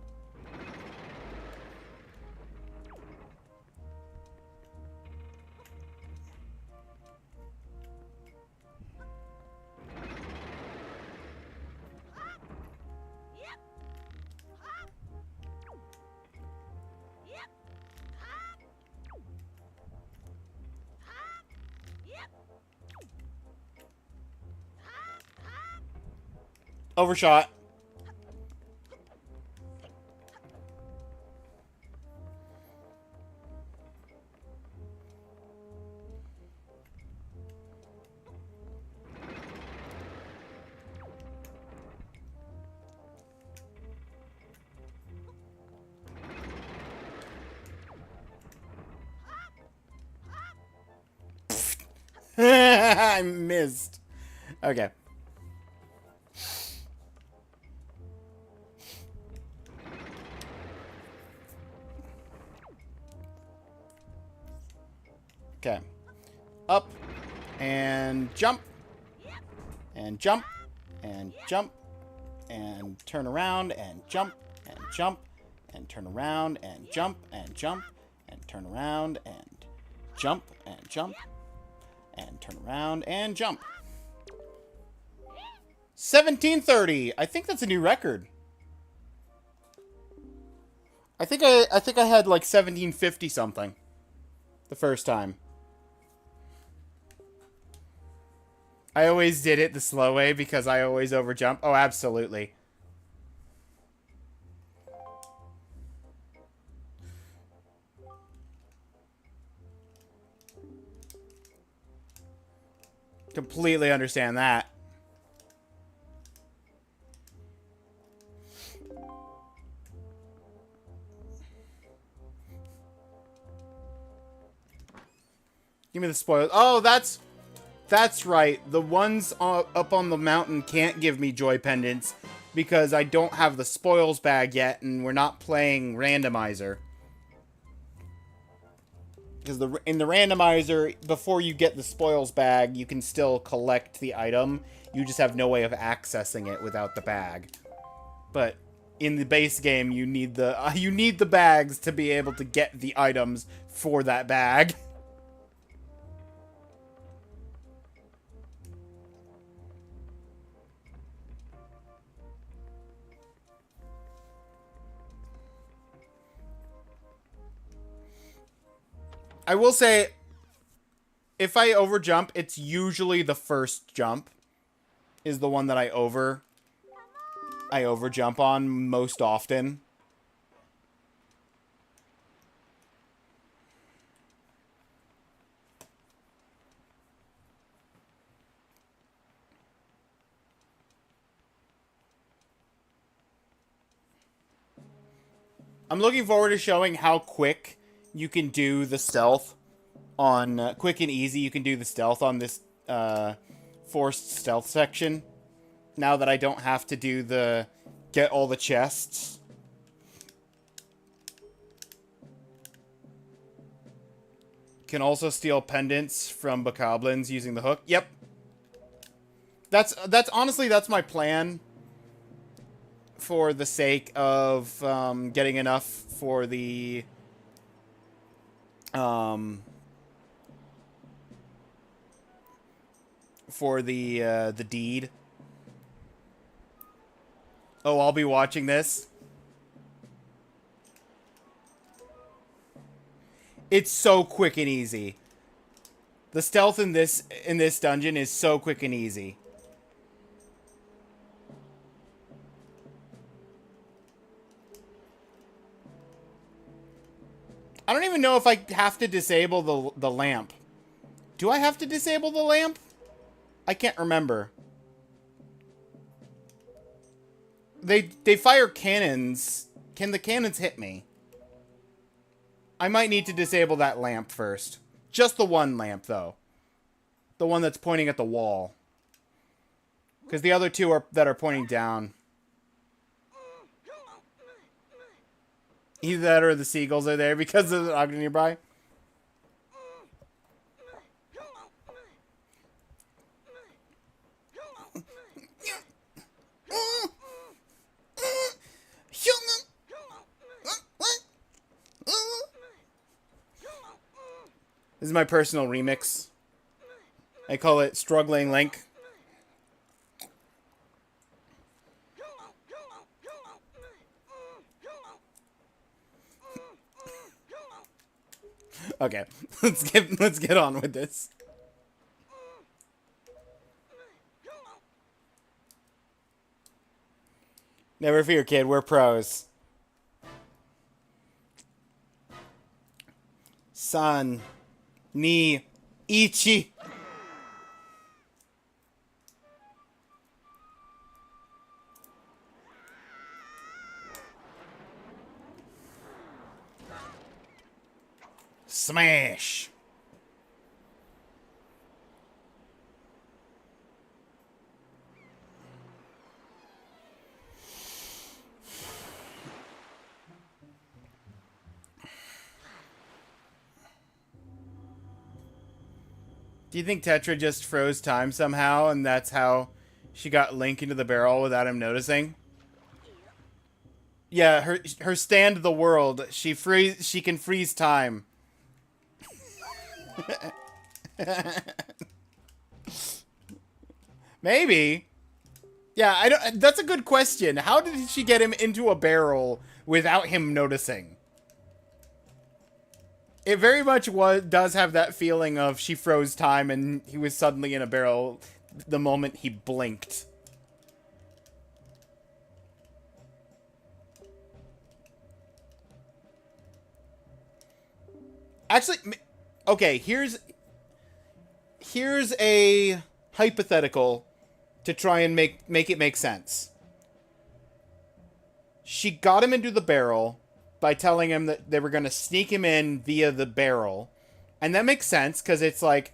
Overshot. I missed. Okay. Okay. Up. And jump. And jump. And jump. And turn around. And jump. And jump. And turn around. And jump. And jump. And turn around. And jump. And jump. And turn around. And jump. 1730. I think that's a new record. I think I had like 1750 something the first time. I always did it the slow way because I always overjump. Oh, absolutely. Completely understand that. Give me the spoilers. Oh, that's right. The ones up on the mountain can't give me joy pendants because I don't have the spoils bag yet, and we're not playing randomizer. Because in the randomizer, before you get the spoils bag, you can still collect the item. You just have no way of accessing it without the bag. But in the base game, you need the bags to be able to get the items for that bag. I will say, if I overjump, it's usually the first jump is the one that I overjump on most often. I'm looking forward to showing how quick you can do the stealth on quick and easy. You can do the stealth on this forced stealth section. Now that I don't have to do the get all the chests. Can also steal pendants from bokoblins using the hook. Yep. That's honestly, that's my plan. For the sake of getting enough for the deed. Oh, I'll be watching this. It's so quick and easy. The stealth in this dungeon is so quick and easy. I don't even know if I have to disable the lamp. Do I have to disable the lamp? I can't remember. They fire cannons. Can the cannons hit me? I might need to disable that lamp first. Just the one lamp, though. The one that's pointing at the wall. Because the other two that are pointing down. Either that or the seagulls are there because of the Ogden nearby. This is my personal remix. I call it Struggling Link. Okay, let's get on with this. Never fear, kid. We're pros. San ni ichi. Smash. Do you think Tetra just froze time somehow, and that's how she got Link into the barrel without him noticing? Yeah, her stand the world. She can freeze time. Maybe. Yeah, I don't. That's a good question. How did she get him into a barrel without him noticing? It very much does have that feeling of she froze time and he was suddenly in a barrel the moment he blinked. Actually, okay, here's a hypothetical to try and make it make sense. She got him into the barrel by telling him that they were going to sneak him in via the barrel. And that makes sense, because it's like,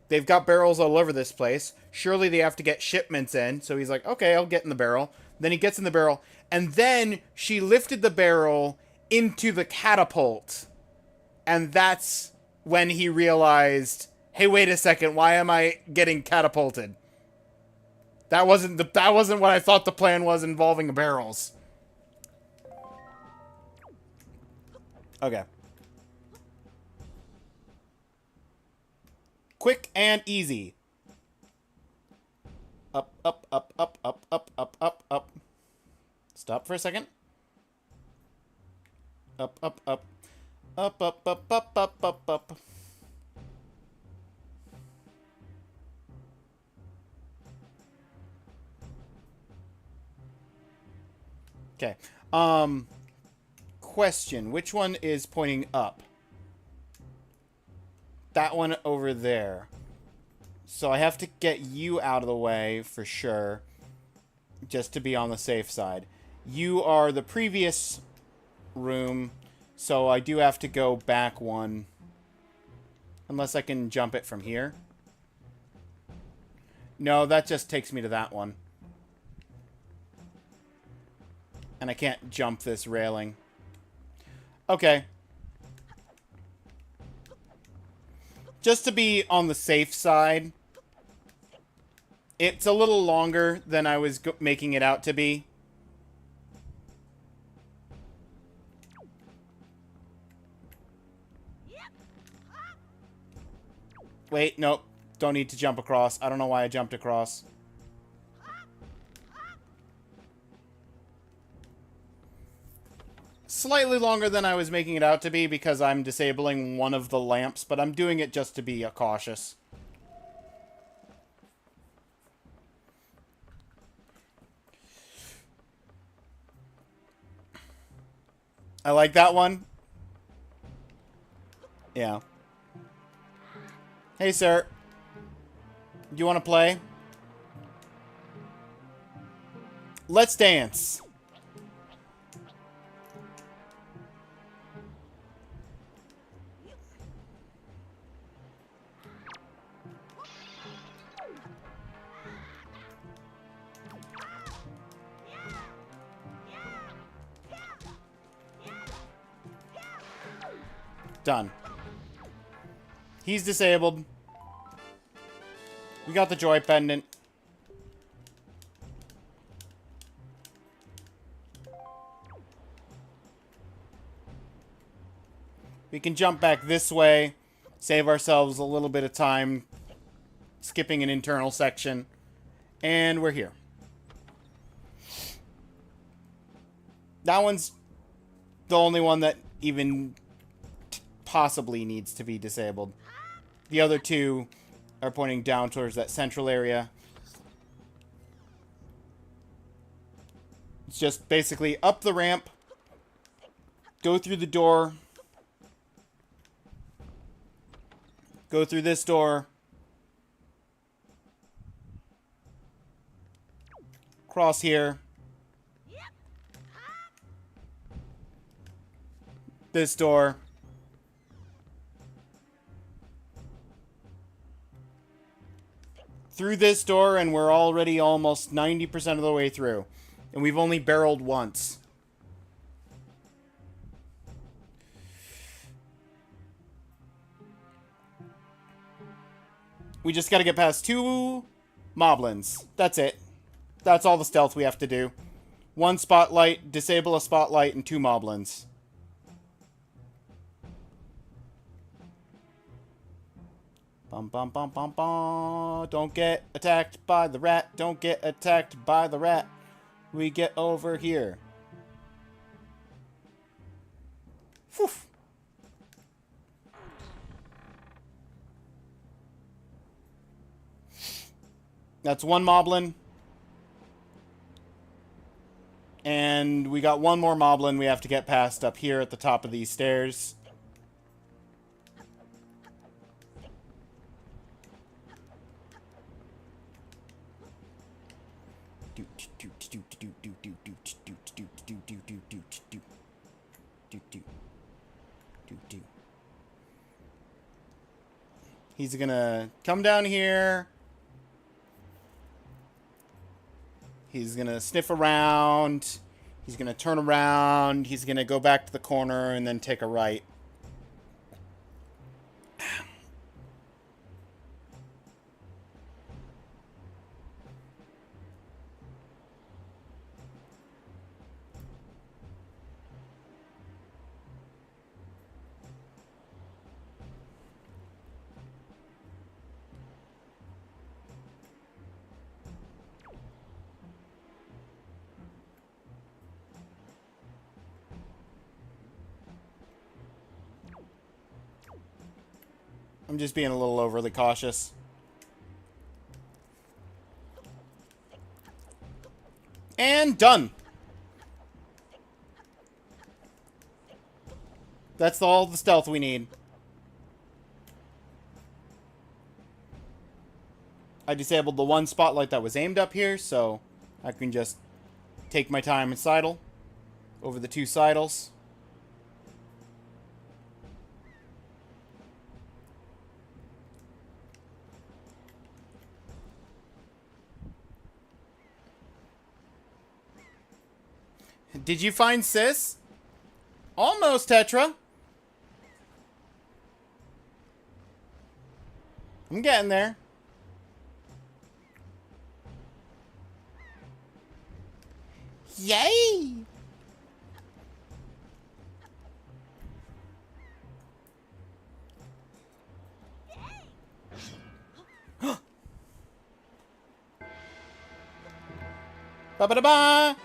they've got barrels all over this place. Surely they have to get shipments in. So he's like, okay, I'll get in the barrel. Then he gets in the barrel. And then she lifted the barrel into the catapult. And that's when he realized, hey, wait a second, why am I getting catapulted? That wasn't what I thought the plan was involving barrels. Okay. Quick and easy. Up, up, up, up, up, up, up, up, up. Stop for a second. Up, up, up. Up, up, up, up, up, up, up. Okay. Question. Which one is pointing up? That one over there. So I have to get you out of the way for sure. Just to be on the safe side. You are the previous room. So I do have to go back one. Unless I can jump it from here. No, that just takes me to that one. And I can't jump this railing. Okay. Just to be on the safe side. It's a little longer than I was making it out to be. Wait, nope. Don't need to jump across. I don't know why I jumped across. Slightly longer than I was making it out to be because I'm disabling one of the lamps, but I'm doing it just to be cautious. I like that one. Yeah. Hey, sir. Do you want to play? Let's dance. Done. He's disabled. We got the joy pendant. We can jump back this way. Save ourselves a little bit of time skipping an internal section. And we're here. That one's the only one that even possibly needs to be disabled. The other two are pointing down towards that central area. It's just basically up the ramp, go through the door, go through this door, cross here, this door, through this door, and we're already almost 90% of the way through. And we've only barreled once. We just gotta get past 2 moblins. That's it. That's all the stealth we have to do. 1 spotlight, disable a spotlight, and 2 moblins. Bum bum bum bum bum. Don't get attacked by the rat. Don't get attacked by the rat. We get over here. Phew. That's 1 moblin. And we got 1 more moblin we have to get past up here at the top of these stairs. He's gonna come down here. He's gonna sniff around. He's gonna turn around. He's gonna go back to the corner and then take a right. I'm just being a little overly cautious. And done. That's all the stealth we need. I disabled the 1 spotlight that was aimed up here, so I can just take my time and sidle over the 2 sidles. Did you find Sis? Almost, Tetra. I'm getting there. Yay! Ba-ba-da-ba!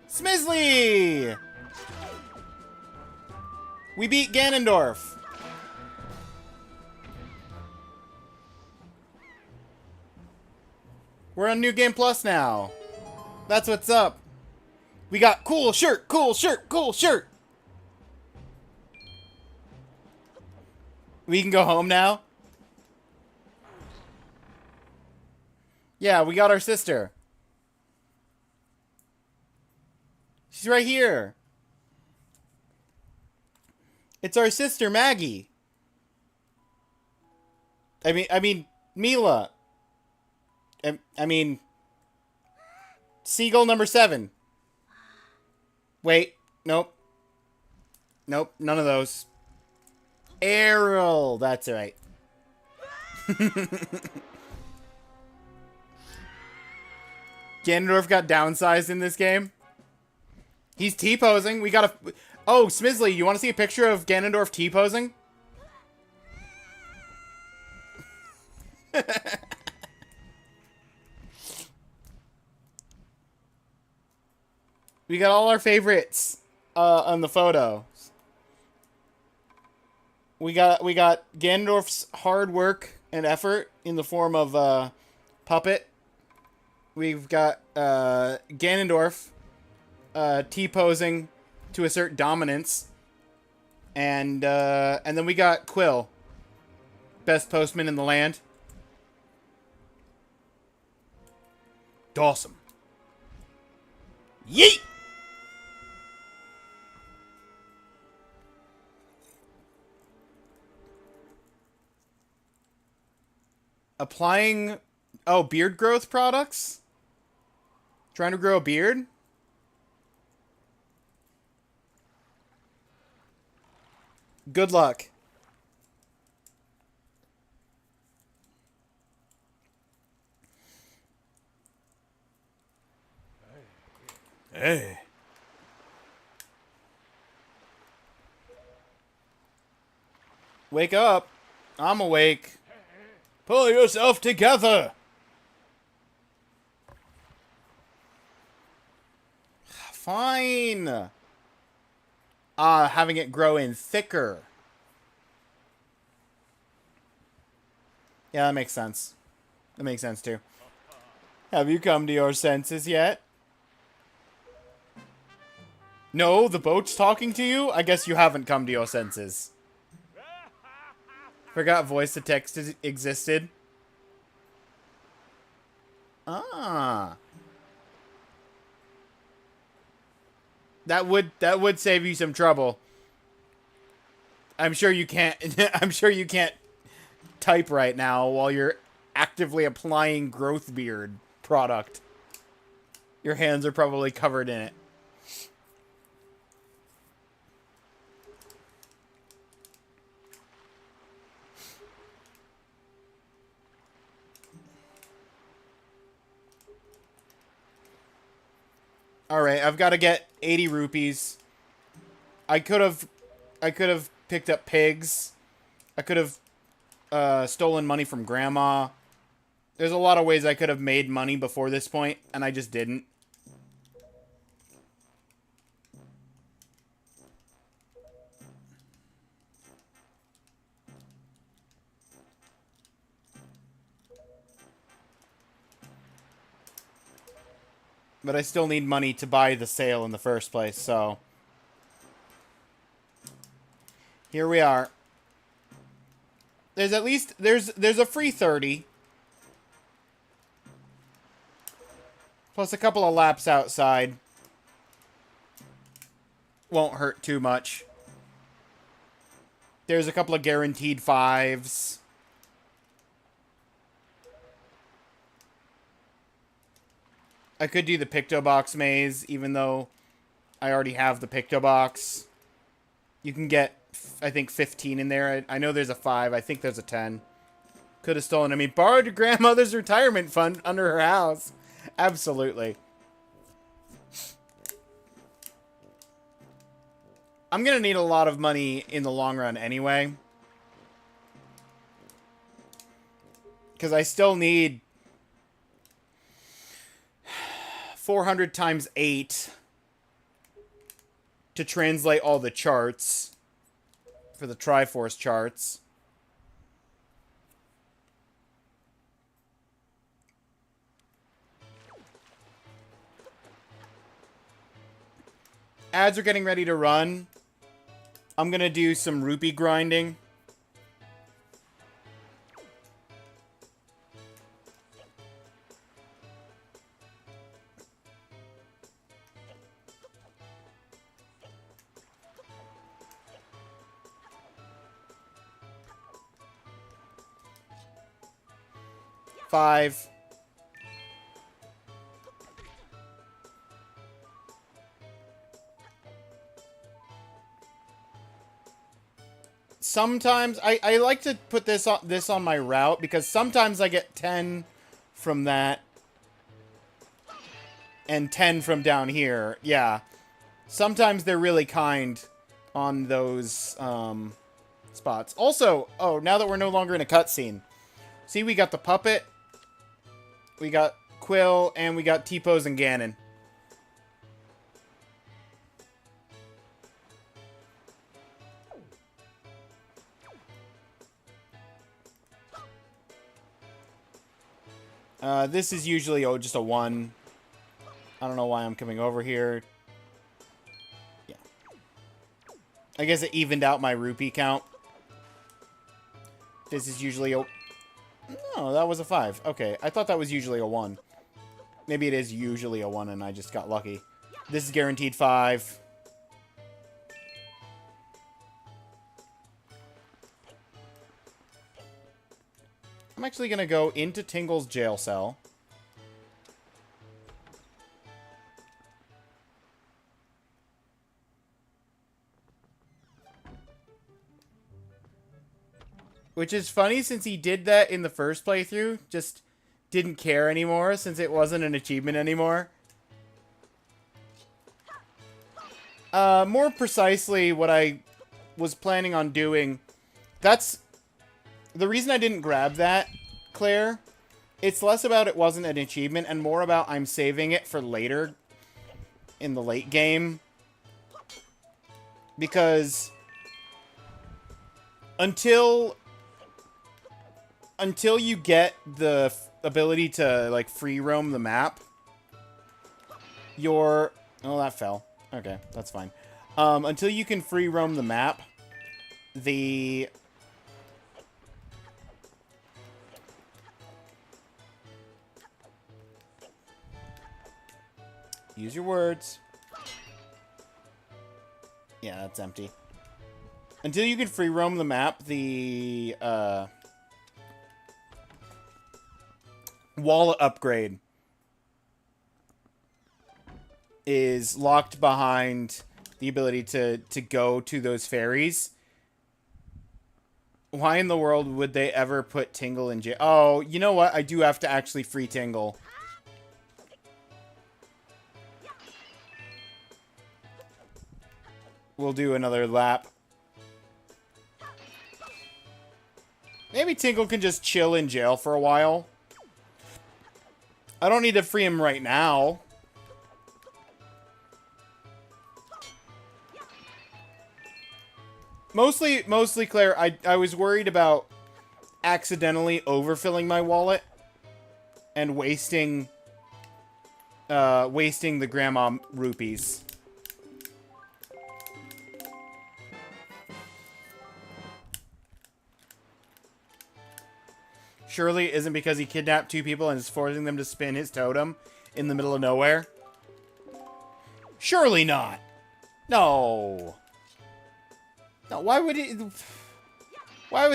Smizly! We beat Ganondorf. We're on New Game Plus now. That's what's up. We got cool shirt, cool shirt, cool shirt. We can go home now? Yeah, we got our sister. She's right here. It's our sister, Maggie. I mean, Mila. I mean, Seagull number 7. Wait, nope. Nope, none of those. Errol, that's right. Ganondorf got downsized in this game. He's T-posing. We gotta... Oh, Smizley, you want to see a picture of Ganondorf T-posing? We got all our favorites on the photo. We got Ganondorf's hard work and effort in the form of Puppet. We've got Ganondorf T-posing to assert dominance. And then we got Quill, best postman in the land. Dawson. Yeet! Applying... Oh, beard growth products? Trying to grow a beard? Good luck. Hey. Wake up. I'm awake. Pull yourself together. Fine. Having it grow in thicker. Yeah, that makes sense. That makes sense, too. Have you come to your senses yet? No, the boat's talking to you? I guess you haven't come to your senses. Forgot voice to text existed. Ah. That would save you some trouble. I'm sure you can't I'm sure you can't type right now while you're actively applying growth beard product. Your hands are probably covered in it. Alright, I've got to get 80 rupees. I could have picked up pigs. I could have stolen money from Grandma. There's a lot of ways I could have made money before this point, and I just didn't. But I still need money to buy the sale in the first place, so... Here we are. There's at least... There's a free 30. Plus a couple of laps outside. Won't hurt too much. There's a couple of guaranteed 5s. I could do the Pictobox maze, even though I already have the Pictobox. You can get, I think, 15 in there. I know there's a 5. I think there's a 10. Could have stolen. I mean, borrowed your grandmother's retirement fund under her house. Absolutely. I'm going to need a lot of money in the long run anyway. Because I still need 400 times 8 to translate all the charts for the Triforce charts. Ads are getting ready to run. I'm gonna do some rupee grinding. Five. Sometimes I like to put this on my route because sometimes I get 10 from that and 10 from down here. Yeah. Sometimes they're really kind on those spots. Also, oh, now that we're no longer in a cutscene, see, we got the puppet, we got Quill, and we got T-Pose and Ganon. This is usually just a 1. I don't know why I'm coming over here. Yeah. I guess it evened out my rupee count. This is usually a... No, that was a 5. Okay, I thought that was usually a 1. Maybe it is usually a 1 and I just got lucky. This is guaranteed 5. I'm actually going to go into Tingle's jail cell. Which is funny since he did that in the first playthrough. Just didn't care anymore since it wasn't an achievement anymore. More precisely, what I was planning on doing... That's... The reason I didn't grab that, Claire, it's less about it wasn't an achievement and more about I'm saving it for later in the late game. Because until you get the ability to, like, free roam the map, oh, that fell. Okay, that's fine. Until you can free roam the map, the... Use your words. Yeah, that's empty. Until you can free roam the map, the wallet upgrade is locked behind the ability to go to those fairies. Why in the world would they ever put Tingle in jail? Oh, you know what? I do have to actually free Tingle. We'll do another lap. Maybe Tingle can just chill in jail for a while. I don't need to free him right now. Mostly, Claire, I was worried about accidentally overfilling my wallet and wasting the grandma rupees. Surely it isn't because he kidnapped 2 people and is forcing them to spin his totem in the middle of nowhere? Surely not. No. No, why would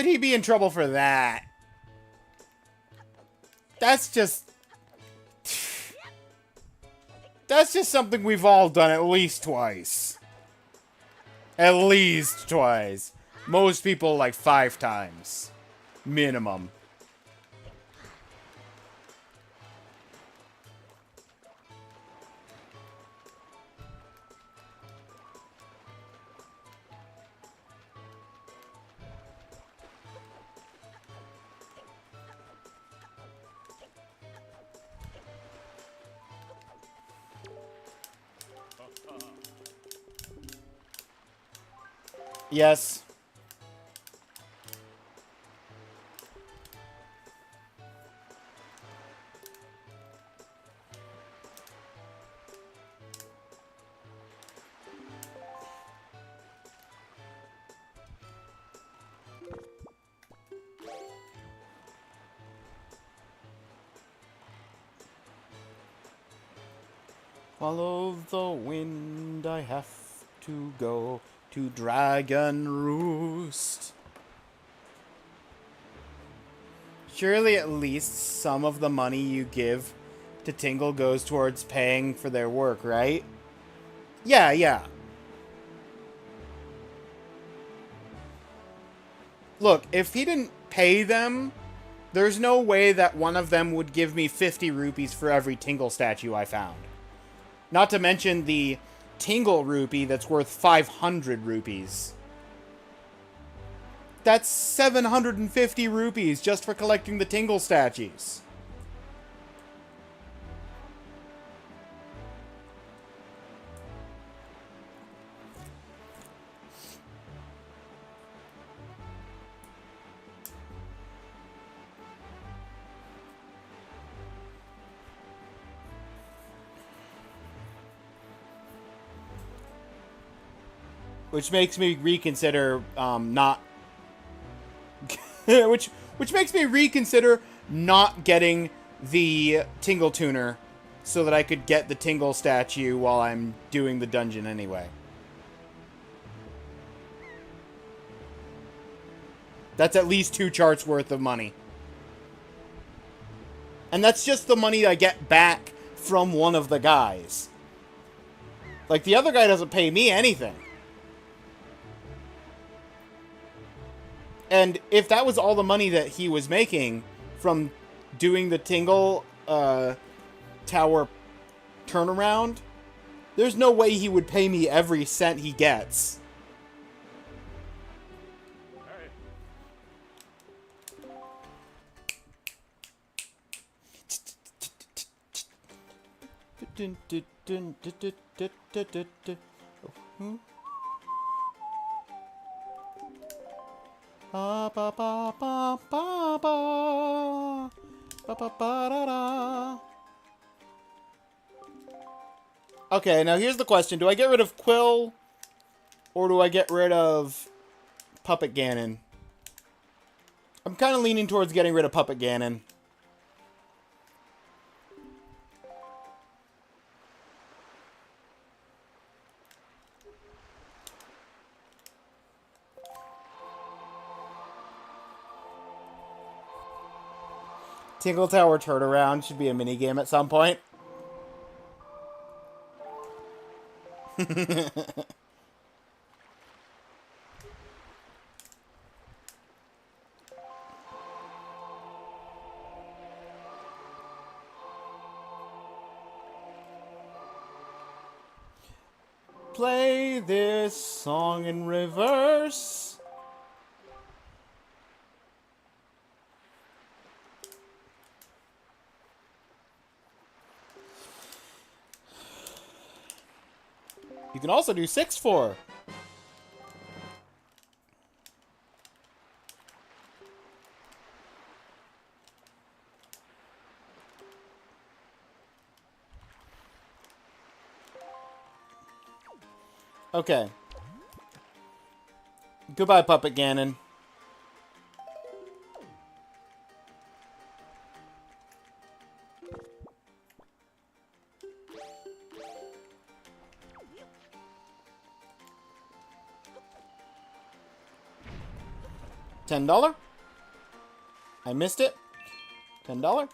he be in trouble for that? That's just something we've all done at least twice. At least twice. Most people like 5 times. Minimum. Yes. Follow the wind, I have to go to Dragon Roost. Surely at least some of the money you give to Tingle goes towards paying for their work, right? Yeah, yeah. Look, if he didn't pay them, there's no way that one of them would give me 50 rupees for every Tingle statue I found. Not to mention the Tingle rupee that's worth 500 rupees. That's 750 rupees just for collecting the Tingle statues. Which makes me reconsider not which makes me reconsider not getting the Tingle Tuner so that I could get the Tingle statue while I'm doing the dungeon anyway. That's at least 2 charts worth of money. And that's just the money I get back from one of the guys. Like, the other guy doesn't pay me anything. And if that was all the money that he was making from doing the Tingle Tower turnaround, there's no way he would pay me every cent he gets. Ba ba ba ba ba ba ba ba ba da da. Okay, now here's the question. Do I get rid of Quill or do I get rid of Puppet Ganon? I'm kind of leaning towards getting rid of Puppet Ganon. Tingle Tower turnaround should be a minigame at some point. Play this song in reverse. You can also do 6-4. Okay. Goodbye, Puppet Ganon. $10? I missed it. $10?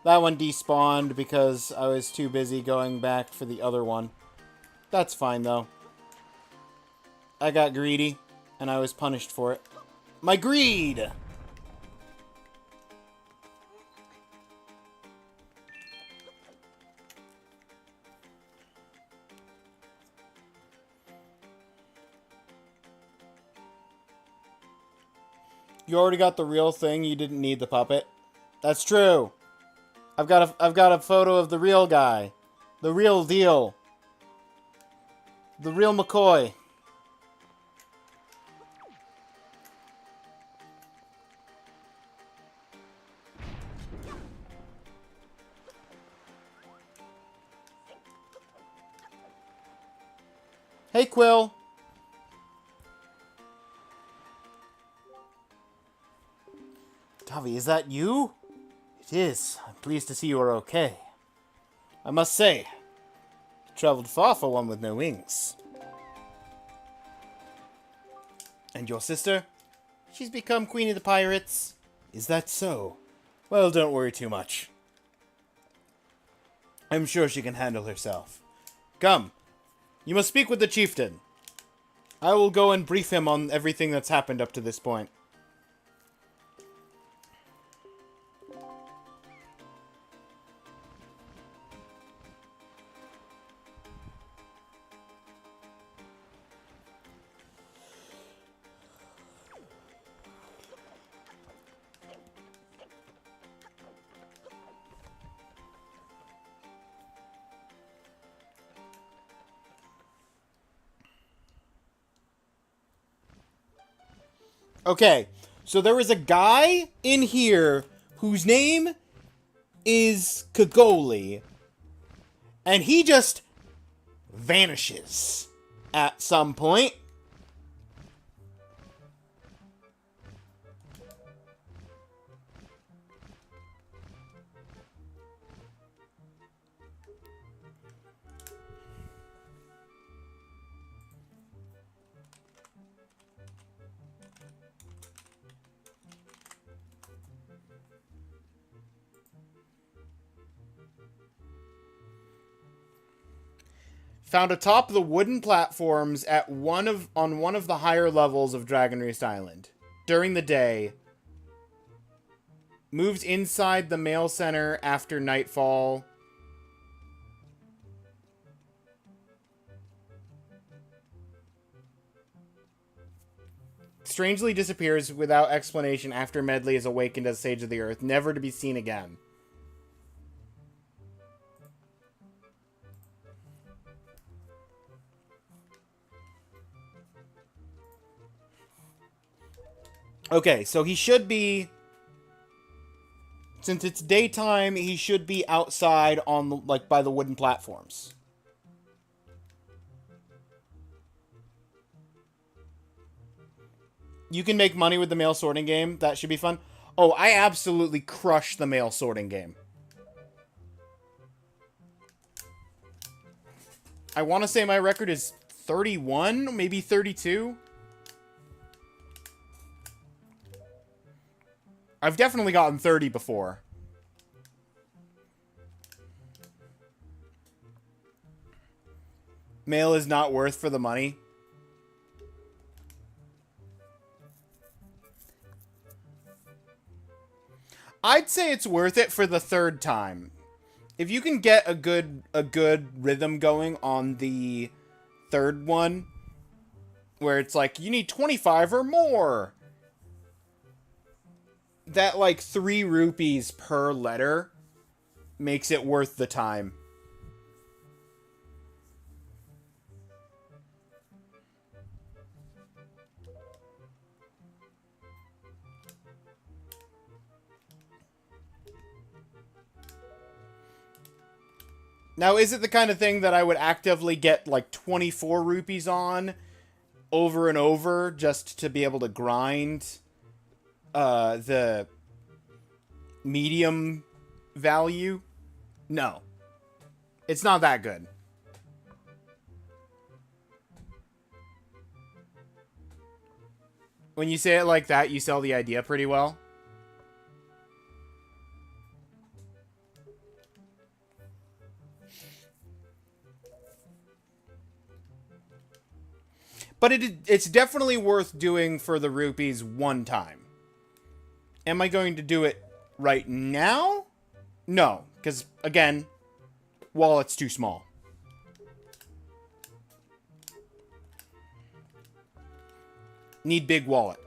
That one despawned because I was too busy going back for the other one. That's fine, though. I got greedy, and I was punished for it. My greed! You already got the real thing, you didn't need the puppet. That's true. I've got a photo of the real guy. The real deal. The real McCoy. Hey, Quill. Tavi, is that you? It is. I'm pleased to see you are okay. I must say, you traveled far for one with no wings. And your sister? She's become Queen of the Pirates. Is that so? Well, don't worry too much. I'm sure she can handle herself. Come. You must speak with the chieftain. I will go and brief him on everything that's happened up to this point. Okay, so there is a guy in here whose name is Kagoli, and he just vanishes at some point. Found atop the wooden platforms at on one of the higher levels of Dragon Roost Island. During the day. Moves inside the mail center after nightfall. Strangely disappears without explanation after Medley is awakened as Sage of the Earth, never to be seen again. Okay, so he should be... Since it's daytime, he should be outside on, like, by the wooden platforms. You can make money with the mail sorting game. That should be fun. Oh, I absolutely crushed the mail sorting game. I want to say my record is 31, maybe 32. I've definitely gotten 30 before. Mail is not worth for the money. I'd say it's worth it for the third time. If you can get a good rhythm going on the third one, where it's like, you need 25 or more. That, like, 3 rupees per letter makes it worth the time. Now, is it the kind of thing that I would actively get, like, 24 rupees on over and over just to be able to grind the medium value? No. It's not that good. When you say it like that, you sell the idea pretty well. But it's definitely worth doing for the rupees one time. Am I going to do it right now? No, because, again, wallet's too small. Need big wallet.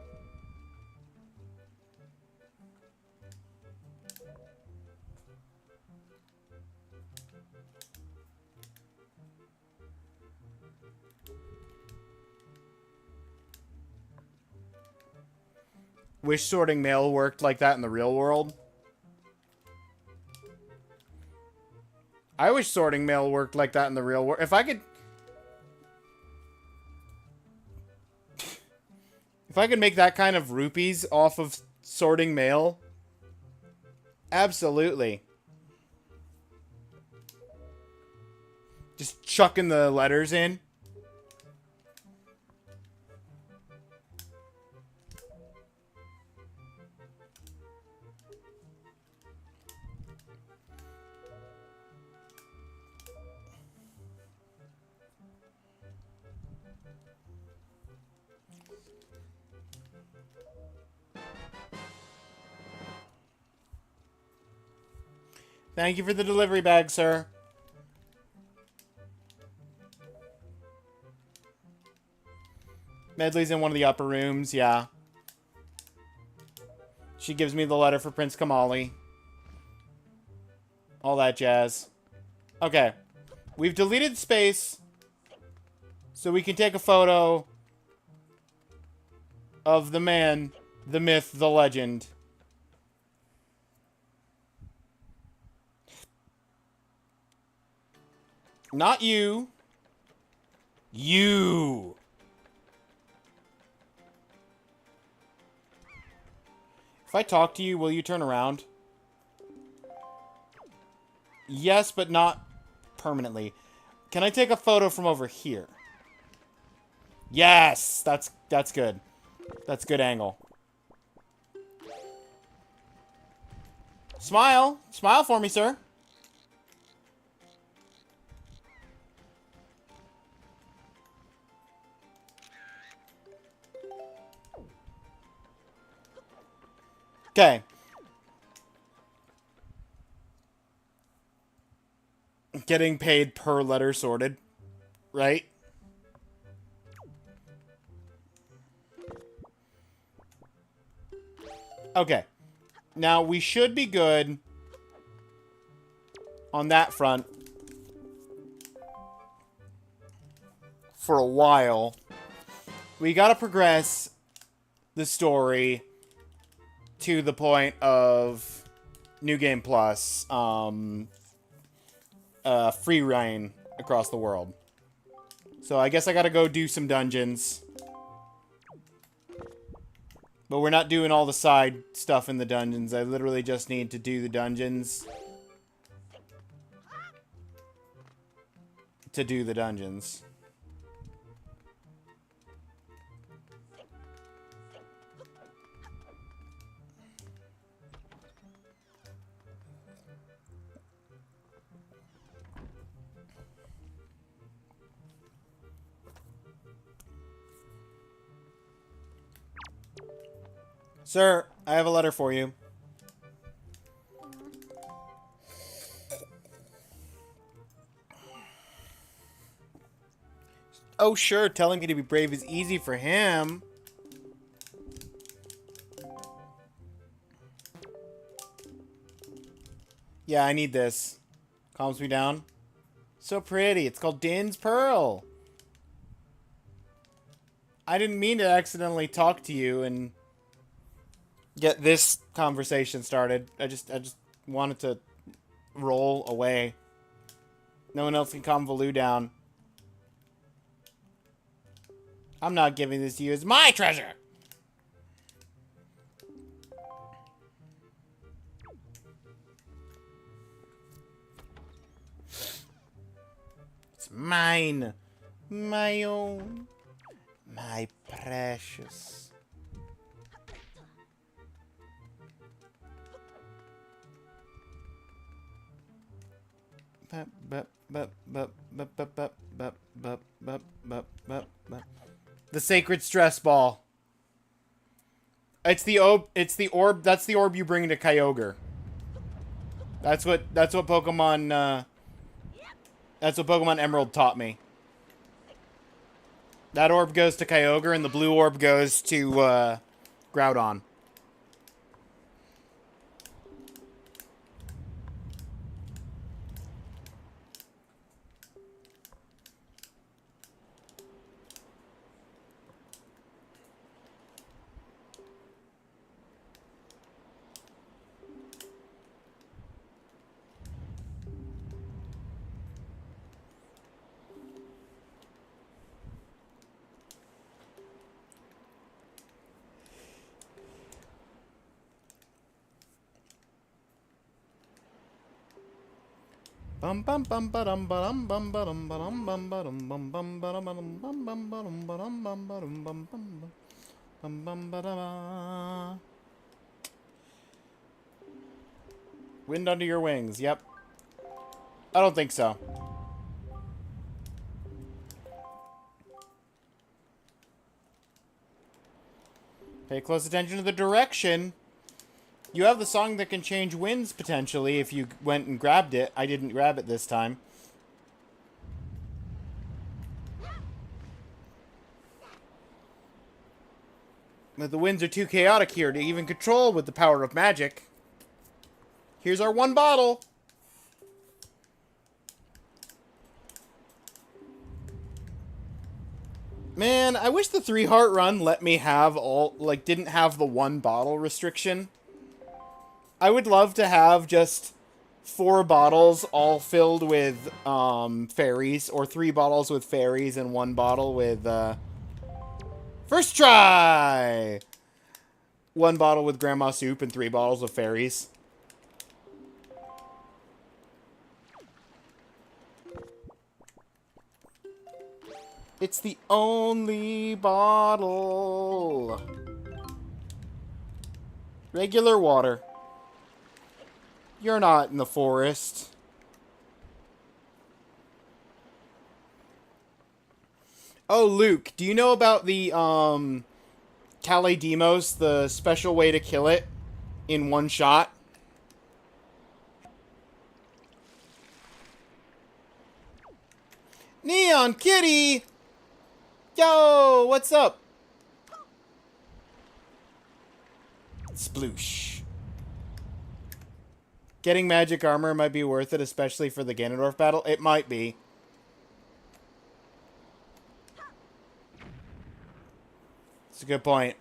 Wish sorting mail worked like that in the real world. I wish sorting mail worked like that in the real world. If I could... If I could make that kind of rupees off of sorting mail... Absolutely. Just chucking the letters in. Thank you for the delivery bag, sir. Medley's in one of the upper rooms, yeah. She gives me the letter for Prince Kamali. All that jazz. Okay. We've deleted space so we can take a photo of the man, the myth, the legend. Not you. You. If I talk to you, will you turn around? Yes, but not permanently. Can I take a photo from over here? Yes! That's good. That's a good angle. Smile! Smile for me, sir. Okay. Getting paid per letter sorted. Right? Okay. Now, we should be good on that front for a while. We gotta progress the story to the point of New Game Plus, free reign across the world. So I guess I gotta go do some dungeons. But we're not doing all the side stuff in the dungeons. I literally just need to do the dungeons. To do the dungeons. Sir, I have a letter for you. Oh, sure, telling me to be brave is easy for him. Yeah, I need this. Calms me down. So pretty. It's called Din's Pearl. I didn't mean to accidentally talk to you and get this conversation started. I just wanted to roll away. No one else can calm Valoo down. I'm not giving this to you. It's my treasure! It's mine. My own. My precious. The sacred stress ball. It's the orb. That's the orb you bring to Kyogre. That's what Pokemon. That's what Pokemon Emerald taught me. That orb goes to Kyogre, and the blue orb goes to Groudon. Bum bum bum ba-dum ba-dum bum ba-dum ba-dum bum ba-dum bum bum ba-dum ba-dum bum bum ba-dum ba-dum bum ba-dum bum bum bum bum ba-da-ba. Wind under your wings. Yep. I don't think so. Pay close attention to the direction. You have the song that can change winds, potentially, if you went and grabbed it. I didn't grab it this time. But the winds are too chaotic here to even control with the power of magic. Here's our one bottle. Man, I wish the 3-heart run let me have all, like, didn't have the one bottle restriction. I would love to have just 4 bottles all filled with, fairies, or 3 bottles with fairies and 1 bottle with, first try! 1 bottle with grandma soup and 3 bottles of fairies. It's the only bottle. Regular water. You're not in the forest. Oh, Luke, do you know about the, Calidemos, the special way to kill it in one shot? Neon Kitty! Yo, what's up? Sploosh. Getting magic armor might be worth it, especially for the Ganondorf battle. It might be. It's a good point.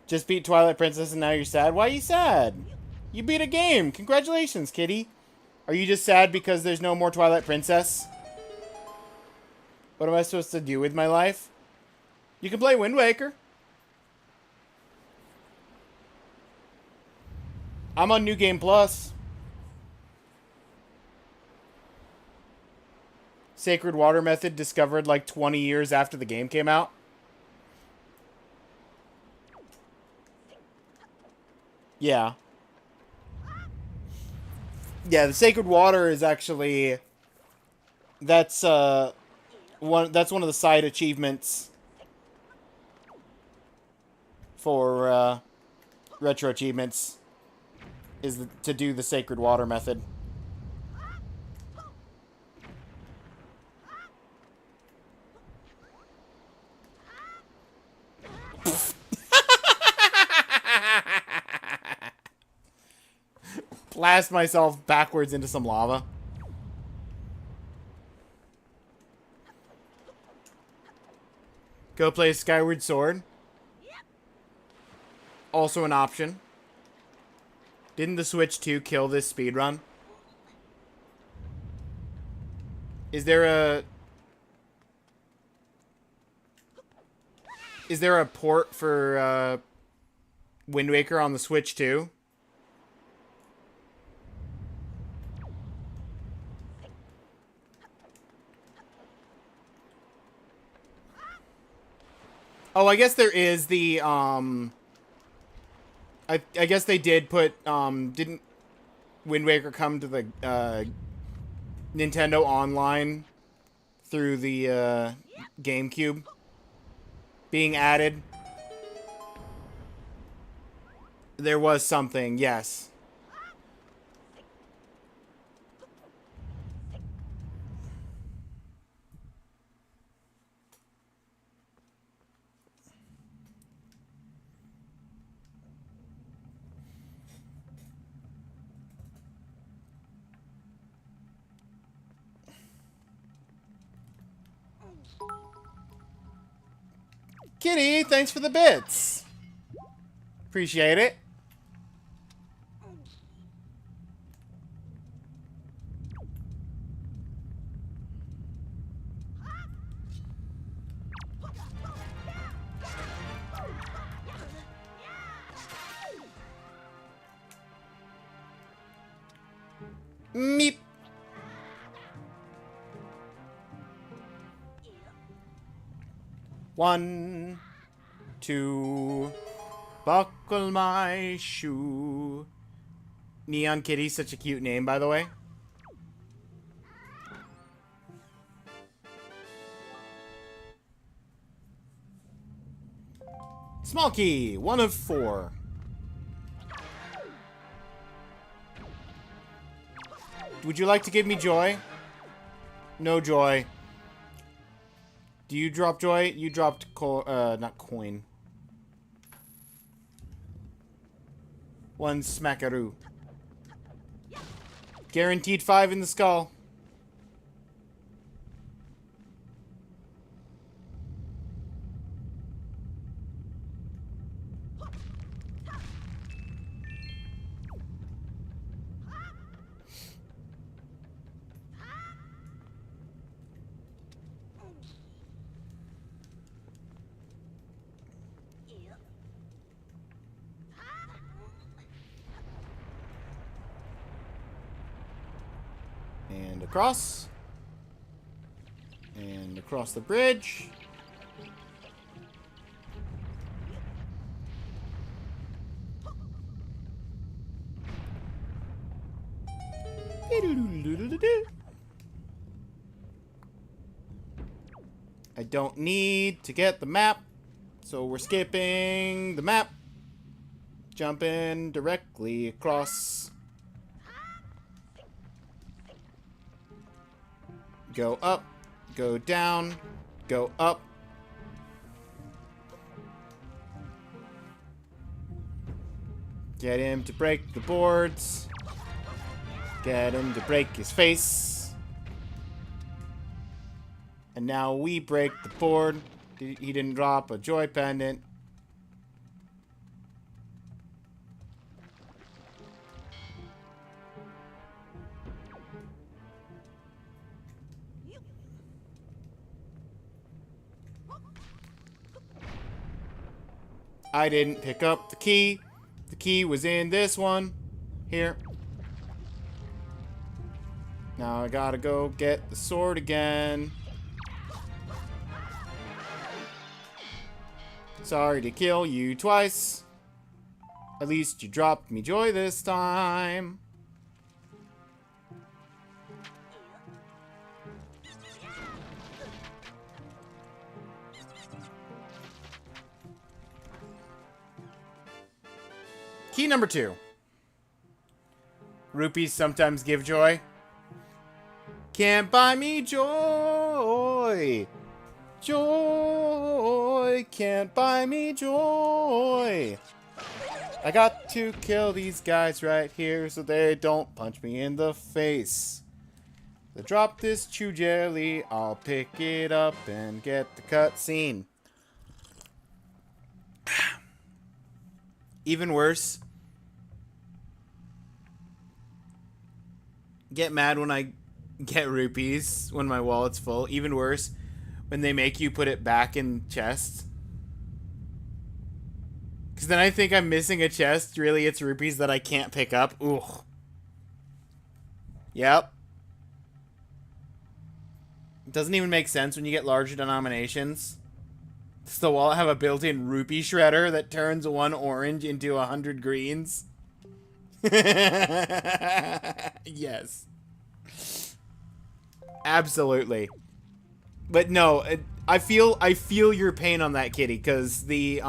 Just beat Twilight Princess and now you're sad? Why are you sad? You beat a game. Congratulations, kitty. Are you just sad because there's no more Twilight Princess? What am I supposed to do with my life? You can play Wind Waker. I'm on New Game Plus. Sacred Water method discovered like 20 years after the game came out. Yeah. Yeah, the Sacred Water is actually... That's one of the side achievements for retro achievements is to do the Sacred Water method. Blast myself backwards into some lava. Go play Skyward Sword. Also an option. Didn't the Switch 2 kill this speedrun? Is there a port for Wind Waker on the Switch 2? Oh, I guess there is the, I guess they did put, didn't Wind Waker come to the, Nintendo Online through the, GameCube being added? There was something, yes. Kitty, thanks for the bits. Appreciate it. Meep. One, two, buckle my shoe. Neon Kitty, such a cute name, by the way. Small key, 1 of 4. Would you like to give me joy? No joy. Do you drop joy? You dropped not coin. One smackaroo. Guaranteed 5 in the skull. And across. And across the bridge. I don't need to get the map, so we're skipping the map. Jumping directly across. Go up, go down, go up. Get him to break the boards. Get him to break his face. And now we break the board. He didn't drop a joy pendant. I didn't pick up the key. The key was in this one. Here. Now I gotta go get the sword again. Sorry to kill you twice. At least you dropped me joy this time. Key number 2. Rupees sometimes give joy. Can't buy me joy. Joy can't buy me joy. I got to kill these guys right here so they don't punch me in the face. So drop this chew jelly, I'll pick it up and get the cutscene. Even worse. Get mad when I get rupees when my wallet's full. Even worse, when they make you put it back in chest. Because then I think I'm missing a chest. Really, it's rupees that I can't pick up. Ooh. Yep. It doesn't even make sense when you get larger denominations. Does the wallet have a built-in rupee shredder that turns 1 orange into 100 greens? Yes. Absolutely. But no, I feel your pain on that, kitty, because the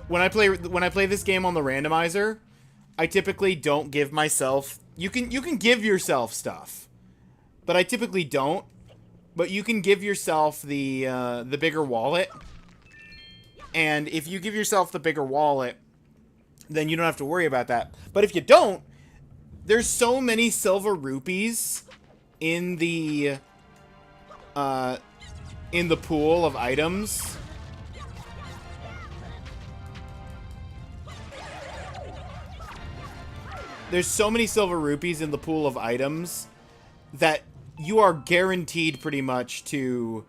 when I play this game on the randomizer, I typically don't give myself. You can give yourself stuff, but I typically don't. But you can give yourself the bigger wallet, and if you give yourself the bigger wallet, then you don't have to worry about that. But if you don't, there's so many silver rupees in the pool of items. There's so many silver rupees in the pool of items that you are guaranteed pretty much to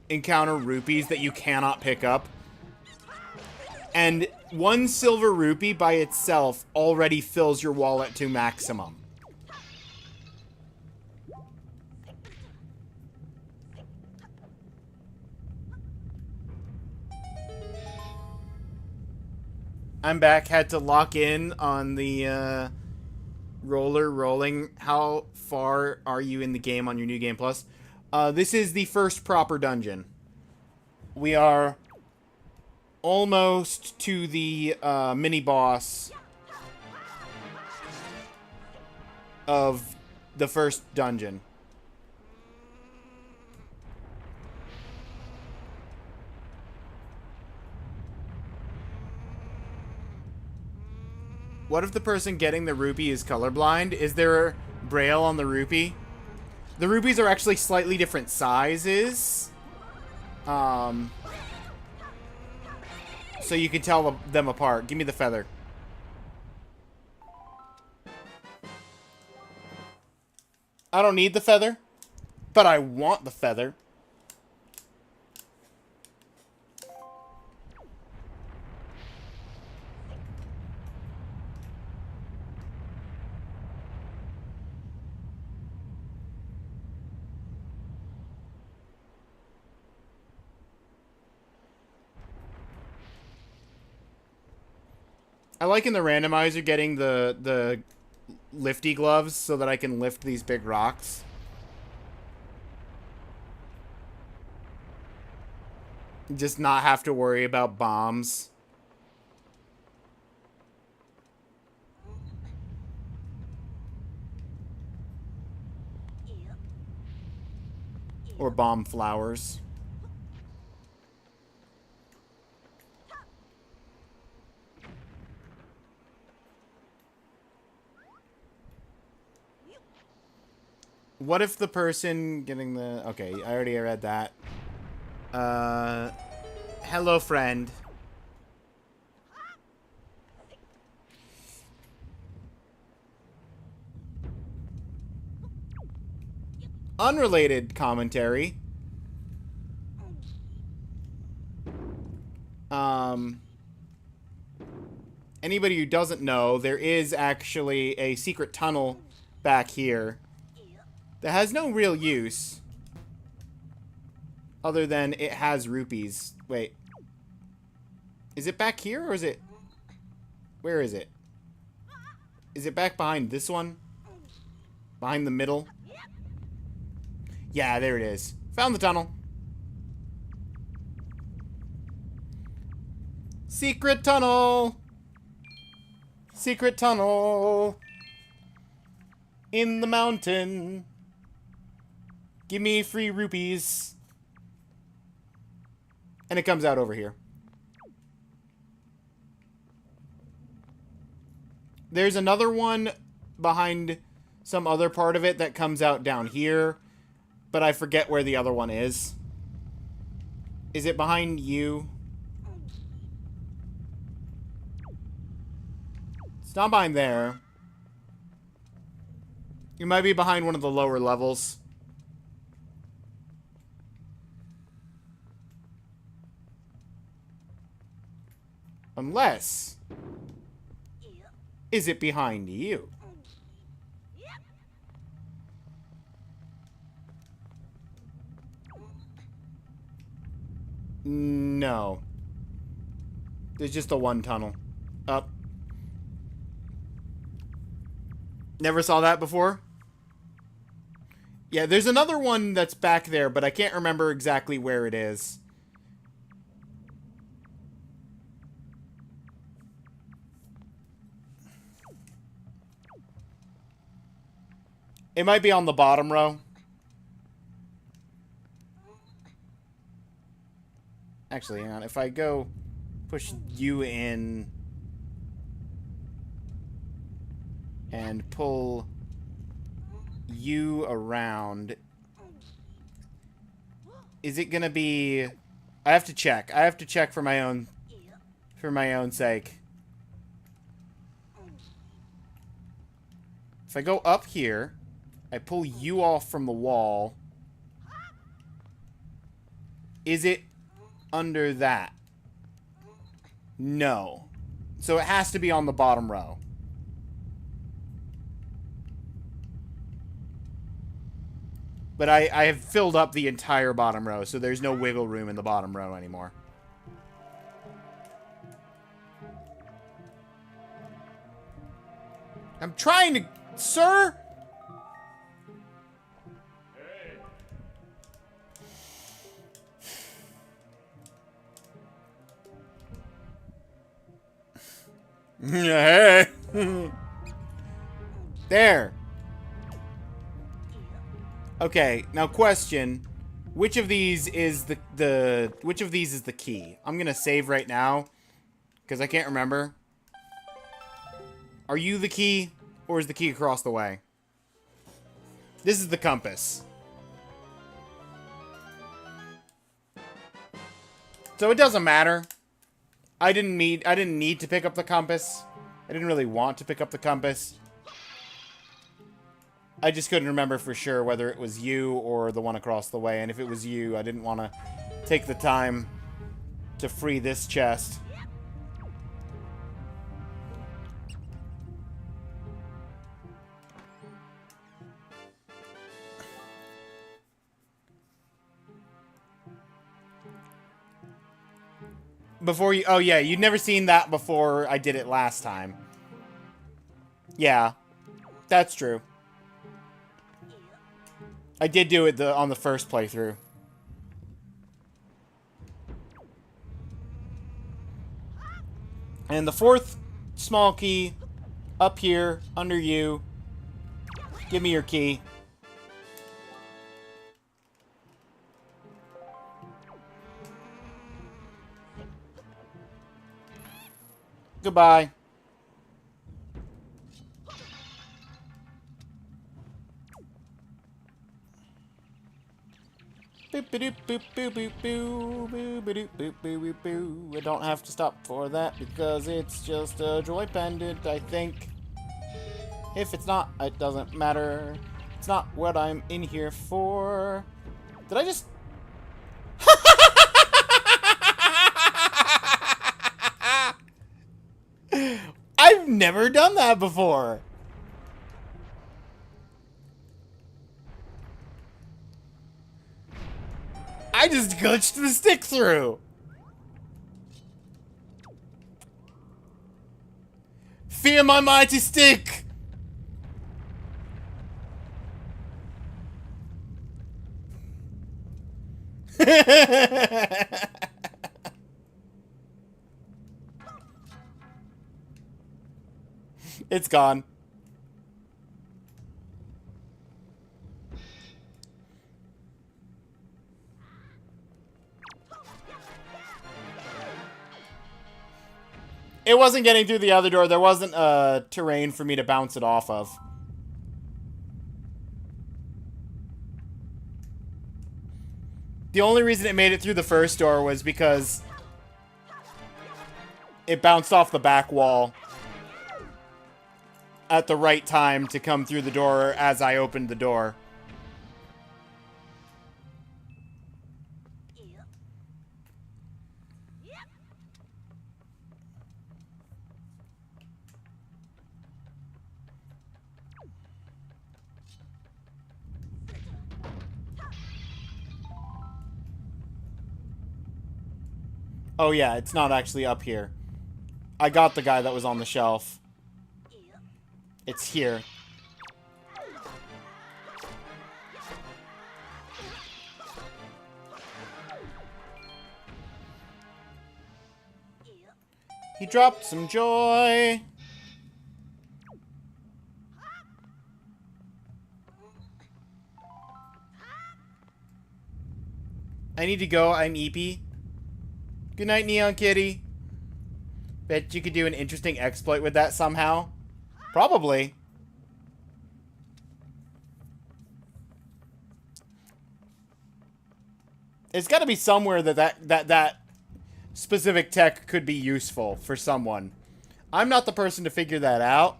encounter rupees that you cannot pick up. And 1 silver rupee by itself already fills your wallet to maximum. I'm back. Had to lock in on the roller rolling. How far are you in the game on your New Game Plus? This is the first proper dungeon. We are almost to the mini boss of the first dungeon. What if the person getting the rupee is colorblind? Is there braille on the rupee? The rupees are actually slightly different sizes. So you can tell them apart. Give me the feather. I don't need the feather, but I want the feather. I like in the randomizer getting the lifty gloves so that I can lift these big rocks. Just not have to worry about bombs. Or bomb flowers. What if the person getting the... Okay, I already read that. Hello, friend. Unrelated commentary. Anybody who doesn't know, there is actually a secret tunnel back here that has no real use other than it has rupees. Wait. Is it back here or is it... Where is it? Is it back behind this one? Behind the middle? Yeah, there it is. Found the tunnel. Secret tunnel! Secret tunnel! In the mountain. Give me free rupees. And it comes out over here. There's another one behind some other part of it that comes out down here. But I forget where the other one is. Is it behind you? It's not behind there. You might be behind one of the lower levels. Unless... Is it behind you? No. There's just the one tunnel. Up. Never saw that before? Yeah, there's another one that's back there, but I can't remember exactly where it is. It might be on the bottom row. Actually, hang on. If I go push you in and pull you around, is it gonna be... I have to check. I have to check for my own sake. If I go up here, I pull you off from the wall. Is it under that? No. So it has to be on the bottom row. But I have filled up the entire bottom row, so there's no wiggle room in the bottom row anymore. I'm trying to... Sir? Hey. There. Okay, now question. Which of these is which of these is the key? I'm gonna save right now, because I can't remember. Are you the key, or is the key across the way? This is the compass. So it doesn't matter. I didn't need to pick up the compass. I didn't really want to pick up the compass. I just couldn't remember for sure whether it was you or the one across the way. And if it was you, I didn't want to take the time to free this chest. Before you... Oh, yeah. You'd never seen that before I did it last time. Yeah. That's true. I did do it on the first playthrough. And the fourth small key, up here, under you. Give me your key. Goodbye. I don't have to stop for that because it's just a joy pendant, I think. If it's not, it doesn't matter. It's not what I'm in here for. Did I just... I've never done that before. I just glitched the stick through. Fear my mighty stick. It's gone. It wasn't getting through the other door. There wasn't terrain for me to bounce it off of. The only reason it made it through the first door was because it bounced off the back wall at the right time to come through the door as I opened the door. Oh yeah, it's not actually up here. I got the guy that was on the shelf. It's here. He dropped some joy. I need to go. I'm Eepy. Good night, Neon Kitty. Bet you could do an interesting exploit with that somehow. Probably. It's got to be somewhere that specific tech could be useful for someone. I'm not the person to figure that out.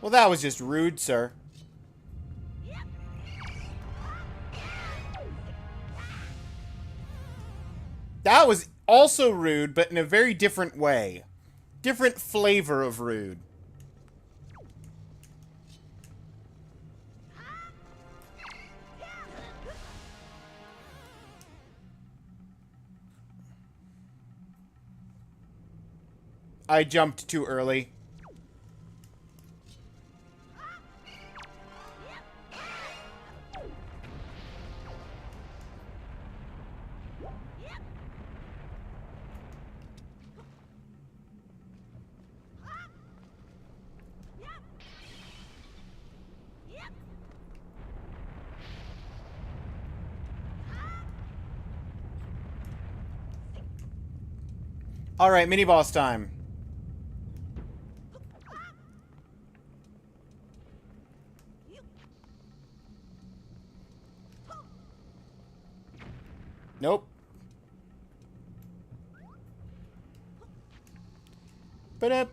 Well, that was just rude, sir. That was also rude, but in a very different way. Different flavor of rude. I jumped too early. Alright, mini-boss time. Nope. Got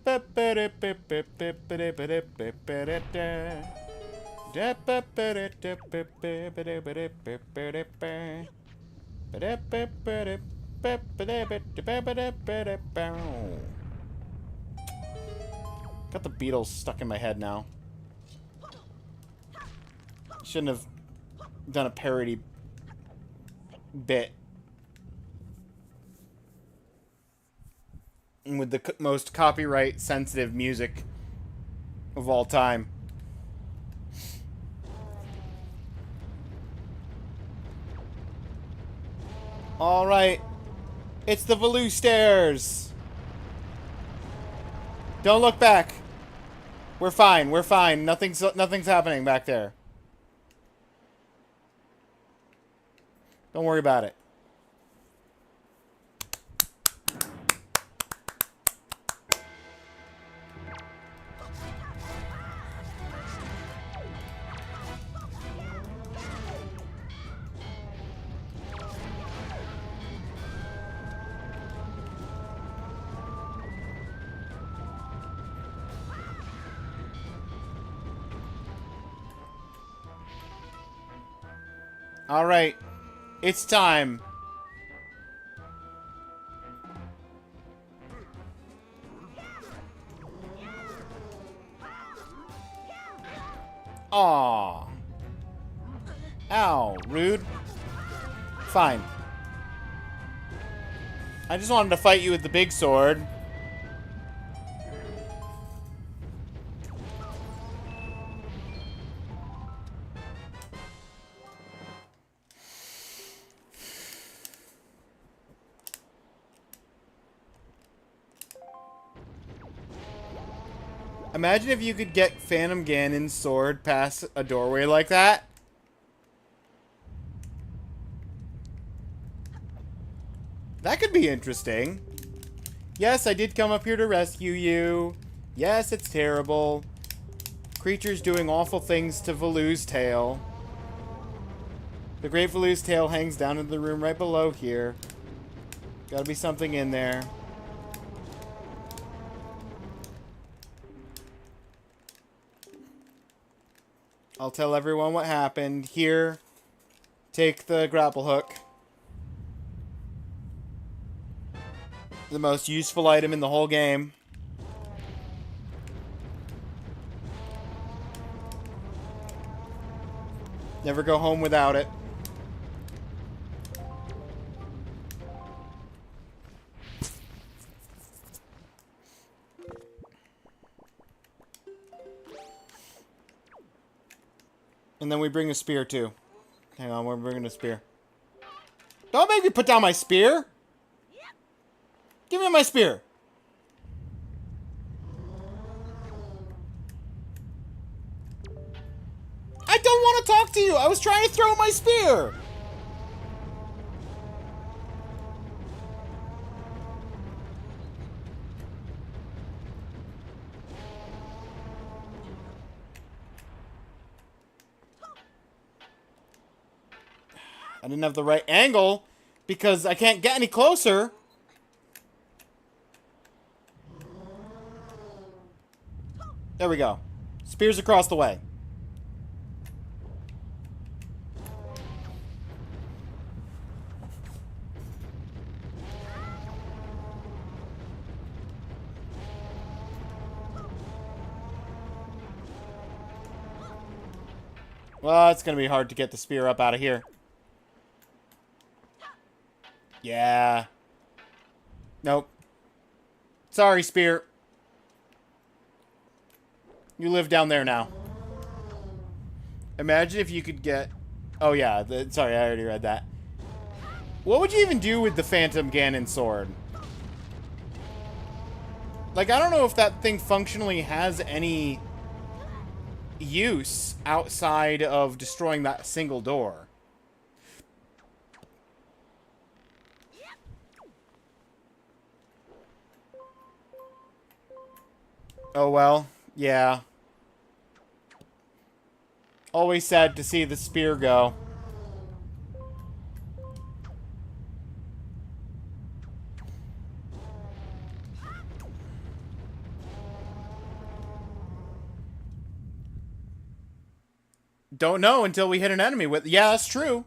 the Beatles stuck in my head now. Shouldn't have done a parody bit with the most copyright sensitive music of all time. All right, it's the Valoo stairs. Don't look back. We're fine. We're fine. Nothing's happening back there. Don't worry about it. All right. It's time. Aww. Ow, rude. Fine. I just wanted to fight you with the big sword. Imagine if you could get Phantom Ganon's sword past a doorway like that. That could be interesting. Yes, I did come up here to rescue you. Yes, it's terrible. Creatures doing awful things to Valoo's tail. The Great Valoo's tail hangs down in the room right below here. Gotta be something in there. I'll tell everyone what happened. Here, take the grapple hook. The most useful item in the whole game. Never go home without it. And then we bring a spear, too. Hang on, we're bringing a spear. Don't make me put down my spear! Give me my spear! I don't want to talk to you! I was trying to throw my spear! I didn't have the right angle because I can't get any closer. There we go. Spears across the way. Well, it's going to be hard to get the spear up out of here. Yeah. Nope. Sorry, spear. You live down there now. Imagine if you could get... Oh, yeah. Sorry, I already read that. What would you even do with the Phantom Ganon sword? Like, I don't know if that thing functionally has any use outside of destroying that single door. Oh well. Yeah. Always sad to see the spear go. Don't know until we hit an enemy with... Yeah, that's true.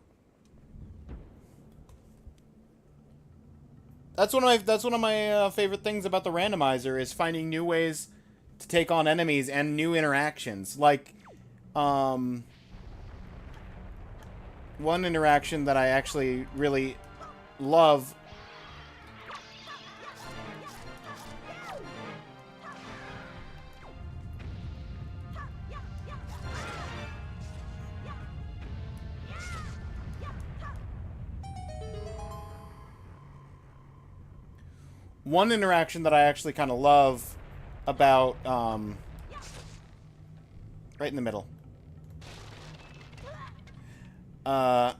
That's one of my favorite things about the randomizer is finding new ways to take on enemies and new interactions. Like, one interaction that I actually really love. One interaction that I actually kind of love about, right in the middle. That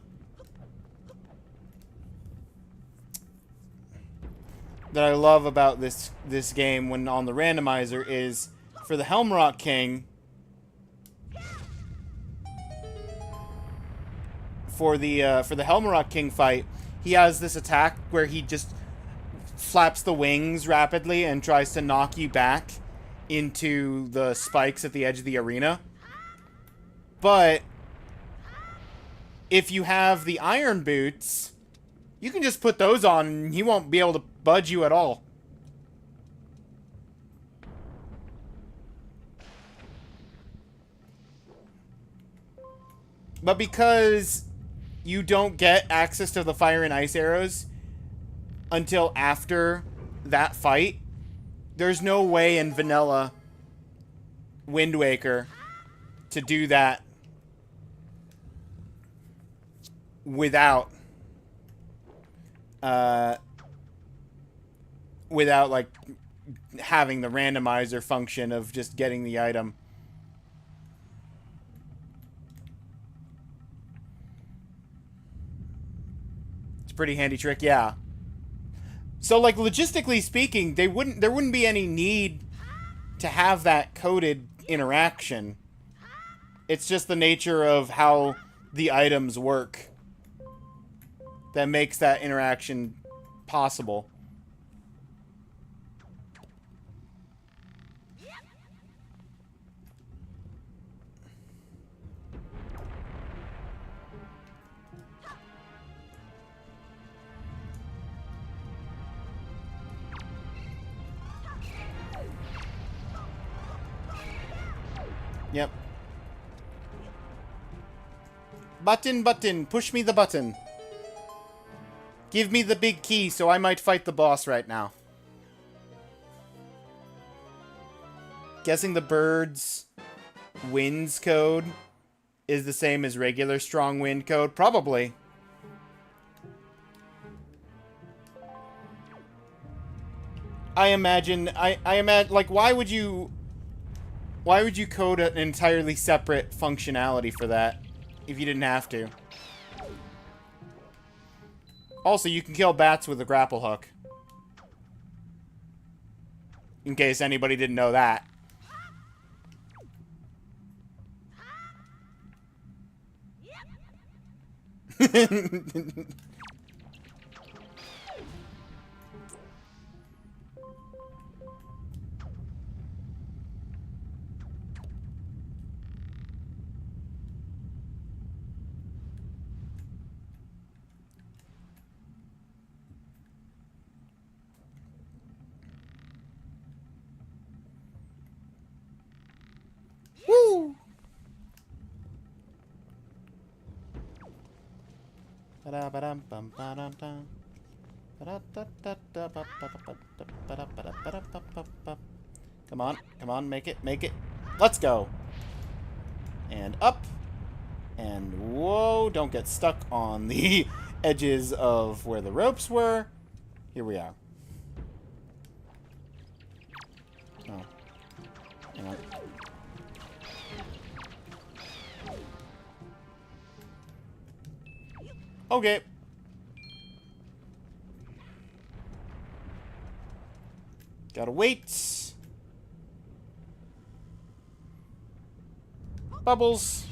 I love about this game when on the randomizer is for the Helmrock King. For the Helmrock King fight, he has this attack where he just flaps the wings rapidly and tries to knock you back into the spikes at the edge of the arena. But if you have the iron boots, you can just put those on and he won't be able to budge you at all. But because you don't get access to the fire and ice arrows until after that fight, there's no way in vanilla Wind Waker to do that without like having the randomizer function of just getting the item. It's a pretty handy trick, yeah. So like logistically speaking, there wouldn't be any need to have that coded interaction. It's just the nature of how the items work that makes that interaction possible. Yep. Button, push me the button. Give me the big key so I might fight the boss right now. Guessing the bird's winds code is the same as regular strong wind code? Probably. I imagine, like, why would you code an entirely separate functionality for that if you didn't have to? Also, you can kill bats with a grapple hook. In case anybody didn't know that. Woo! Come on, make it. Let's go. And up. And whoa, don't get stuck on the edges of where the ropes were. Here we are. Oh. Hang on. Okay. Gotta wait. Bubbles.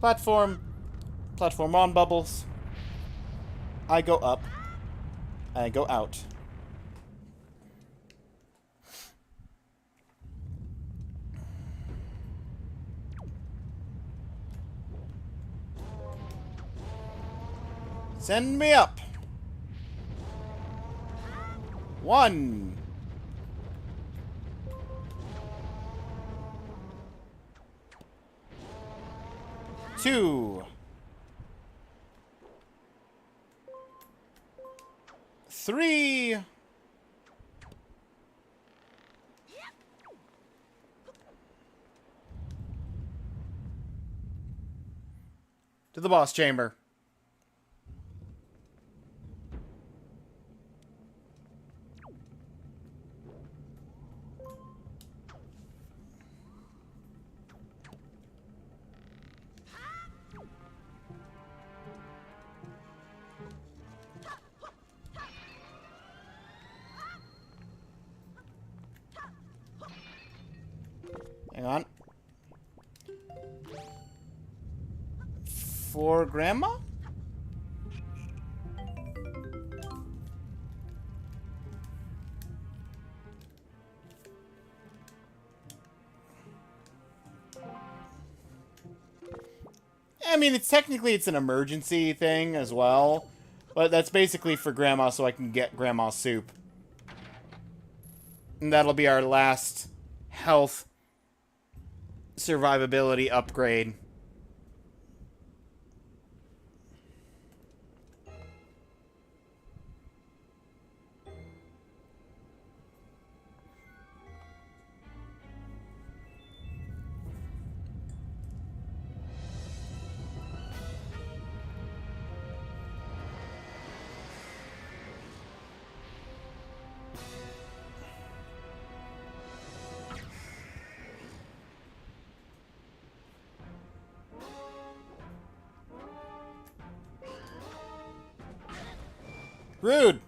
Platform. Platform on, Bubbles. I go up. I go out. Send me up. 1. 2. 3. To the boss chamber. Hang on. For Grandma? I mean, it's an emergency thing as well, but that's basically for Grandma so I can get Grandma soup. And that'll be our last health survivability upgrade. Rude!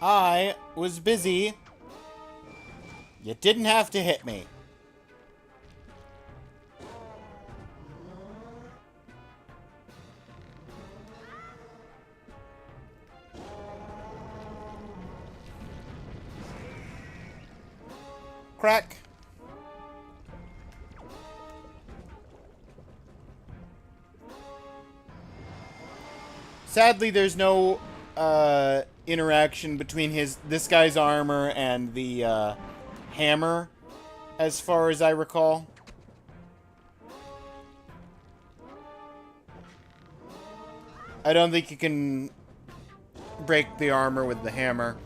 I was busy. You didn't have to hit me. Crack. Sadly, there's no interaction between this guy's armor and the hammer, as far as I recall. I don't think you can break the armor with the hammer.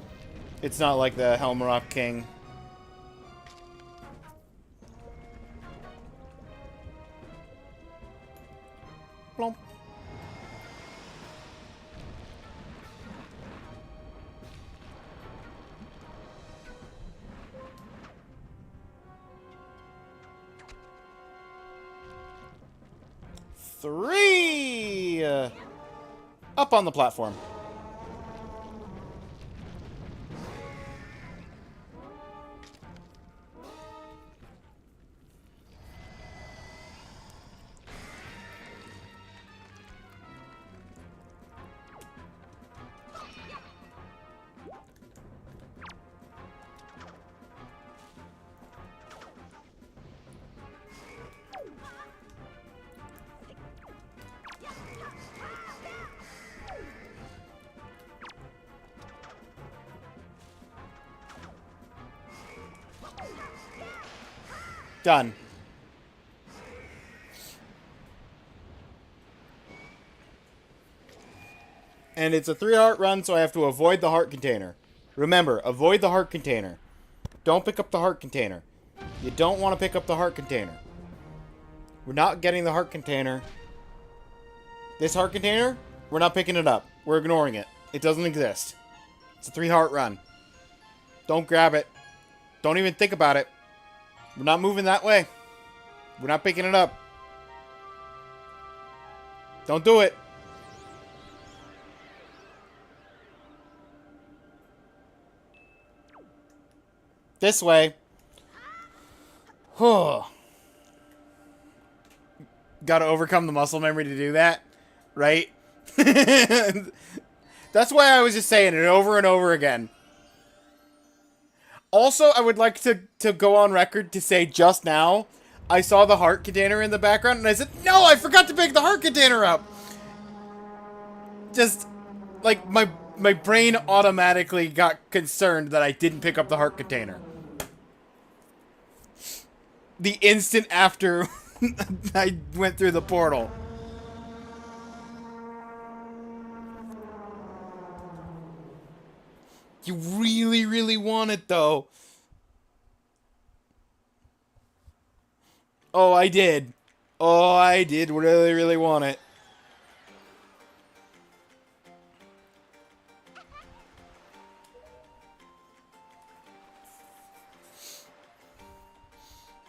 It's not like the Helmrock King. Plump. Three! Up on the platform. Done. And it's a 3-heart run, so I have to avoid the heart container. Remember, avoid the heart container. Don't pick up the heart container. You don't want to pick up the heart container. We're not getting the heart container. This heart container, we're not picking it up. We're ignoring it. It doesn't exist. It's a 3-heart run. Don't grab it. Don't even think about it. We're not moving that way. We're not picking it up. Don't do it. This way. Gotta overcome the muscle memory to do that, right? That's why I was just saying it over and over again. Also, I would like to go on record to say just now, I saw the heart container in the background, and I said, no, I forgot to pick the heart container up! Just, like, my brain automatically got concerned that I didn't pick up the heart container. The instant after I went through the portal. You really, really want it, though. Oh, I did. Oh, I did really, really want it.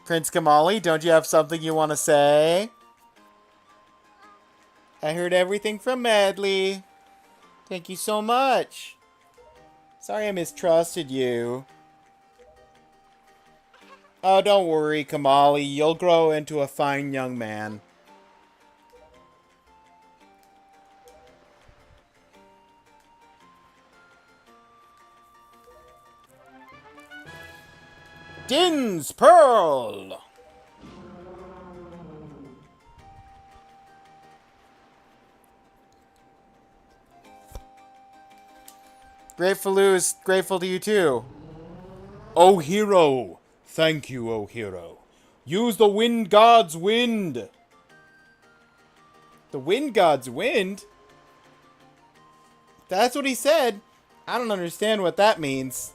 Prince Kamali, don't you have something you want to say? I heard everything from Madly. Thank you so much. Sorry I mistrusted you. Oh, don't worry, Kamali. You'll grow into a fine young man. Din's Pearl! Grateful is grateful to you too. Oh hero! Thank you, oh hero. Use the wind god's wind! The wind god's wind? That's what he said. I don't understand what that means.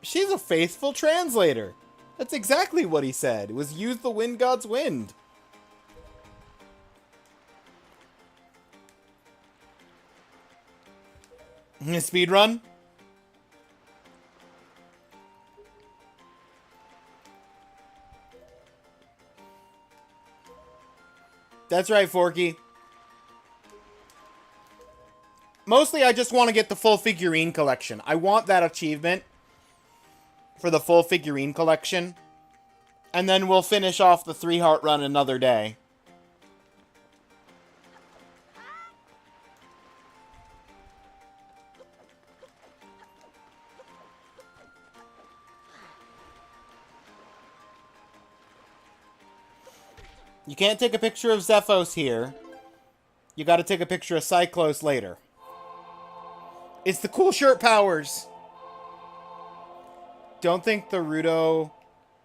She's a faithful translator. That's exactly what he said. It was use the wind god's wind. Speed run? That's right, Forky. Mostly, I just want to get the full figurine collection. I want that achievement for the full figurine collection. And then we'll finish off the 3-heart run another day. You can't take a picture of Zephos here. You gotta take a picture of Cyclos later. It's the cool shirt powers! Don't think the Rudo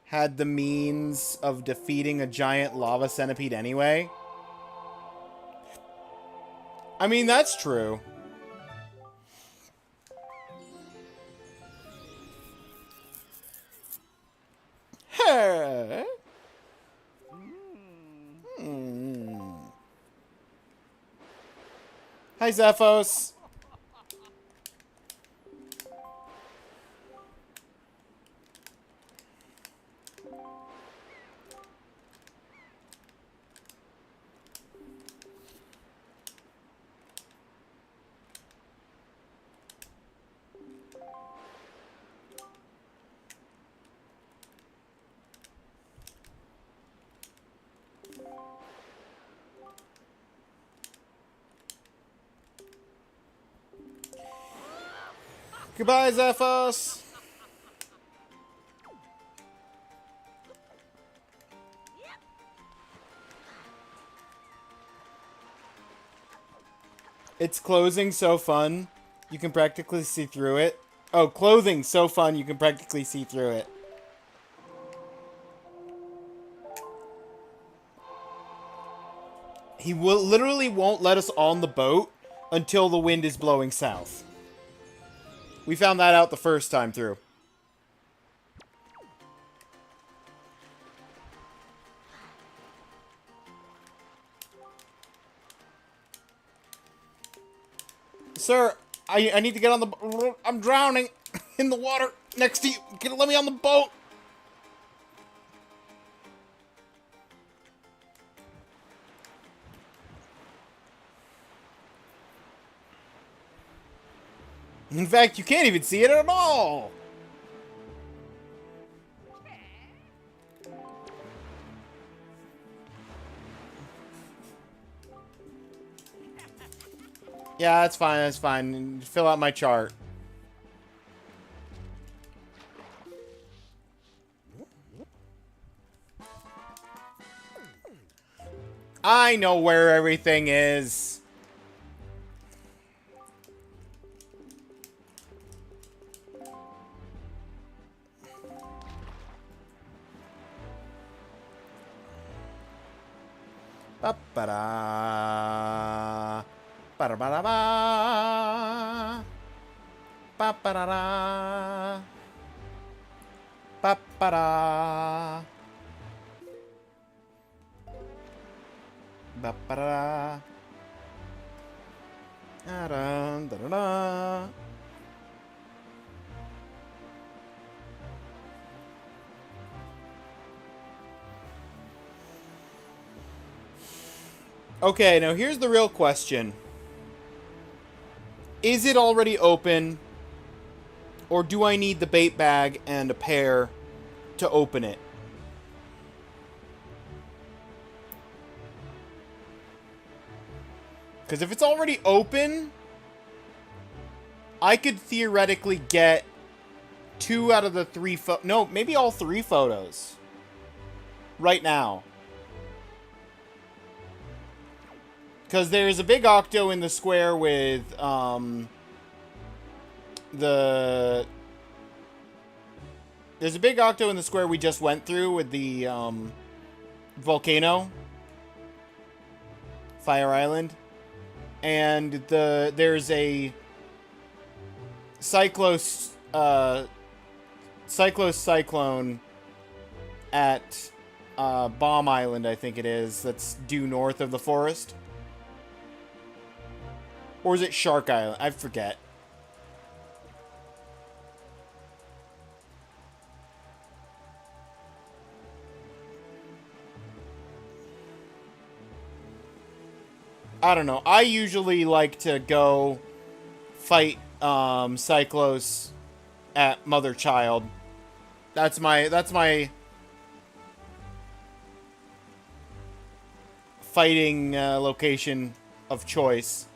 had the means of defeating a giant lava centipede anyway. I mean, that's true. Hey. Hi, Zephos. Goodbye, Zephos. It's closing so fun, you can practically see through it. Oh, clothing so fun, you can practically see through it. He will literally won't let us on the boat until the wind is blowing south. We found that out the first time through. Sir, I need to get on the... I'm drowning in the water next to you. Let me on the boat. In fact, you can't even see it at all. Yeah, that's fine, that's fine. Fill out my chart. I know where everything is. Ba-ba-da. Ba-da-ba-da-ba. Ba-ba-da-da. Ba-ba-da. Ba-ba-da. Da-da-da-da-da. Okay, now here's the real question. Is it already open? Or do I need the bait bag and a pear to open it? Because if it's already open, I could theoretically get 2 out of the 3 no, maybe all 3 photos. Right now. Because there's a big octo in the square with, There's a big octo in the square we just went through with the, volcano. Fire Island. And there's a Cyclone at, Bomb Island, I think it is, that's due north of the forest. Or is it Shark Island? I forget. I don't know. I usually like to go fight Cyclos at Mother Child. That's my fighting location of choice.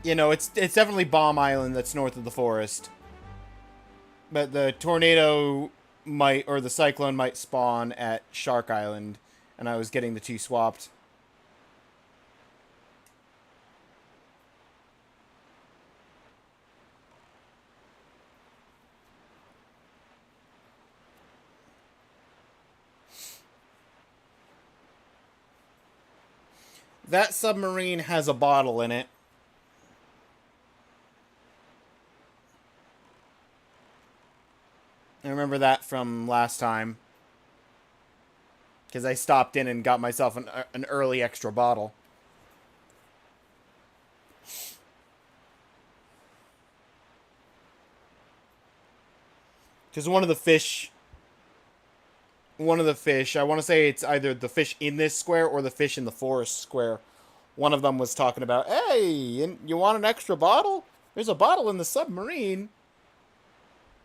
You know, it's definitely Bomb Island that's north of the forest. But the tornado might, or the cyclone might spawn at Shark Island, and I was getting the 2 swapped. That submarine has a bottle in it. I remember that from last time. Because I stopped in and got myself an early extra bottle. Because one of the fish, I want to say it's either the fish in this square or the fish in the forest square. One of them was talking about, hey, you want an extra bottle? There's a bottle in the submarine.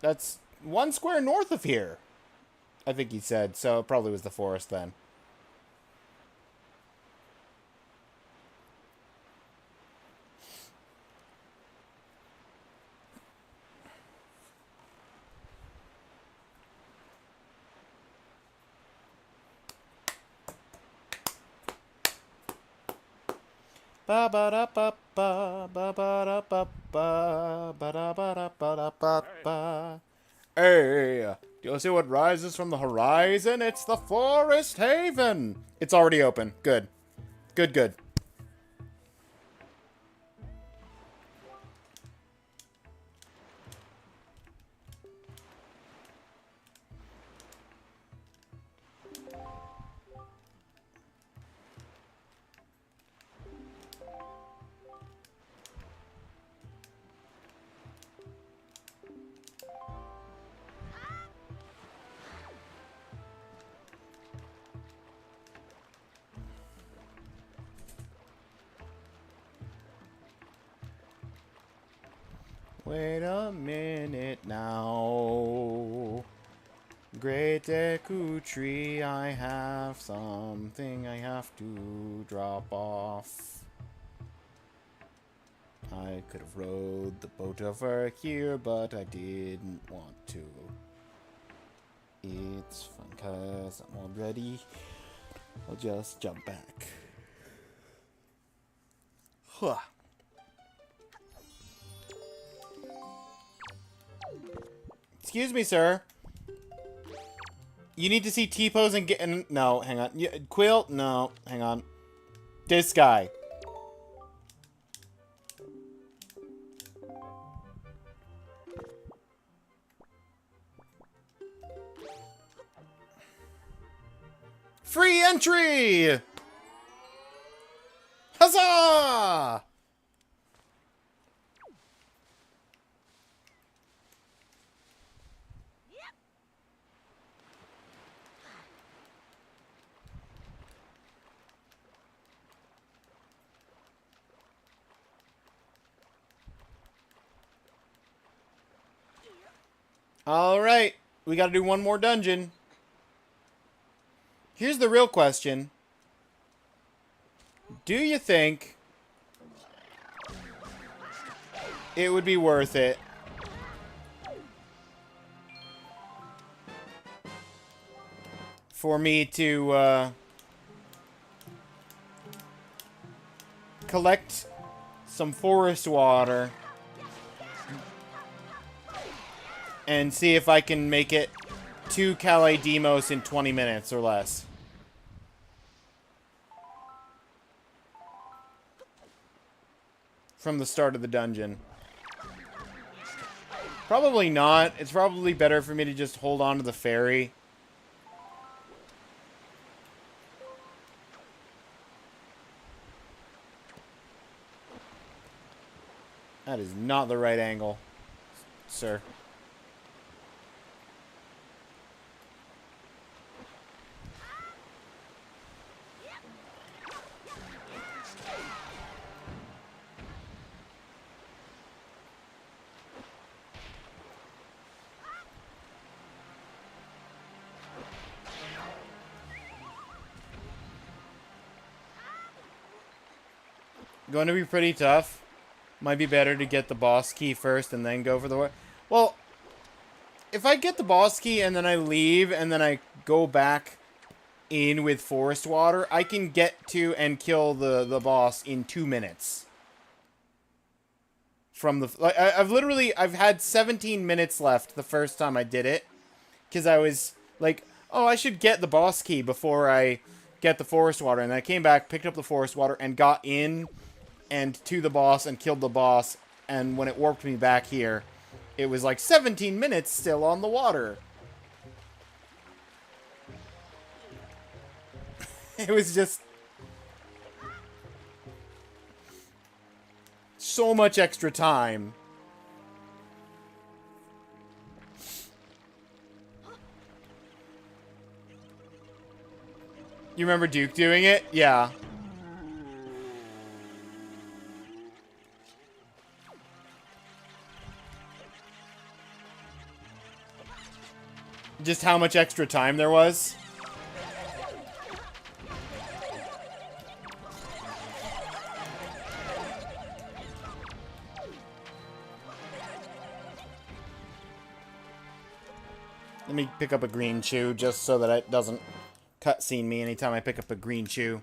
That's 1 square north of here, I think he said. So it probably was the forest then. Ba ba da ba ba ba ba da ba ba ba da ba da ba da ba ba. Hey, do you see what rises from the horizon? It's the Forest Haven. It's already open. Good. Good, good. Wait a minute now. Great Deku Tree, I have something I have to drop off. I could have rode the boat over here, but I didn't want to. It's fun because I'm all ready. I'll just jump back. Huh. Excuse me, sir. You need to see T-pose and get... No, hang on. Quill? No, hang on. This guy. Free entry! Huzzah! Alright, we gotta do one more dungeon. Here's the real question. Do you think it would be worth it for me to collect some forest water and see if I can make it to Calais Demos in 20 minutes or less? From the start of the dungeon. Probably not. It's probably better for me to just hold on to the ferry. That is not the right angle, sir. Going to be pretty tough. Might be better to get the boss key first and then go for the... Well, if I get the boss key and then I leave and then I go back in with forest water, I can get to and kill the boss in 2 minutes. From the... Like, I've had 17 minutes left the first time I did it. Because I was like, oh, I should get the boss key before I get the forest water. And I came back, picked up the forest water, and got in and to the boss and killed the boss. And when it warped me back here, it was like 17 minutes still on the water. It was just so much extra time. You remember Duke doing it? Yeah. Just how much extra time there was. Let me pick up a green chew just so that it doesn't cutscene me anytime I pick up a green chew.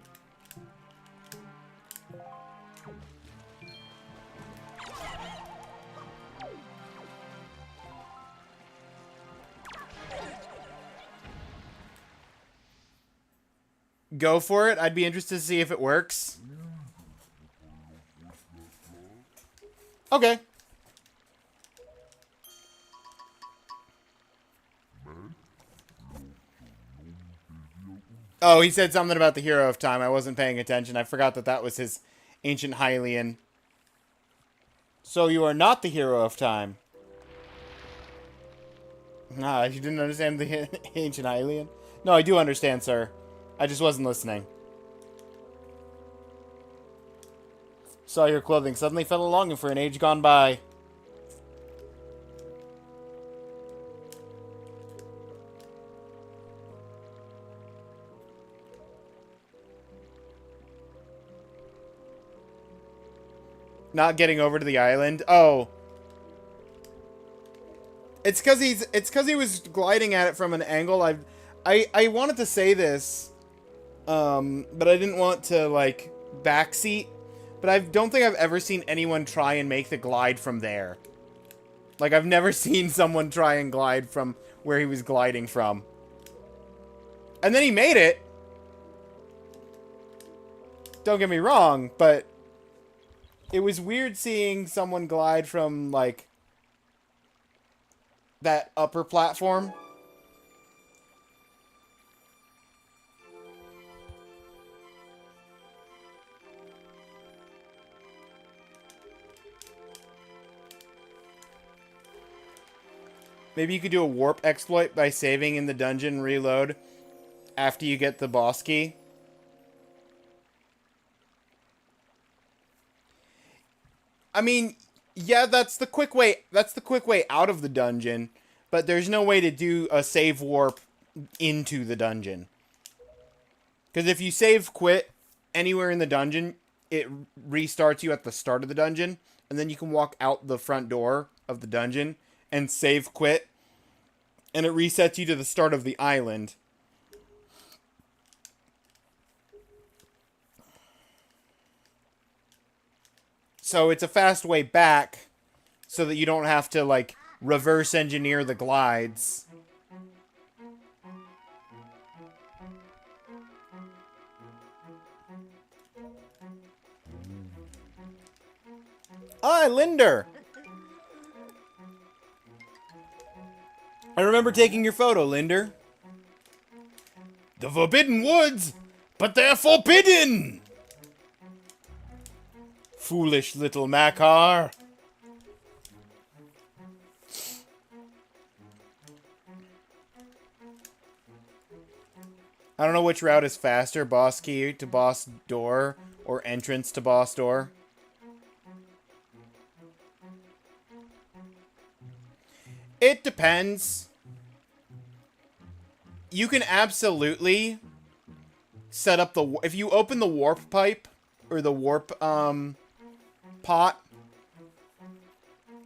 Go for it. I'd be interested to see if it works. Okay. Oh, he said something about the Hero of Time. I wasn't paying attention. I forgot that that was his Ancient Hylian. So you are not the Hero of Time. Nah, you didn't understand the Ancient Hylian? No, I do understand, sir. I just wasn't listening. Saw your clothing. Suddenly felt a longing for an age gone by. Not getting over to the island. Oh. It's because he was gliding at it from an angle. I wanted to say this, but I didn't want to, like, backseat. But I don't think I've ever seen anyone try and make the glide from there. Like, I've never seen someone try and glide from where he was gliding from. And then he made it. Don't get me wrong, but it was weird seeing someone glide from, like, that upper platform. Maybe you could do a warp exploit by saving in the dungeon, reload after you get the boss key. I mean, yeah, that's the quick way. That's the quick way out of the dungeon, but there's no way to do a save warp into the dungeon. Because if you save quit anywhere in the dungeon, it restarts you at the start of the dungeon, and then you can walk out the front door of the dungeon and save quit, and it resets you to the start of the island. So it's a fast way back, so that you don't have to, like, reverse engineer the glides. Ah, Linder! I remember taking your photo, Linder. The Forbidden Woods, but they're forbidden! Foolish little Makar. I don't know which route is faster, boss key to boss door, or entrance to boss door. It depends. You can absolutely set up the... If you open the warp pipe, or the warp, pot.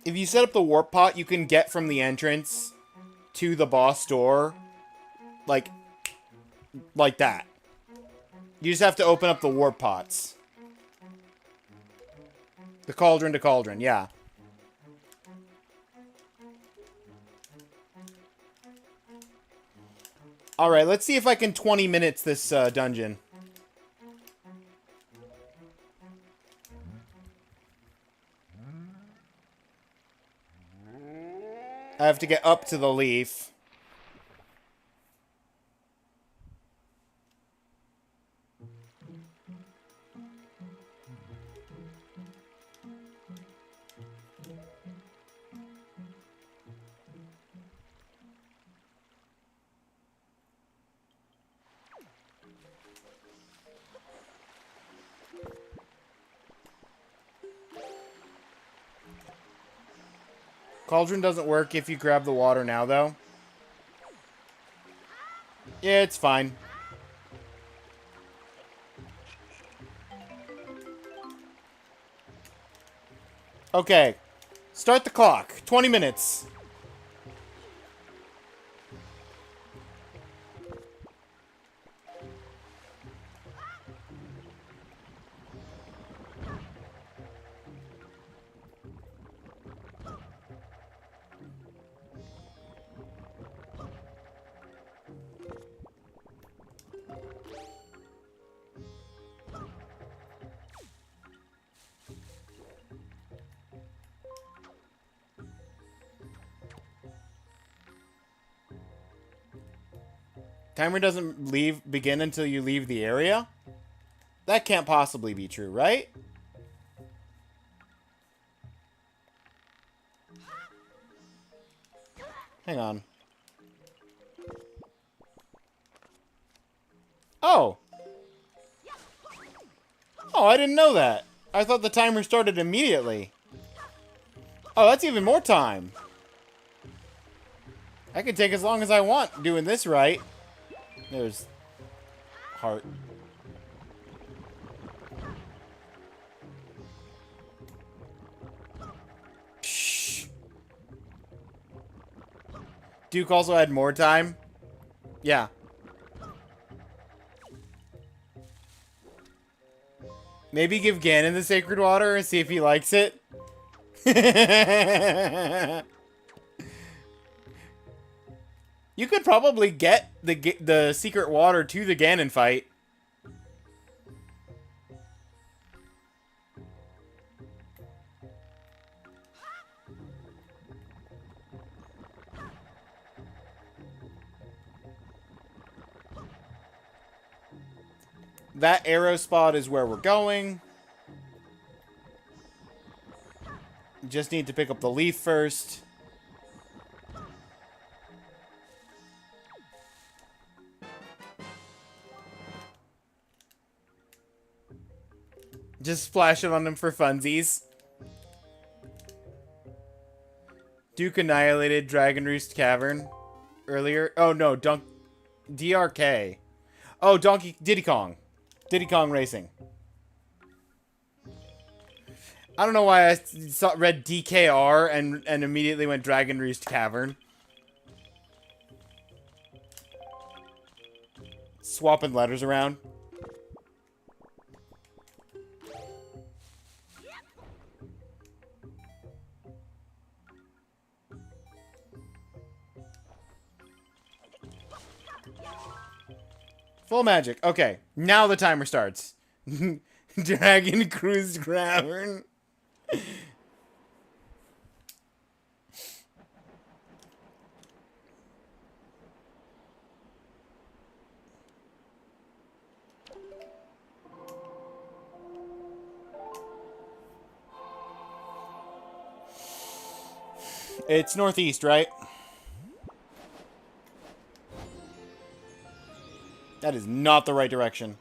If you set up the warp pot, you can get from the entrance to the boss door, like that. You just have to open up the warp pots. The cauldron to cauldron, yeah. Alright, let's see if I can 20 minutes this dungeon. I have to get up to the leaf. Cauldron doesn't work if you grab the water now, though. Yeah, it's fine. Okay. Start the clock. 20 minutes. Timer doesn't begin until you leave the area? That can't possibly be true, right? Hang on. Oh! Oh, I didn't know that. I thought the timer started immediately. Oh, that's even more time. I can take as long as I want doing this right. There's heart. Duke also had more time. Yeah. Maybe give Ganon the Sacred Water and see if he likes it. You could probably get the secret water to the Ganon fight. That arrow spot is where we're going. Just need to pick up the leaf first. Just splash it on him for funsies. Duke annihilated Dragon Roost Cavern earlier. Oh no, DRK. Oh, Diddy Kong. Diddy Kong Racing. I don't know why I read DKR and immediately went Dragon Roost Cavern. Swapping letters around. Full magic. Okay, now the timer starts. Dragon Cruise Cavern. It's northeast, right? That is not the right direction.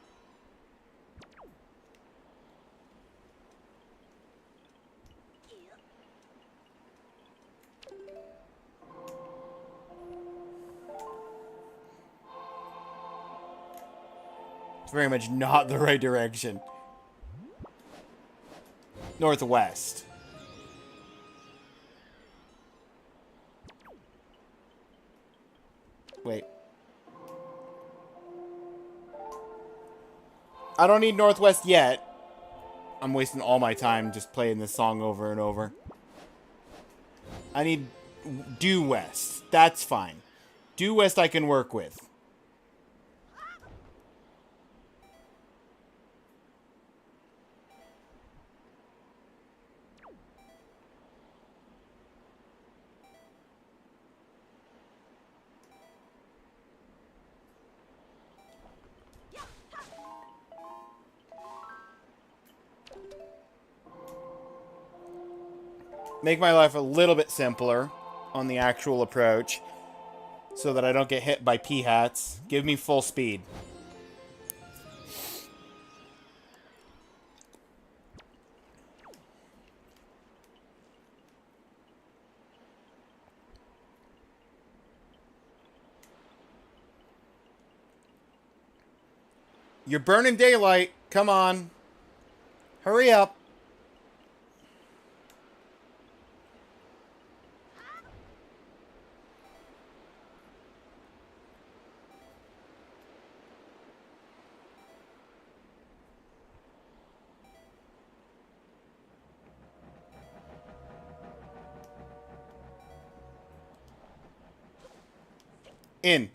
It's very much not the right direction. Northwest. Wait. I don't need northwest yet. I'm wasting all my time just playing this song over and over. I need due west. That's fine. Due west I can work with. Make my life a little bit simpler on the actual approach so that I don't get hit by P-hats. Give me full speed. You're burning daylight. Come on. Hurry up. In.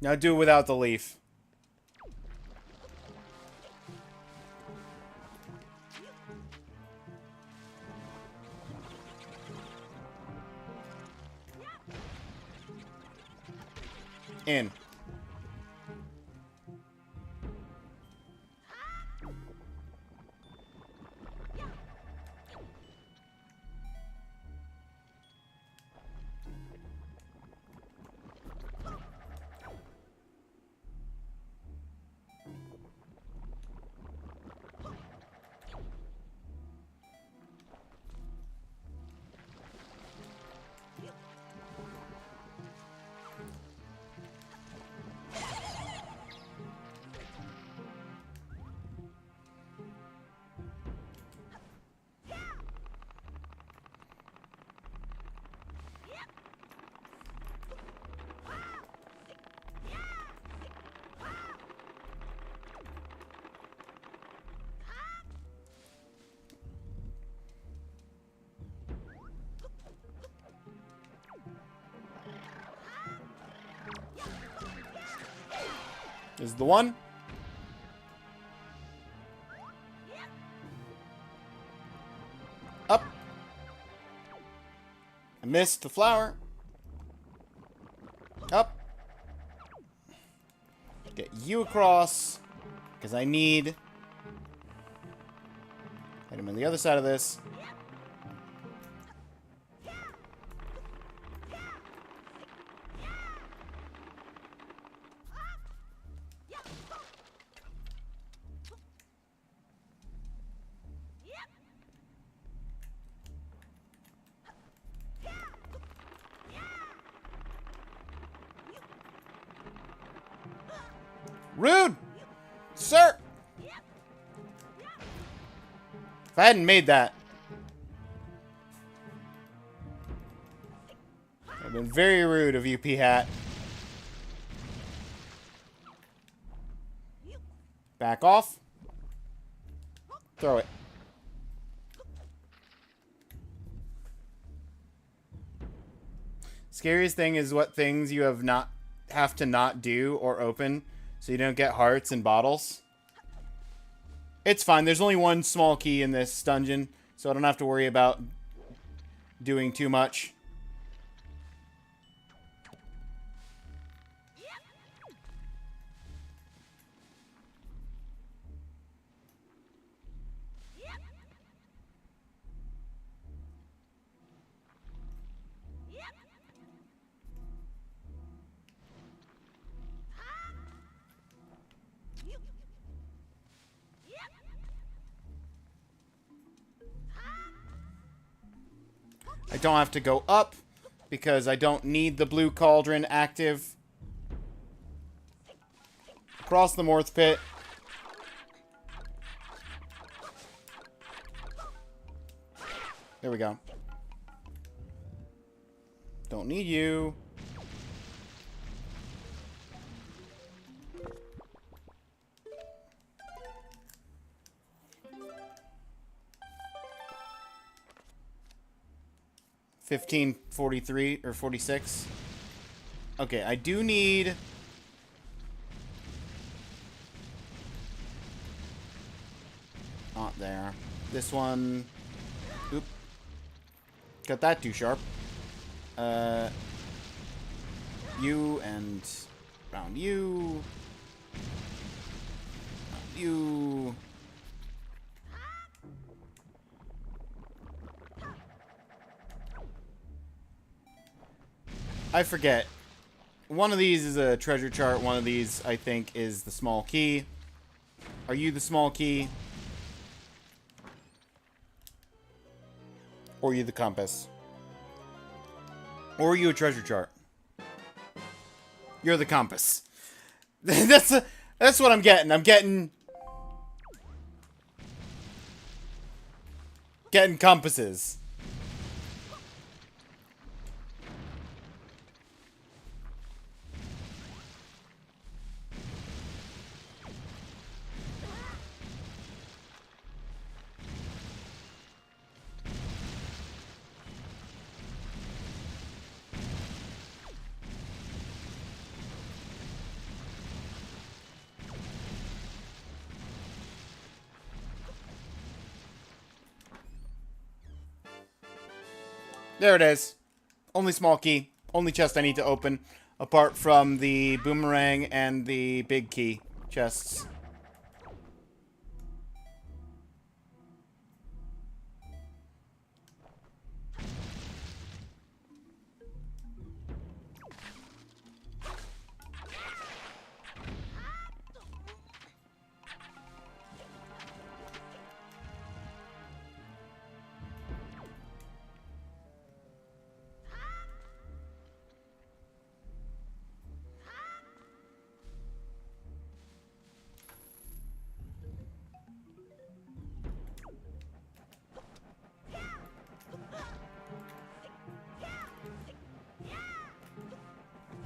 Now do it without the leaf. In. This is the one. Up. I missed the flower. Up. Get you across. Because I need... Hit him on the other side of this. Rude! Sir! If I hadn't made that, it would have been very rude of you, P-Hat. Back off. Throw it. Scariest thing is what things you have to not do or open so you don't get hearts and bottles. It's fine. There's only one small key in this dungeon, so I don't have to worry about doing too much. I don't have to go up because I don't need the blue cauldron active. Across the Morth Pit. There we go. Don't need you. $15.43 or 46. Okay, I do need... Not there. This one... Oop. Got that too sharp. You and... Round you. Round you. I forget. One of these is a treasure chart. One of these, I think, is the small key. Are you the small key? Or are you the compass? Or are you a treasure chart? You're the compass. That's what I'm getting. I'm getting compasses. There it is. Only small key. Only chest I need to open. Apart from the boomerang and the big key chests.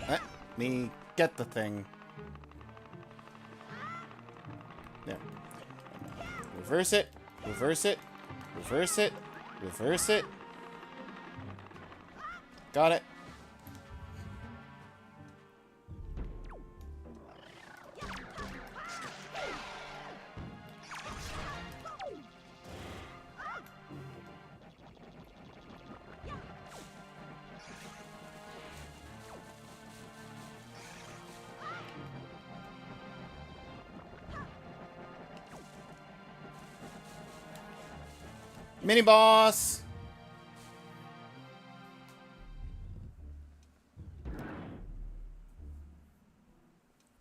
Let me get the thing. There. Reverse it. Reverse it. Reverse it. Reverse it. Got it. Mini boss!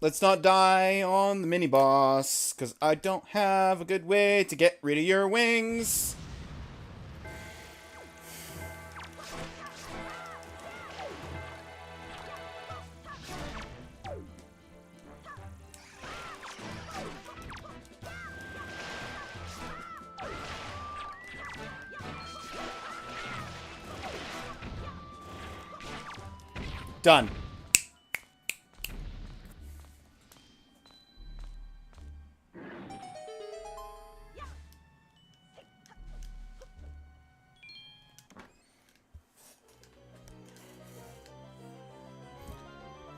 Let's not die on the mini boss, because I don't have a good way to get rid of your wings. Done.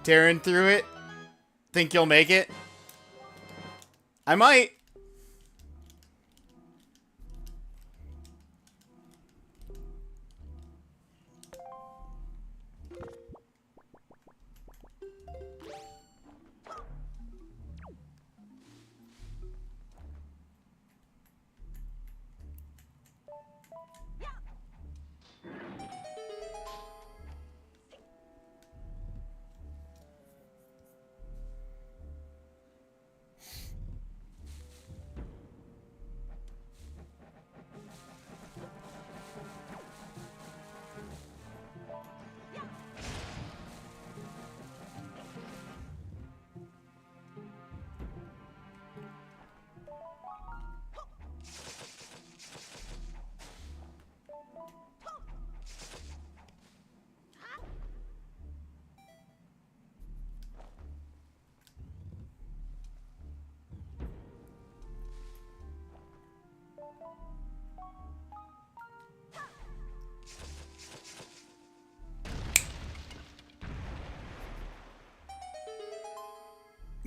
Tearing through it. Think you'll make it? I might.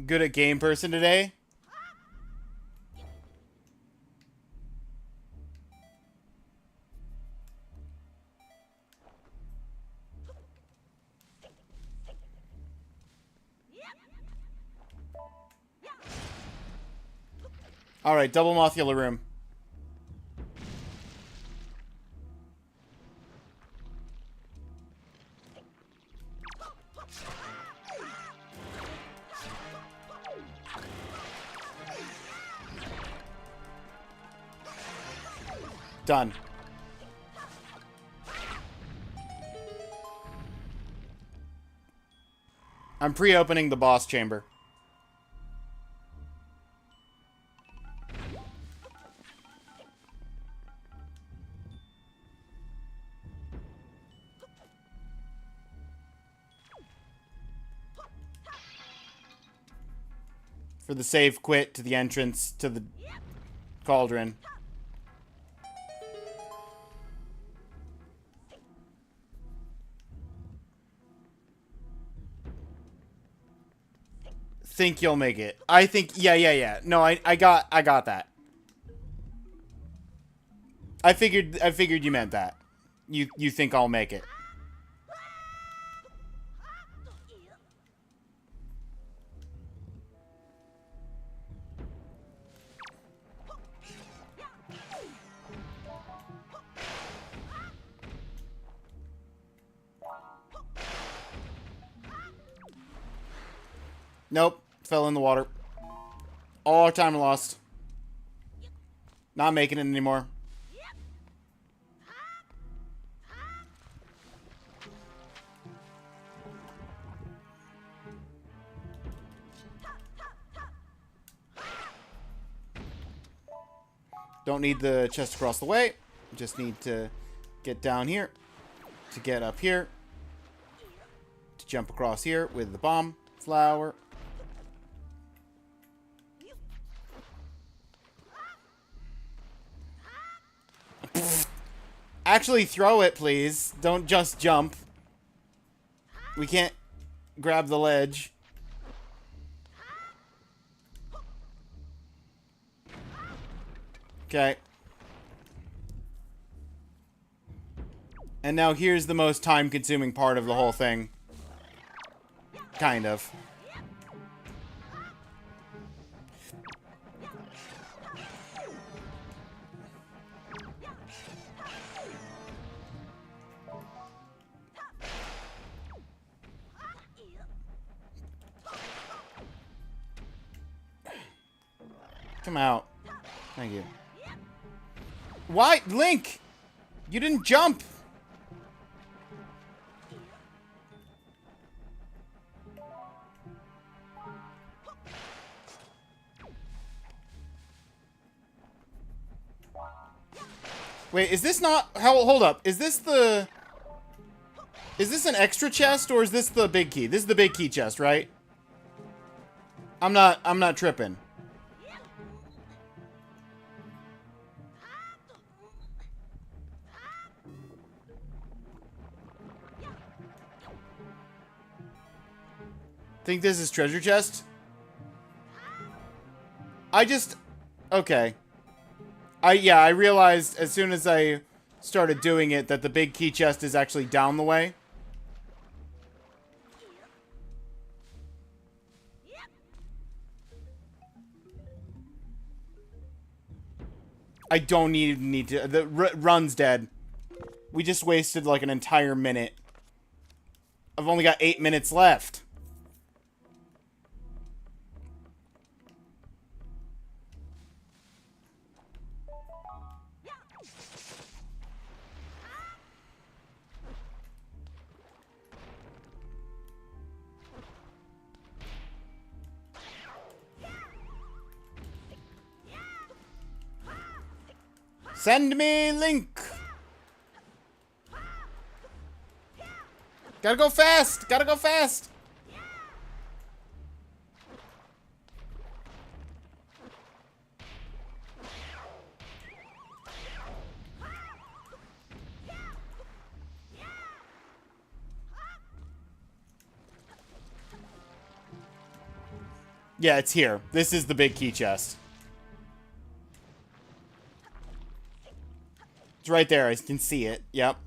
Good at game person today. Alright, double Mothula room. Done. I'm pre-opening the boss chamber. For the save quit to the entrance to the cauldron. Think you'll make it. I think yeah. No, I got that. I figured you meant that. You think I'll make it. Nope. Fell in the water. All our time lost. Not making it anymore. Don't need the chest across the way. Just need to get down here. To get up here. To jump across here with the bomb flower. Actually throw it, please. Don't just jump. We can't grab the ledge. Okay. And now here's the most time-consuming part of the whole thing. Kind of. Come out. Thank you. Why? Link! You didn't jump! Wait, is this not... Hold up. Is this the... Is this an extra chest, or is this the big key? This is the big key chest, right? I'm not tripping. Think this is treasure chest? Okay. I realized as soon as I started doing it that the big key chest is actually down the way. I don't need to. The run's dead. We just wasted like an entire minute. I've only got 8 minutes left. Send me Link! Gotta go fast! Gotta go fast! Yeah, it's here. This is the big key chest. It's right there. I can see it. Yep.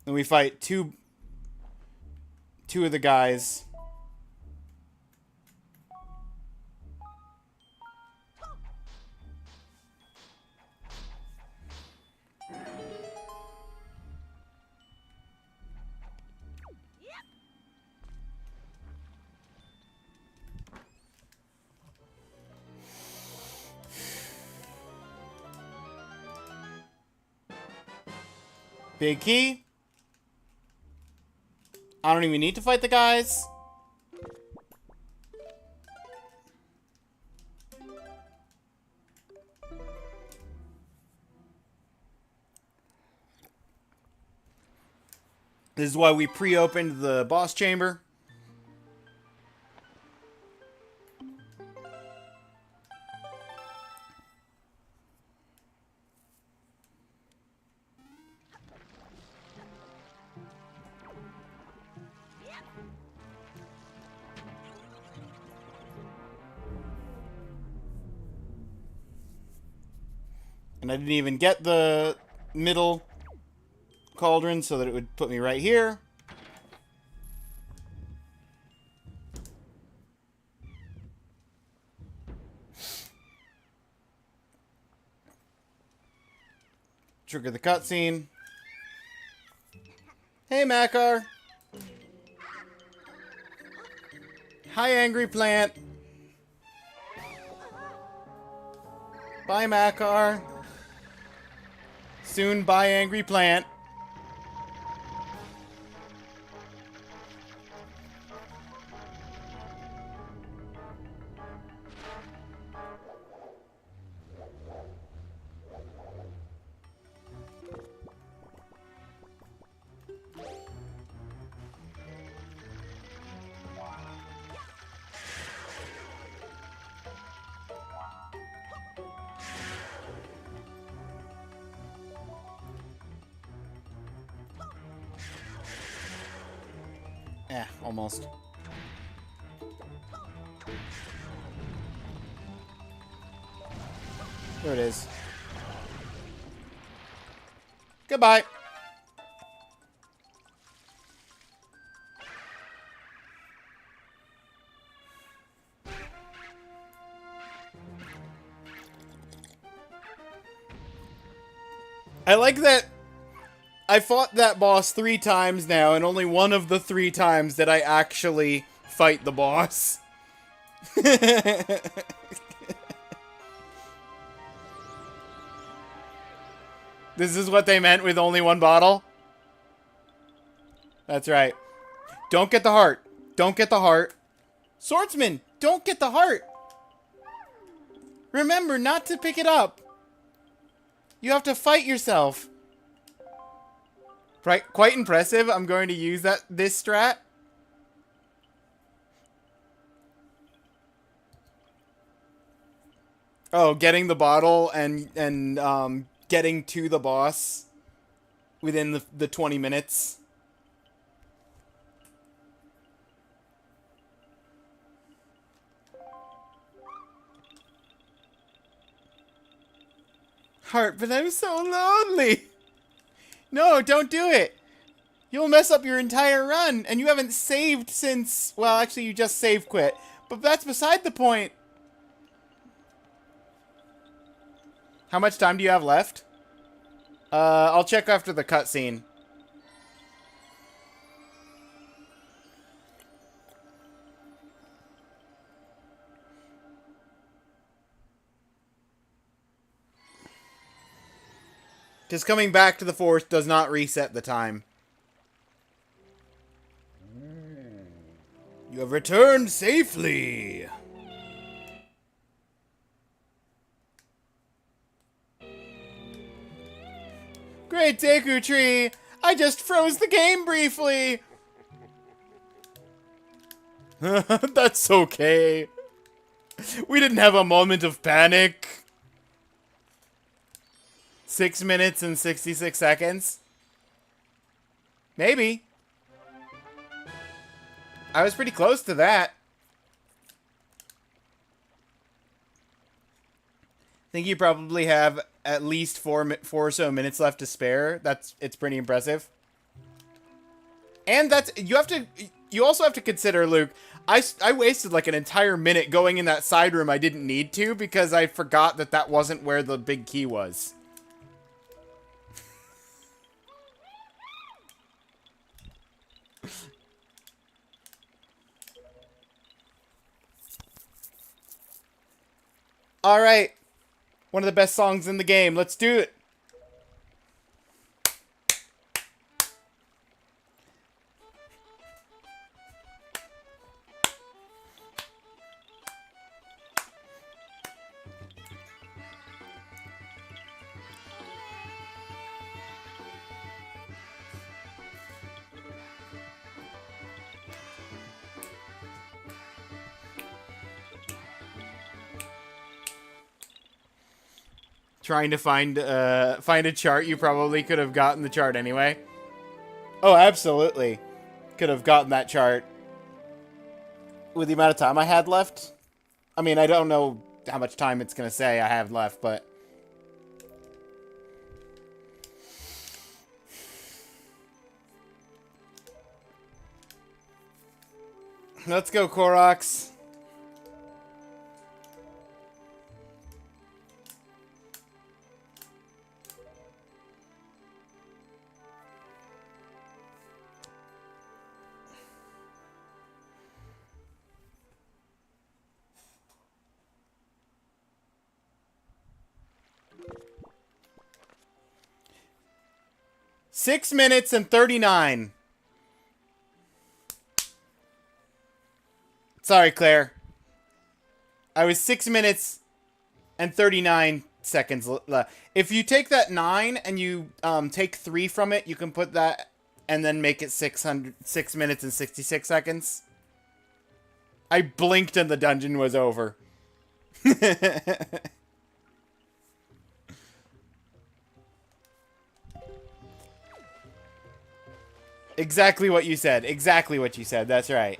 And we fight two of the guys. Big key. I don't even need to fight the guys. This is why we pre-opened the boss chamber. And I didn't even get the middle cauldron so that it would put me right here. Trigger the cutscene. Hey, Makar. Hi, Angry Plant. Bye, Makar. Soon, bye, Angry Plant. Almost. There it is. Goodbye. I like that I fought that boss 3 times now, and only one of the 3 times did I actually fight the boss. This is what they meant with only one bottle? That's right. Don't get the heart. Don't get the heart. Swordsman, don't get the heart. Remember not to pick it up. You have to fight yourself. Right, quite impressive. I'm going to use this strat. Oh, getting the bottle and getting to the boss within the 20 minutes. Heart, but I'm so lonely. No, don't do it. You'll mess up your entire run, and you haven't saved since... Well, actually, you just save quit. But that's beside the point. How much time do you have left? I'll check after the cutscene. Because coming back to the forest does not reset the time. You have returned safely. Great Deku Tree! I just froze the game briefly! That's okay. We didn't have a moment of panic. 6 minutes and 66 seconds? Maybe. I was pretty close to that. I think you probably have at least four or so minutes left to spare. It's pretty impressive. And you also have to consider, Luke, I wasted like an entire minute going in that side room I didn't need to because I forgot that wasn't where the big key was. All right. One of the best songs in the game. Let's do it. Trying to find a chart. You probably could have gotten the chart anyway. Oh, absolutely. Could have gotten that chart. With the amount of time I had left. I mean, I don't know how much time it's going to say I have left, but... Let's go, Koroks. Six minutes and 39. Sorry, Claire. I was 6 minutes and 39 seconds left. If you take that 9 and you take 3 from it, you can put that and then make it 6 minutes and 66 seconds. I blinked and the dungeon was over. Exactly what you said. Exactly what you said. That's right.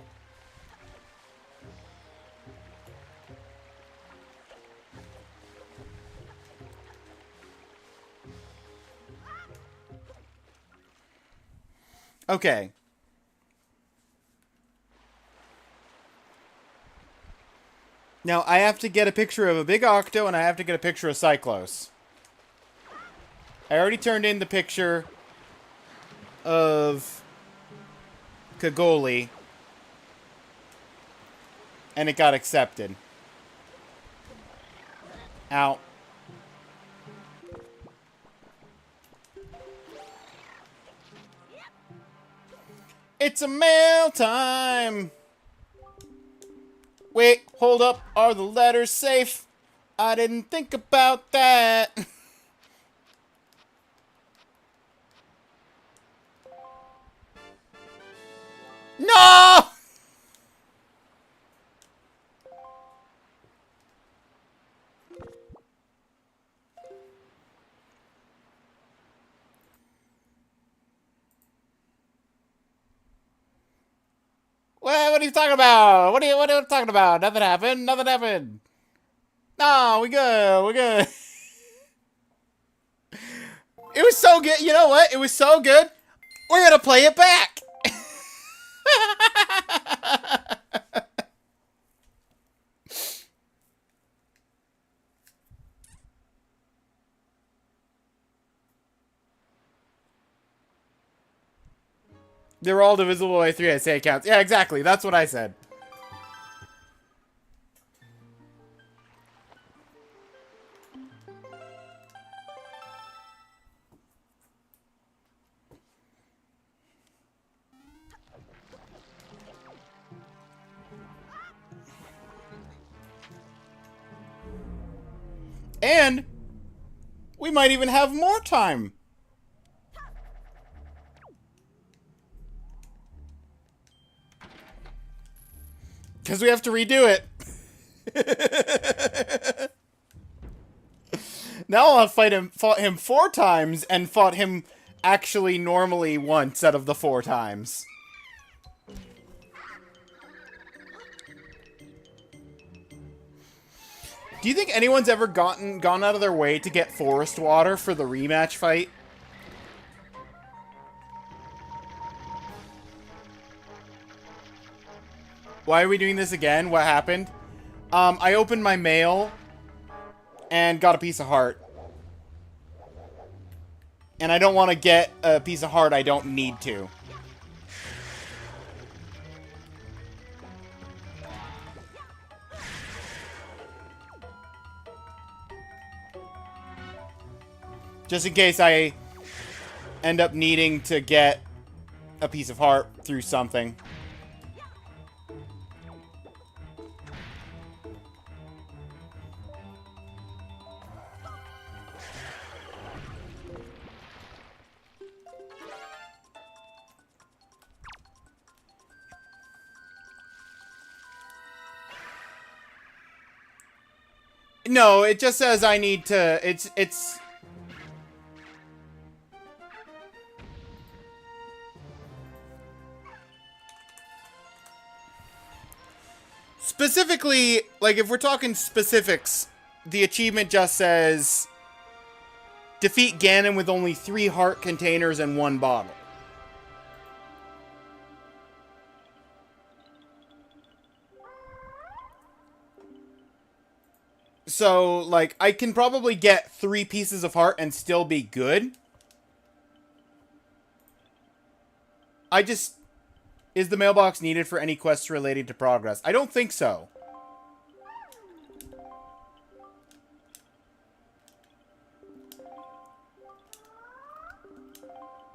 Okay. Now, I have to get a picture of a big Octo, and I have to get a picture of Cyclos. I already turned in the picture of Kagoli. And it got accepted. Ow. It's a mail time! Wait, hold up. Are the letters safe? I didn't think about that. No! What are you talking about? What are you talking about? Nothing happened. Nothing happened. No, we good. We good. It was so good. You know what? It was so good. We're gonna play it back. They're all divisible by 3, I say it counts. Yeah, exactly. That's what I said. And we might even have more time. Because we have to redo it. Now I'll fought him 4 times and fought him actually normally once out of the 4 times. Do you think anyone's ever gone out of their way to get forest water for the rematch fight? Why are we doing this again? What happened? I opened my mail and got a piece of heart. And I don't want to get a piece of heart I don't need to. Just in case I end up needing to get a piece of heart through something. No, it just says I need to... It's... Specifically, like, if we're talking specifics, the achievement just says... Defeat Ganon with only 3 heart containers and 1 bottle. So, like, I can probably get 3 pieces of heart and still be good. I just... Is the mailbox needed for any quests related to progress? I don't think so.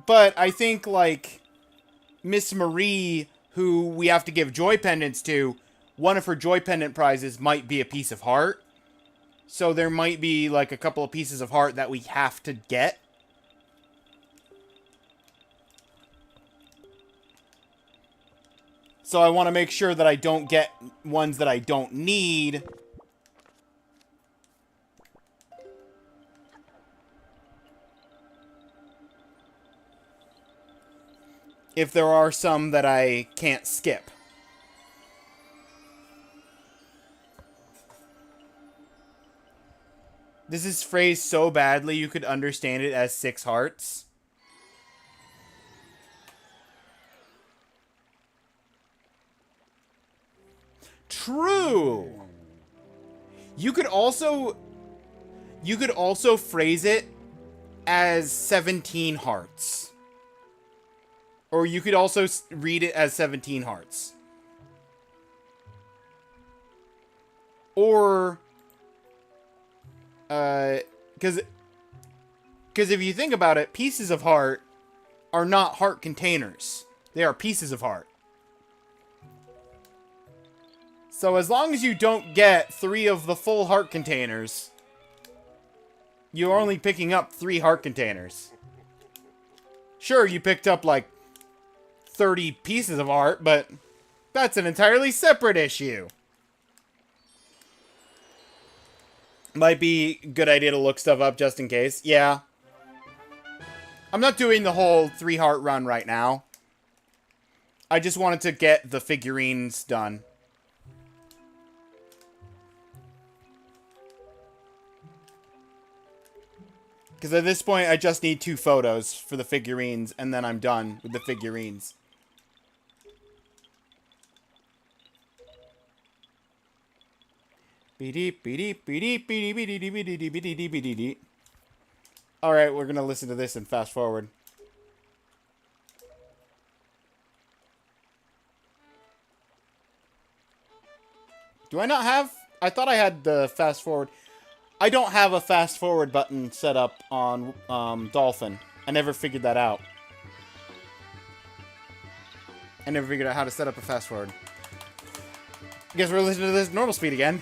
But I think, like, Miss Marie, who we have to give joy pendants to, one of her joy pendant prizes might be a piece of heart. So there might be, like, a couple of pieces of heart that we have to get. So I want to make sure that I don't get ones that I don't need. If there are some that I can't skip. This is phrased so badly you could understand it as 6 hearts. True! You could also phrase it as 17 hearts. Or you could also read it as 17 hearts. Or, because if you think about it, pieces of heart are not heart containers. They are pieces of heart. So as long as you don't get 3 of the full heart containers, you're only picking up 3 heart containers. Sure, you picked up like 30 pieces of heart, but that's an entirely separate issue. Might be a good idea to look stuff up just in case. Yeah. I'm not doing the whole 3 heart run right now. I just wanted to get the figurines done. Because at this point, I just need 2 photos for the figurines, and then I'm done with the figurines. Alright, we're gonna listen to this and fast forward. Do I not have... I thought I had the fast forward. I don't have a fast forward button set up on Dolphin. I never figured that out. I never figured out how to set up a fast forward. I guess we're listening to this normal speed again.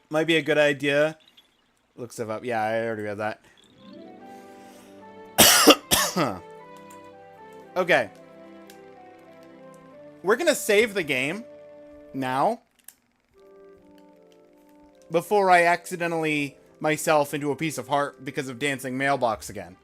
Might be a good idea. Look stuff up. Yeah, I already read that. Okay. We're gonna save the game now before I accidentally myself into a piece of heart because of dancing mailbox again.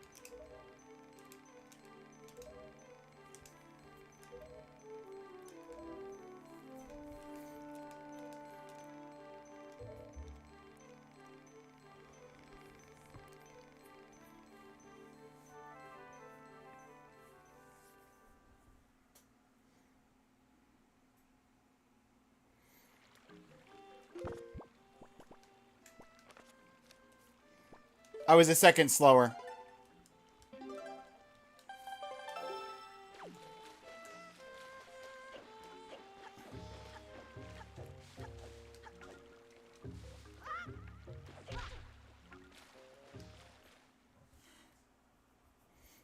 I was a second slower.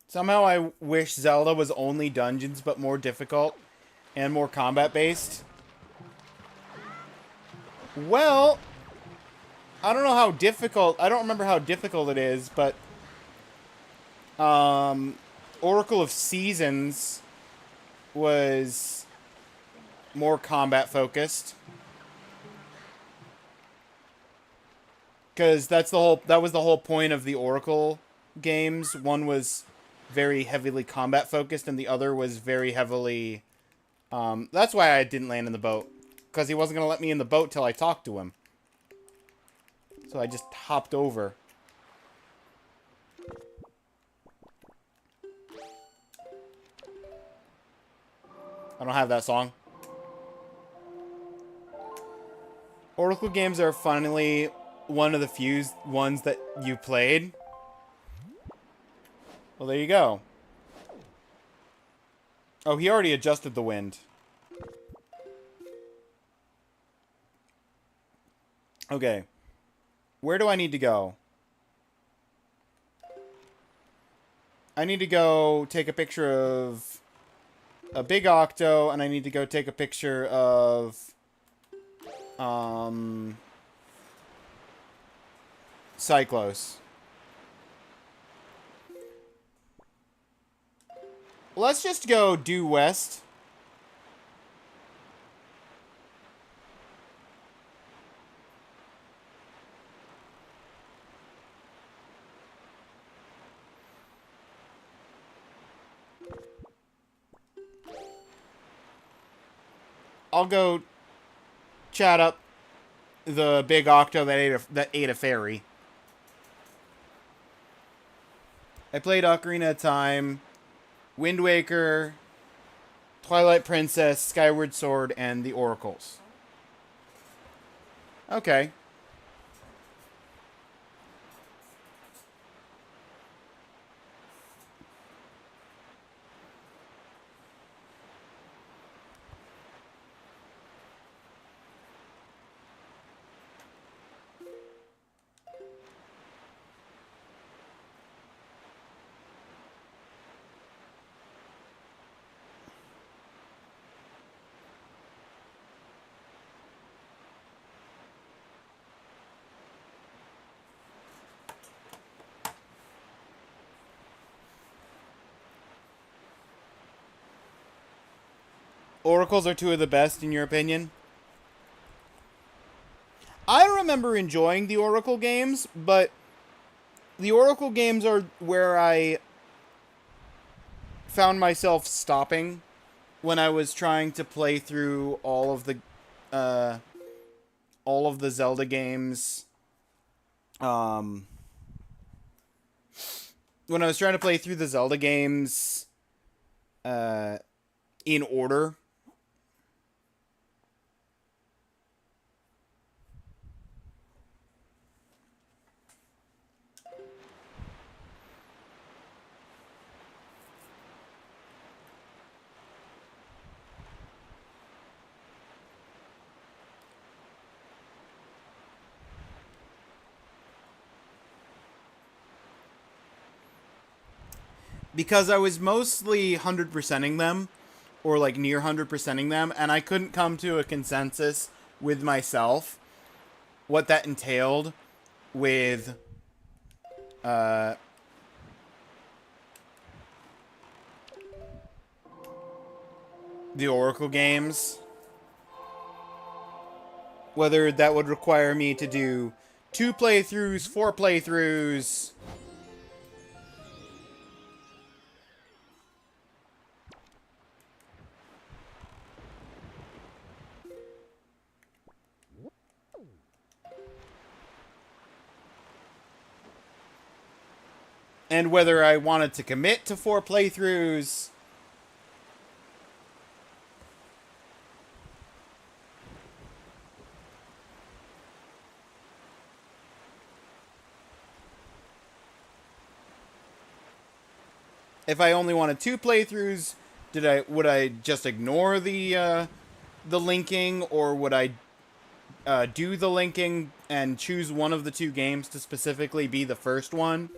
Somehow I wish Zelda was only dungeons, but more difficult and more combat-based. Well, I don't know how difficult... I don't remember how difficult it is, but... Oracle of Seasons was more combat-focused. Because that's the whole... That was the whole point of the Oracle games. One was very heavily combat-focused, and the other was very heavily... that's why I didn't land in the boat. Because he wasn't going to let me in the boat till I talked to him. So I just hopped over. I don't have that song. Oracle games are finally one of the few ones that you played. Well, there you go. Oh, he already adjusted the wind. Okay. Where do I need to go? I need to go take a picture of a big octo, and I need to go take a picture of Cyclos. Let's just go due west. I'll go chat up the big octo that ate a fairy. I played Ocarina of Time, Wind Waker, Twilight Princess, Skyward Sword, and the Oracles. Okay. Oracles are two of the best, in your opinion? I remember enjoying the Oracle games, but the Oracle games are where I found myself stopping when I was trying to play through uh, all of the Zelda games. When I was trying to play through the Zelda games, in order. Because I was mostly 100%ing them, or like near 100%ing them, and I couldn't come to a consensus with myself what that entailed with the Oracle games. Whether that would require me to do 2 playthroughs, 4 playthroughs. And whether I wanted to commit to 4 playthroughs. If I only wanted 2 playthroughs, would I just ignore the linking, or would I do the linking and choose one of the 2 games to specifically be the first one?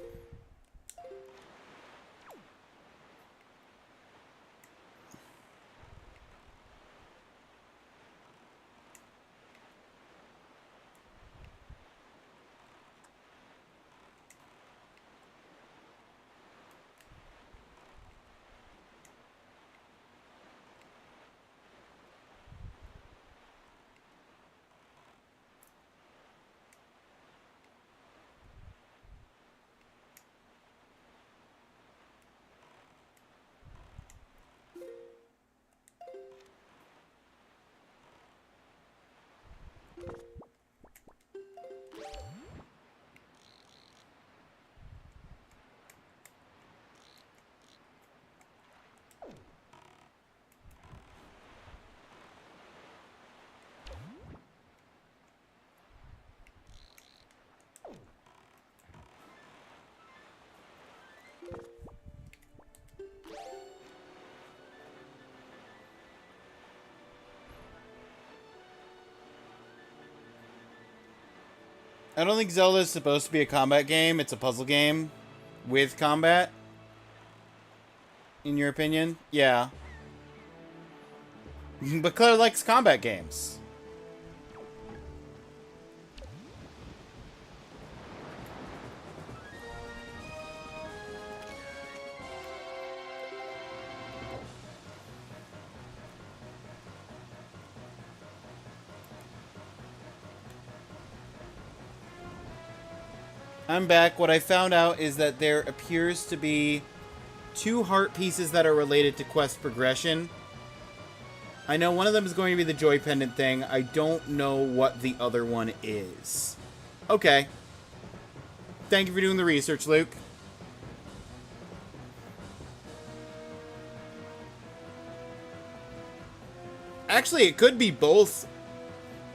I don't think Zelda is supposed to be a combat game. It's a puzzle game with combat. In your opinion? Yeah. But Claire likes combat games. I'm back. What I found out is that there appears to be 2 heart pieces that are related to quest progression. I know one of them is going to be the joy pendant thing. I don't know what the other one is. Okay. Thank you for doing the research, Luke. Actually, it could be both.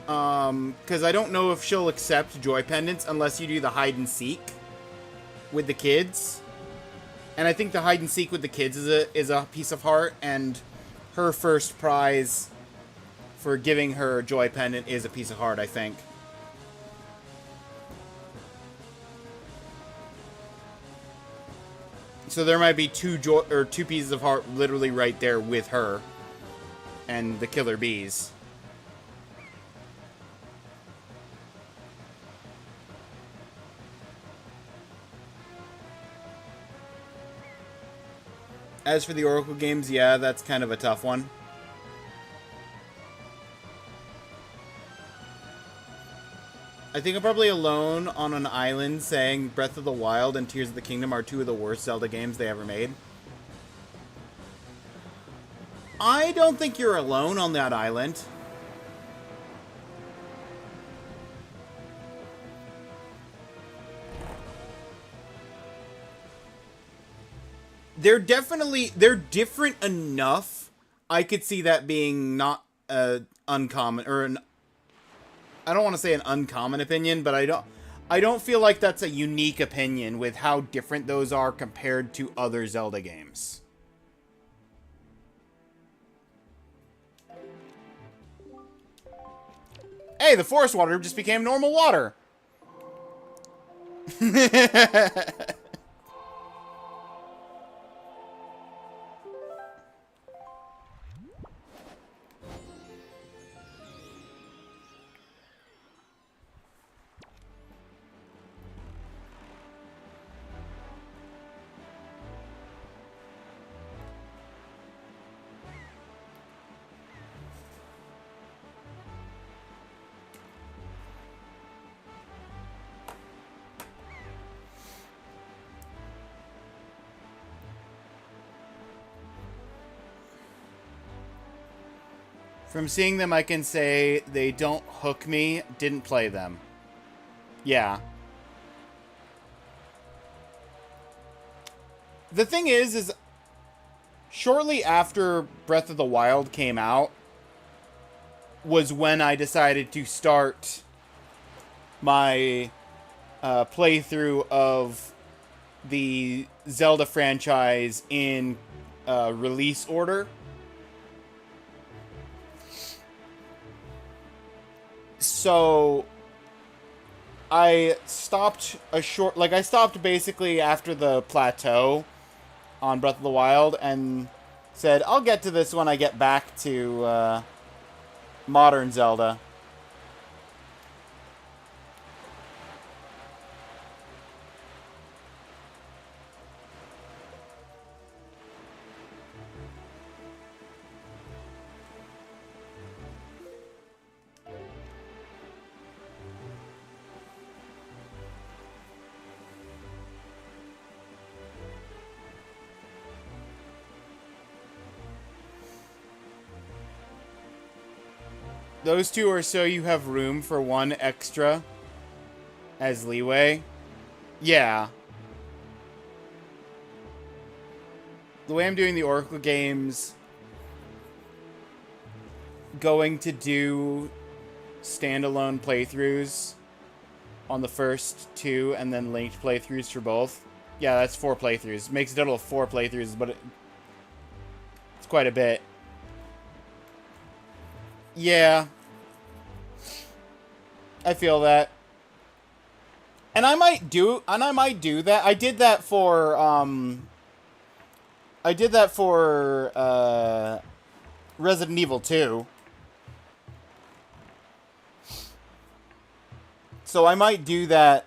Because I don't know if she'll accept joy pendants unless you do the hide and seek with the kids. And I think the hide and seek with the kids is a piece of heart, and her first prize for giving her joy pendant is a piece of heart, I think. So there might be 2 pieces of heart literally right there with her and the killer bees. As for the Oracle games, yeah, that's kind of a tough one. I think I'm probably alone on an island saying Breath of the Wild and Tears of the Kingdom are two of the worst Zelda games they ever made. I don't think you're alone on that island. They're different enough. I could see that being not uncommon, or an, I don't want to say an uncommon opinion, but I don't feel like that's a unique opinion with how different those are compared to other Zelda games. Hey, the forest water just became normal water. From seeing them, I can say they don't hook me. Didn't play them. Yeah. The thing is shortly after Breath of the Wild came out was when I decided to start my playthrough of the Zelda franchise in release order. So I stopped I stopped basically after the plateau on Breath of the Wild and said, I'll get to this when I get back to modern Zelda. Those two are so you have room for one extra as leeway. Yeah. The way I'm doing the Oracle games, going to do standalone playthroughs on the first two and then linked playthroughs for both. Yeah, that's 4 playthroughs. Makes a total of 4 playthroughs, but it's quite a bit. Yeah. I feel that. And I might do that. I did that for Resident Evil 2. So I might do that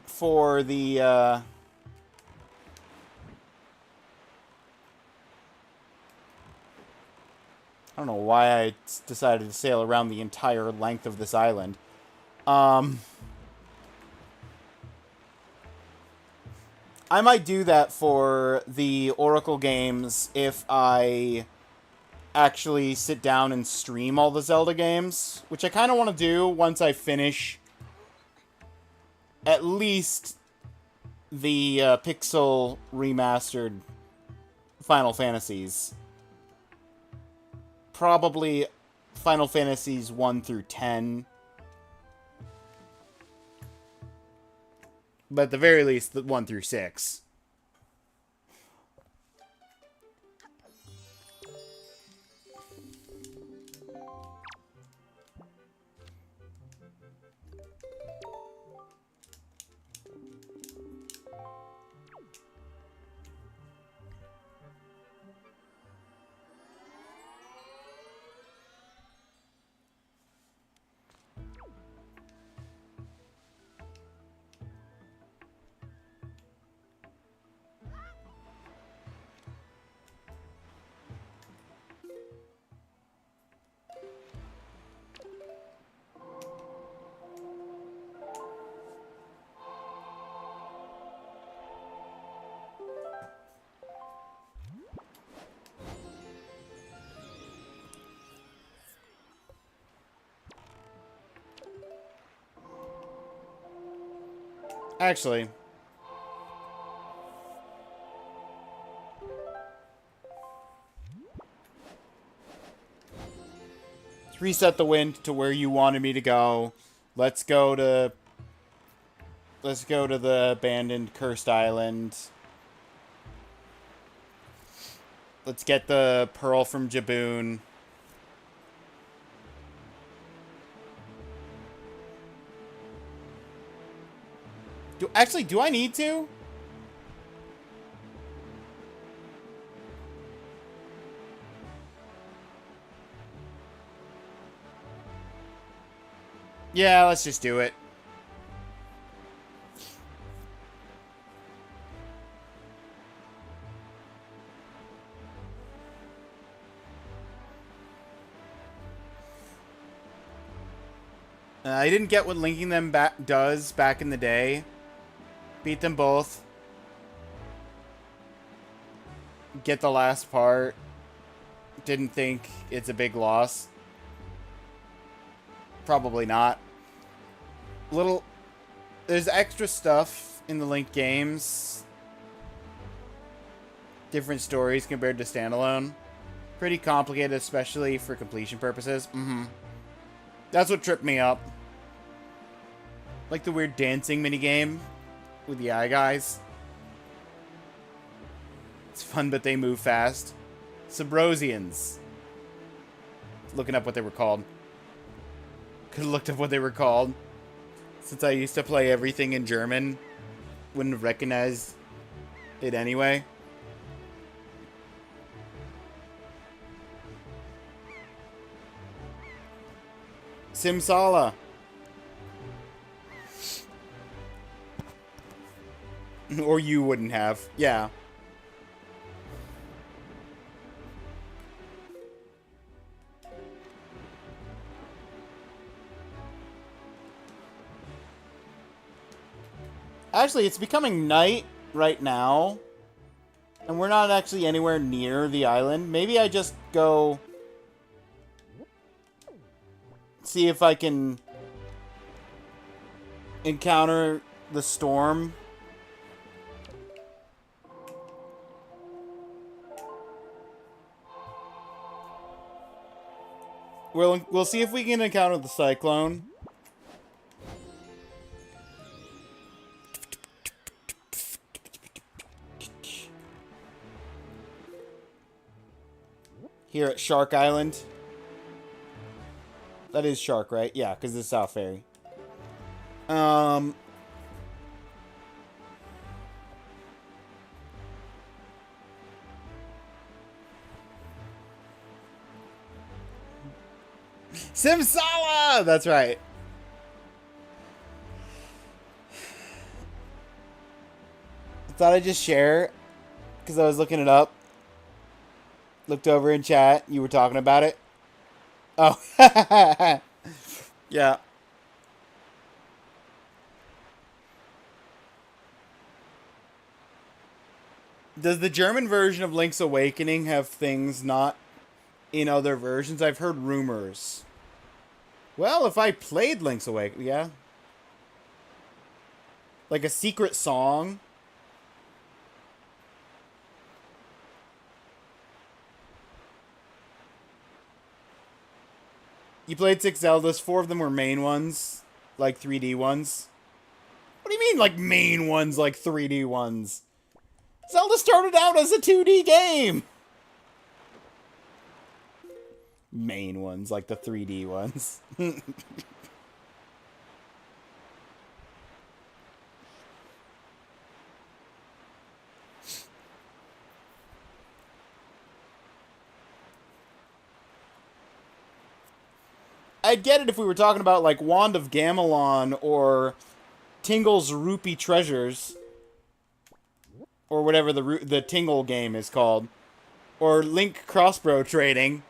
for the I don't know why I decided to sail around the entire length of this island. I might do that for the Oracle games if I actually sit down and stream all the Zelda games, which I kind of want to do once I finish at least the Pixel remastered Final Fantasies. Probably Final Fantasies 1 through 10. But at the very least, the 1 through 6. Actually, let's reset the wind to where you wanted me to go. Let's go to... Let's go to the abandoned cursed island. Let's get the pearl from Jaboon. Do I need to? Yeah, let's just do it. I didn't get what linking them back does back in the day. Beat them both. Get the last part. Didn't think it's a big loss. Probably not. There's extra stuff in the linked games. Different stories compared to standalone. Pretty complicated, especially for completion purposes. That's what tripped me up. Like the weird dancing minigame with the eye guys. It's fun, but they move fast. Subrosians. Looking up what they were called. Could have looked up what they were called. Since I used to play everything in German. Wouldn't have recognized it anyway. Simsala. Or you wouldn't have. Yeah. Actually, it's becoming night right now. And we're not actually anywhere near the island. Maybe I just go... see if I can... encounter the storm. We'll see if we can encounter the cyclone. Here at Shark Island. That is Shark, right? Yeah, because it's South Ferry. Simsala! That's right. I thought I'd just share, because I was looking it up. Looked over in chat. You were talking about it. Oh. Yeah. Does the German version of Link's Awakening have things not in other versions? I've heard rumors. Well, if I played Link's Awakening, yeah. Like a secret song. You played 6 Zeldas, 4 of them were main ones, like 3D ones. What do you mean, like main ones, like 3D ones? Zelda started out as a 2D game! Main ones, like the 3D ones. I'd get it if we were talking about, like, Wand of Gamelon or Tingle's Rupee Treasures. Or whatever the Tingle game is called. Or Link Crossbow Trading.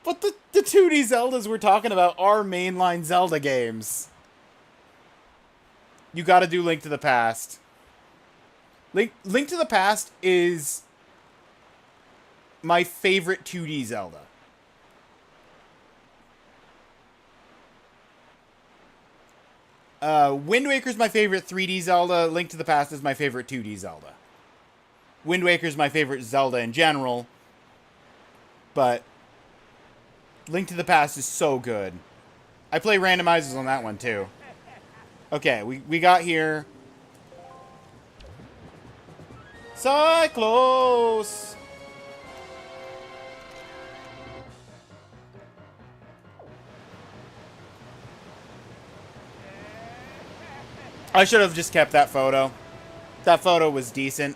But the 2D Zeldas we're talking about are mainline Zelda games. You gotta do Link to the Past. Link to the Past is my favorite 2D Zelda. Wind Waker's my favorite 3D Zelda. Link to the Past is my favorite 2D Zelda. Wind Waker's my favorite Zelda in general. But Link to the Past is so good. I play randomizers on that one, too. Okay, we got here. Cyclos! I should have just kept that photo. That photo was decent.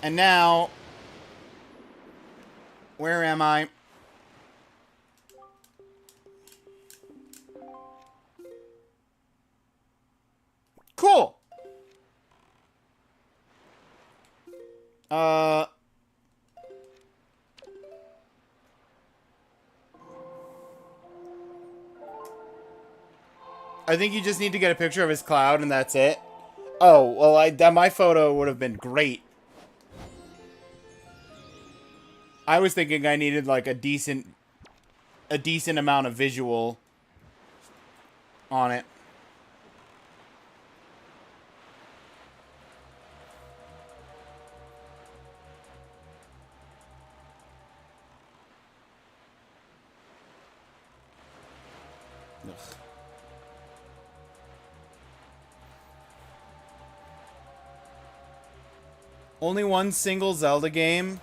And now, where am I? Cool. I think you just need to get a picture of his cloud and that's it. Oh, well, my photo would have been great. I was thinking I needed like a decent amount of visual on it. Ugh. Only one single Zelda game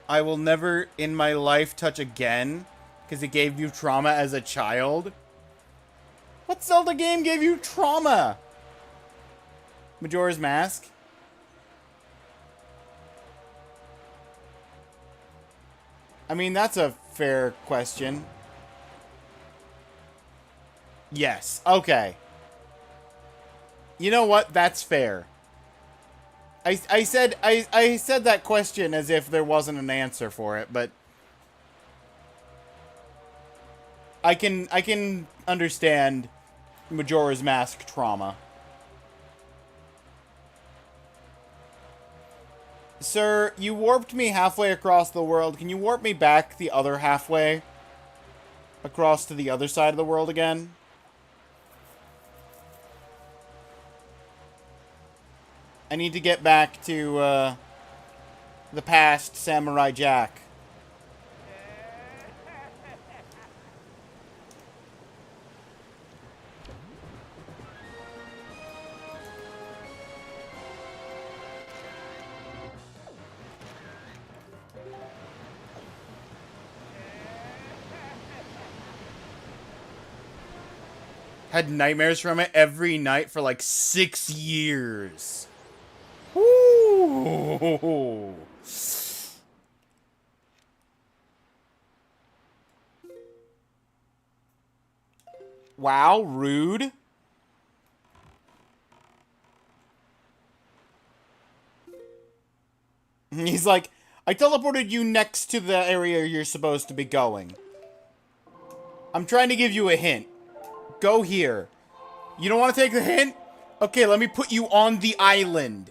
I will never in my life touch again because it gave you trauma as a child. What Zelda game gave you trauma? Majora's Mask? I mean, that's a fair question. Yes. Okay. You know what? That's fair. I said that question as if there wasn't an answer for it, but I can understand Majora's Mask trauma. Sir, you warped me halfway across the world. Can you warp me back the other halfway? Across to the other side of the world again? I need to get back to, the past Samurai Jack. Had nightmares from it every night for like 6 years. Woo! Wow, rude. He's like, I teleported you next to the area you're supposed to be going. I'm trying to give you a hint. Go here. You don't want to take the hint? Okay, let me put you on the island.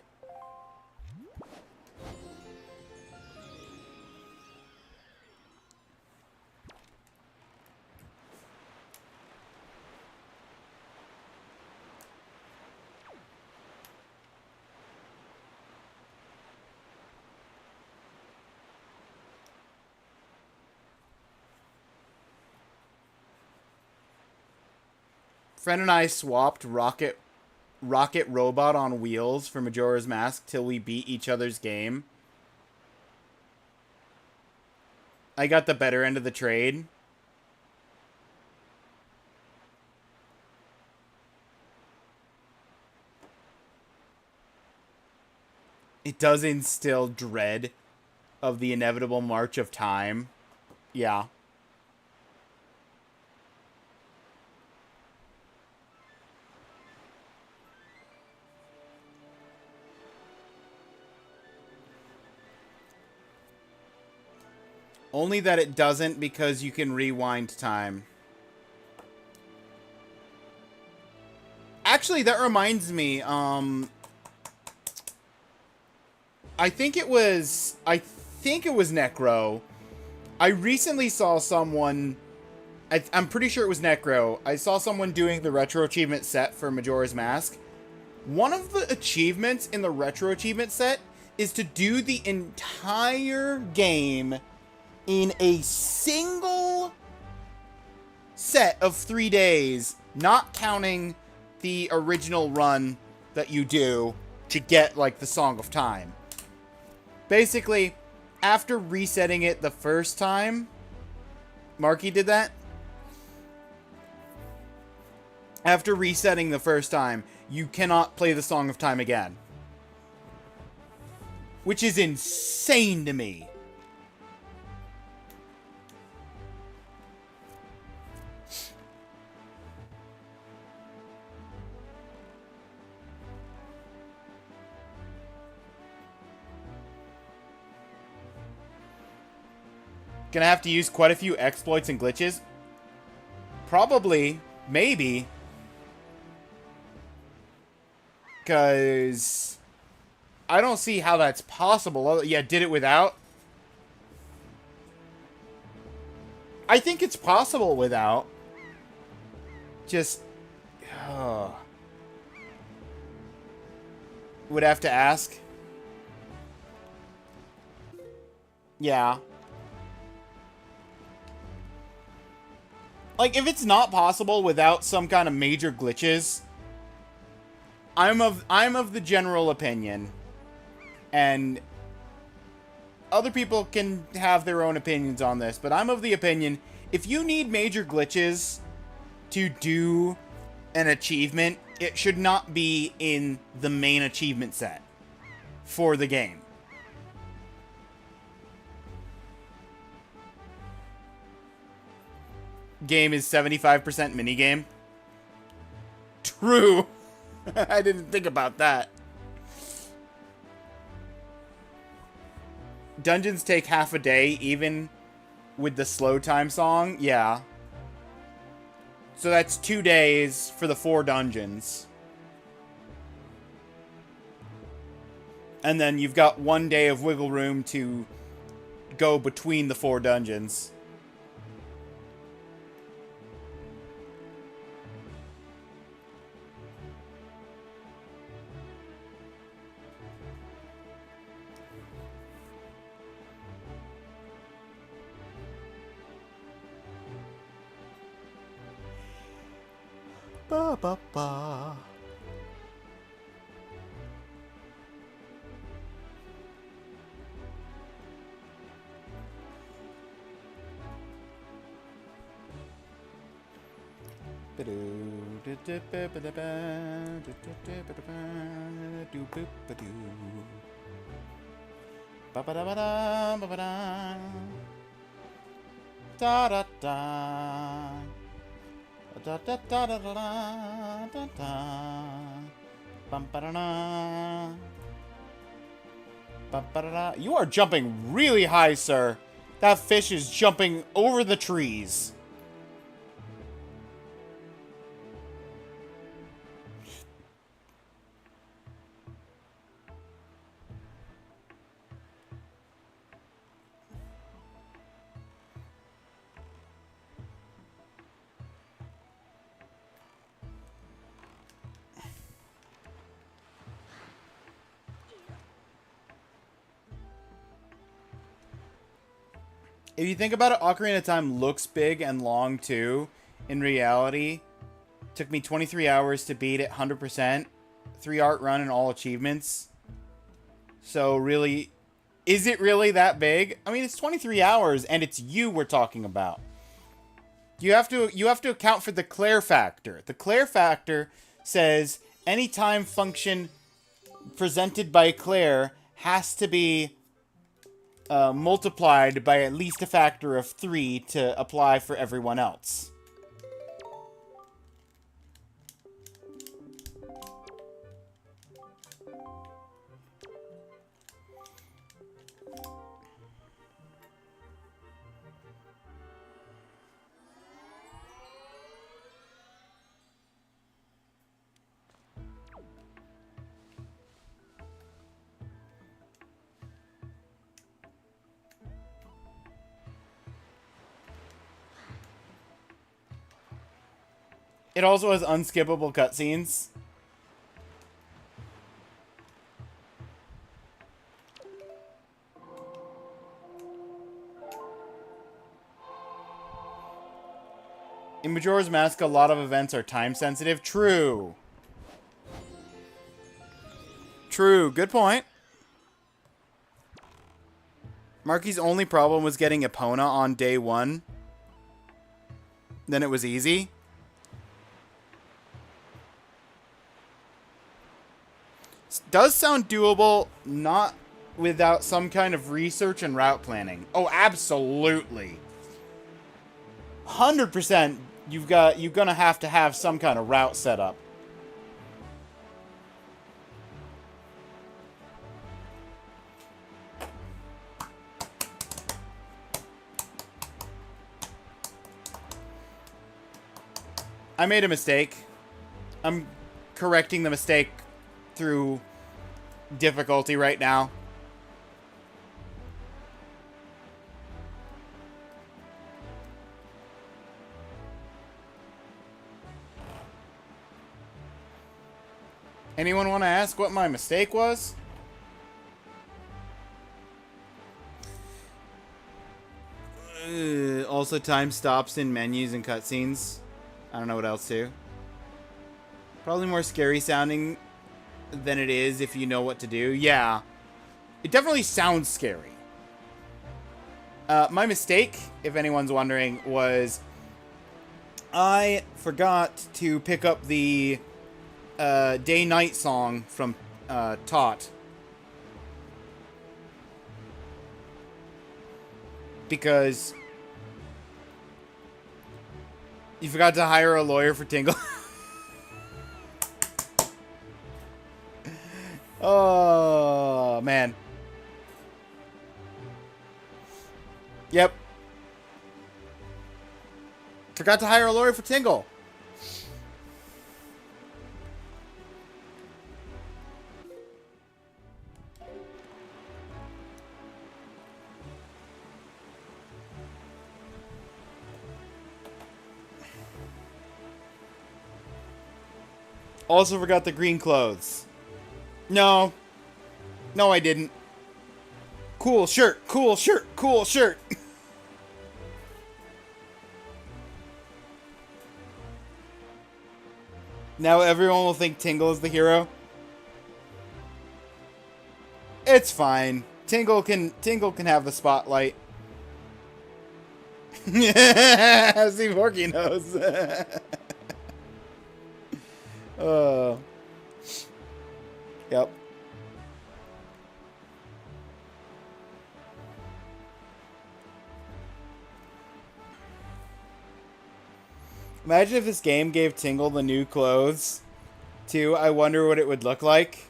Friend and I swapped Rocket Robot on wheels for Majora's Mask till we beat each other's game. I got the better end of the trade. It does instill dread of the inevitable march of time. Yeah. Only that it doesn't because you can rewind time. Actually, that reminds me, I think it was Necro I recently saw someone, I'm pretty sure it was Necro, I saw someone doing the retro achievement set for Majora's Mask. One of the achievements in the retro achievement set is to do the entire game in a single set of 3 days, not counting the original run that you do to get, like, the Song of Time. Basically, after resetting it the first time, Marky did that? After resetting the first time, you cannot play the Song of Time again. Which is insane to me. Gonna have to use quite a few exploits and glitches? Probably. Maybe. Because I don't see how that's possible. Oh, yeah, did it without? I think it's possible without. Just... would have to ask. Yeah. Like, if it's not possible without some kind of major glitches, I'm of the general opinion, and other people can have their own opinions on this, but I'm of the opinion, if you need major glitches to do an achievement, it should not be in the main achievement set for the game. Game is 75% minigame. True. I didn't think about that. Dungeons take half a day, even with the slow time song. Yeah. So that's 2 days for the 4 dungeons. And then you've got 1 day of wiggle room to go between the 4 dungeons. Ba ba ba. Da da da. Da da da da da da da. Bum ba da da. Bum ba da da. You are jumping really high, sir. That fish is jumping over the trees. If you think about it, Ocarina of Time looks big and long, too. In reality, it took me 23 hours to beat it 100%. 3 art run and all achievements. So, really, is it really that big? I mean, it's 23 hours, and it's you we're talking about. You have to account for the Claire factor. The Claire factor says any time function presented by Claire has to be multiplied by at least a factor of 3 to apply for everyone else. It also has unskippable cutscenes. In Majora's Mask, a lot of events are time-sensitive. True. True. Good point. Marky's only problem was getting Epona on day 1. Then it was easy. Does sound doable, not without some kind of research and route planning. Oh, absolutely. 100%. You're gonna have to have some kind of route set up. I made a mistake. I'm correcting the mistake through difficulty right now. Anyone want to ask what my mistake was? Also, time stops in menus and cutscenes. I don't know what else to. Probably more scary sounding than it is if you know what to do. Yeah. It definitely sounds scary. My mistake, if anyone's wondering, was I forgot to pick up the day-night song from Tot. Because you forgot to hire a lawyer for Tingle. Oh, man. Yep. Forgot to hire a lawyer for Tingle. Also forgot the green clothes. No. No, I didn't. Cool shirt, cool shirt, cool shirt. Now everyone will think Tingle is the hero. It's fine. Tingle can have the spotlight. See, Forky knows. Yep. Imagine if this game gave Tingle the new clothes, too. I wonder what it would look like.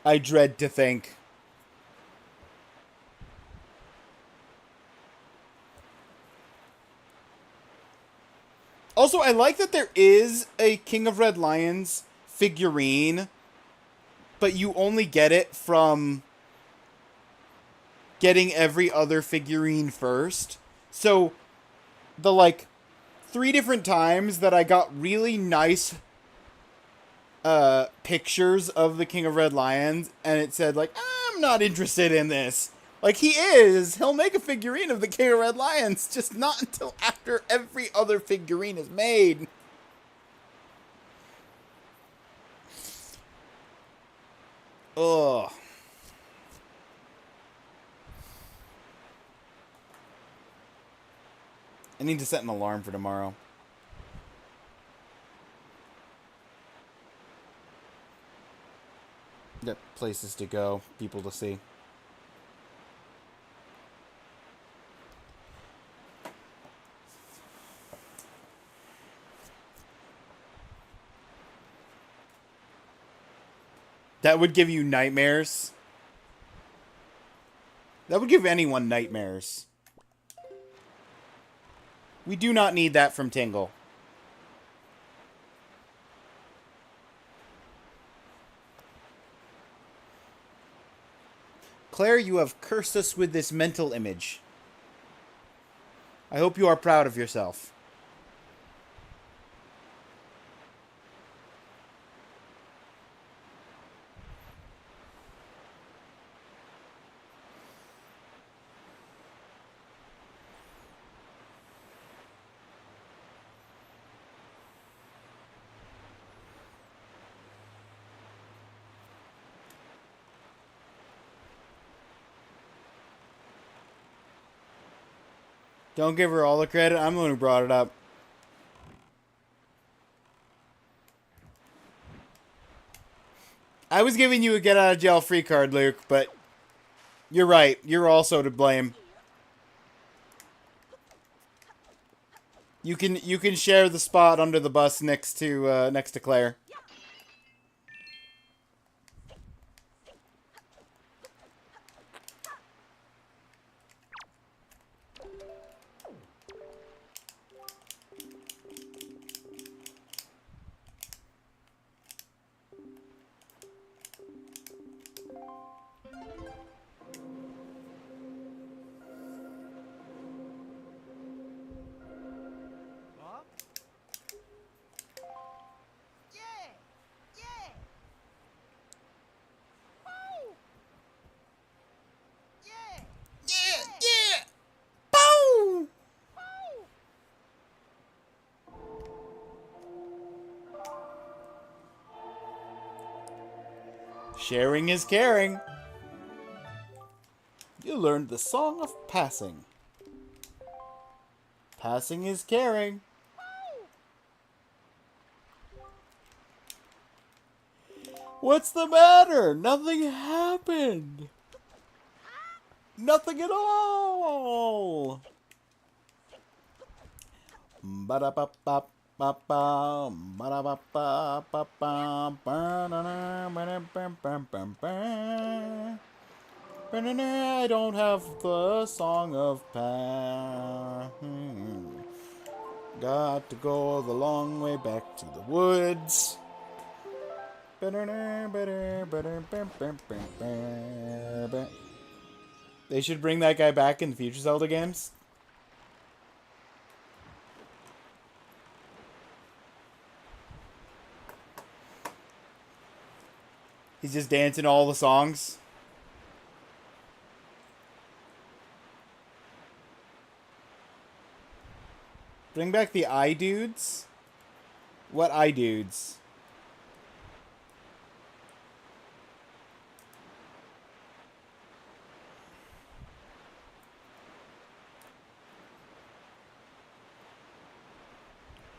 I dread to think. Also, I like that there is a King of Red Lions figurine, but you only get it from getting every other figurine first. So, the, 3 different times that I got really nice pictures of the King of Red Lions, and it said, I'm not interested in this. He is. He'll make a figurine of the King of Red Lions, just not until after every other figurine is made. Ugh. I need to set an alarm for tomorrow. Yep, places to go, people to see. That would give you nightmares. That would give anyone nightmares. We do not need that from Tingle. Claire, you have cursed us with this mental image. I hope you are proud of yourself. Don't give her all the credit. I'm the one who brought it up. I was giving you a get out of jail free card, Luke, but you're right. You're also to blame. You can share the spot under the bus next to Claire. Sharing is caring. You learned the song of passing. Passing is caring. What's the matter? Nothing happened. Nothing at all. Ba-da-ba-ba. I don't have the song of pass. Got to go the long way back to the woods. They should bring that guy back in the future Zelda games. He's just dancing all the songs. Bring back the eye dudes? What eye dudes?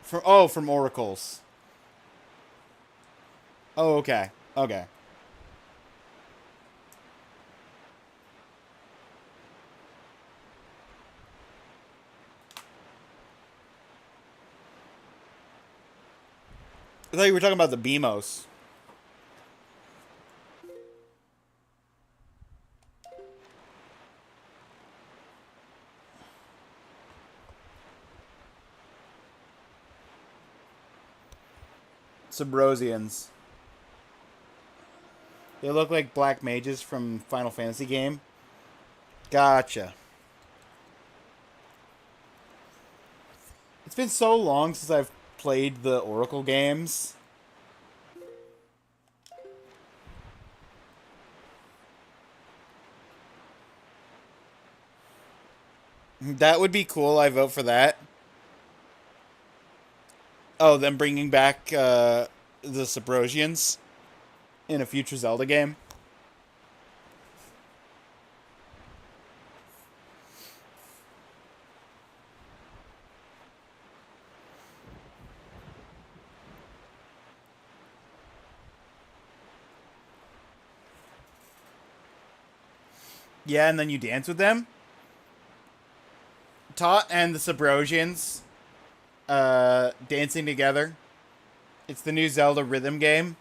From oracles. Oh, okay. Okay. I thought you were talking about the BMOS. Subrosians. They look like black mages from Final Fantasy game. Gotcha. It's been so long since I've played the Oracle games. That would be cool. I vote for that. Oh, them bringing back the Subrosians in a future Zelda game. Yeah, and then you dance with them. Tot and the Subrosians dancing together. It's the new Zelda rhythm game.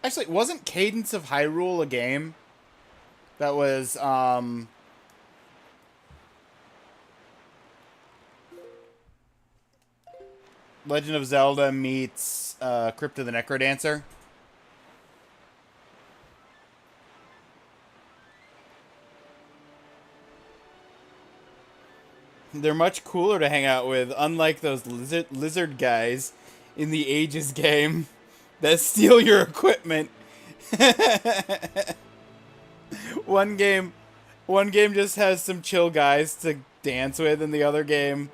Actually, wasn't Cadence of Hyrule a game that was, Legend of Zelda meets, Crypt of the Necrodancer? They're much cooler to hang out with, unlike those lizard guys in the Ages game that steal your equipment. one game, one game just has some chill guys to dance with, and the other game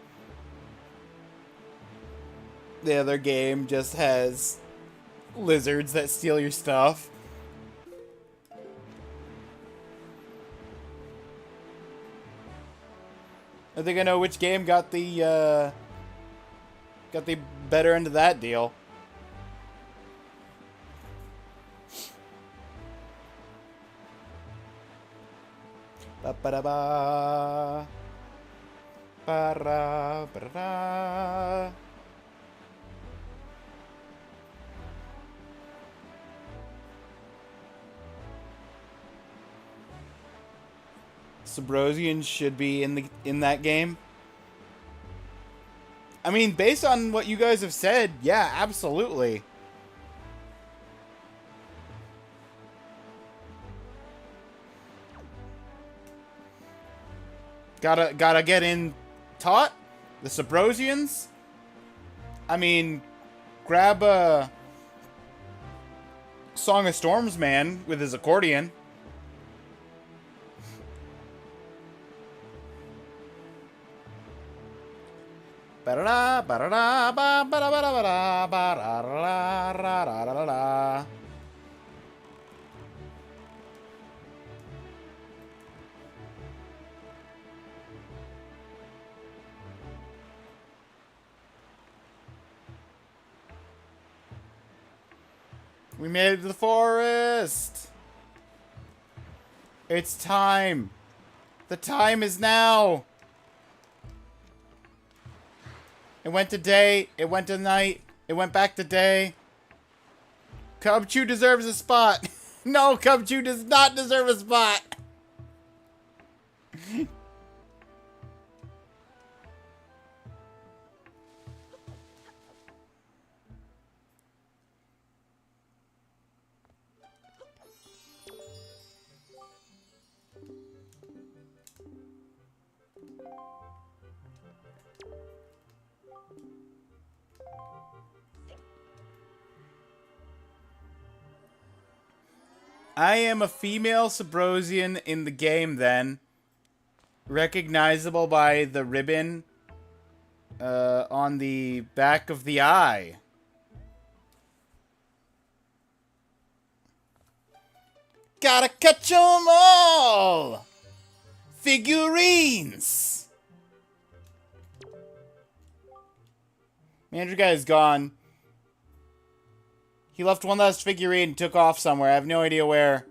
just has lizards that steal your stuff. I think I know which game got the better end of that deal. Ba ba da ba. Ba ra ba da da. Subrosian should be in that game. I mean, based on what you guys have said, yeah, absolutely. Gotta get in taught the Subrosians. I mean, grab a Song of Storms man with his accordion. Ba-da-da, ba-da-da, ba-da-ba-da-ba-da, ba-da-da-da-da-da-da-da. We made it to the forest! It's time! The time is now! It went to day, it went to night, it went back to day. Cubchoo deserves a spot! No, Cubchoo does not deserve a spot! I am a female Subrosian in the game, then. Recognizable by the ribbon on the back of the eye. Gotta catch 'em all! Figurines! Manager guy is gone. He left one last figurine and took off somewhere. I have no idea where.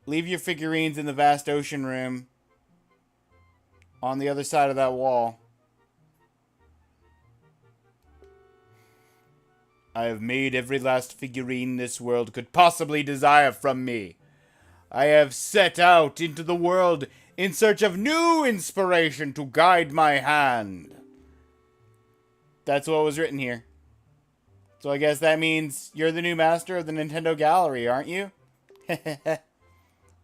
Leave your figurines in the vast ocean room. On the other side of that wall. I have made every last figurine this world could possibly desire from me. I have set out into the world in search of new inspiration to guide my hand. That's what was written here. So I guess that means you're the new master of the Nintendo Gallery, aren't you?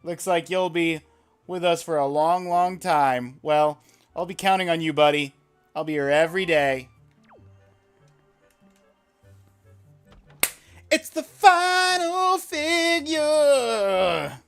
Looks like you'll be with us for a long, long time. Well, I'll be counting on you, buddy. I'll be here every day. It's the final figure!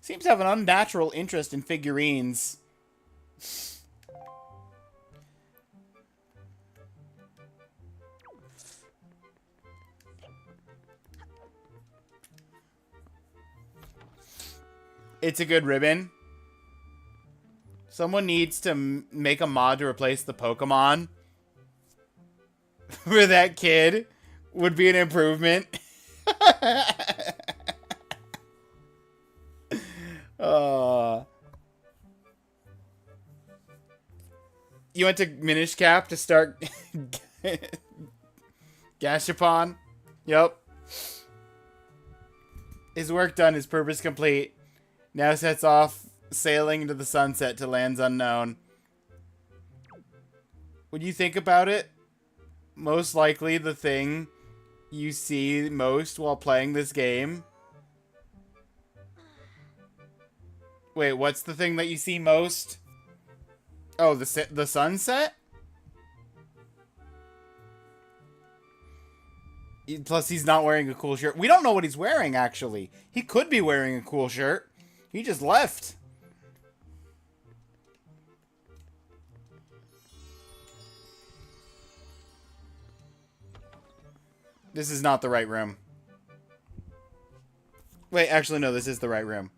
Seems to have an unnatural interest in figurines. It's a good ribbon. Someone needs to make a mod to replace the Pokemon. For that kid would be an improvement. You went to Minish Cap to start Gashapon? Yep. His work done, his purpose complete. Now sets off sailing into the sunset to lands unknown. When you think about it, most likely the thing you see most while playing this game... Wait, what's the thing that you see most? Oh, the sunset? Plus, he's not wearing a cool shirt. We don't know what he's wearing, actually. He could be wearing a cool shirt. He just left. This is not the right room. Wait, actually, no, this is the right room.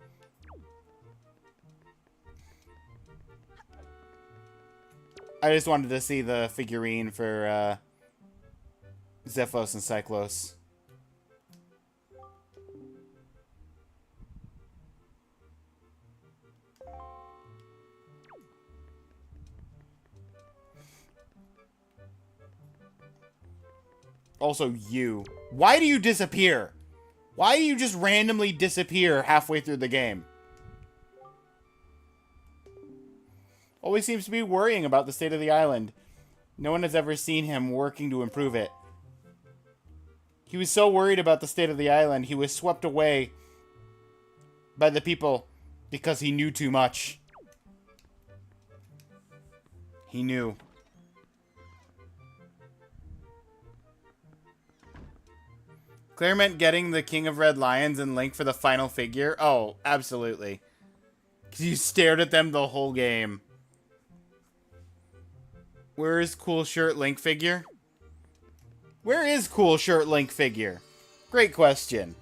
I just wanted to see the figurine for Zephos and Cyclos. Also, you. Why do you disappear? Why do you just randomly disappear halfway through the game? Always seems to be worrying about the state of the island. No one has ever seen him working to improve it. He was so worried about the state of the island, he was swept away by the people because he knew too much. He knew. Claire meant getting the King of Red Lions and Link for the final figure? Oh, absolutely. Because you stared at them the whole game. Where is Cool Shirt Link figure? Where is Cool Shirt Link figure? Great question.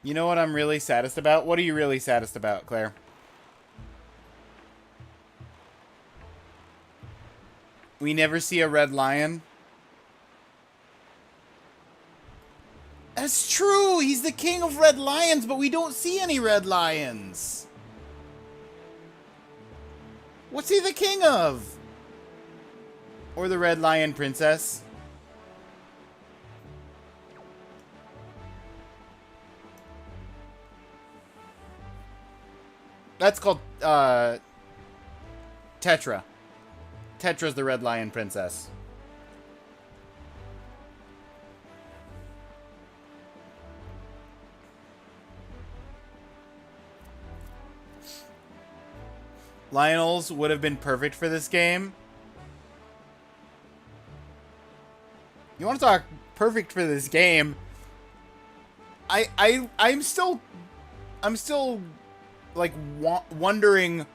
You know what I'm really saddest about? What are you really saddest about, Claire? We never see a red lion. That's true! He's the king of red lions, but we don't see any red lions. What's he the king of? Or the red lion princess? That's called, Tetra. Tetra's the red lion princess. Lionels would have been perfect for this game. You want to talk perfect for this game? I'm still like wondering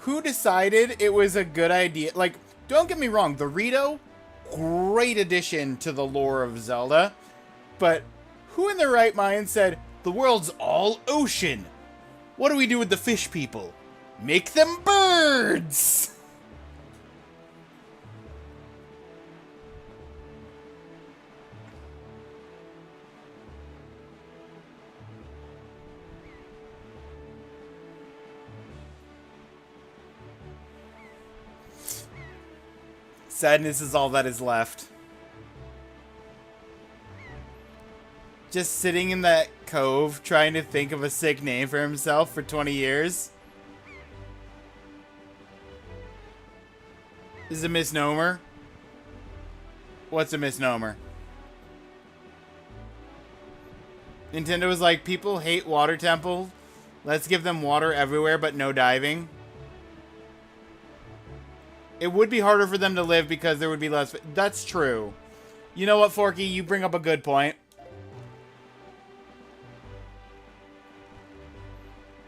who decided it was a good idea. Like, don't get me wrong, the Rito, great addition to the lore of Zelda, but who in their right mind said the world's all ocean? What do we do with the fish people? Make them birds! Sadness is all that is left. Just sitting in that cove trying to think of a sick name for himself for 20 years. This is a misnomer. What's a misnomer? Nintendo was like, people hate water temple. Let's give them water everywhere, but no diving. It would be harder for them to live because there would be less... That's true. You know what, Forky? You bring up a good point.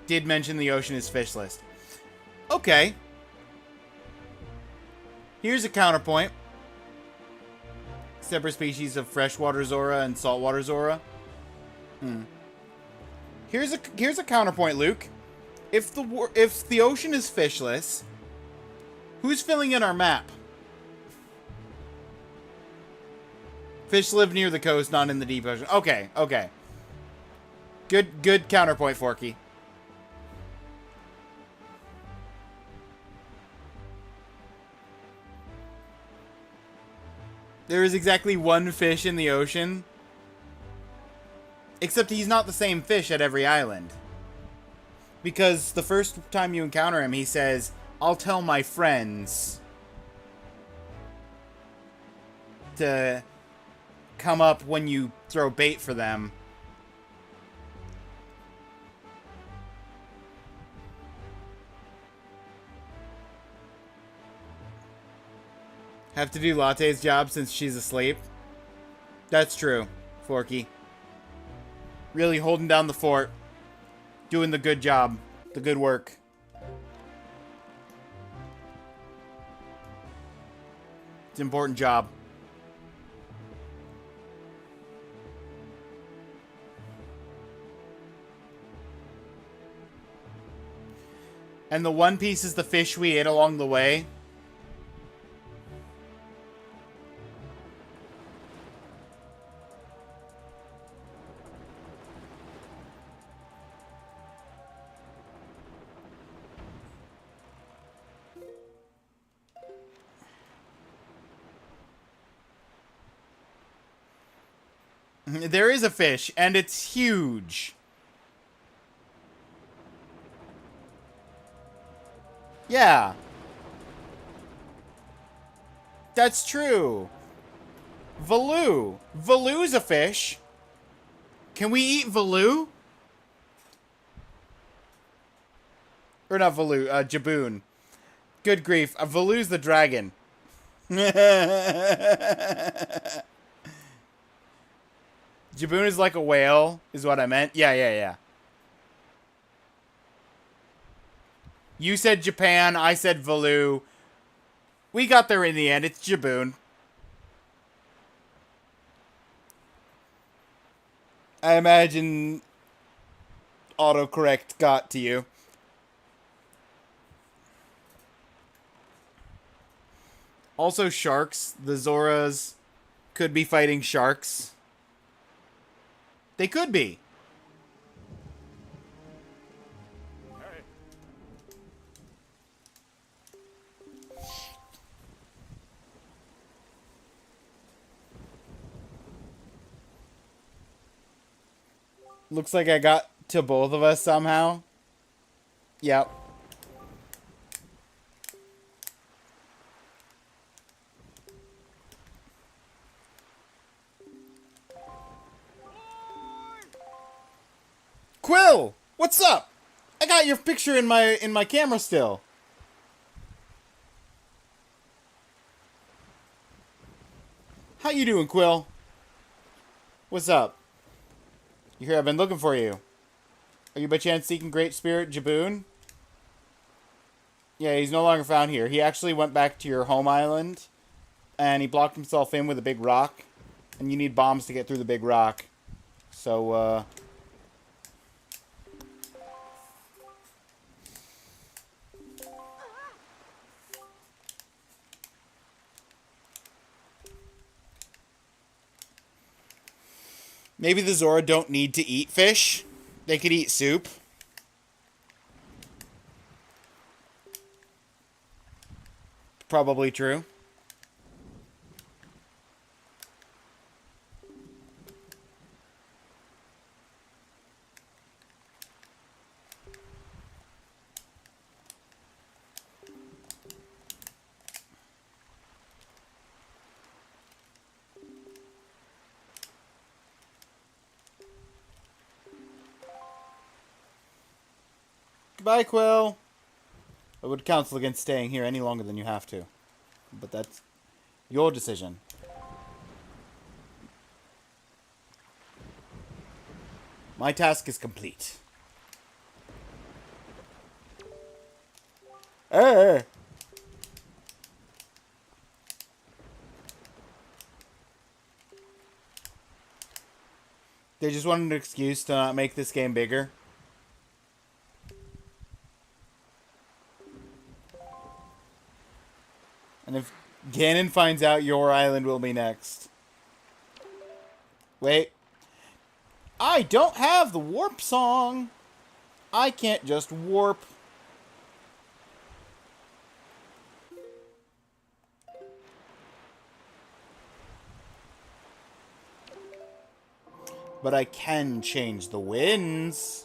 Did mention the ocean is fishless. Okay. Here's a counterpoint. Separate species of freshwater Zora and saltwater Zora. Here's a counterpoint, Luke. If the ocean is fishless, who's filling in our map? Fish live near the coast, not in the deep ocean. Okay, okay. Good counterpoint, Forky. There is exactly one fish in the ocean. Except he's not the same fish at every island. Because the first time you encounter him, he says, I'll tell my friends to come up when you throw bait for them. Have to do Latte's job since she's asleep. That's true, Forky. Really holding down the fort. Doing the good job. The good work. It's an important job. And the One Piece is the fish we ate along the way. There is a fish, and it's huge. Yeah. That's true. Valoo. Valoo's a fish. Can we eat Valoo? Or not Valoo, Jaboon. Good grief. Valoo's the dragon. Jaboon is like a whale, is what I meant. Yeah. You said Japan, I said Valoo. We got there in the end. It's Jaboon. I imagine autocorrect got to you. Also sharks. The Zoras could be fighting sharks. They could be. Looks like I got to both of us somehow. Yep. Quill, what's up? I got your picture in my camera still. How you doing, Quill? What's up? You hear I've been looking for you. Are you by chance seeking Great Spirit Jaboon? Yeah, he's no longer found here. He actually went back to your home island, and he blocked himself in with a big rock, and you need bombs to get through the big rock. So, maybe the Zora don't need to eat fish. They could eat soup. Probably true. Goodbye, Quill. I would counsel against staying here any longer than you have to. But that's your decision. My task is complete. They just wanted an excuse to not make this game bigger. And if Ganon finds out, your island will be next. Wait. I don't have the warp song. I can't just warp. But I can change the winds.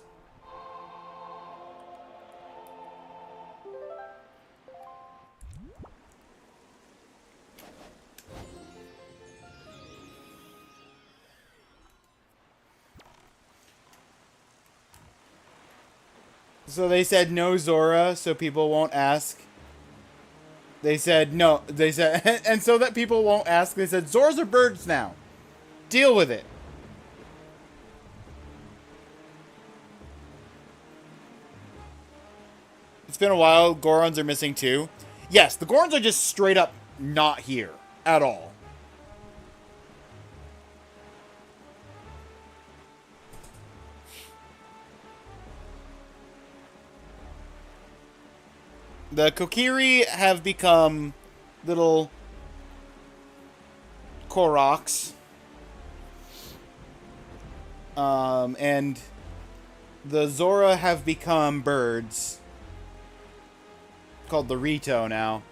So they said no Zora, so people won't ask. They said no. They said, and so that people won't ask, they said Zoras are birds now. Deal with it. It's been a while. Gorons are missing too. Yes, the Gorons are just straight up not here at all. The Kokiri have become little Koroks. And the Zora have become birds. Called the Rito now.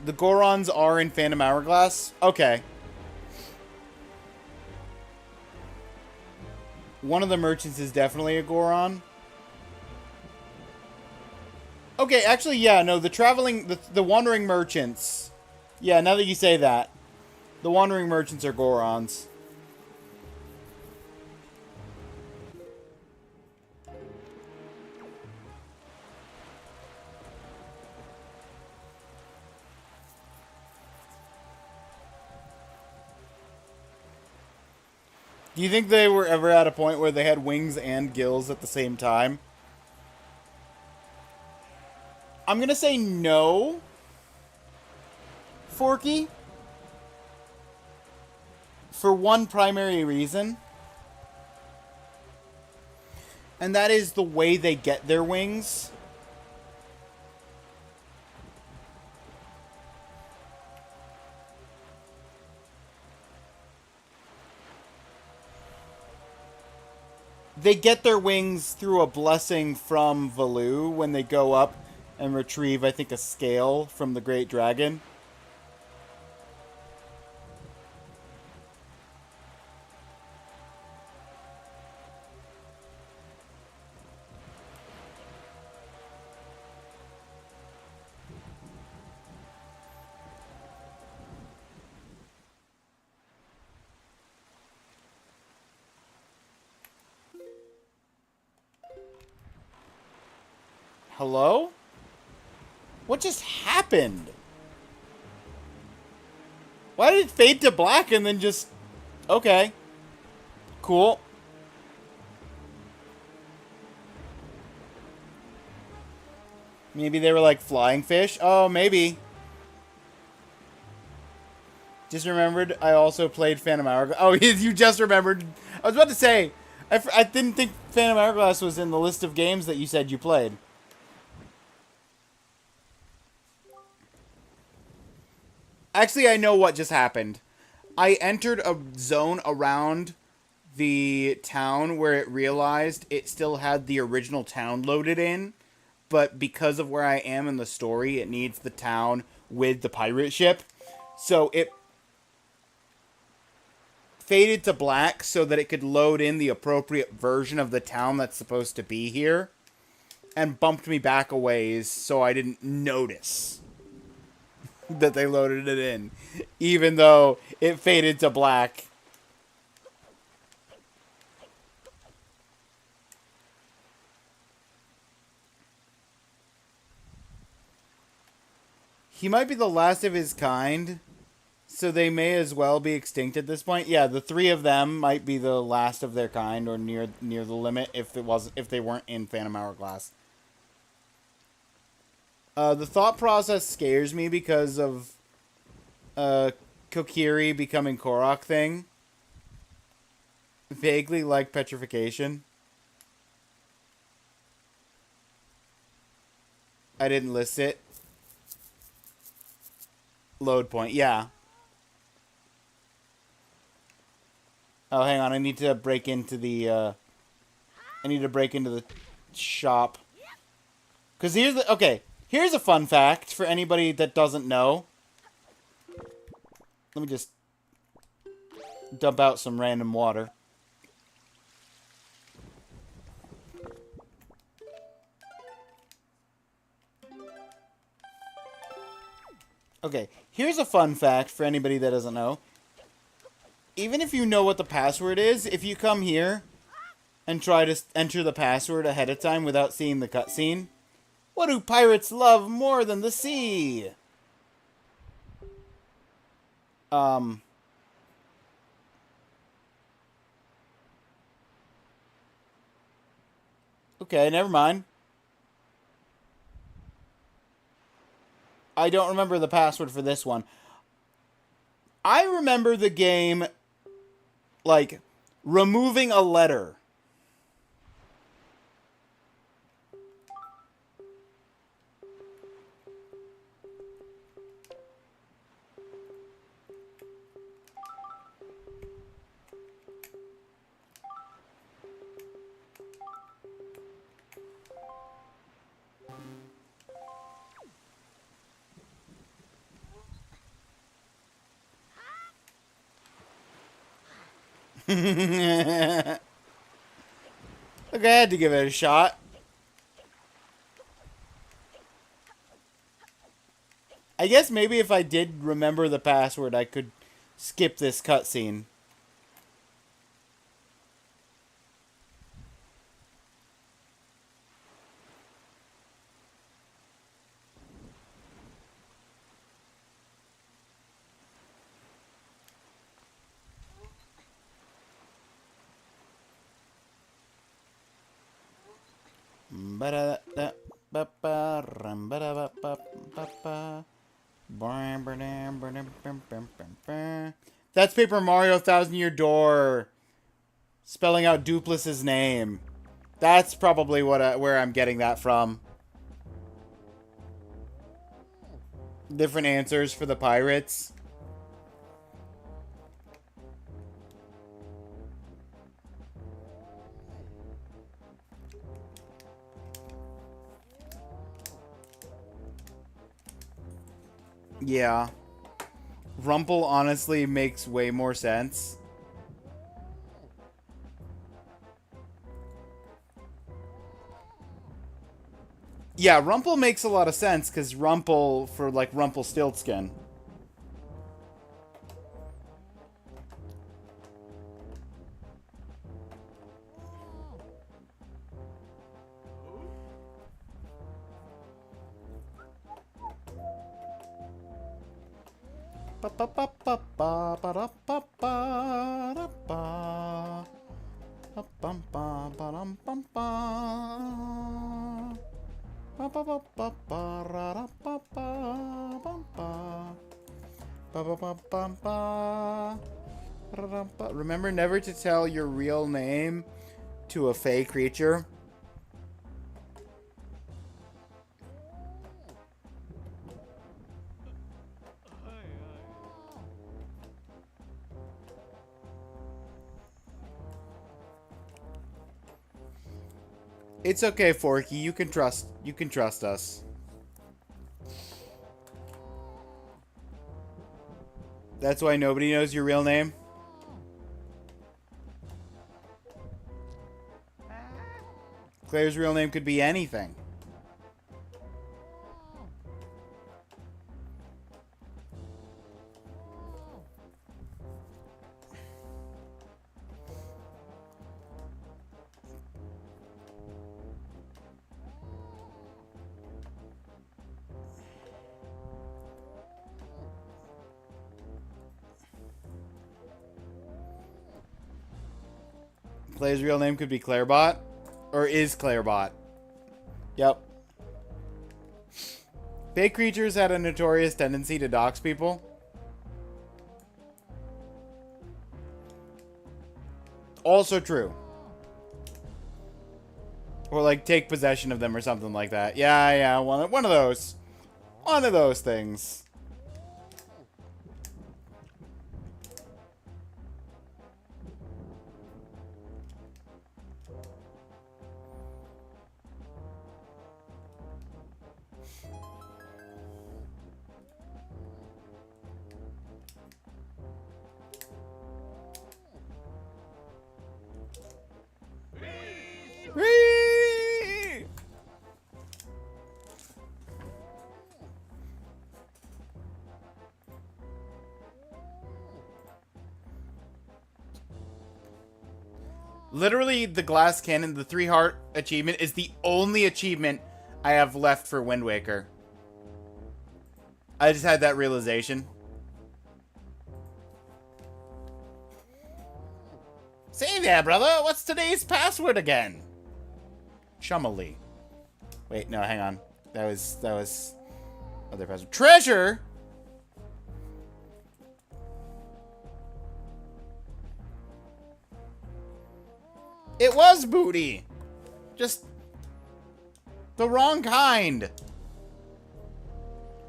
The Gorons are in Phantom Hourglass? Okay. One of the merchants is definitely a Goron. Okay, actually, yeah, no, the wandering merchants. Yeah, now that you say that. The wandering merchants are Gorons. Do you think they were ever at a point where they had wings and gills at the same time? I'm gonna say no, Forky. For one primary reason. And that is the way they get their wings. They get their wings through a blessing from Valoo when they go up and retrieve, I think, a scale from the Great Dragon. Hello? What just happened? Why did it fade to black and then just... Okay. Cool. Maybe they were like flying fish? Oh, maybe. Just remembered I also played Phantom Hourglass. Oh, you just remembered. I was about to say, I didn't think Phantom Hourglass was in the list of games that you said you played. Actually, I know what just happened. I entered a zone around the town where it realized it still had the original town loaded in, but because of where I am in the story, it needs the town with the pirate ship. So it faded to black so that it could load in the appropriate version of the town that's supposed to be here, and bumped me back a ways so I didn't notice. that they loaded it in, even though it faded to black. He might be the last of his kind, so they may as well be extinct at this point. Yeah, the three of them might be the last of their kind, or near the limit if they weren't in Phantom Hourglass. The thought process scares me because of Kokiri becoming Korok thing. Vaguely like petrification. I didn't list it. Load point, yeah. Oh, hang on. I need to break into the, I need to break into the shop. Because here's the... Okay. Here's a fun fact for anybody that doesn't know. Let me just dump out some random water. Okay. Here's a fun fact for anybody that doesn't know. Even if you know what the password is, if you come here and try to enter the password ahead of time without seeing the cutscene, what do pirates love more than the sea? Okay, never mind. I don't remember the password for this one. I remember the game, like, removing a letter. Look, I had to give it a shot. I guess maybe if I did remember the password, I could skip this cutscene. That's Paper Mario Thousand Year Door spelling out Duplus's name. That's probably where I'm getting that from. Different answers for the pirates. Yeah. Rumple honestly makes way more sense. Yeah, Rumple makes a lot of sense, because Rumple, for, like, Rumpelstiltskin. Remember never to tell your real name to a fey creature. It's okay, Forky. You can trust us. That's why nobody knows your real name? Claire's real name could be anything. Clay's real name could be Clairbot. Or is Clairbot. Yep. Fake creatures had a notorious tendency to dox people. Also true. Or like take possession of them or something like that. Yeah, one of those. One of those things. Whee! Literally, the glass cannon, the 3-heart achievement, is the only achievement I have left for Wind Waker. I just had that realization. Say there, brother. What's today's password again? Chumily. Wait, no, hang on. That was other password. Treasure. It was booty. Just the wrong kind.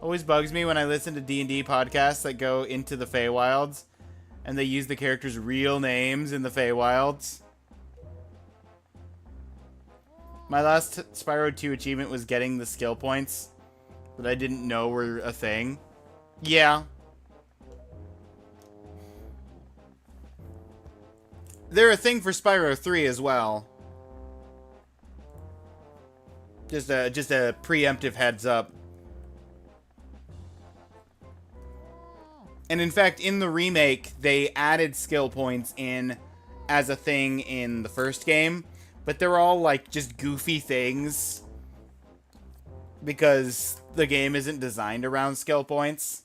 Always bugs me when I listen to D&D podcasts that go into the Feywilds and they use the characters' real names in the Feywilds. My last Spyro 2 achievement was getting the skill points that I didn't know were a thing. Yeah. They're a thing for Spyro 3 as well. Just a preemptive heads up. And in fact, in the remake, they added skill points in as a thing in the first game. But they're all, like, just goofy things. Because the game isn't designed around skill points.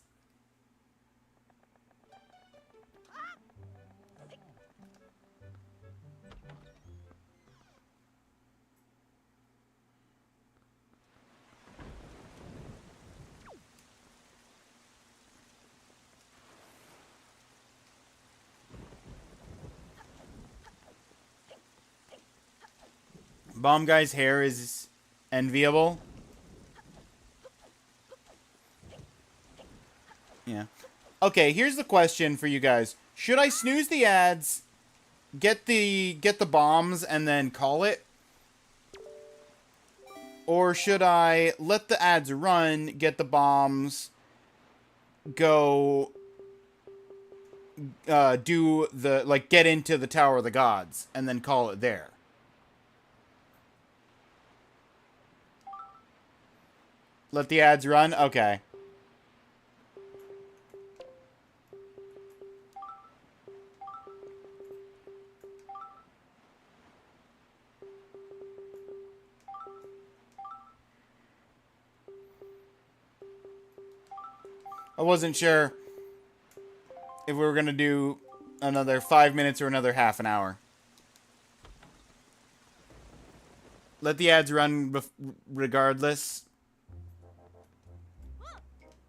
Bomb Guy's hair is enviable. Yeah. Okay, here's the question for you guys. Should I snooze the ads, get the bombs, and then call it? Or should I let the ads run, get the bombs, go do the, like, get into the Tower of the Gods, and then call it there? Let the ads run? Okay. I wasn't sure if we were going to do another 5 minutes or another half an hour. Let the ads run regardless.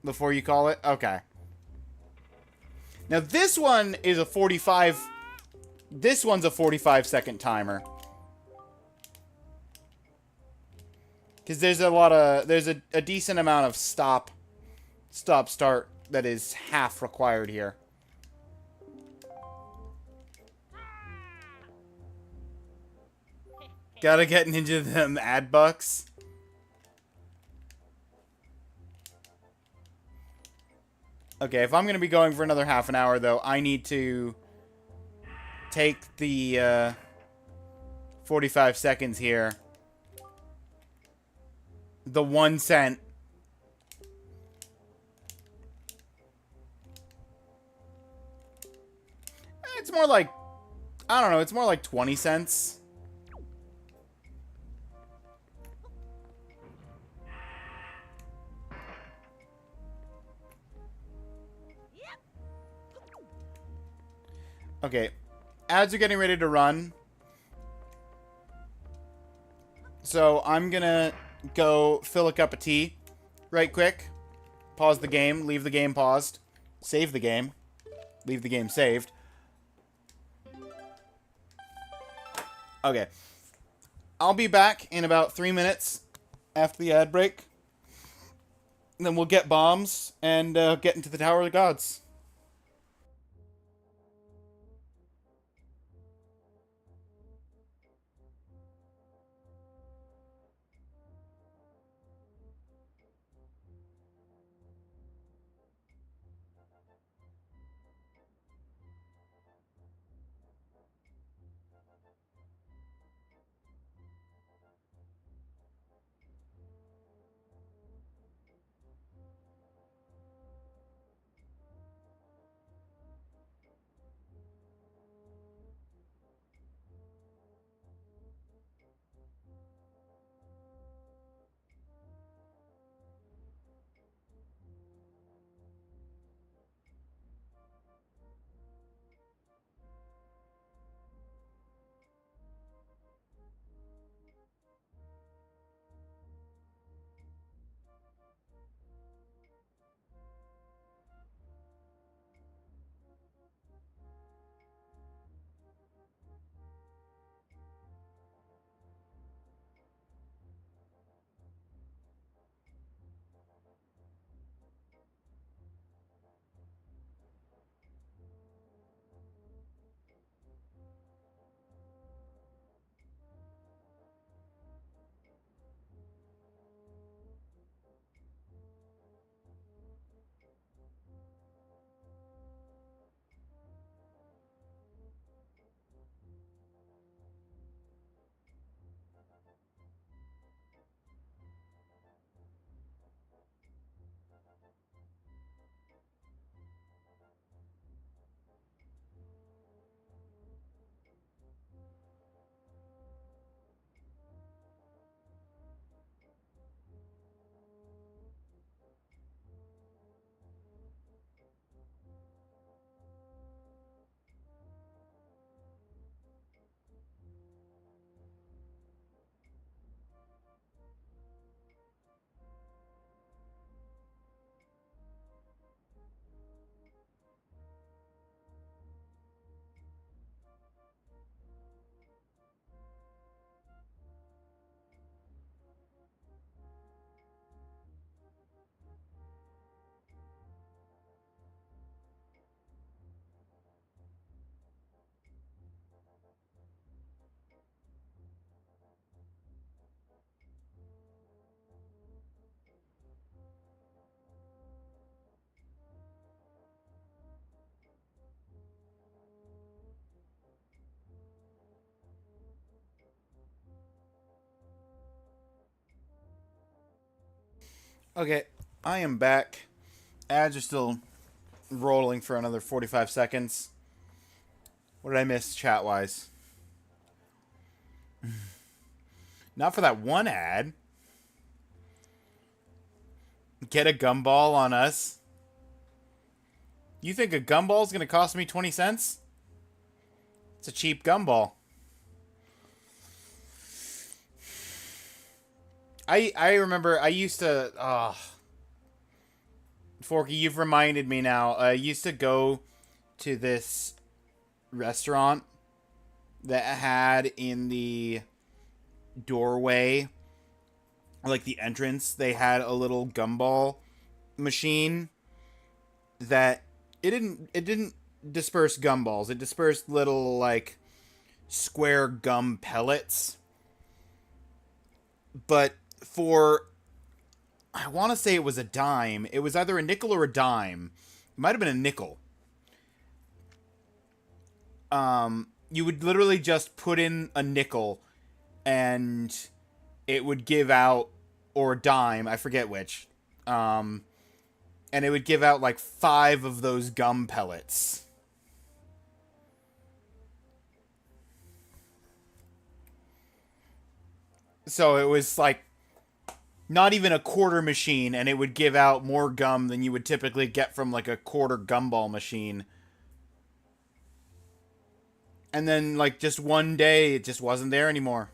Before you call it? Okay. Now this one is a 45... This one's a 45-second timer. Because there's a lot of... There's a decent amount of stop, start that is half required here. Gotta get into them ad bucks. Okay, if I'm going to be going for another half an hour, though, I need to take the 45 seconds here. The 1 cent. It's more like, I don't know, it's more like 20 cents. Okay, ads are getting ready to run. So I'm gonna go fill a cup of tea right quick. Pause the game, leave the game paused, save the game, leave the game saved. Okay. I'll be back in about 3 minutes after the ad break. And then we'll get bombs and get into the Tower of the Gods. Okay, I am back. Ads are still rolling for another 45 seconds. What did I miss chat-wise? Not for that one ad. Get a gumball on us. You think a gumball is going to cost me 20 cents? It's a cheap gumball. I remember I used to... Forky, you've reminded me now. I used to go to this restaurant that had in the doorway, like the entrance, they had a little gumball machine that it didn't disperse gumballs. It dispersed little like square gum pellets. But for, I want to say it was a dime. It was either a nickel or a dime. It might have been a nickel. You would literally just put in a nickel and it would give out, or a dime, I forget which. And it would give out like 5 of those gum pellets. So it was like not even a quarter machine, and it would give out more gum than you would typically get from like a quarter gumball machine. And then like just one day it just wasn't there anymore.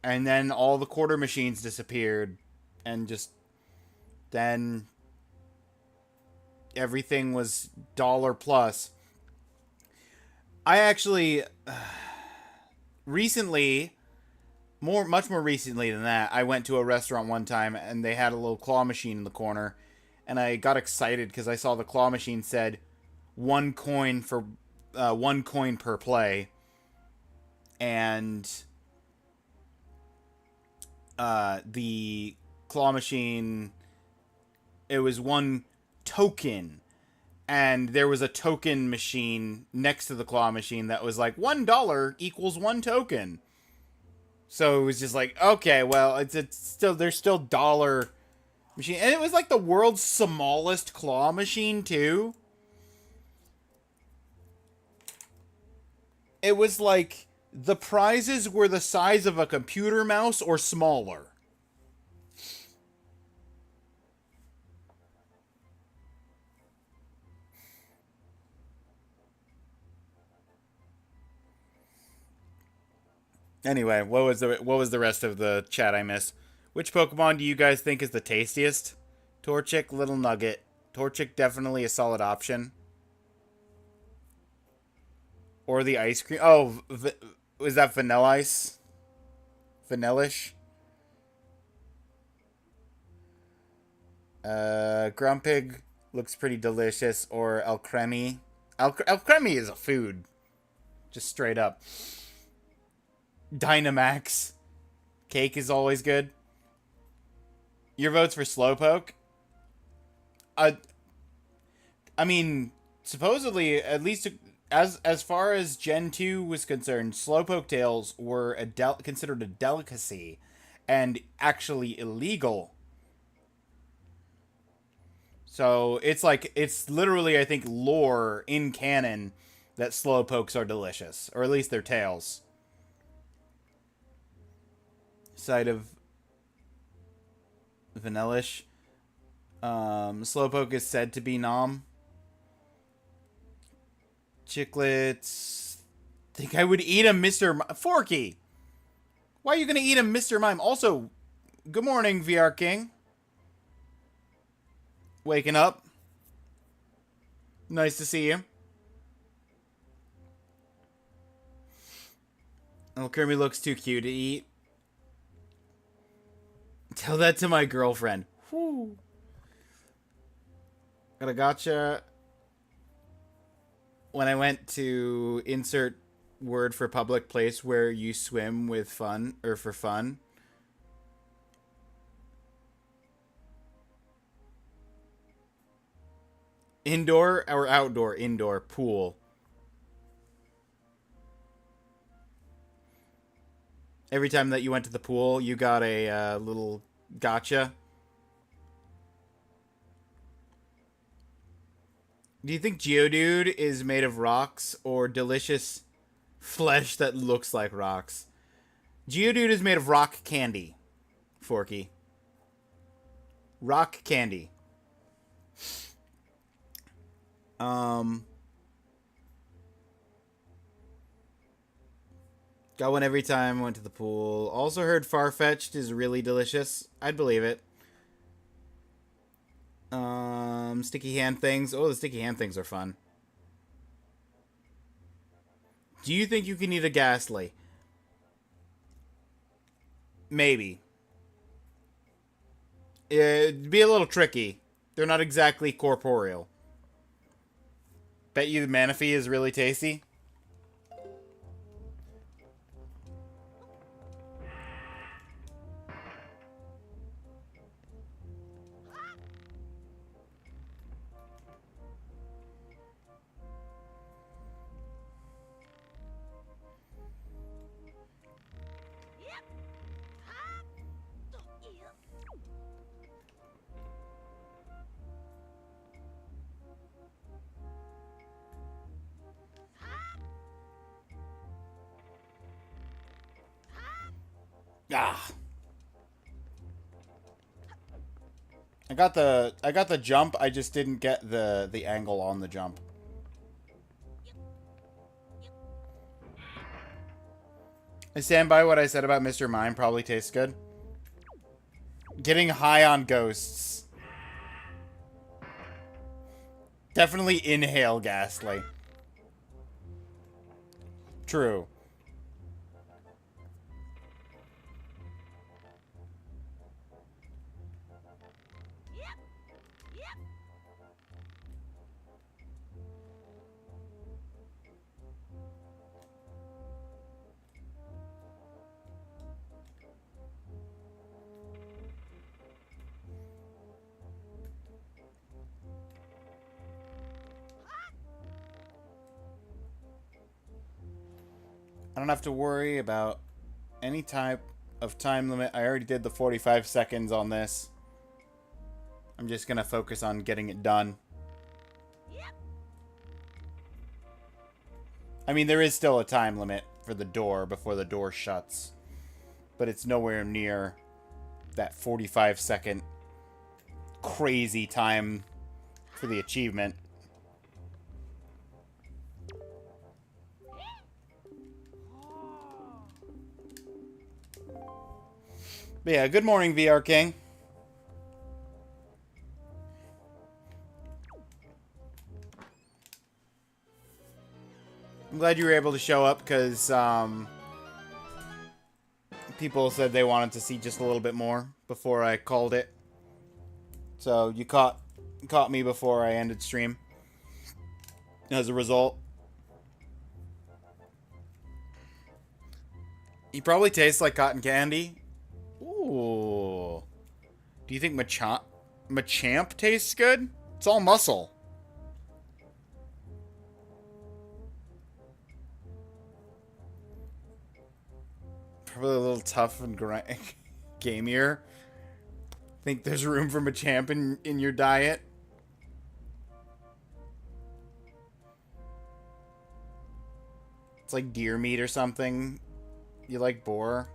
And then all the quarter machines disappeared. And just then everything was dollar plus. I actually recently, much more recently than that, I went to a restaurant one time and they had a little claw machine in the corner, and I got excited because I saw the claw machine said 1 coin for 1 coin per play, and the claw machine, it was 1 token. And there was a token machine next to the claw machine that was like $1 equals 1 token. So it was just like, okay, well, it's still, there's still dollar machine, and it was like the world's smallest claw machine too. It was like the prizes were the size of a computer mouse or smaller. Anyway, what was the rest of the chat I missed? Which Pokemon do you guys think is the tastiest? Torchic, Little Nugget. Torchic definitely a solid option. Or the ice cream. Oh, was that Vanilla Ice? Vanillish? Grumpig looks pretty delicious. Or Alcremie. Alcremie is a food. Just straight up. Dynamax. Cake is always good. Your vote's for Slowpoke? I mean, supposedly, at least as far as Gen 2 was concerned, Slowpoke tails were considered a delicacy and actually illegal. So it's literally, I think, lore in canon that Slowpokes are delicious, or at least their tails. Side of Vanillish. Slowpoke is said to be Nom. Chiclets. Think I would eat a Mr. Forky. Why are you gonna eat a Mr. Mime? Also, good morning, VR King. Waking up. Nice to see you. Oh, Kirby looks too cute to eat. Tell that to my girlfriend. Whew. Got a gotcha. When I went to insert word for public place where you swim with fun, or for fun. Indoor or outdoor? Indoor. Pool. Every time that you went to the pool, you got a little gotcha. Do you think Geodude is made of rocks or delicious flesh that looks like rocks? Geodude is made of rock candy, Forky. Rock candy. Got one every time I went to the pool. Also heard Farfetch'd is really delicious. I'd believe it. Sticky hand things. Oh, the sticky hand things are fun. Do you think you can eat a Ghastly? Maybe. It'd be a little tricky. They're not exactly corporeal. Bet you the Manaphy is really tasty. Ah. I got the jump, I just didn't get the angle on the jump. I stand by what I said about Mr. Mime. Probably tastes good. Getting high on ghosts. Definitely inhale Ghastly. True. I don't have to worry about any type of time limit. I already did the 45 seconds on this. I'm just going to focus on getting it done. I mean, there is still a time limit for the door before the door shuts. But it's nowhere near that 45-second crazy time for the achievement. But yeah, good morning, VR King. I'm glad you were able to show up, because people said they wanted to see just a little bit more before I called it. So you caught me before I ended stream. As a result. He probably tastes like cotton candy. Ooh. Do you think Machamp tastes good? It's all muscle. Probably a little tough and gamier. Think there's room for Machamp in your diet? It's like deer meat or something. You like boar?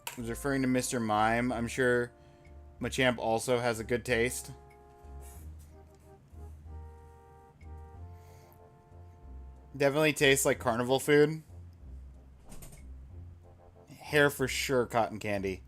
I was referring to Mr. Mime. I'm sure Machamp also has a good taste. Definitely tastes like carnival food. Hair for sure, cotton candy.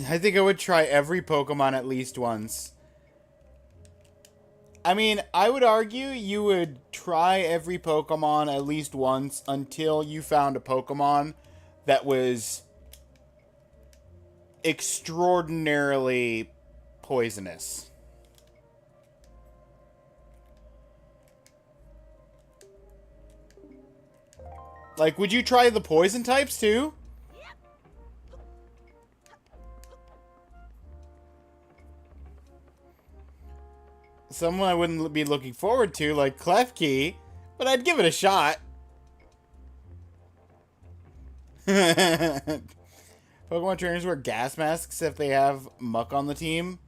I think I would try every Pokemon at least once. I mean, I would argue you would try every Pokemon at least once until you found a Pokemon that was extraordinarily poisonous. Like, would you try the poison types too? Someone I wouldn't be looking forward to, like Klefki, but I'd give it a shot. Pokemon trainers wear gas masks if they have Muck on the team.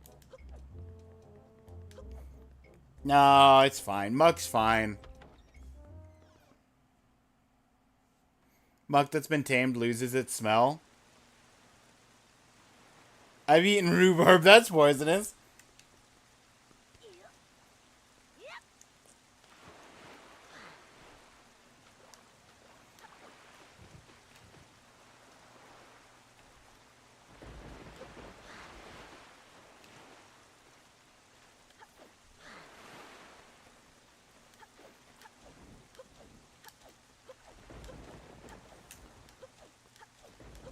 No, it's fine. Muck's fine. Muck that's been tamed loses its smell. I've eaten rhubarb. That's poisonous.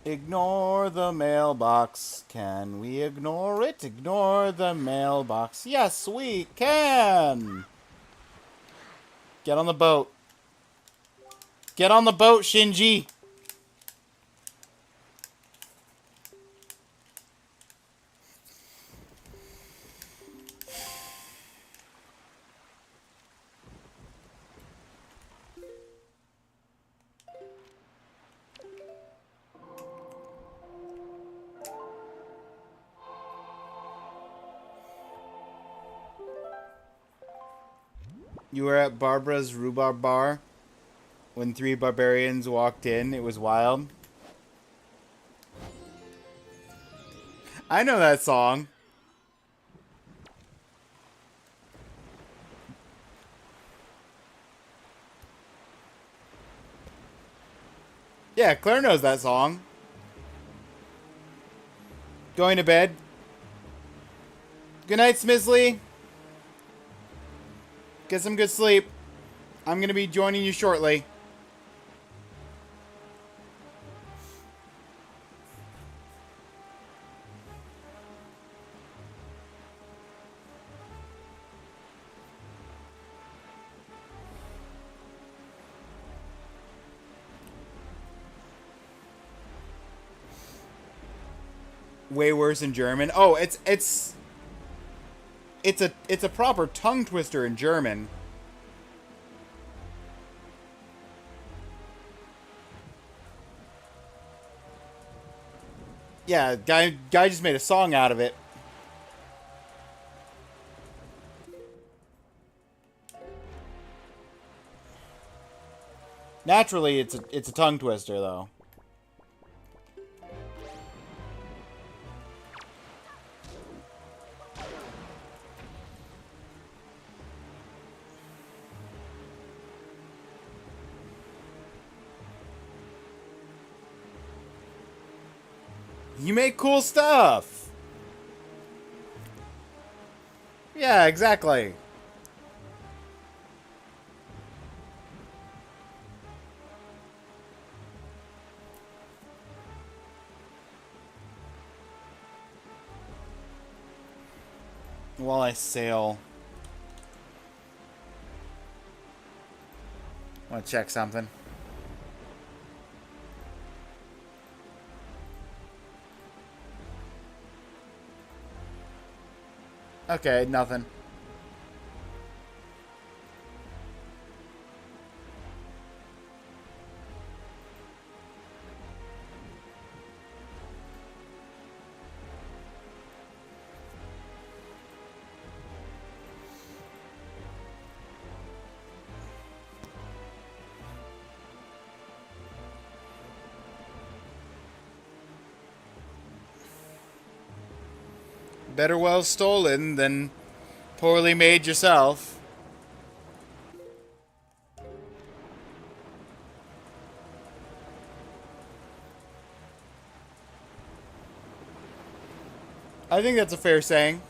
Ignore the mailbox. Can we ignore it? Ignore the mailbox. Yes, we can! Get on the boat. Get on the boat, Shinji! You were at Barbara's Rhubarb Bar when three barbarians walked in. It was wild. I know that song. Yeah, Claire knows that song. Going to bed. Good night, Smizley. Get some good sleep. I'm going to be joining you shortly. Way worse in German. Oh, it's a proper tongue twister in German. Yeah, guy just made a song out of it. Naturally, it's a tongue twister though. You make cool stuff. Yeah, exactly. While I sail, I want to check something. Okay, nothing. Better well stolen than poorly made yourself. I think that's a fair saying.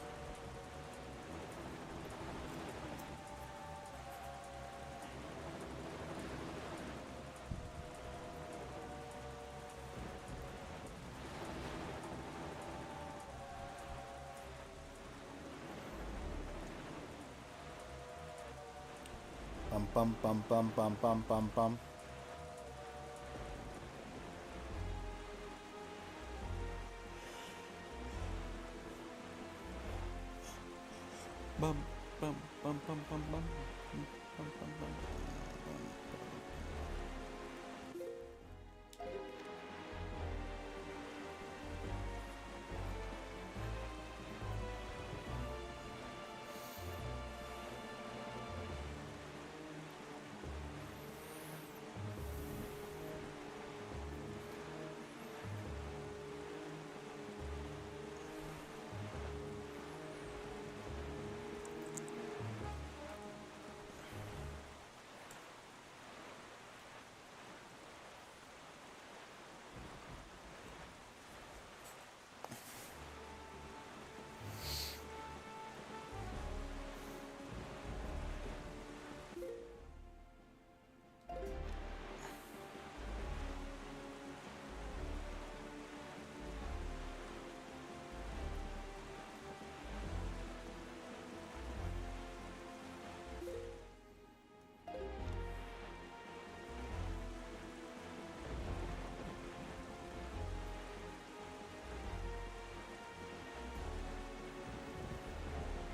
Bum bum bum bum bum bum bum bum. Bum bum bum bum bum bum bum bum bum.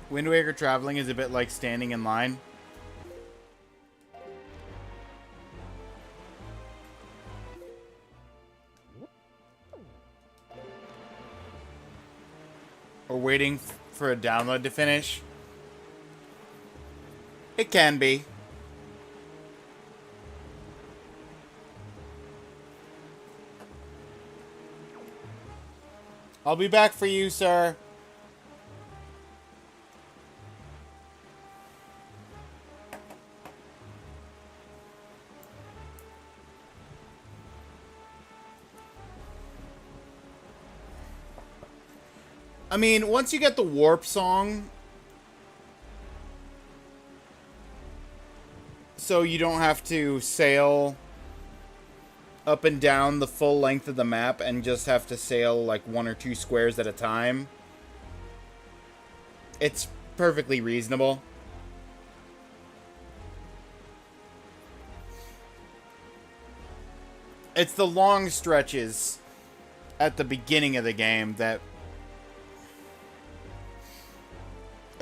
Wind Waker traveling is a bit like standing in line. Or waiting for a download to finish. It can be. I'll be back for you, sir. I mean, once you get the warp song, so you don't have to sail up and down the full length of the map and just have to sail like 1 or 2 squares at a time, it's perfectly reasonable. It's the long stretches at the beginning of the game that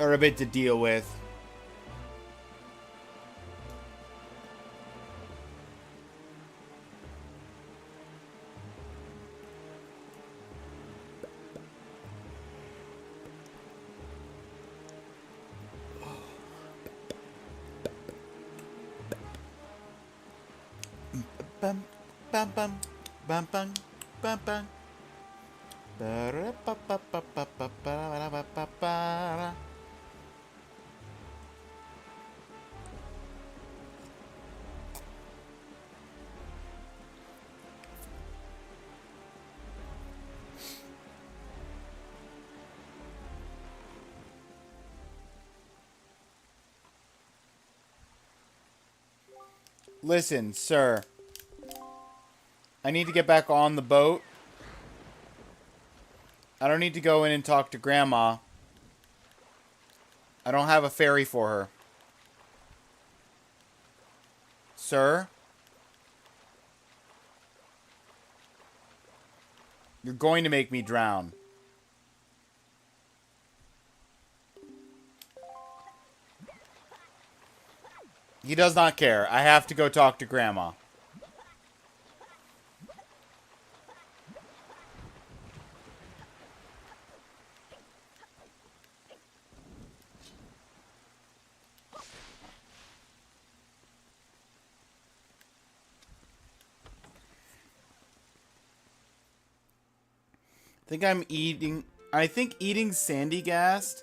are a bit to deal with. Bum bum bum bum bum bum bum. Listen, sir. I need to get back on the boat. I don't need to go in and talk to Grandma. I don't have a ferry for her. Sir? You're going to make me drown. He does not care. I have to go talk to Grandma. I think eating Sandygast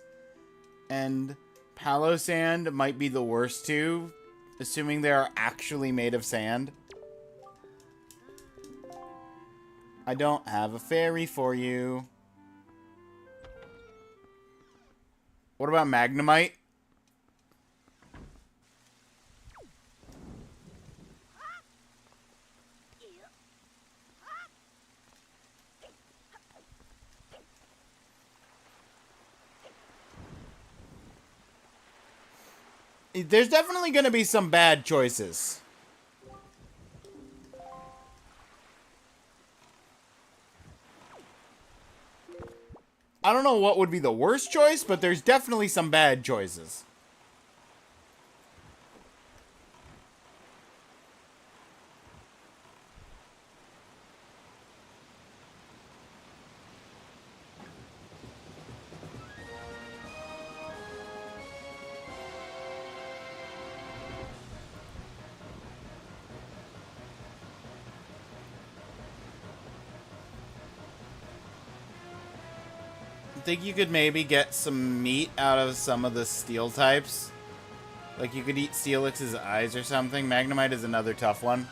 and Palo Sand might be the worst two, assuming they are actually made of sand. I don't have a ferry for you. What about Magnemite? There's definitely going to be some bad choices. I don't know what would be the worst choice, but there's definitely some bad choices. Think you could maybe get some meat out of some of the steel types? Like you could eat Steelix's eyes or something? Magnemite is another tough one.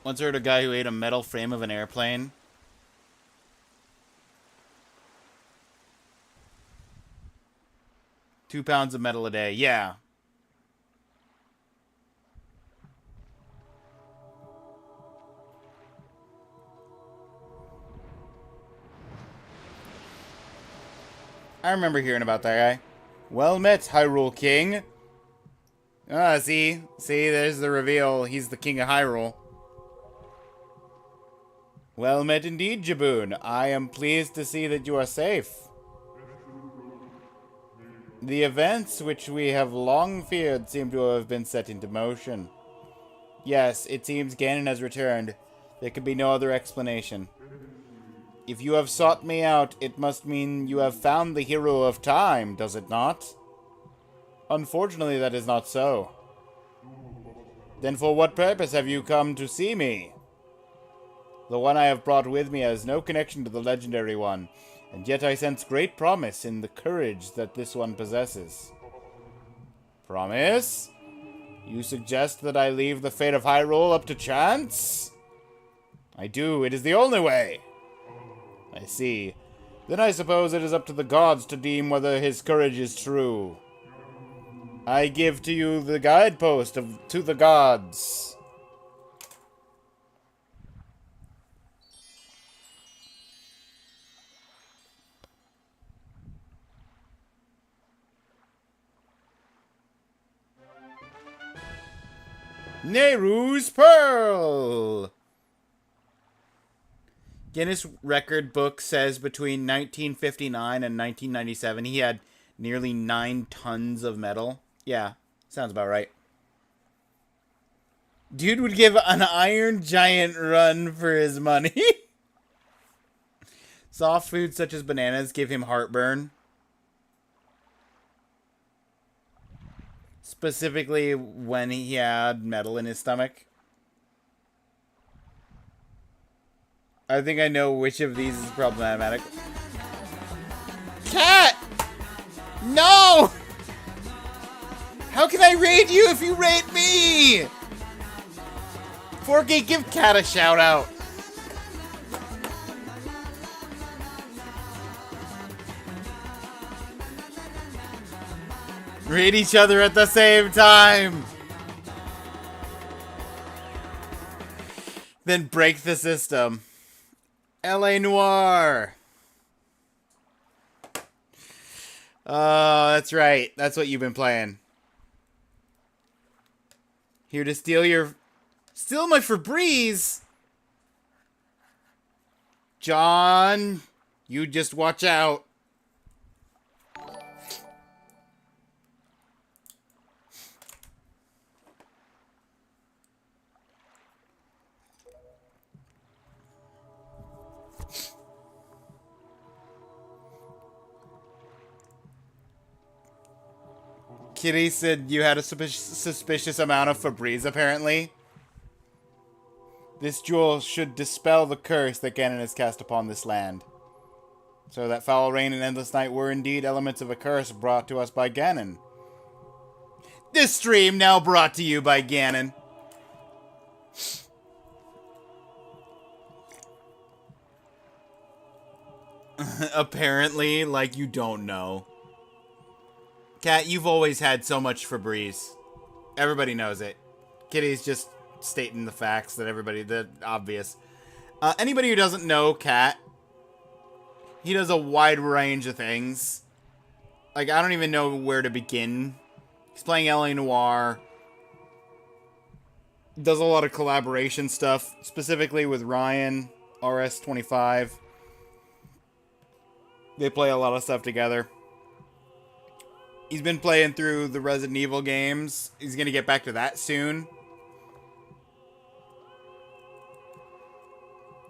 Once heard a guy who ate a metal frame of an airplane. £2 of metal a day. Yeah. I remember hearing about that guy. Well met, Hyrule King. Ah, see? See, there's the reveal. He's the King of Hyrule. Well met indeed, Jaboon. I am pleased to see that you are safe. The events which we have long feared seem to have been set into motion. Yes, it seems Ganon has returned. There could be no other explanation. If you have sought me out, it must mean you have found the hero of time, does it not? Unfortunately, that is not so. Then for what purpose have you come to see me? The one I have brought with me has no connection to the legendary one, and yet I sense great promise in the courage that this one possesses. Promise? You suggest that I leave the fate of Hyrule up to chance? I do. It is the only way. I see. Then I suppose it is up to the gods to deem whether his courage is true. I give to you the guidepost to the gods. Nehru's Pearl! Guinness record book says between 1959 and 1997 he had nearly 9 tons of metal. Yeah, sounds about right. Dude would give an Iron Giant run for his money. Soft foods such as bananas give him heartburn. Specifically when he had metal in his stomach. I think I know which of these is problematic. Cat! No! How can I raid you if you raid me? Forky, give Cat a shout out. Raid each other at the same time. Then break the system. L.A. Noire. Oh, that's right. That's what you've been playing. Here to steal my Febreze. John, you just watch out. Kitty said you had a suspicious amount of Febreze, apparently. This jewel should dispel the curse that Ganon has cast upon this land. So that foul rain and endless night were indeed elements of a curse brought to us by Ganon. This stream now brought to you by Ganon. Apparently, like you don't know. Cat, you've always had so much Febreze. Everybody knows it. Kitty's just stating the facts that obvious. Anybody who doesn't know Cat, he does a wide range of things. Like, I don't even know where to begin. He's playing L.A. Noire. Does a lot of collaboration stuff, specifically with Ryan, RS25. They play a lot of stuff together. He's been playing through the Resident Evil games. He's going to get back to that soon.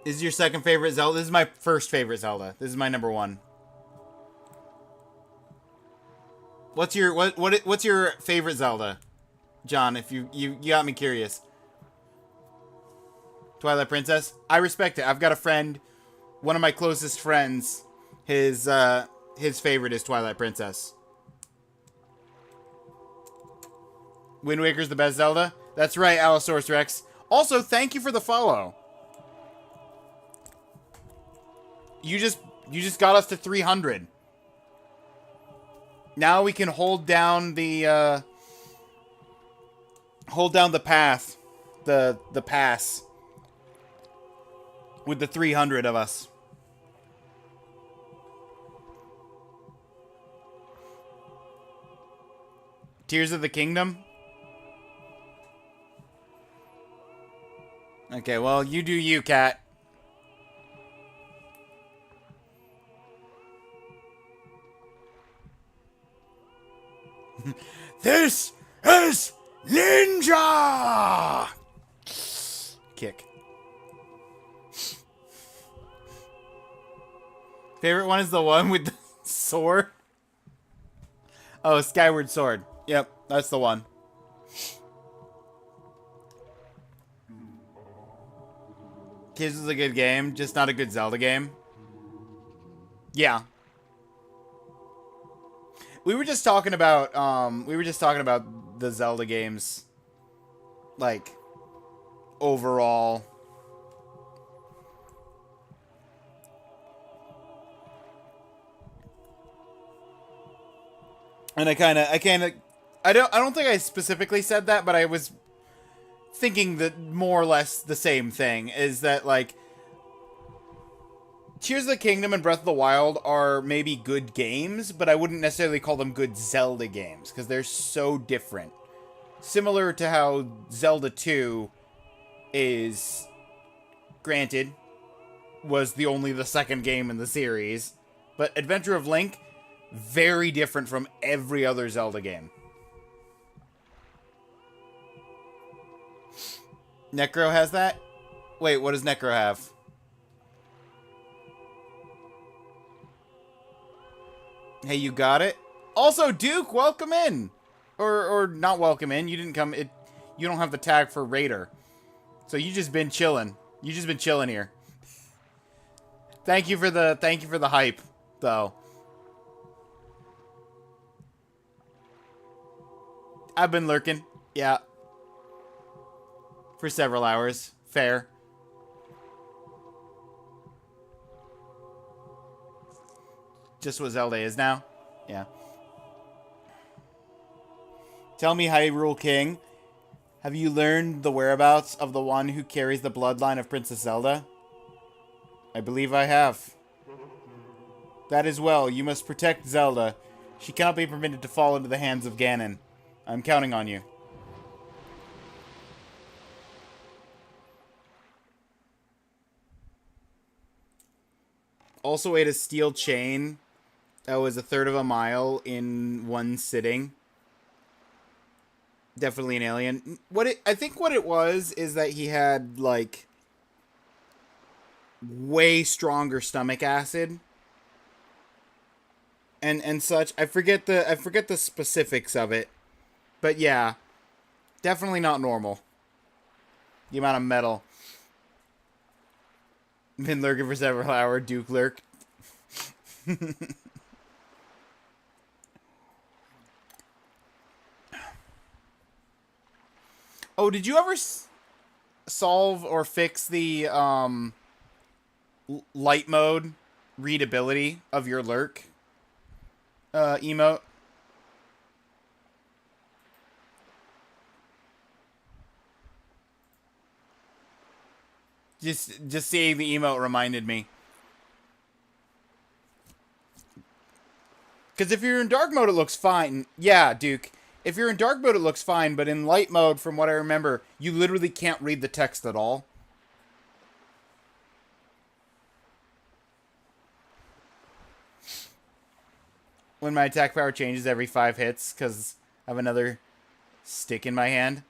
This is your second favorite Zelda? This is my first favorite Zelda. This is my number one. What's your favorite Zelda? John, if you got me curious. Twilight Princess? I respect it. I've got a friend, one of my closest friends, his favorite is Twilight Princess. Wind Waker's the best Zelda? That's right, Allosaurus Rex. Also, thank you for the follow. You just got us to 300. Now we can hold down the path. The pass. With the 300 of us. Tears of the Kingdom? Okay, well, you do you, cat. This is Ninja! Kick. Favorite one is the one with the sword? Oh, Skyward Sword. Yep, that's the one. Tears is a good game, just not a good Zelda game. Yeah. We were just talking about the Zelda games, like, overall. And I don't think I specifically said that, but I was thinking that more or less the same thing, is that, like, Tears of the Kingdom and Breath of the Wild are maybe good games, but I wouldn't necessarily call them good Zelda games, because they're so different. Similar to how Zelda 2 is, granted, was the second game in the series, but Adventure of Link, very different from every other Zelda game. Necro has that? Wait, what does Necro have? Hey, you got it? Also, Duke, welcome in! Or not welcome in, you didn't come, you don't have the tag for Raider. So you just been chilling. You just been chilling here. Thank you for the hype, though. I've been lurking. Yeah. For several hours. Fair. Just what Zelda is now? Yeah. Tell me, Hyrule King, have you learned the whereabouts of the one who carries the bloodline of Princess Zelda? I believe I have. That is well. You must protect Zelda. She cannot be permitted to fall into the hands of Ganon. I'm counting on you. Also ate a steel chain that was a third of a mile in one sitting. Definitely an alien. I think what it was is that he had, like, way stronger stomach acid and such. I forget the specifics of it. But yeah, definitely not normal. The amount of metal. Been lurking for several hours. Duke lurk. Oh, did you ever solve or fix the light mode readability of your lurk emote? Just seeing the emote reminded me. Because if you're in dark mode, it looks fine. Yeah, Duke. If you're in dark mode, it looks fine. But in light mode, from what I remember, you literally can't read the text at all. When my attack power changes every 5 hits, because I have another stick in my hand.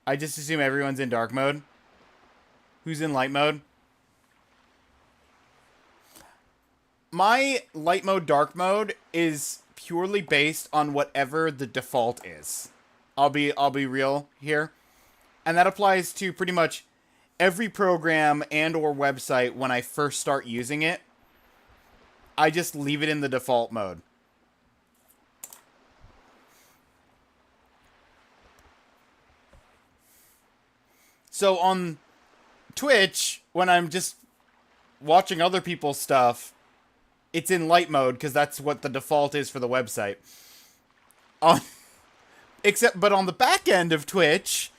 I just assume everyone's in dark mode. Who's in light mode? My light mode, dark mode is purely based on whatever the default is. I'll be real here. And that applies to pretty much every program and or website when I first start using it. I just leave it in the default mode. So on Twitch, when I'm just watching other people's stuff, it's in light mode because that's what the default is for the website. But on the back end of Twitch,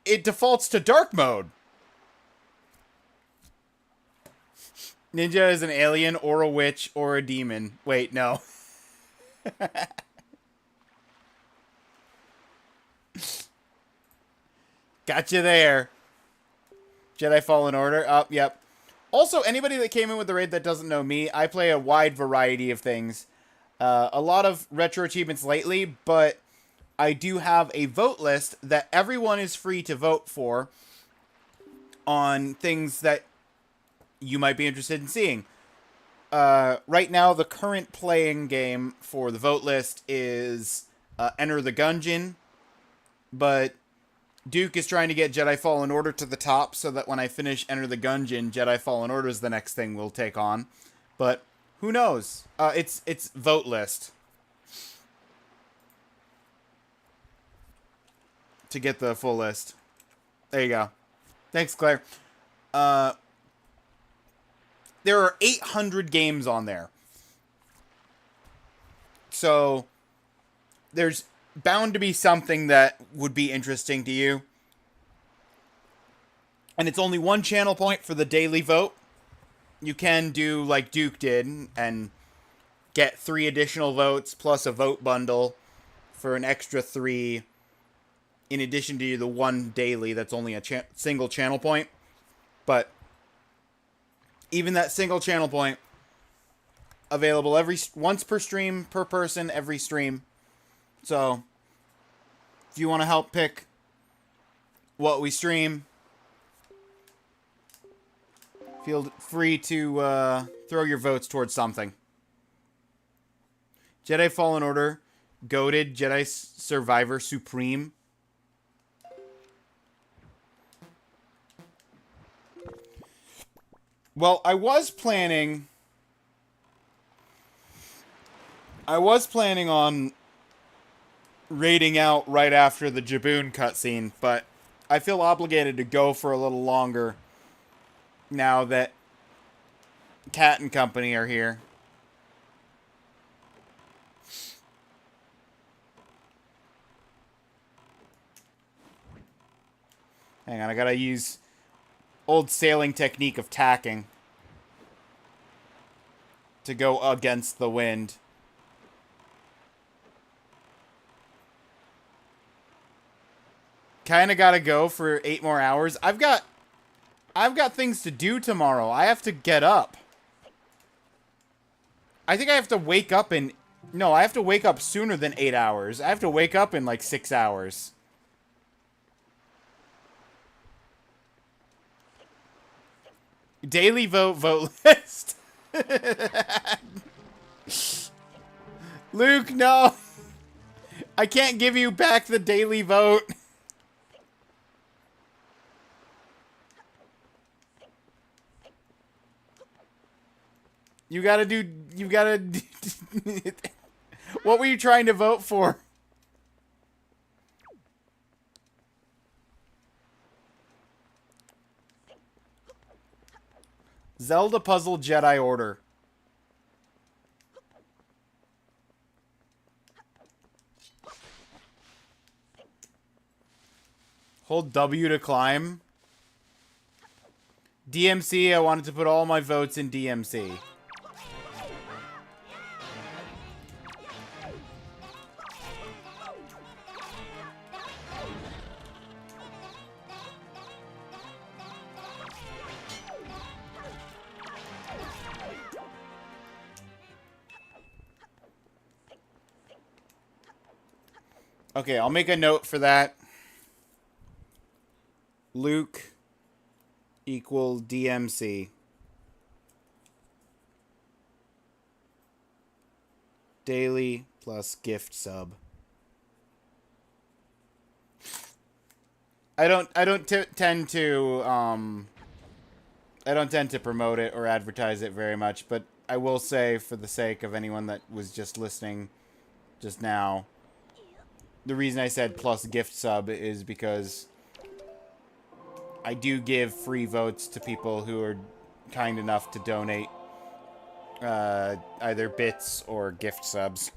it defaults to dark mode. Ninja is an alien or a witch or a demon. Wait, no. Gotcha there. Jedi Fallen Order. Oh, yep. Also, anybody that came in with the raid that doesn't know me, I play a wide variety of things. A lot of retro achievements lately, but I do have a vote list that everyone is free to vote for on things that you might be interested in seeing. Right now, the current playing game for the vote list is Enter the Gungeon, but Duke is trying to get Jedi Fallen Order to the top so that when I finish Enter the Gungeon, Jedi Fallen Order is the next thing we'll take on. But who knows? It's vote list to get the full list. There you go. Thanks, Claire. There are 800 games on there. So there's bound to be something that would be interesting to you. And it's only one channel point for the daily vote. You can do like Duke did and get 3 additional votes plus a vote bundle for an extra 3 in addition to the one daily that's only a single channel point. But even that single channel point available once per stream, per person, every stream. So if you want to help pick what we stream, feel free to throw your votes towards something. Jedi Fallen Order, goated Jedi Survivor Supreme. Well, I was planning on raiding out right after the Jaboon cutscene, but I feel obligated to go for a little longer now that Cat and company are here. Hang on, I gotta use old sailing technique of tacking to go against the wind. Kinda gotta go for 8 more hours. I've got things to do tomorrow. I have to get up. I think I have to wake up in... No, I have to wake up sooner than 8 hours. I have to wake up in like 6 hours. Daily vote list. Luke, no. I can't give you back the daily vote. You gotta... What were you trying to vote for? Zelda Puzzle Jedi Order. Hold W to climb. DMC, I wanted to put all my votes in DMC. Okay, I'll make a note for that. Luke equal DMC. Daily plus gift sub. I don't tend to promote it or advertise it very much, but I will say, for the sake of anyone that was just listening just now, the reason I said plus gift sub is because I do give free votes to people who are kind enough to donate either bits or gift subs.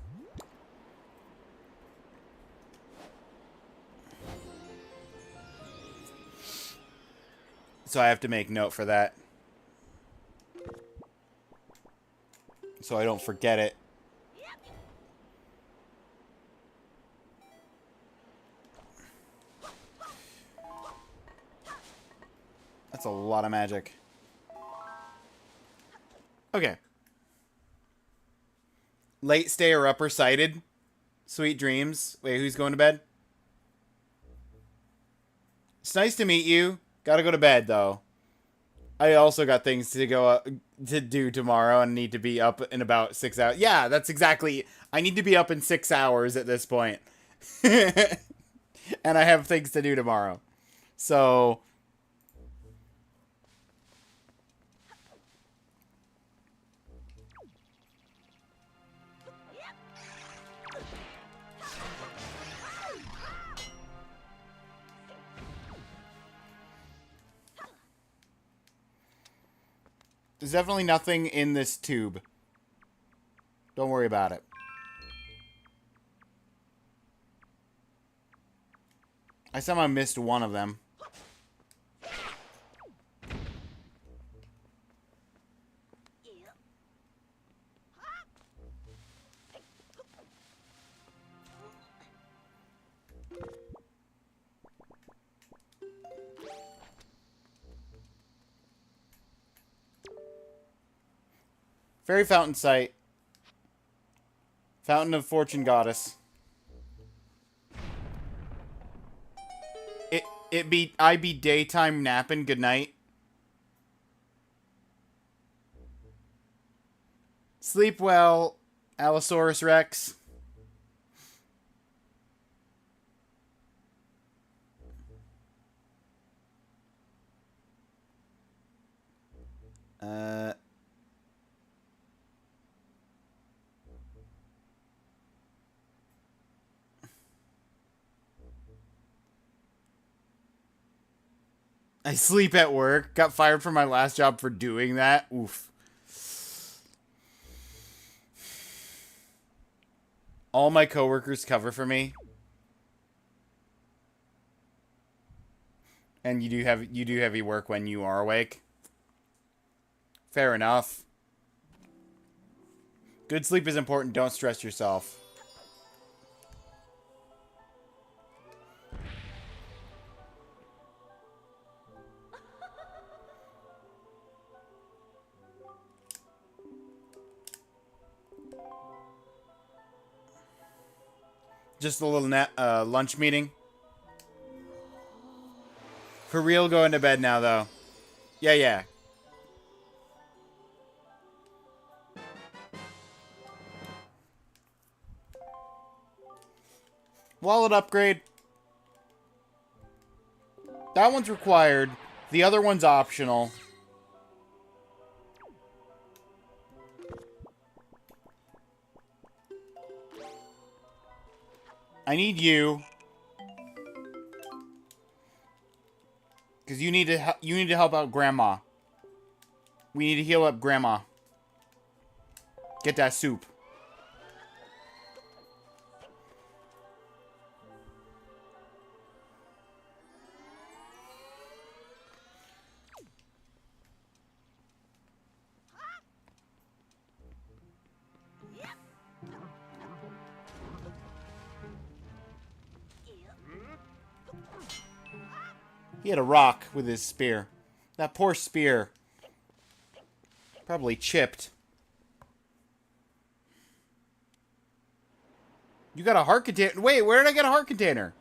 So I have to make note for that, so I don't forget it. That's a lot of magic. Okay. Late stay or upper sighted. Sweet dreams. Wait, who's going to bed? It's nice to meet you. Gotta go to bed, though. I also got things to go to do tomorrow and need to be up in about 6 hours. Yeah, that's exactly... I need to be up in 6 hours at this point. And I have things to do tomorrow. So... There's definitely nothing in this tube. Don't worry about it. I somehow missed one of them. Fairy Fountain Site. Fountain of Fortune Goddess. I be daytime napping. Good night. Sleep well, Allosaurus Rex. I sleep at work. Got fired from my last job for doing that. Oof. All my coworkers cover for me. And you do heavy work when you are awake. Fair enough. Good sleep is important. Don't stress yourself. Just a little lunch meeting. For real, going to bed now, though. Yeah. Wallet upgrade. That one's required. The other one's optional. I need you. Because you need to help out Grandma. We need to heal up Grandma. Get that soup. He had a rock with his spear. That poor spear. Probably chipped. You got a heart container. Wait, where did I get a heart container?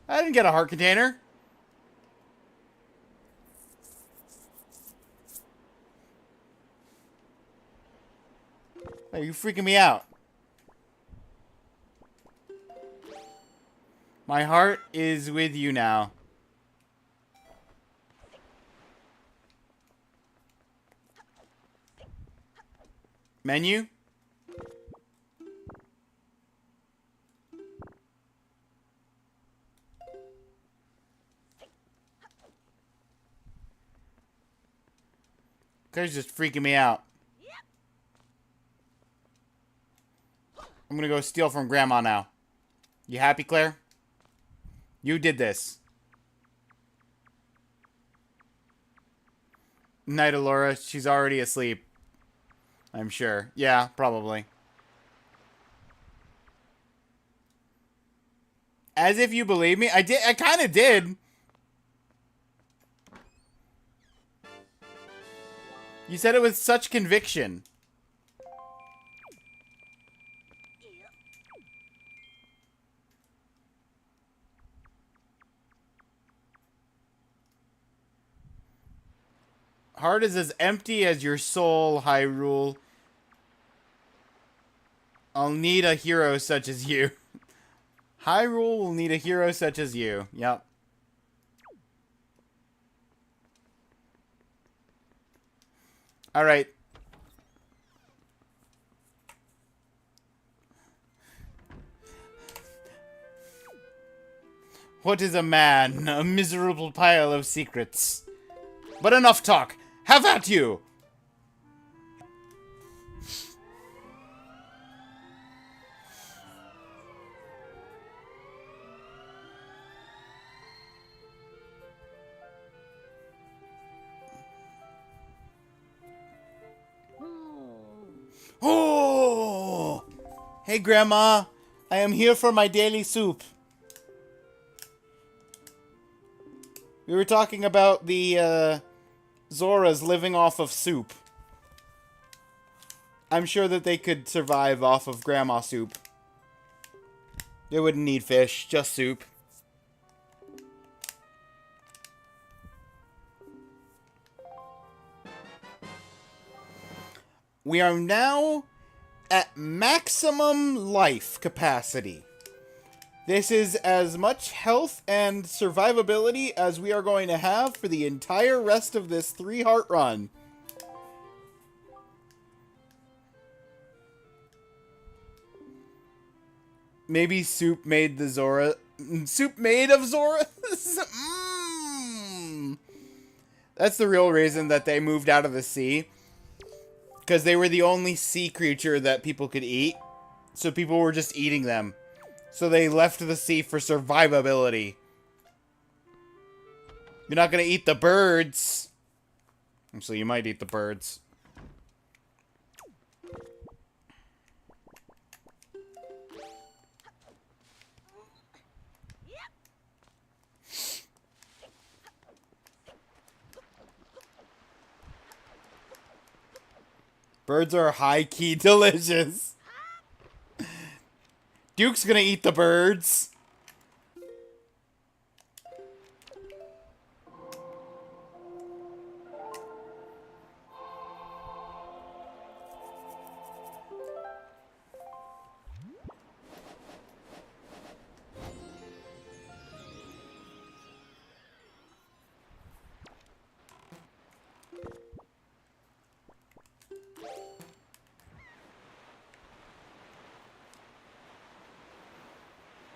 I didn't get a heart container. Are you freaking me out? My heart is with you now. Menu? Claire's just freaking me out. I'm gonna go steal from Grandma now. You happy, Claire? You did this. Night, Alora. She's already asleep. I'm sure. Yeah, probably. As if you believe me. I kind of did. You said it with such conviction. Heart is as empty as your soul, Hyrule. I'll need a hero such as you. Hyrule will need a hero such as you. Yep. Alright. What is a man? A miserable pile of secrets. But enough talk. Have at you! Oh! Hey, Grandma. I am here for my daily soup. We were talking about the, Zoras living off of soup. I'm sure that they could survive off of Grandma soup. They wouldn't need fish, just soup. We are now at maximum life capacity. This is as much health and survivability as we are going to have for the entire rest of this 3-heart run. Maybe soup made the Zora... Soup made of Zoras? That's the real reason that they moved out of the sea. Because they were the only sea creature that people could eat. So people were just eating them. So they left the sea for survivability. You're not going to eat the birds. Actually, you might eat the birds. Birds are high-key delicious. Duke's gonna eat the birds.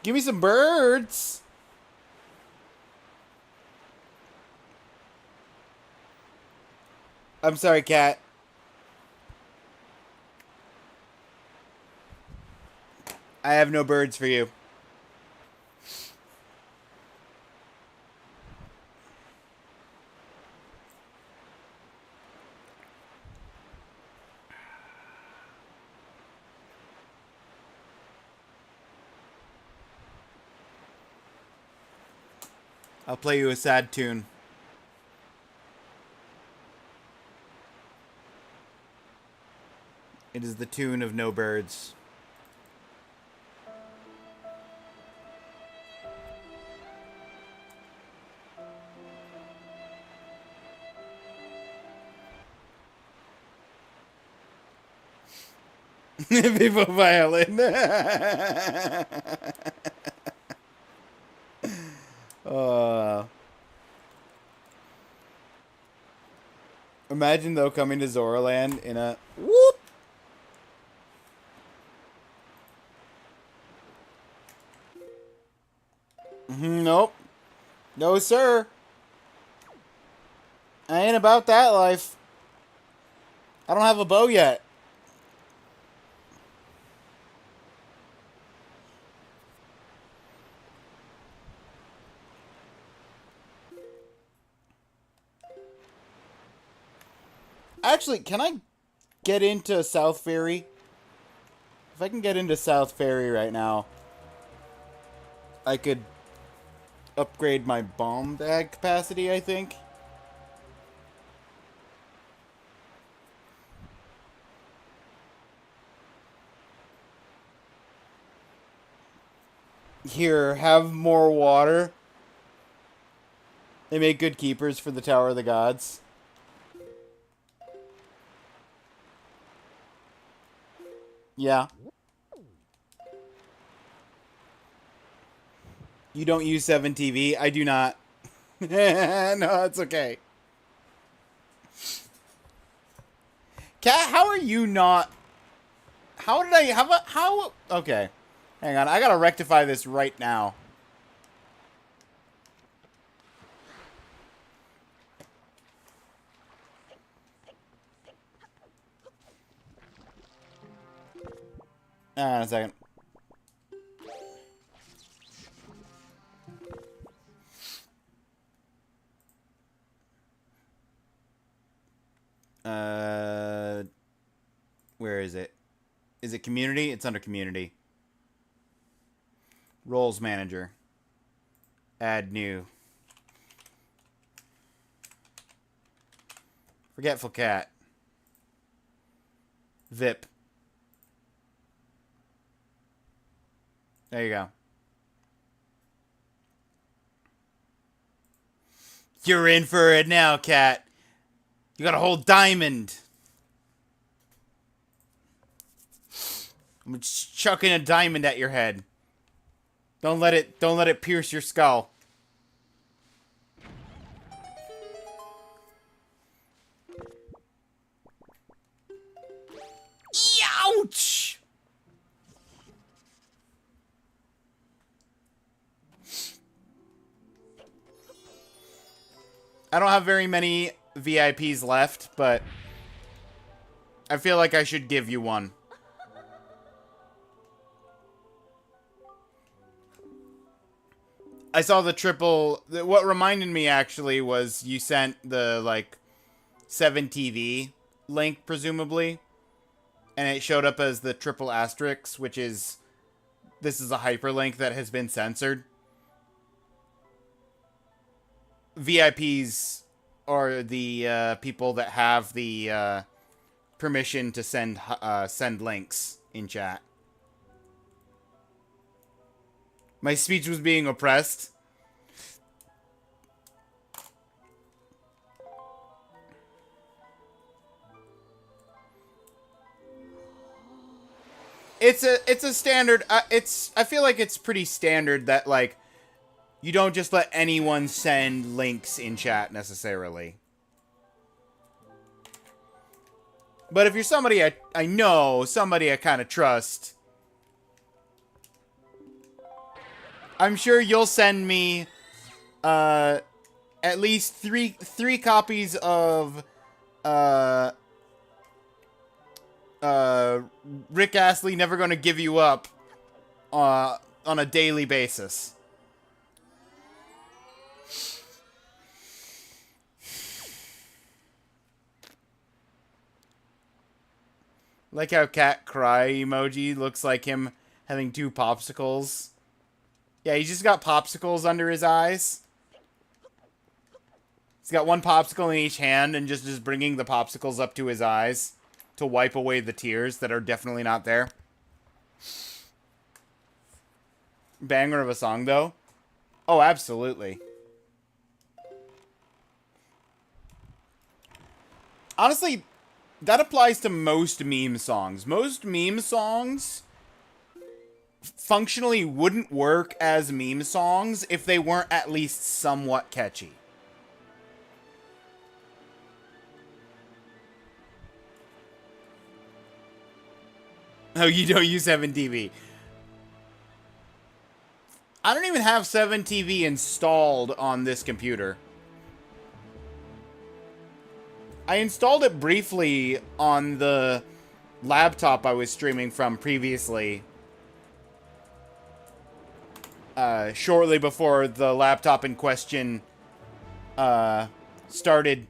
Give me some birds. I'm sorry, cat. I have no birds for you. I'll play you a sad tune. It is the tune of no birds. People violin. Imagine though coming to Zoraland in a whoop. Nope. No, sir. I ain't about that life. I don't have a bow yet. Actually, can I get into South Ferry? If I can get into South Ferry right now, I could upgrade my bomb bag capacity, I think. Here, have more water. They make good keepers for the Tower of the Gods. Yeah. You don't use 7TV? I do not. No, that's okay. Cat, how are you not... How did I... How... Okay. Hang on, I gotta rectify this right now. Hang on a second. Where is it? Is it community? It's under community. Roles manager. Add new. Forgetful cat. VIP. There you go. You're in for it now, cat. You got a whole diamond. I'm just chucking a diamond at your head. Don't let it pierce your skull. Ouch! I don't have very many VIPs left, but I feel like I should give you one. I saw the triple... What reminded me, actually, was you sent the, like, 7TV link, presumably. And it showed up as the triple asterisk, which is... This is a hyperlink that has been censored. VIPs are the people that have the permission to send links in chat. My speech was being oppressed. It's a standard. I feel like it's pretty standard that, like, you don't just let anyone send links in chat necessarily. But if you're somebody I know, somebody I kind of trust, I'm sure you'll send me at least three copies of Rick Astley Never Gonna Give You Up on a daily basis. Like how cat cry emoji looks like him having 2 popsicles. Yeah, he's just got popsicles under his eyes. He's got 1 popsicle in each hand and just bringing the popsicles up to his eyes to wipe away the tears that are definitely not there. Banger of a song, though. Oh, absolutely. Honestly, that applies to most meme songs. Most meme songs functionally wouldn't work as meme songs if they weren't at least somewhat catchy. Oh, you don't use 7TV. I don't even have 7TV installed on this computer. I installed it briefly on the laptop I was streaming from previously. Shortly before the laptop in question started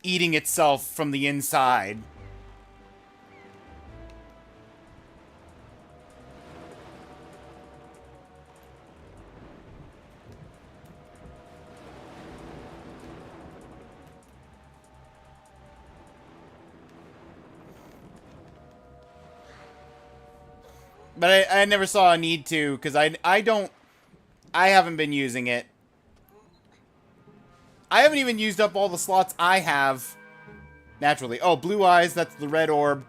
eating itself from the inside. But I never saw a need to, because I haven't been using it. I haven't even used up all the slots I have. Naturally. Oh, Blue Eyes, that's the red orb.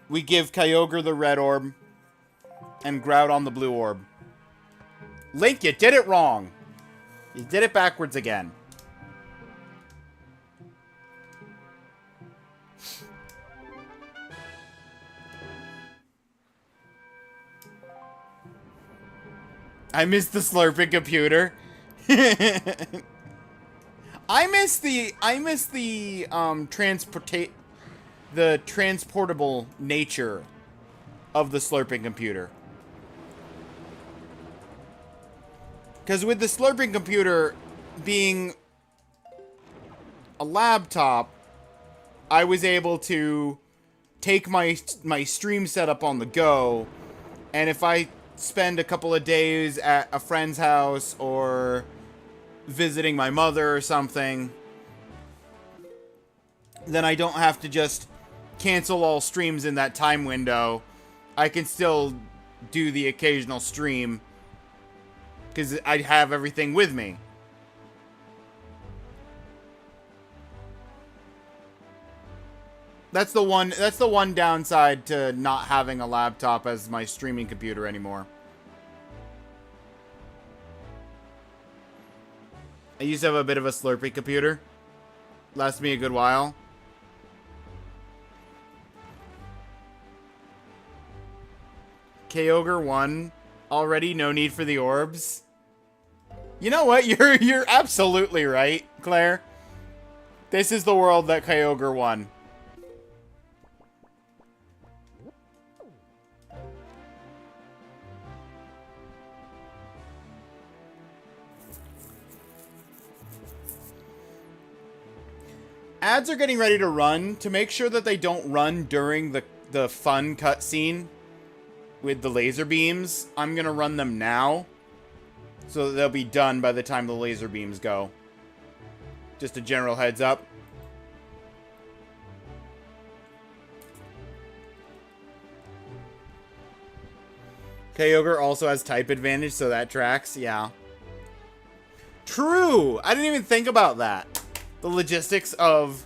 We give Kyogre the red orb. And Groudon the blue orb. Link, you did it wrong. You did it backwards again. I miss the slurping computer. I miss the transportable nature of the slurping computer. Because with the slurping computer being a laptop, I was able to take my stream setup on the go, and if I spend a couple of days at a friend's house or visiting my mother or something, then I don't have to just cancel all streams in that time window. I can still do the occasional stream because I have everything with me. That's the one downside to not having a laptop as my streaming computer anymore. I used to have a bit of a slurpy computer. Lasted me a good while. Kyogre 1 already, no need for the orbs. You know what? You're absolutely right, Claire. This is the world that Kyogre won. Ads are getting ready to run. To make sure that they don't run during the fun cutscene with the laser beams, I'm going to run them now. So that they'll be done by the time the laser beams go. Just a general heads up. Kyogre also has type advantage, so that tracks. Yeah. True! I didn't even think about that. The logistics of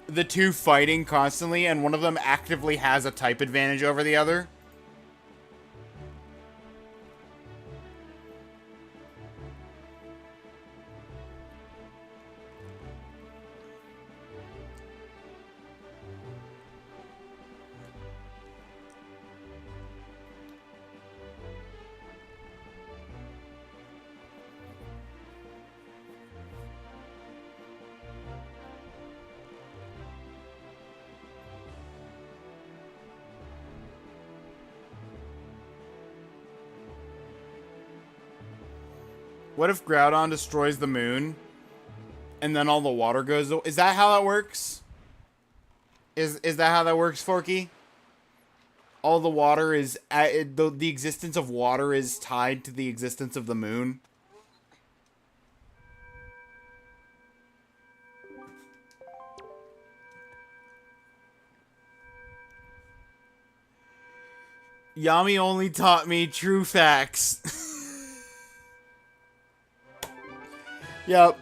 the two fighting constantly, and one of them actively has a type advantage over the other. What if Groudon destroys the moon and then all the water goes away? Is that how that works? Is that how that works, Forky? All the water is... the existence of water is tied to the existence of the moon? Yami only taught me true facts. Yep.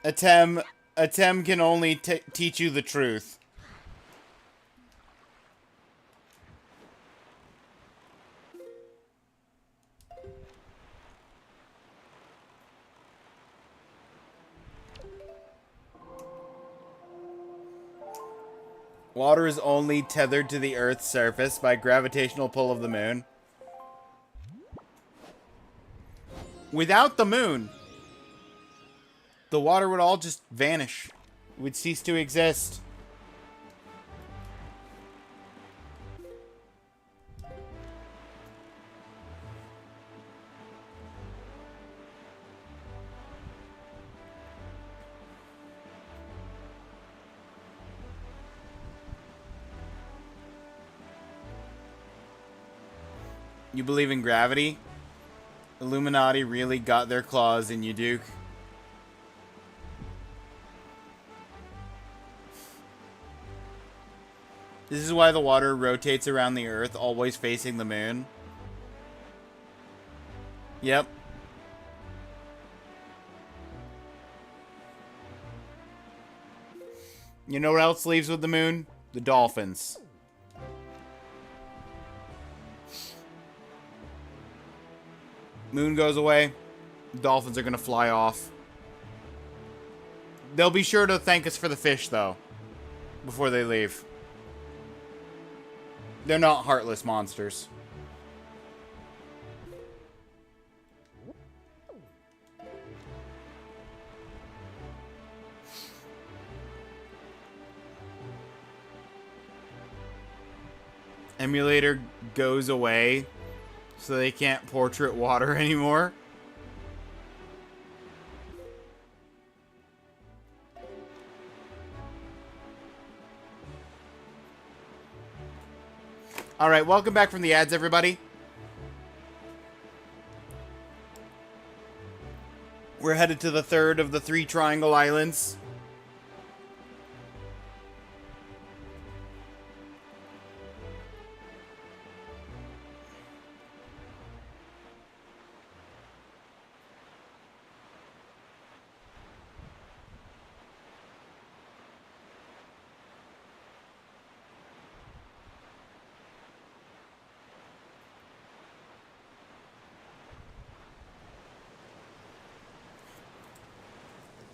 Atem can only teach you the truth. Water is only tethered to the Earth's surface by gravitational pull of the moon. Without the moon, the water would all just vanish. It would cease to exist. You believe in gravity? Illuminati really got their claws in you, Duke. This is why the water rotates around the Earth, always facing the moon. Yep. You know what else leaves with the moon? The dolphins. Moon goes away. Dolphins are gonna fly off. They'll be sure to thank us for the fish, though, before they leave. They're not heartless monsters. Emulator goes away, so they can't portrait water anymore. Alright, welcome back from the ads, everybody. We're headed to the third of the 3 Triangle Islands.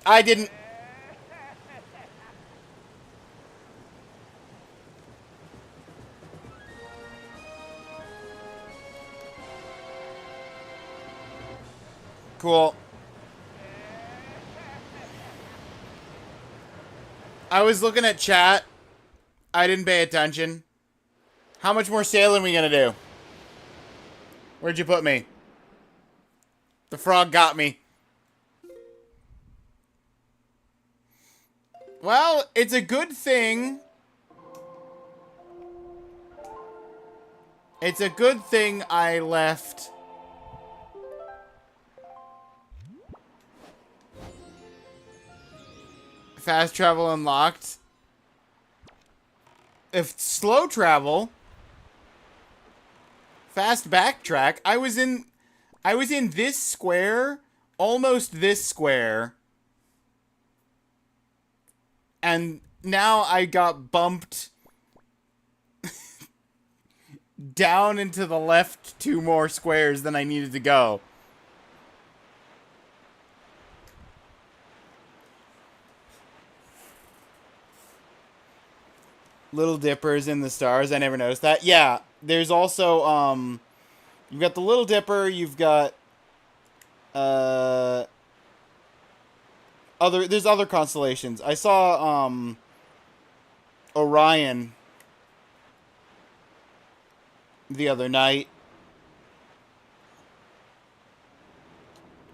I didn't... Cool. I was looking at chat. I didn't pay attention. How much more sailing we gonna do? Where'd you put me? The frog got me. Well, it's a good thing. It's a good thing I left. Fast travel unlocked. If slow travel, fast backtrack. I was in this square, almost this square. And now I got bumped down into the left 2 more squares than I needed to go. Little Dipper's in the stars. I never noticed that. Yeah, there's also, you've got the Little Dipper, you've got, there's other constellations. I saw, Orion the other night.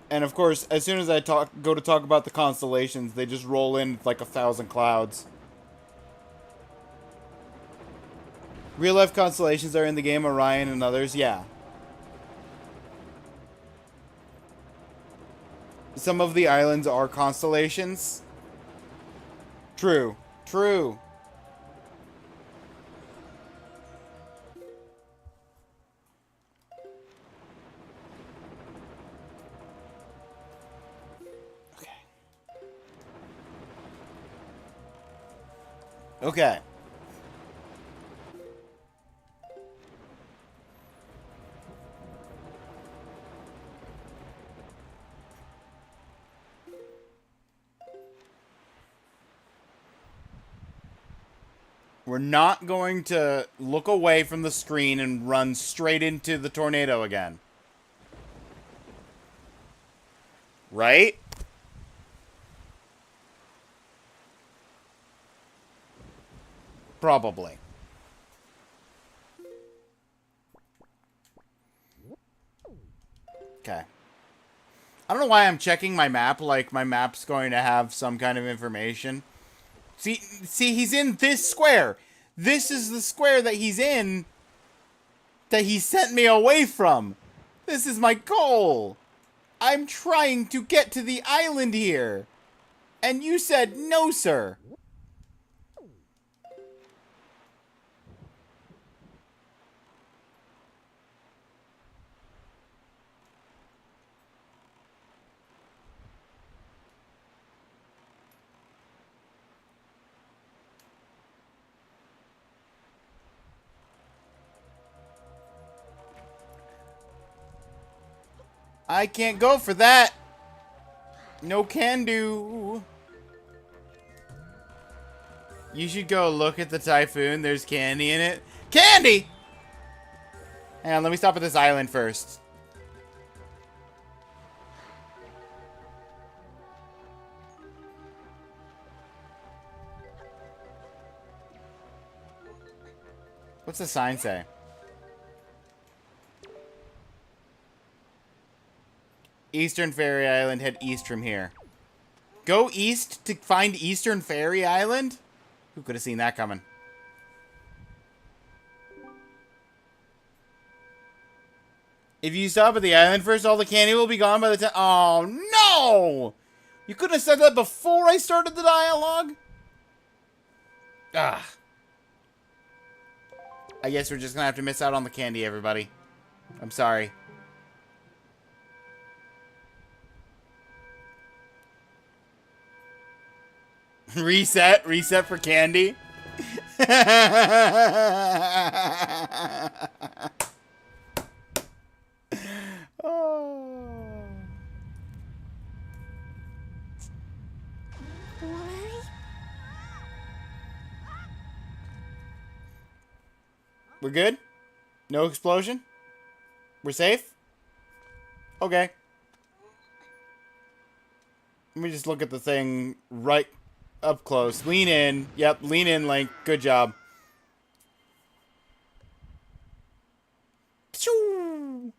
And of course, as soon as I go to talk about the constellations, they just roll in like 1,000 clouds. Real life constellations are in the game, Orion and others, yeah. Some of the islands are constellations. True. True. Okay. Okay. We're not going to look away from the screen and run straight into the tornado again. Right? Probably. Okay. I don't know why I'm checking my map like my map's going to have some kind of information. See, he's in this square. This is the square that he's in that he sent me away from. This is my goal. I'm trying to get to the island here. And you said no, sir. I can't go for that. No can do. You should go look at the typhoon. There's candy in it. Candy! Hang on, let me stop at this island first. What's the sign say? Eastern Fairy Island, head east from here. Go east to find Eastern Fairy Island? Who could have seen that coming? If you stop at the island first, all the candy will be gone by the time... Oh, no! You couldn't have said that before I started the dialogue? Ah. I guess we're just gonna have to miss out on the candy, everybody. I'm sorry. Reset for candy. Oh. We're good? No explosion? We're safe? Okay. Let me just look at the thing right up close. Lean in. Yep, lean in, Link. Good job. Pshoo!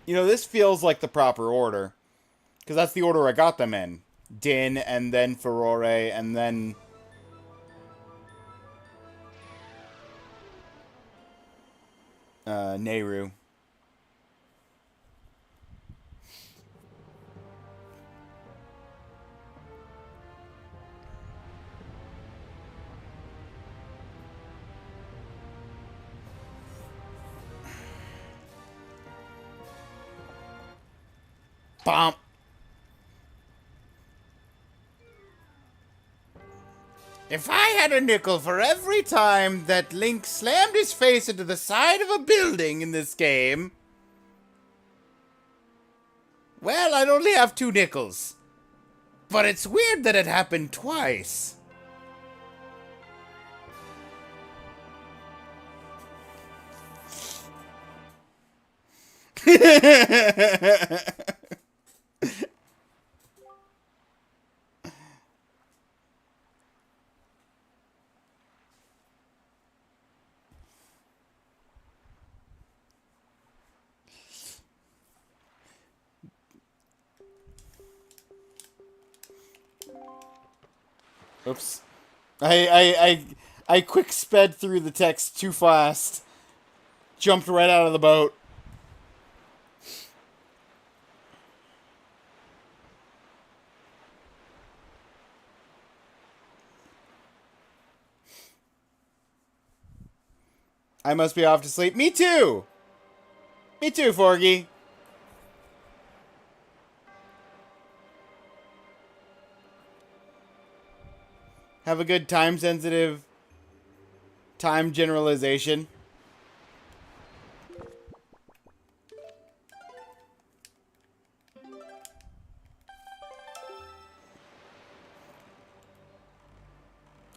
You know, this feels like the proper order. Because that's the order I got them in. Din, and then Furore, and then... Nehru. Bomb. If I had a nickel for every time that Link slammed his face into the side of a building in this game... Well, I'd only have 2 nickels. But it's weird that it happened twice. Oops. I quick sped through the text too fast. Jumped right out of the boat. I must be off to sleep. Me too! Me too, Forgy. Have a good time-sensitive time generalization.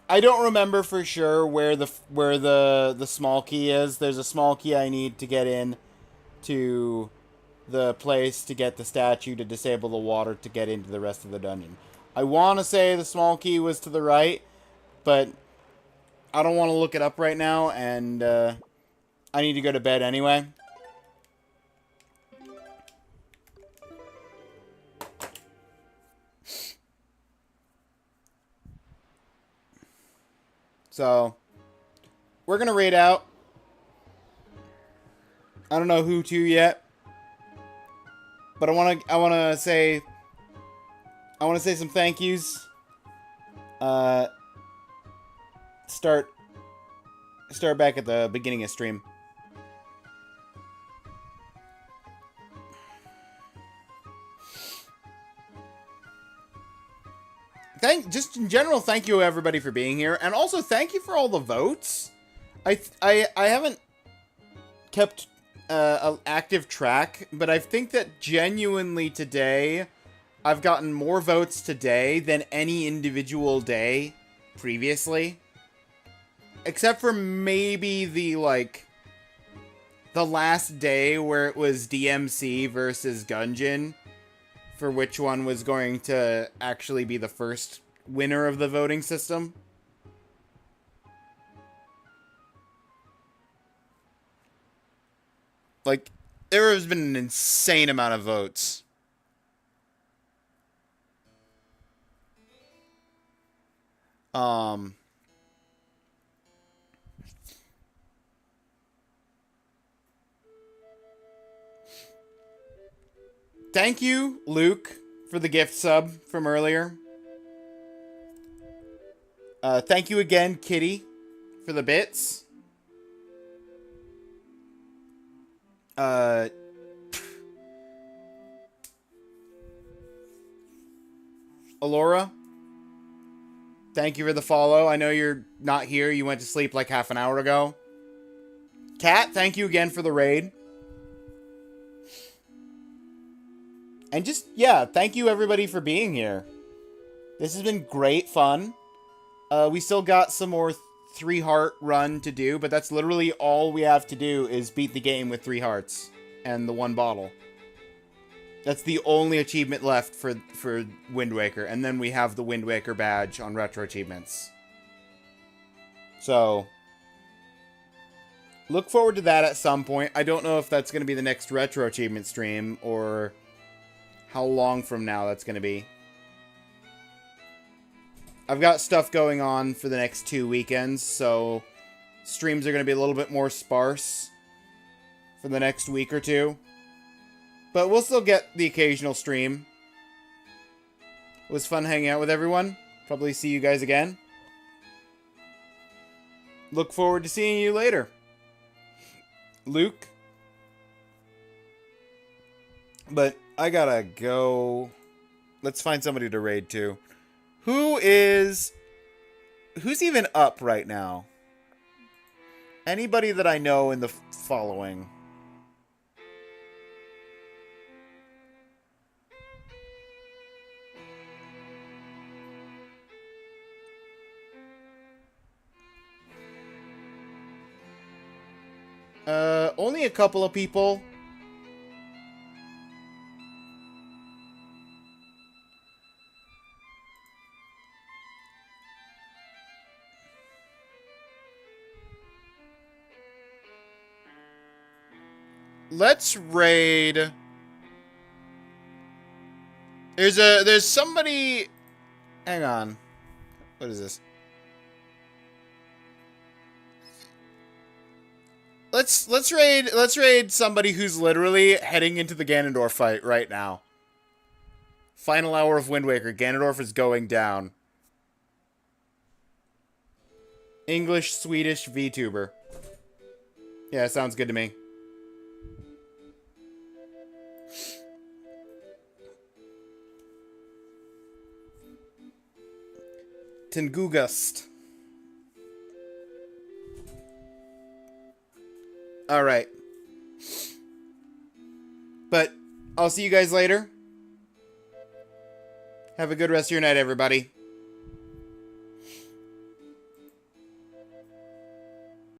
I don't remember for sure where the small key is. There's a small key I need to get in to the place to get the statue to disable the water to get into the rest of the dungeon. I want to say the small key was to the right, but I don't want to look it up right now, and I need to go to bed anyway. So, we're going to raid out. I don't know who to yet, but I want to say some thank yous. Start back at the beginning of stream. just in general, thank you everybody for being here, and also thank you for all the votes. I haven't kept an active track, but I think that genuinely today, I've gotten more votes today than any individual day previously. Except for maybe the, like, the last day where it was DMC versus Gungeon, for which one was going to actually be the first winner of the voting system. Like, there has been an insane amount of votes. Thank you, Luke, for the gift sub from earlier. Thank you again, Kitty, for the bits. Alora, thank you for the follow. I know you're not here. You went to sleep like half an hour ago. Kat, thank you again for the raid. And just, yeah, thank you everybody for being here. This has been great fun. We still got some more 3-heart run to do, but that's literally all we have to do is beat the game with 3 hearts and the 1 bottle. That's the only achievement left for Wind Waker, and then we have the Wind Waker badge on Retro Achievements. So, look forward to that at some point. I don't know if that's going to be the next Retro Achievement stream, or how long from now that's going to be. I've got stuff going on for the next 2 weekends, so streams are going to be a little bit more sparse for the next week or 2. But we'll still get the occasional stream. It was fun hanging out with everyone. Probably see you guys again. Look forward to seeing you later. Luke. But I gotta go. Let's find somebody to raid to. Who's even up right now? Anybody that I know in the following. Only a couple of people. Let's raid. There's somebody. Hang on. What is this? Let's raid somebody who's literally heading into the Ganondorf fight right now. Final hour of Wind Waker. Ganondorf is going down. English, Swedish VTuber. Yeah, sounds good to me. Tengugast. Alright. But I'll see you guys later. Have a good rest of your night, everybody.